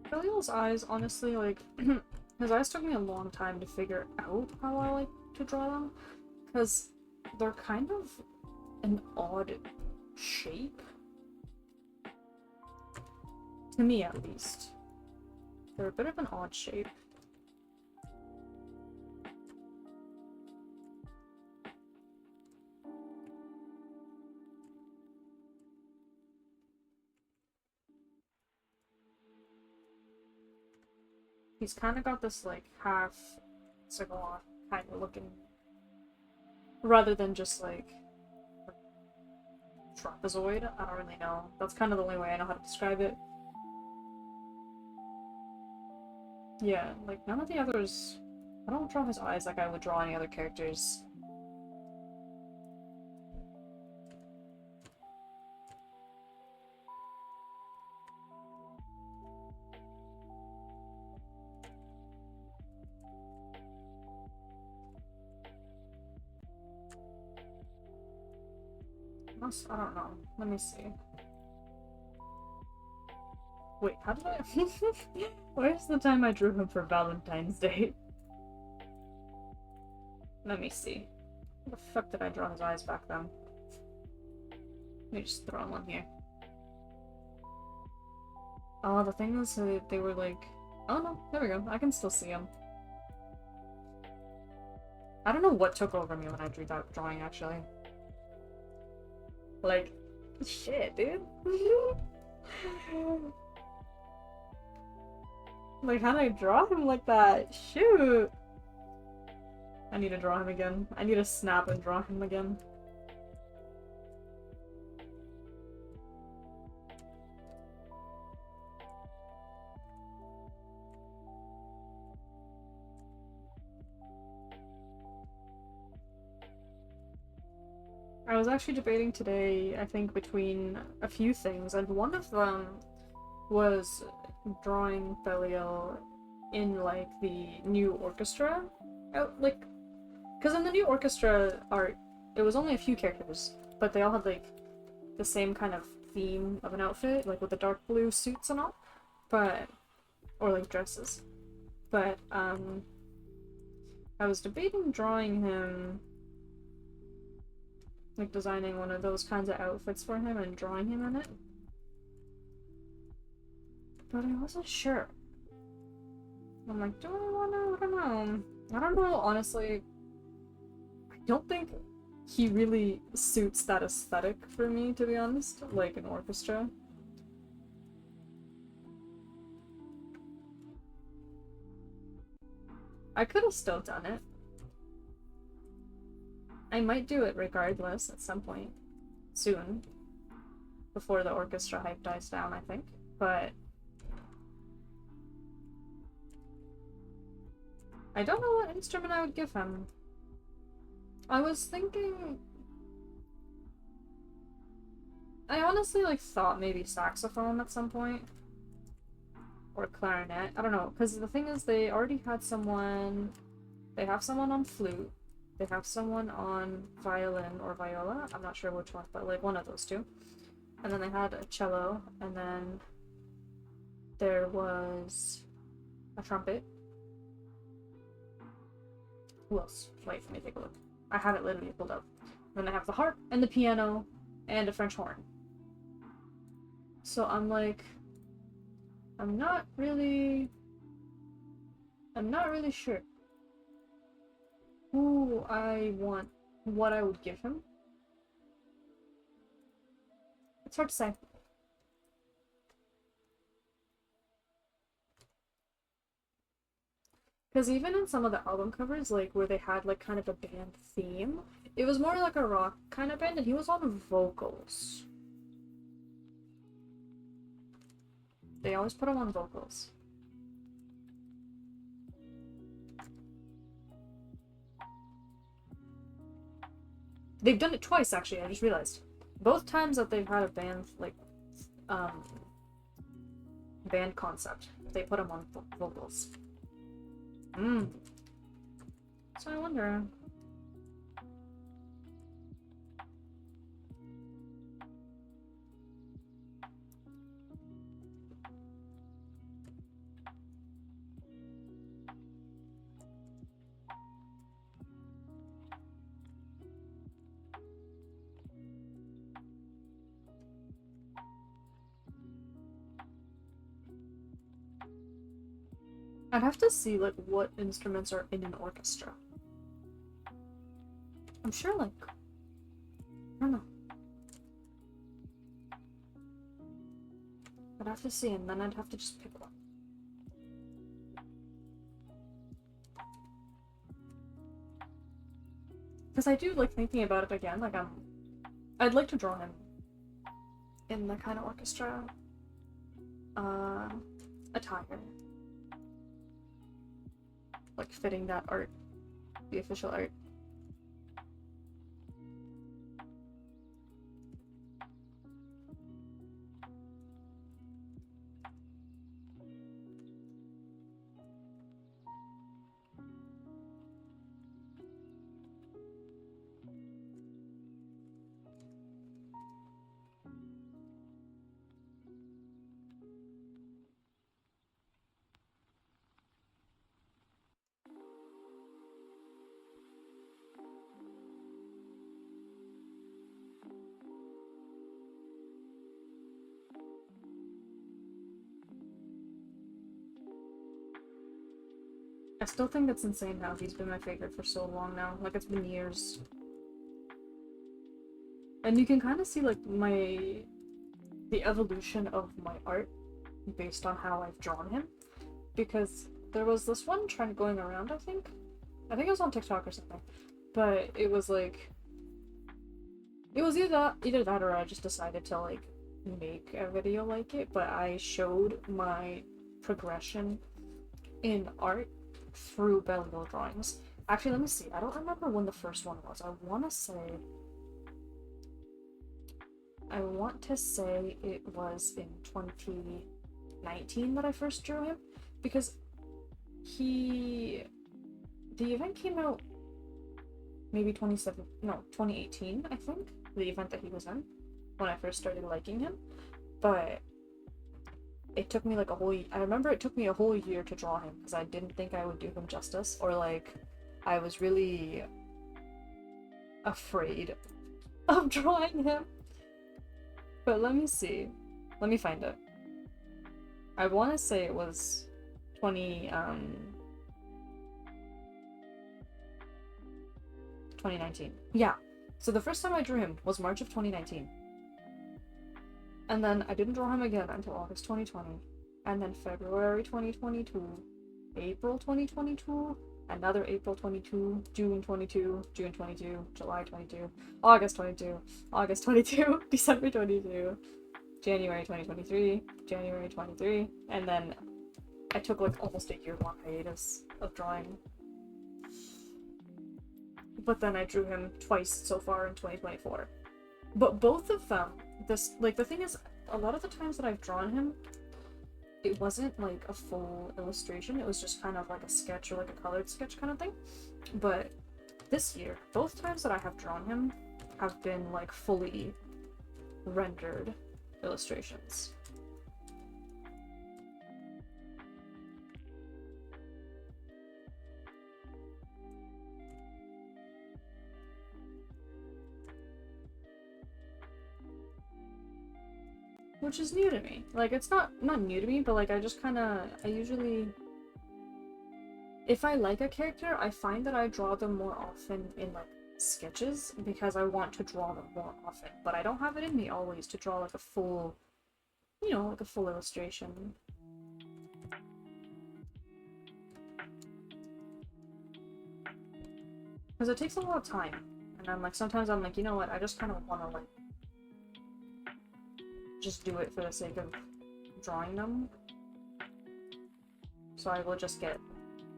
Belial's eyes, honestly, like, his eyes took me a long time to figure out how I like to draw them, because they're kind of an odd shape. To me, at least. They're a bit of an odd shape. He's kind of got this, like, half cigar kind of looking, rather than just, like, trapezoid. I don't really know. That's kind of the only way I know how to describe it. Yeah, like, none of the others... I don't draw his eyes like I would draw any other characters. I don't know. Let me see. Wait, how did I... Where's the time I drew him for Valentine's Day? Let me see. How the fuck did I draw his eyes back then? Let me just throw him on here. Oh, the thing is that they were like... Oh no, there we go. I can still see him. I don't know what took over me when I drew that drawing, actually. Like, shit, dude. Like, how did I draw him like that? Shoot! I need to draw him again. I need to snap and draw him again. I was actually debating today, I think, between a few things, and one of them was drawing Belial in, like, the new orchestra. Like, because in the new orchestra art, it was only a few characters, but they all had, like, the same kind of theme of an outfit, like with the dark blue suits and all, but, or like dresses. But, I was debating drawing him, like designing one of those kinds of outfits for him and drawing him in it. but I wasn't sure. I'm like, do I wanna? I don't know. I don't know, honestly. I don't think he really suits that aesthetic for me, to be honest, like an orchestra. I could have still done it. I might do it regardless at some point soon, before the orchestra hype dies down, I think. But I don't know what instrument I would give him. I was thinking... I honestly like thought maybe saxophone at some point. Or clarinet. I don't know, because the thing is they already had someone... They have someone on flute. They have someone on violin or viola. I'm not sure which one, but like one of those two. And then they had a cello, and then there was a trumpet. Who else? Wait, let me take a look. I have it literally pulled up. Then I have the harp and the piano and a French horn. So I'm like, I'm not really sure who I want, what I would give him. It's hard to say. Because even in some of the album covers, like, where they had, like, kind of a band theme, it was more like a rock kind of band, and he was on vocals. They always put him on vocals. They've done it twice, actually, I just realized. Both times that they've had a band, like, band concept, they put him on vocals. So I wonder... I'd have to see, like, what instruments are in an orchestra. I'm sure, like... I don't know. I'd have to see, and then I'd have to just pick one. Because I do like thinking about it again, like, I'd like to draw him in the kind of orchestra attire. Like, fitting that art. The official art. I still think it's insane how he's been my favorite for so long now. Like, it's been years. And you can kind of see, like, the evolution of my art based on how I've drawn him. Because there was this one trend going around, I think. I think it was on TikTok or something. But it was, like... It was either that or I just decided to, like, make a video like it. But I showed my progression in art through Belle drawings. Actually, let me see. I don't remember when the first one was. I want to say it was in 2019 that I first drew him, because the event came out maybe 2018, I think, the event that he was in, when I first started liking him. But it took me like I remember it took me a whole year to draw him, because I didn't think I would do him justice, or like, I was really afraid of drawing him. But let me see. Let me find it. I want to say it was 2019. Yeah. So the first time I drew him was March of 2019. And then I didn't draw him again until August 2020. And then February 2022, April 2022, another April 22, June 22, June 22, July 22, August 22, August 22, December 22, January 2023, January 23, and then I took like almost a year-long hiatus of drawing. But then I drew him twice so far in 2024. But both of them, the thing is, a lot of the times that I've drawn him, it wasn't like a full illustration, it was just kind of like a sketch or like a colored sketch kind of thing. But this year, both times that I have drawn him have been like fully rendered illustrations. Which is new to me. Like, it's not new to me, but like I usually, if I like a character, I find that I draw them more often in like sketches because I want to draw them more often, but I don't have it in me always to draw like a full, like a full illustration. Because it takes a lot of time, and I'm like, sometimes I'm like, you know what, I just kind of want to like just do it for the sake of drawing them. So I will just get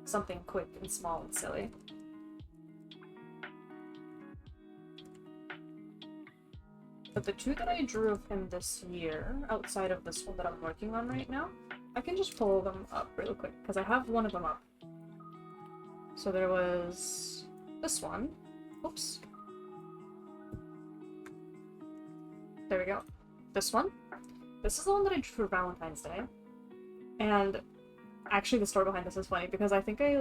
something quick and small and silly. But the two that I drew of him this year, outside of this one that I'm working on right now, I can just pull them up real quick, because I have one of them up. So there was this one. Oops. There we go. This one. This is the one that I drew for Valentine's Day. And actually the story behind this is funny, because I think I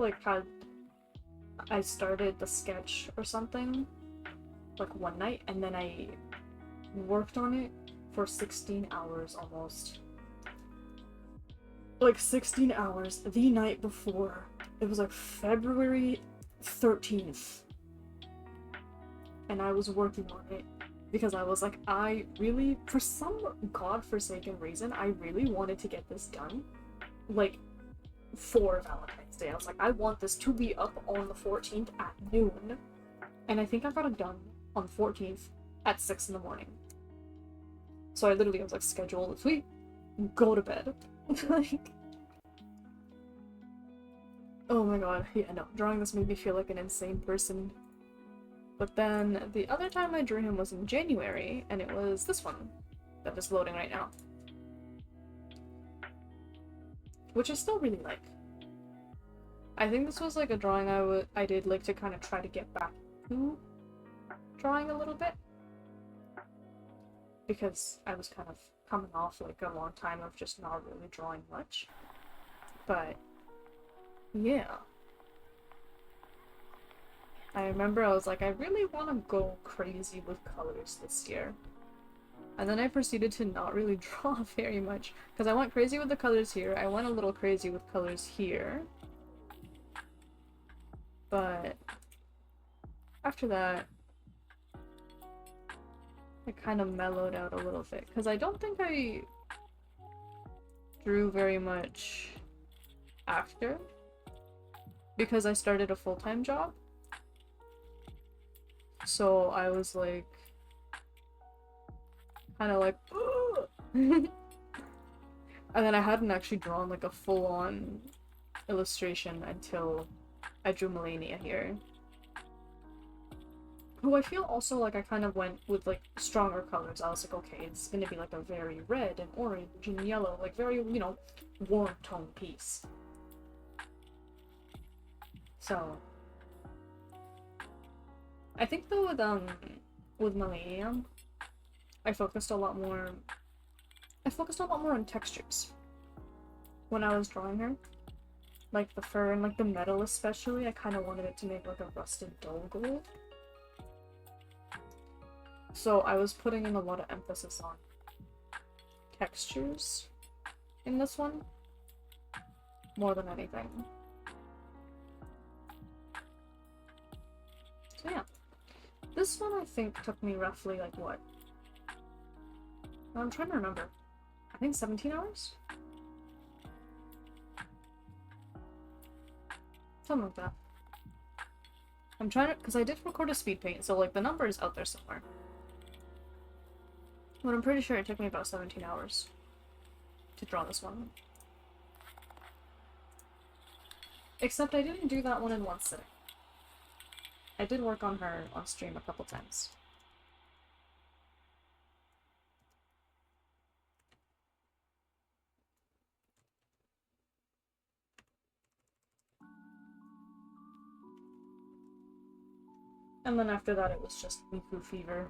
started the sketch or something, like one night, and then I worked on it for 16 hours almost. Like 16 hours the night before. It was like February 13th. And I was working on it because I was like, I really, for some godforsaken reason, I really wanted to get this done. Like, for Valentine's Day. I was like, I want this to be up on the 14th at noon. And I think I got it done on the 14th at 6 in the morning. So I literally was like, schedule this week, go to bed. Like, oh my god, yeah, no, drawing this made me feel like an insane person. But then the other time I drew him was in January, and it was this one that is loading right now. Which I still really like. I think this was like a drawing I did like to kind of try to get back to drawing a little bit. Because I was kind of coming off like a long time of just not really drawing much. But yeah. I remember I was like, I really want to go crazy with colors this year. And then I proceeded to not really draw very much. Because I went crazy with the colors here. I went a little crazy with colors here. But after that, I kind of mellowed out a little bit. Because I don't think I drew very much after. Because I started a full-time job. So I was like, kind of like, and then I hadn't actually drawn like a full-on illustration until I drew Melania here. Who I feel also like I kind of went with like stronger colors. I was like, okay, it's gonna be like a very red and orange and yellow, like very, warm tone piece. So I think though with Melania, I focused a lot more on textures when I was drawing her. Like the fur and like the metal especially, I kind of wanted it to make like a rusted dull gold. So I was putting in a lot of emphasis on textures in this one. More than anything. So yeah. This one I think took me roughly like what? I'm trying to remember. I think 17 hours? Something like that. I'm trying to, because I did record a speed paint, so like the number is out there somewhere. But I'm pretty sure it took me about 17 hours to draw this one. Except I didn't do that one in one sitting. I did work on her on stream a couple times. And then after that it was just Miku fever.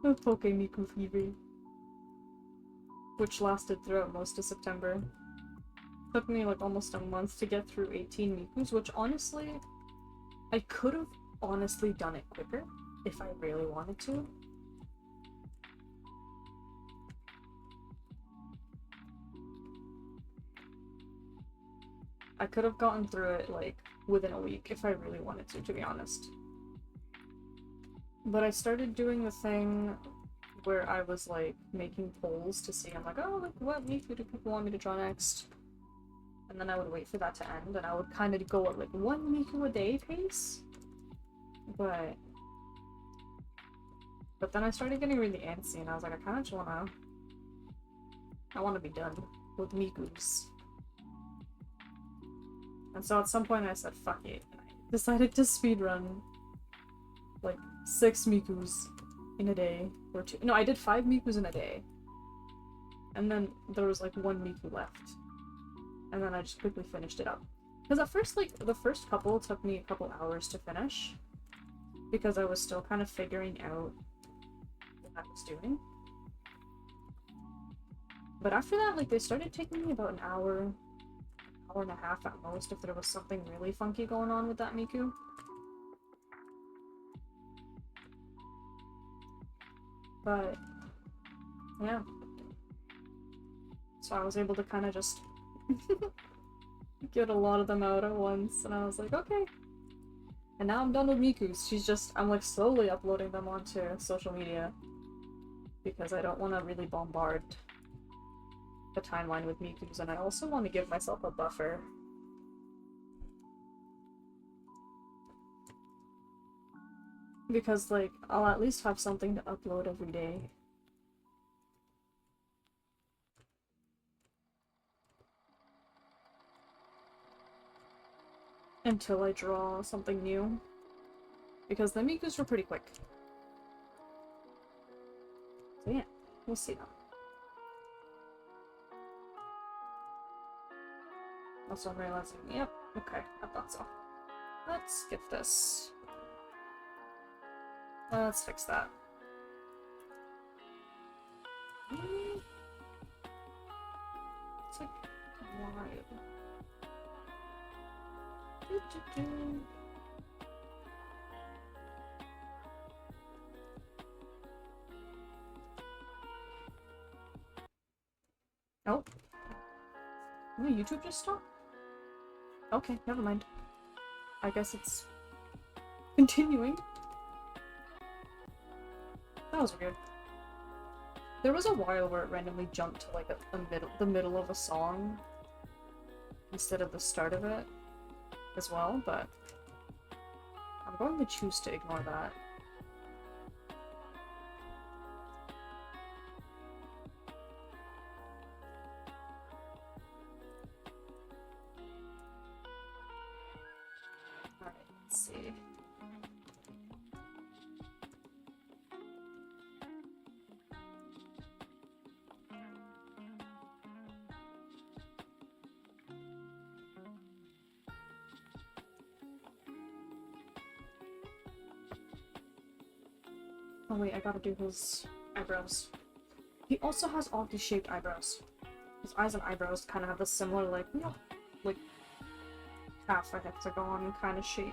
Poke Miku fever. Which lasted throughout most of September. Took me like almost a month to get through 18 Mikus, which honestly, I could have honestly done it quicker if I really wanted to. I could have gotten through it like within a week if I really wanted to be honest. But I started doing the thing where I was like making polls to see, I'm like, oh, like what Miku do people want me to draw next? And then I would wait for that to end, and I would kind of go at like 1 Miku a day pace. But then I started getting really antsy, and I was like, I kind of just I want to be done with Mikus. And so at some point I said, fuck it. And I decided to speedrun like 6 Mikus in a day. Or 2. No, I did 5 Mikus in a day. And then there was like 1 Miku left. And then I just quickly finished it up. Because at first, like, the first couple took me a couple hours to finish. Because I was still kind of figuring out what I was doing. But after that, like, they started taking me about an hour and a half at most if there was something really funky going on with that Miku. But, yeah. So I was able to kind of just get a lot of them out at once, and I was like, okay. And now I'm done with Miku's. I'm like slowly uploading them onto social media. Because I don't want to really bombard the timeline with Miku's, and I also want to give myself a buffer. Because, like, I'll at least have something to upload every day. Until I draw something new. Because the Miku's were pretty quick. So yeah, we'll see now. Also, I'm realizing, yep, okay, I thought so. Let's skip this. Let's fix that. It's like, why? Oh. Oh, YouTube just stopped? Okay, never mind. I guess it's continuing. That was weird. There was a while where it randomly jumped to like the middle of a song instead of the start of it as well, but I'm going to choose to ignore that. Alright, let's see. Oh wait, I gotta do his eyebrows. He also has oddly shaped eyebrows. His eyes and eyebrows kind of have a similar, like, you know, like, half a hexagon kind of shape.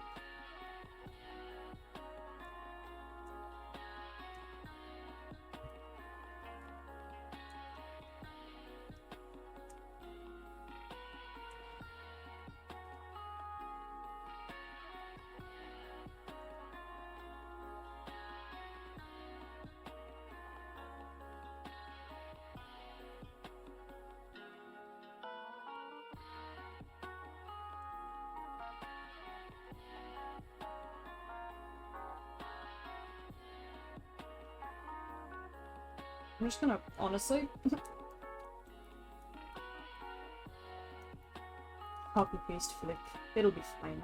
I'm just gonna, honestly, copy paste flick. It'll be fine.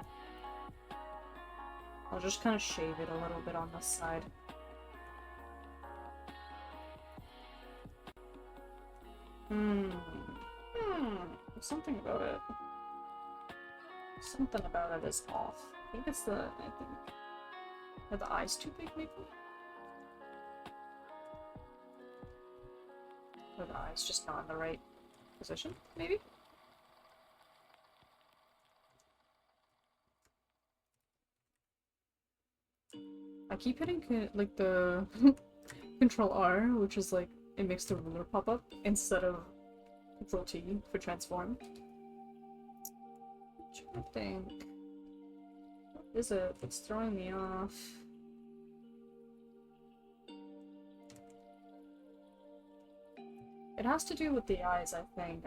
I'll just kind of shave it a little bit on this side. Something about it. Something about it is off. I think it's are the eyes too big, maybe? Or the eyes just not in the right position, maybe? I keep hitting like the Control R, which is like it makes the ruler pop up instead of Control T for transform. I'm trying to think. What is it that's throwing me off? It has to do with the eyes, I think.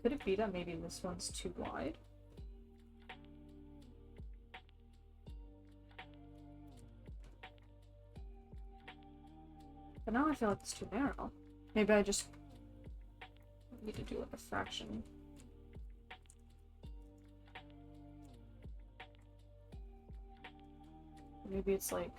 Could it be that maybe this one's too wide? But now I feel like it's too narrow. Maybe I just need to do like a fraction. Maybe it's like...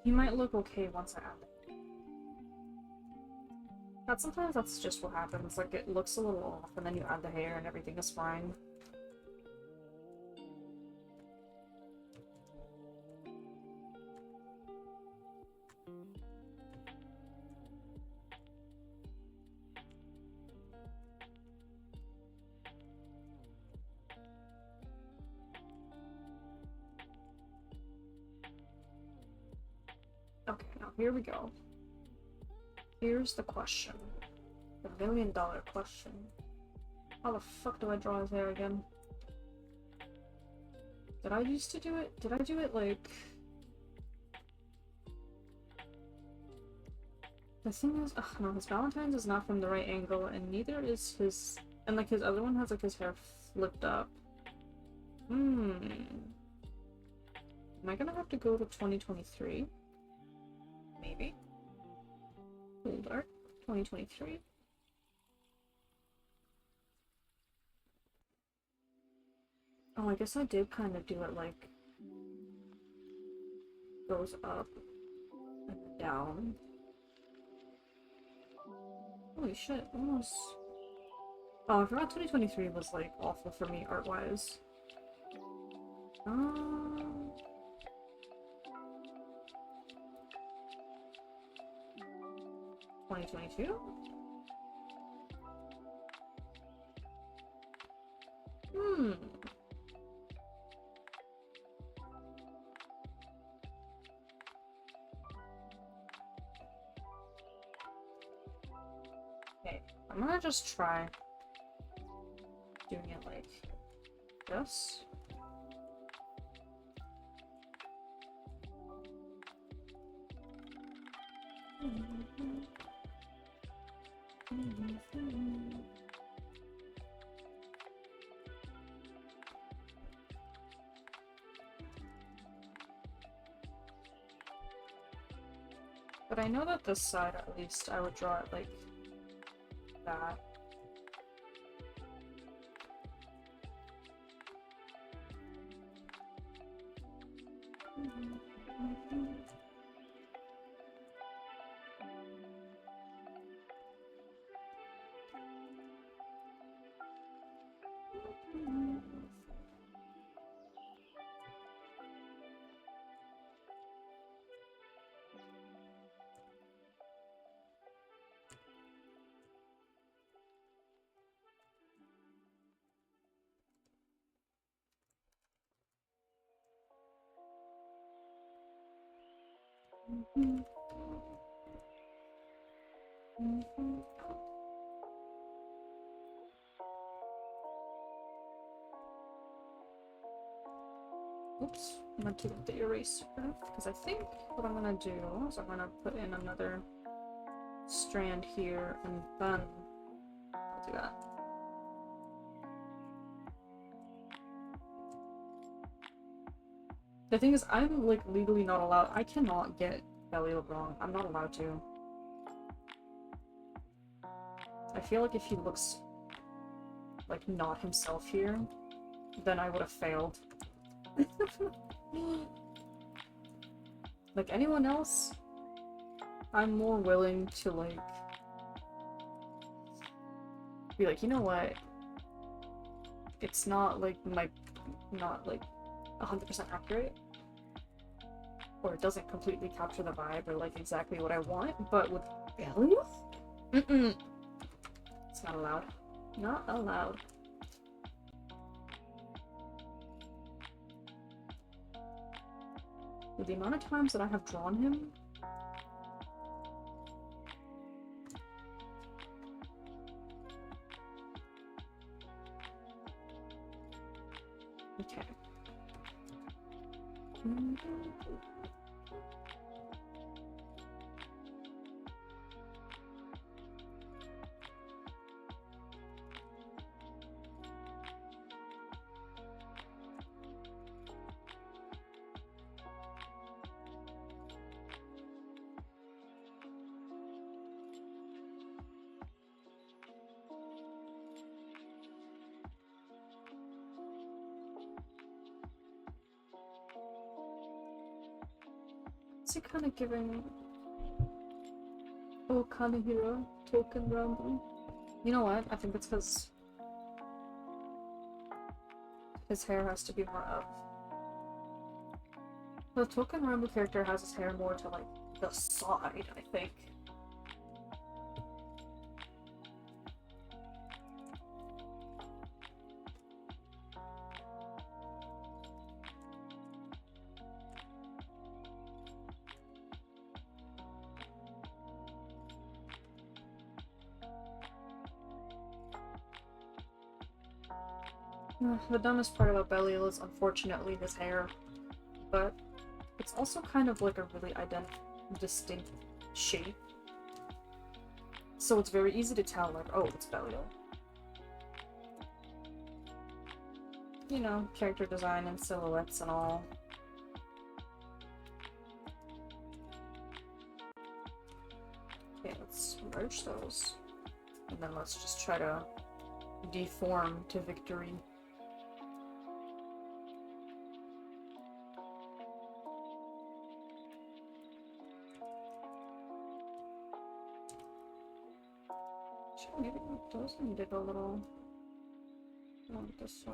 He might look okay once I add it. Sometimes that's just what happens, like it looks a little off and then you add the hair and everything is fine. Okay, now here we go. Here's the question. The $1,000,000 question. How the fuck do I draw his hair again? Did I used to do it? Did I do it like... The thing is, no, his Valentine's is not from the right angle, and neither is his... And like his other one has like his hair flipped up. Am I gonna have to go to 2023? Maybe. Hold art. 2023. Oh, I guess I did kind of do it like... Goes up and down. Holy shit, almost. Oh, I forgot 2023 was like awful for me art-wise. 2022? Okay, I'm gonna just try doing it like this. But I know that this side, at least, I would draw it like that. Mhm. Oops, I meant to get the eraser because I think what I'm gonna do is I'm gonna put in another strand here and then I'll do that. The thing is, I'm like legally not allowed. I cannot get Belial wrong. I'm not allowed to. I feel like if he looks like not himself here, then I would have failed. Like anyone else, I'm more willing to like be like, you know what? It's not like not like 100% accurate, or it doesn't completely capture the vibe or like exactly what I want. But with Belial, it's not allowed. Not allowed. With the amount of times that I have drawn him, okay. Is he kind of giving Kanehiro token ramble? You know what? I think it's because his hair has to be more up. The token ramble character has his hair more to like the side, I think. The dumbest part about Belial is unfortunately his hair, but it's also kind of like a really distinct shape. So it's very easy to tell, like, oh, it's Belial. You know, character design and silhouettes and all. Okay, let's merge those. And then let's just try to deform to victory. Maybe those needed a little on this side.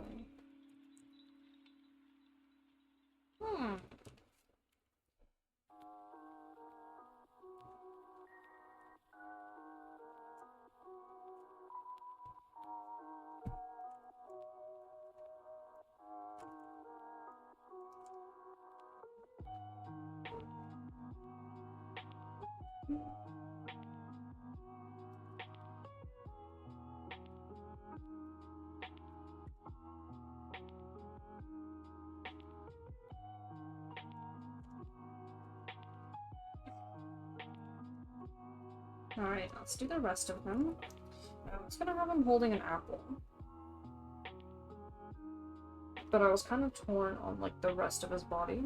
Alright, let's do the rest of them. I was gonna have him holding an apple. But I was kind of torn on like the rest of his body.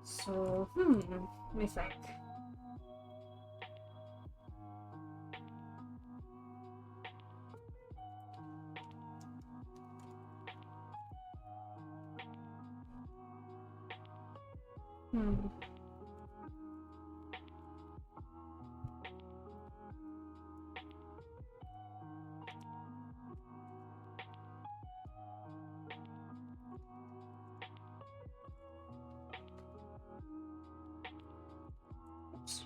So, let me think. Oops.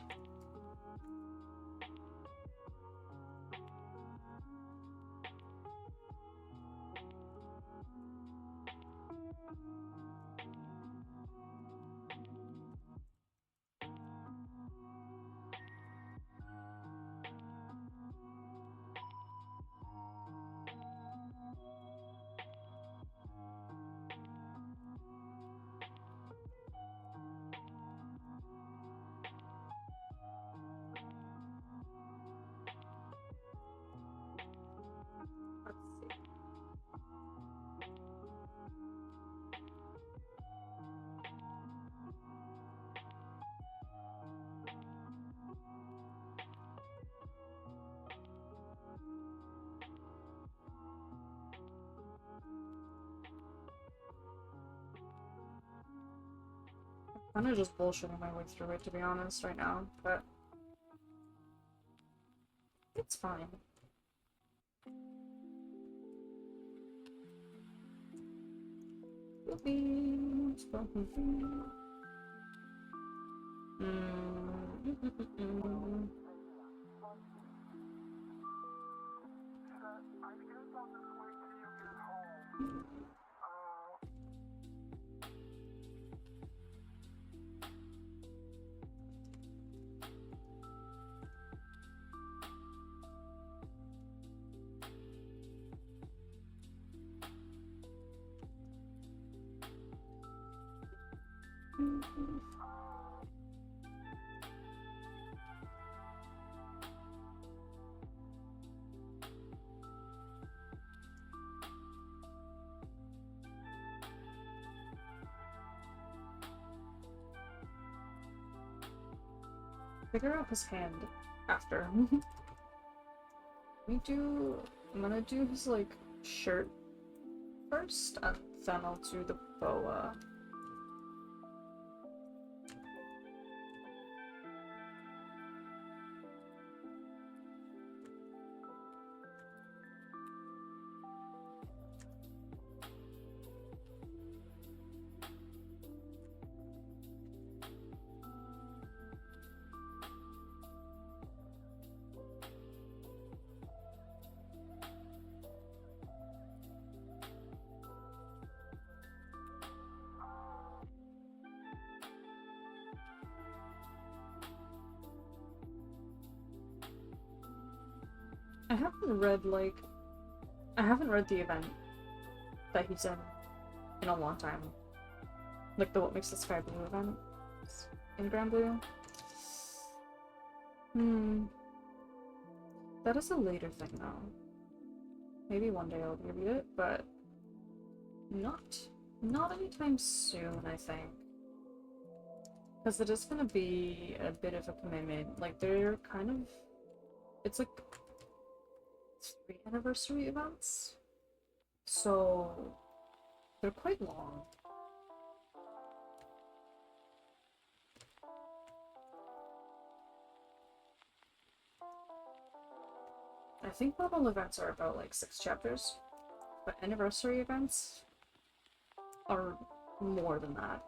I'm kinda just bullshitting my way through it, to be honest, right now, but it's fine. I guess I'll just wait till you get home. Figure out his hand after. I'm gonna do his, like, shirt first, and then I'll do the boa. I haven't read, like, I haven't read the event that he's in a long time. Like the What Makes the Sky Blue event in Grand Blue. That is a later thing though. Maybe one day I'll read it, but not anytime soon, I think. Because it is gonna be a bit of a commitment. Like they're kind of, it's like 3 anniversary events, so they're quite long. I think normal events are about like 6 chapters, but anniversary events are more than that.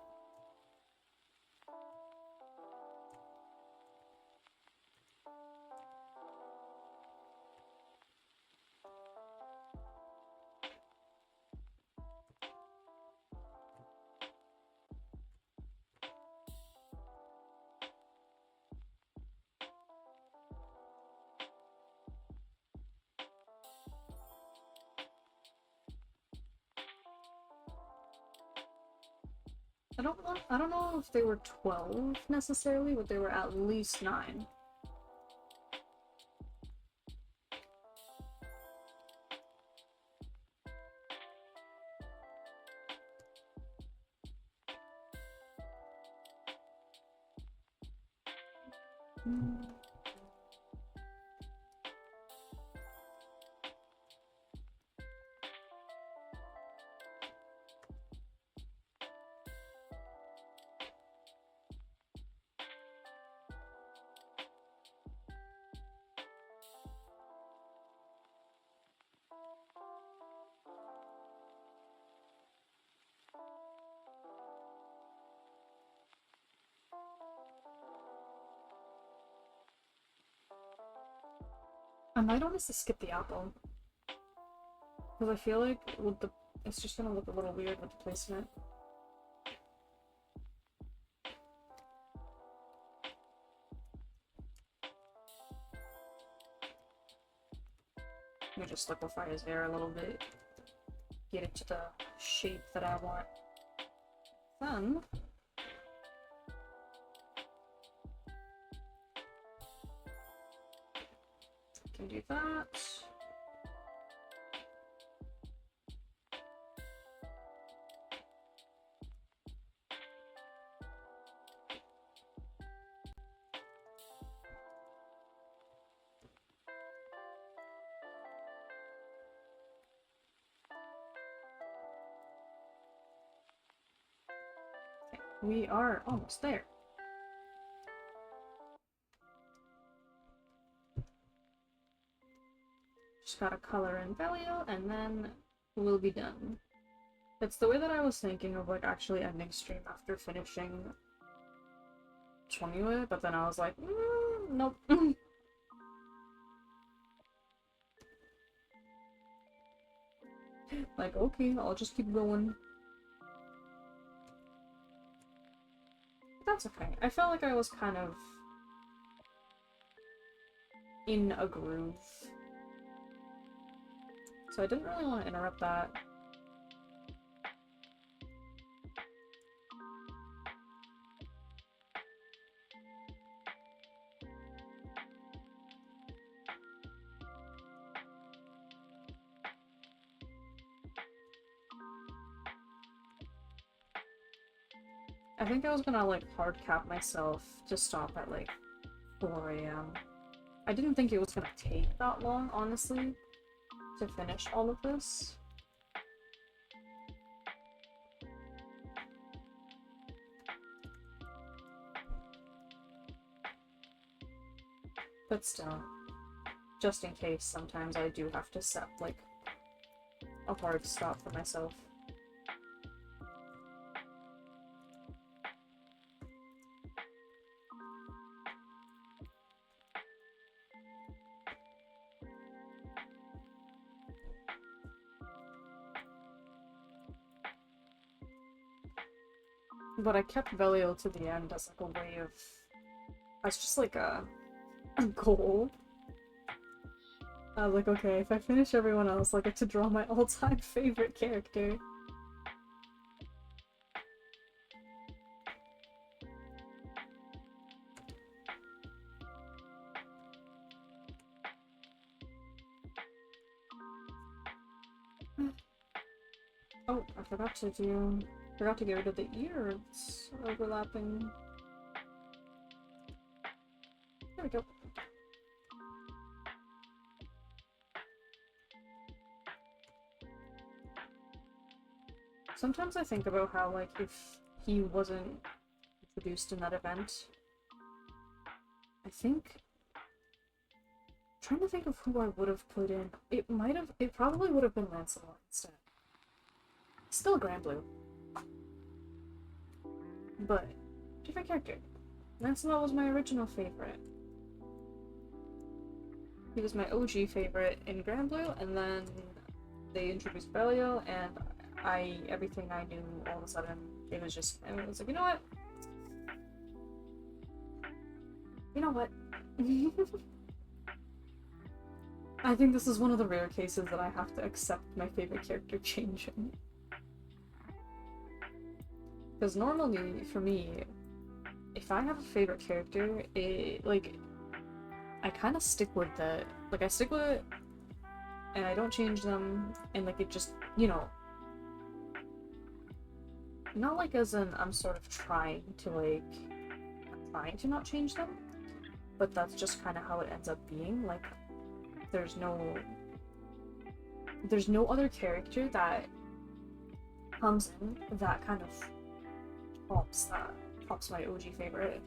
I don't know if they were 12 necessarily, but they were at least 9. I might honestly skip the apple. Because I feel like with the it's just gonna look a little weird with the placement. Let me just liquefy his hair a little bit. Get it to the shape that I want. Then I can do that. We are almost there. Just gotta color in Velio, and then we'll be done. It's the way that I was thinking of, like, actually ending stream after finishing 20, but then I was like, nope. Like, okay, I'll just keep going. That's okay. I felt like I was kind of in a groove. So I didn't really want to interrupt that. I think I was gonna, like, hard cap myself to stop at, like, 4 AM. I didn't think it was gonna take that long, honestly, to finish all of this. But still, just in case, sometimes I do have to set, like, a hard stop for myself. But I kept Velio to the end as, like, a way of... as just, like, a goal. I was like, okay, if I finish everyone else, I get to draw my all-time favorite character. Oh, I forgot to get rid of the ears overlapping. There we go. Sometimes I think about how, like, if he wasn't introduced in that event, I think... I'm trying to think of who I would have put in. It probably would have been Lancelot instead. Still Granblue. But, different character. Lancelot was my original favorite. He was my OG favorite in Granblue, and then they introduced Belio, and everything I knew all of a sudden, it was like, you know what? You know what? I think this is one of the rare cases that I have to accept my favorite character changing. Because normally, for me, if I have a favorite character, I kind of stick with it. Like, I stick with it, and I don't change them, and, like, it just, you know... Not like as in I'm sort of trying to not change them, but that's just kind of how it ends up being. Like, there's no other character that comes in that kind of tops my OG favorite.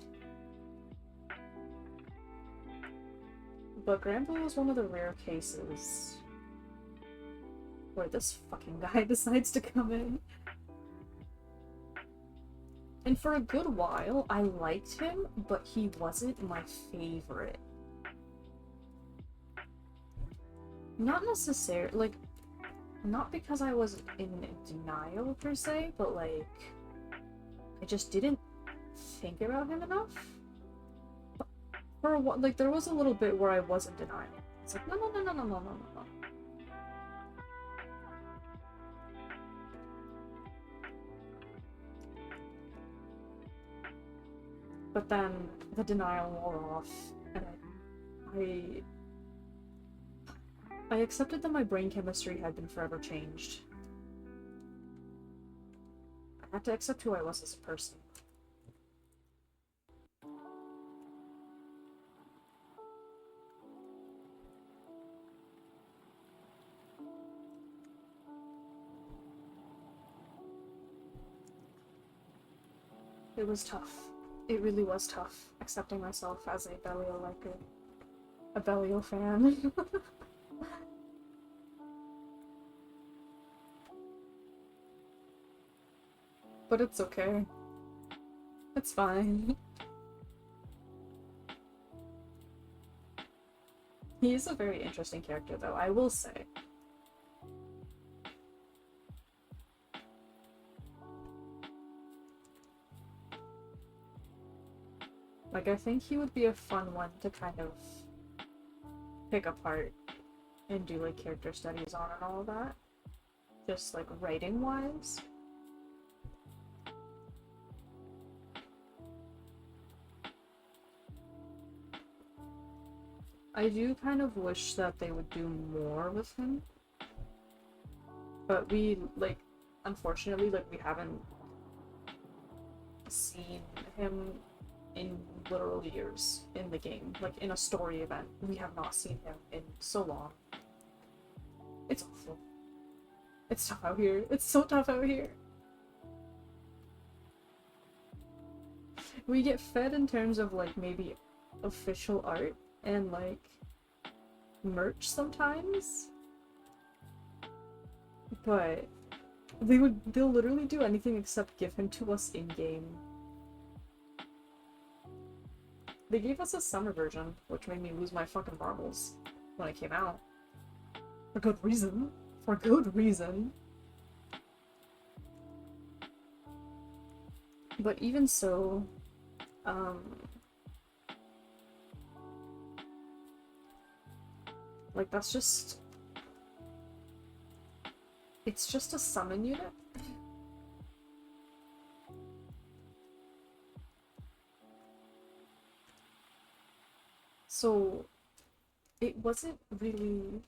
But Granblue is one of the rare cases where this fucking guy decides to come in. And for a good while, I liked him, but he wasn't my favorite. Not necessarily, like, not because I was in denial per se, but, like, I just didn't think about him enough. For a while, like, there was a little bit where I was in denial. It's like, no. But then the denial wore off, and I accepted that my brain chemistry had been forever changed. I had to accept who I was as a person. It was tough. It really was tough accepting myself as a Belial liker. A Belial fan. But it's okay. It's fine. He is a very interesting character, though, I will say. Like, I think he would be a fun one to kind of pick apart and do, like, character studies on and all of that. Just, like, writing-wise. I do kind of wish that they would do more with him. But we, like, unfortunately, like, we haven't seen him in literal years in the game. Like, in a story event. We have not seen him in so long. It's awful. It's tough out here. It's so tough out here. We get fed in terms of, like, maybe official art and, like, merch sometimes. But they'll literally do anything except give him to us in-game. They gave us a summer version, which made me lose my fucking marbles when it came out. For good reason. For good reason. But even so, like, that's just... It's just a summon unit. So, it wasn't really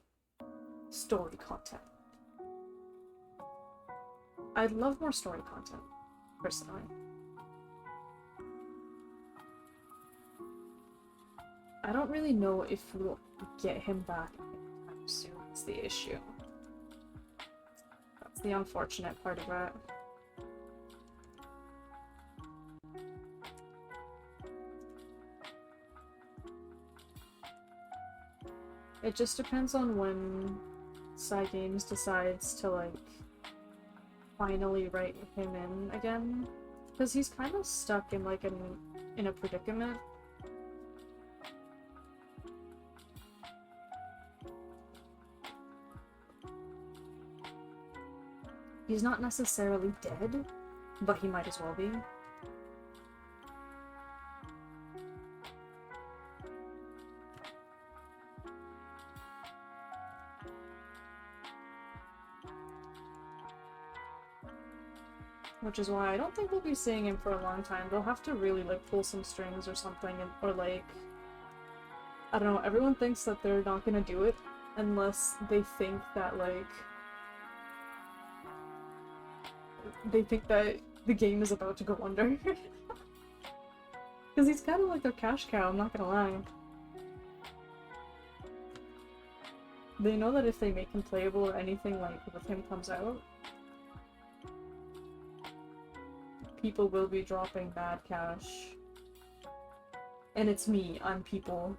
story content. I'd love more story content, personally. I don't really know if we'll get him back anytime soon, is the issue. That's the unfortunate part of it. It just depends on when Cygames decides to, like, finally write him in again. Because he's kind of stuck in, like, in a predicament. He's not necessarily dead, but he might as well be. Which is why I don't think we'll be seeing him for a long time. They'll have to really, like, pull some strings or something, or, like... I don't know, everyone thinks that they're not gonna do it unless they think that, like... They think that the game is about to go under. Because he's kind of like their cash cow, I'm not gonna lie. They know that if they make him playable or anything, like, with him comes out, people will be dropping bad cash. And it's me, I'm people.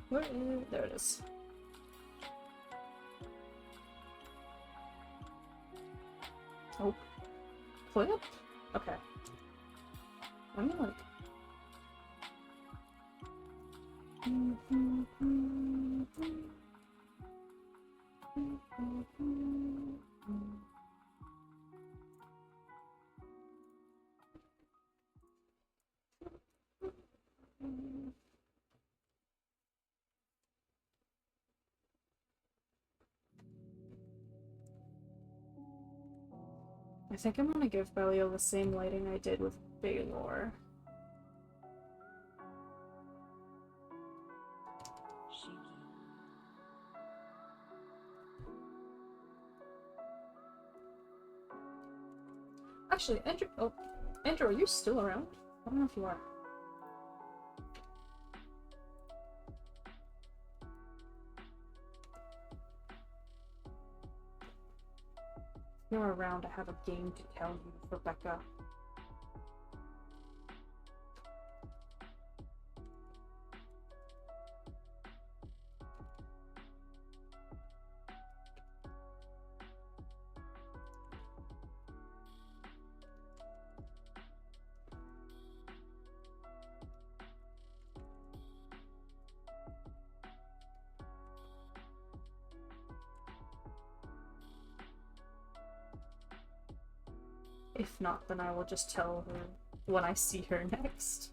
Where is... There it is. Oh. Flip? Okay. I'm like... I think I'm gonna give Belial the same lighting I did with Baylor. Actually, Andrew, oh, Andrew, are you still around? I don't know if you are. you're around, I have a game to tell you, Rebecca. If not, then I will just tell her when I see her next.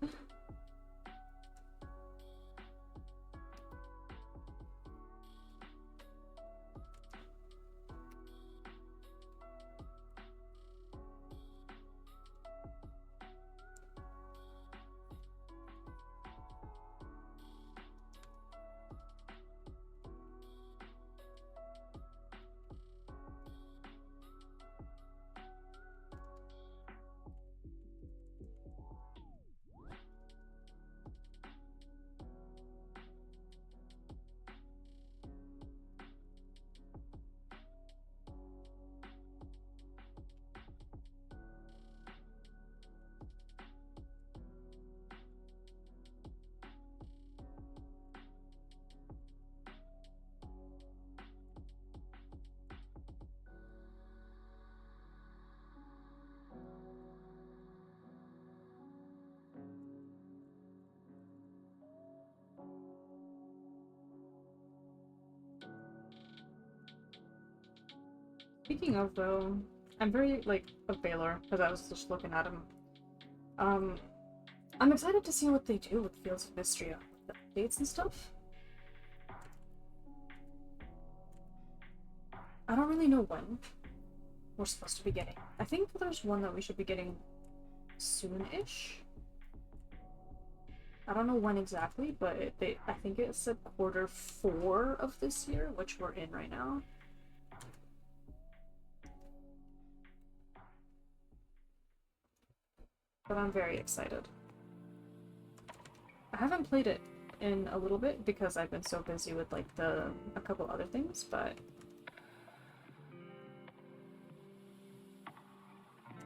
Speaking of, though, I'm very, like, a Baylor, because I was just looking at him. I'm excited to see what they do with Fields of Mystery, with the updates and stuff. I don't really know when we're supposed to be getting. I think there's one that we should be getting soon-ish. I don't know when exactly, but I think it said Q4 of this year, which we're in right now. But I'm very excited. I haven't played it in a little bit because I've been so busy with like a couple other things, but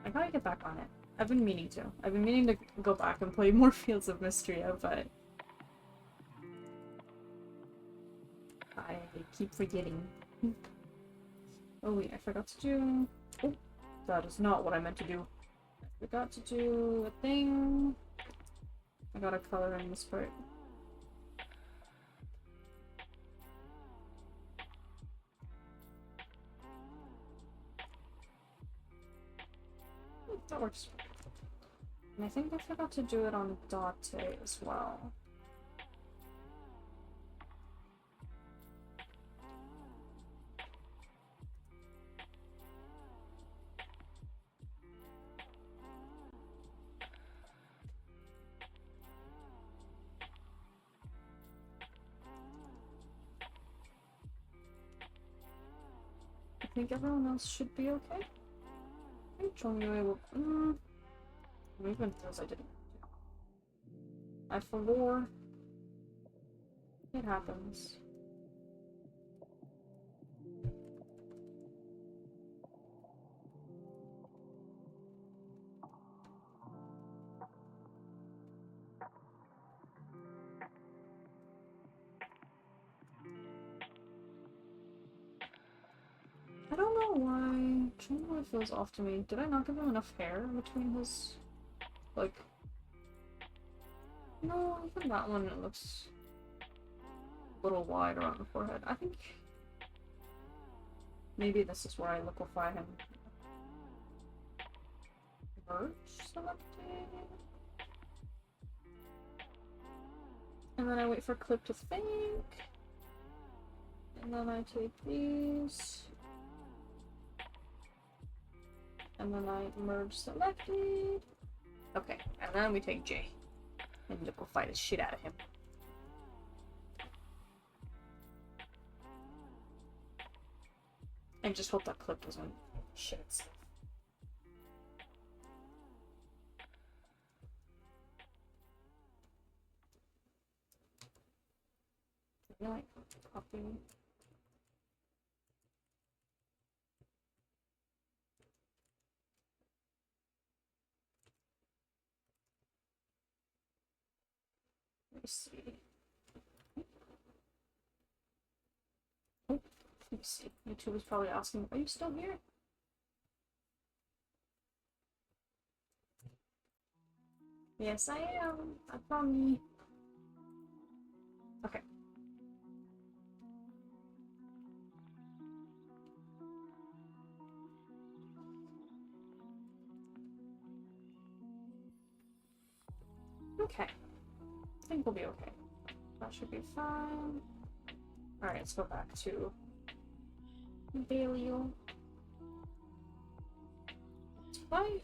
I gotta get back on it. I've been meaning to. I've been meaning to go back and play more Fields of Mysteria, but I keep forgetting. Oh wait, I forgot to do... Oh, that is not what I meant to do. I forgot to do a thing. I gotta color in this part. That works. And I think I forgot to do it on Date as well. I think everyone else should be okay. I think Chongyue will... Even those I didn't do. I forgot. It happens. I don't know why Chongyue feels off to me. Did I not give him enough hair between his... like... No, even that one it looks a little wide around the forehead. I think maybe this is where I liquefy him. Merge selected. And then I wait for Clip to think. And then I take these. And then I merge selected. Okay, and then we take J. And liquefy the shit out of him. And just hope that Clip doesn't shit itself. Like, copy. see. Oh, let me see. YouTube is probably asking, are you still here? Yes, I am. I promise. Okay. Okay. I think we'll be okay. That should be fine. Alright, let's go back to Balliol. Let's play.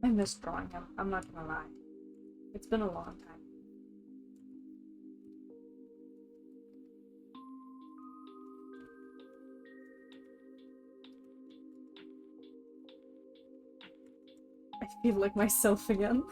I miss drawing him, I'm not gonna lie. It's been a long time. I feel like myself again.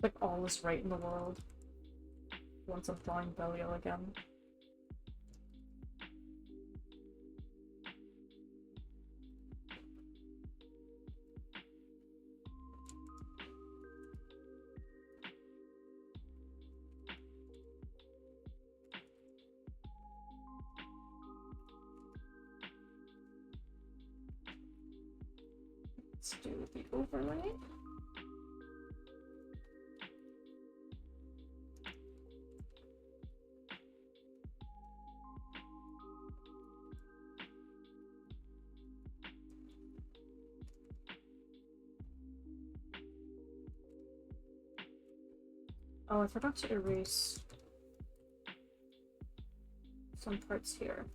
Like all is right in the world. Once I'm drawing Belial again. Let's do the overlay. Oh, I forgot to erase some parts here.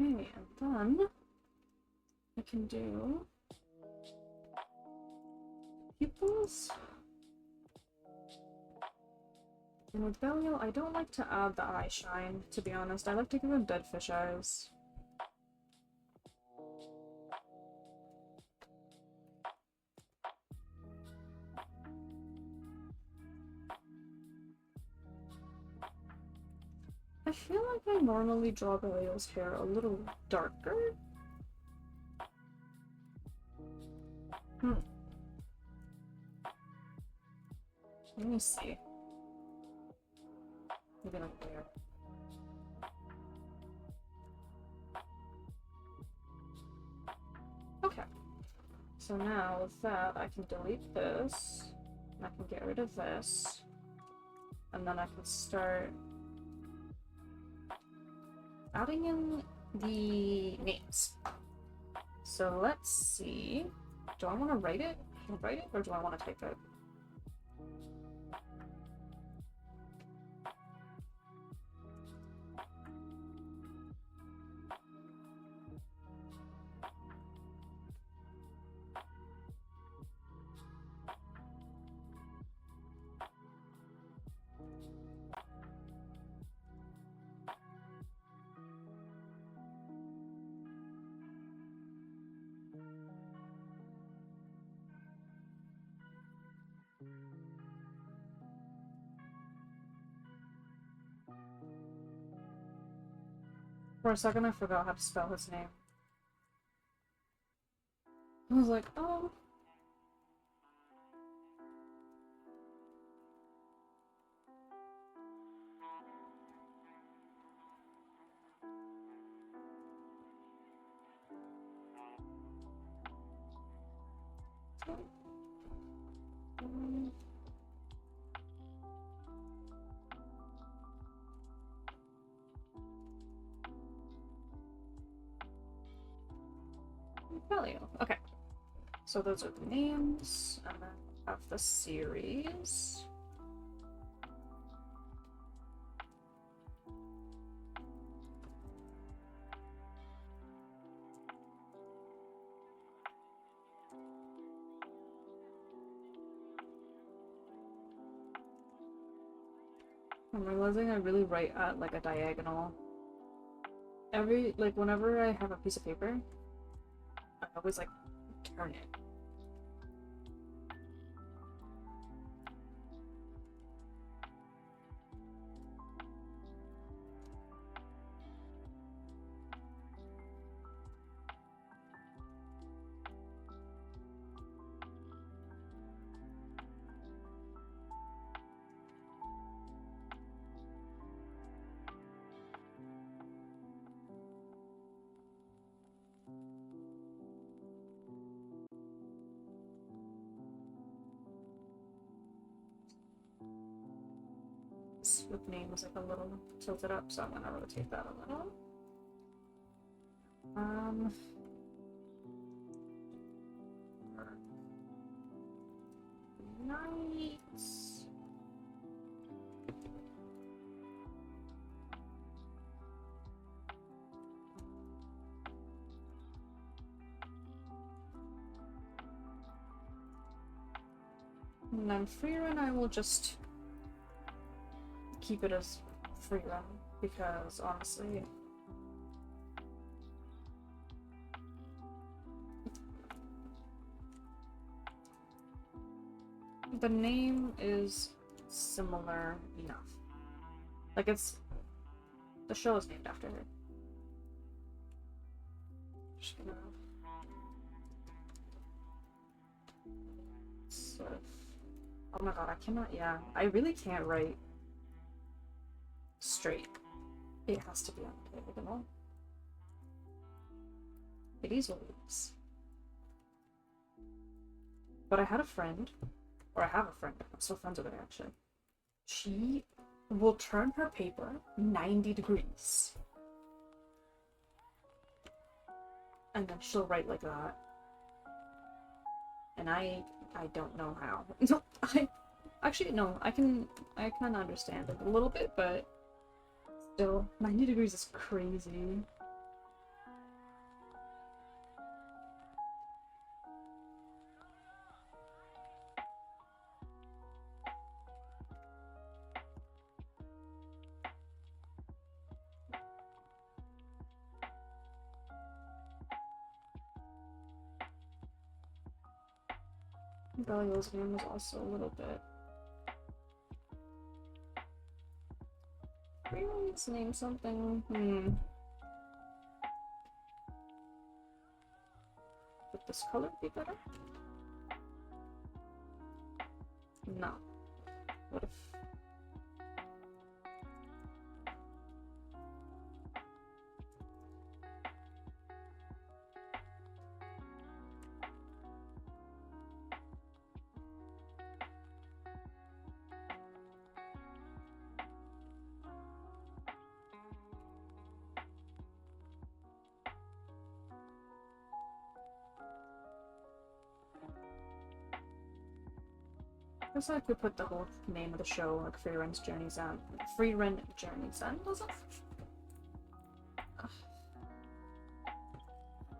Okay, and then I can do pupils. And with Belial, I don't like to add the eye shine, to be honest. I like to give him dead fish eyes. I feel like I normally draw Belial's hair a little darker. Let me see. Maybe like there. Okay. So now with that, I can delete this. And I can get rid of this. And then I can start adding in the names. So let's see. Do I want to write it? Or do I want to type it? For a second, I forgot how to spell his name. I was like, oh. Value. Okay. So those are the names, and then I have the series. I'm realizing I really write at like a diagonal. Whenever I have a piece of paper, I always like turn it. This with name was like a little tilted up, so I'm gonna rotate that a little. Nice. And then free run, I will just keep it as free run because honestly, the name is similar enough. Like the show is named after her. Just gonna sort of. Oh my god, I cannot. Yeah, I really can't write straight. It has to be on the diagonal. It is what it is. But I had a friend, or I have a friend. I'm still friends with her actually. She will turn her paper 90 degrees. And then she'll write like that. And I don't know how. No, I can understand it a little bit, but still 90 degrees is crazy. Belial's name was also a little bit. Really, let's name something. Would this color be better? No. What if... I guess I could put the whole name of the show, like Free Ren's Journey's End. Free Ren Journey's End, was it?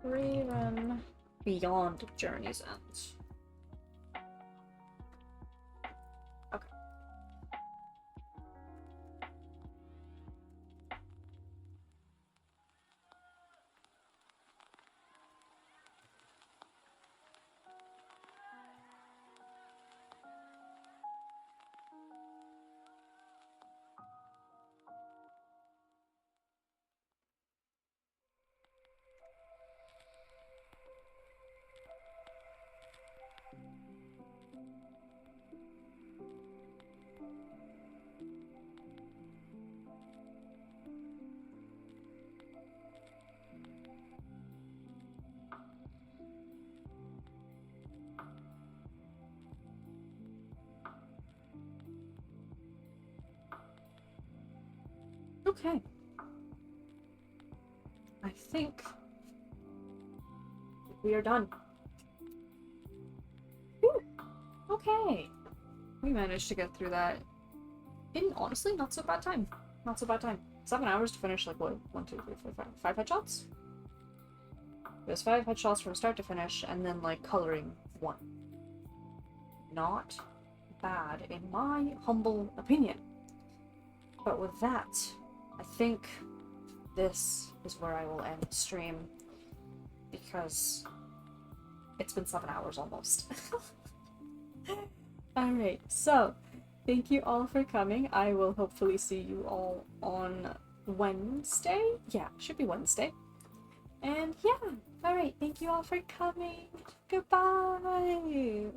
Free Ren Beyond Journey's End. Okay. Okay. I think we are done. Whew. Okay. We managed to get through that in, honestly, not so bad time. Not so bad time. 7 hours to finish, like, what? 1, 2, 3, 4, 5. 5 headshots? There's 5 headshots from start to finish, and then, like, coloring 1. Not bad, in my humble opinion. But with that, I think this is where I will end the stream, because it's been 7 hours almost. Alright, so thank you all for coming. I will hopefully see you all on Wednesday. Yeah, should be Wednesday. And yeah, alright, thank you all for coming. Goodbye!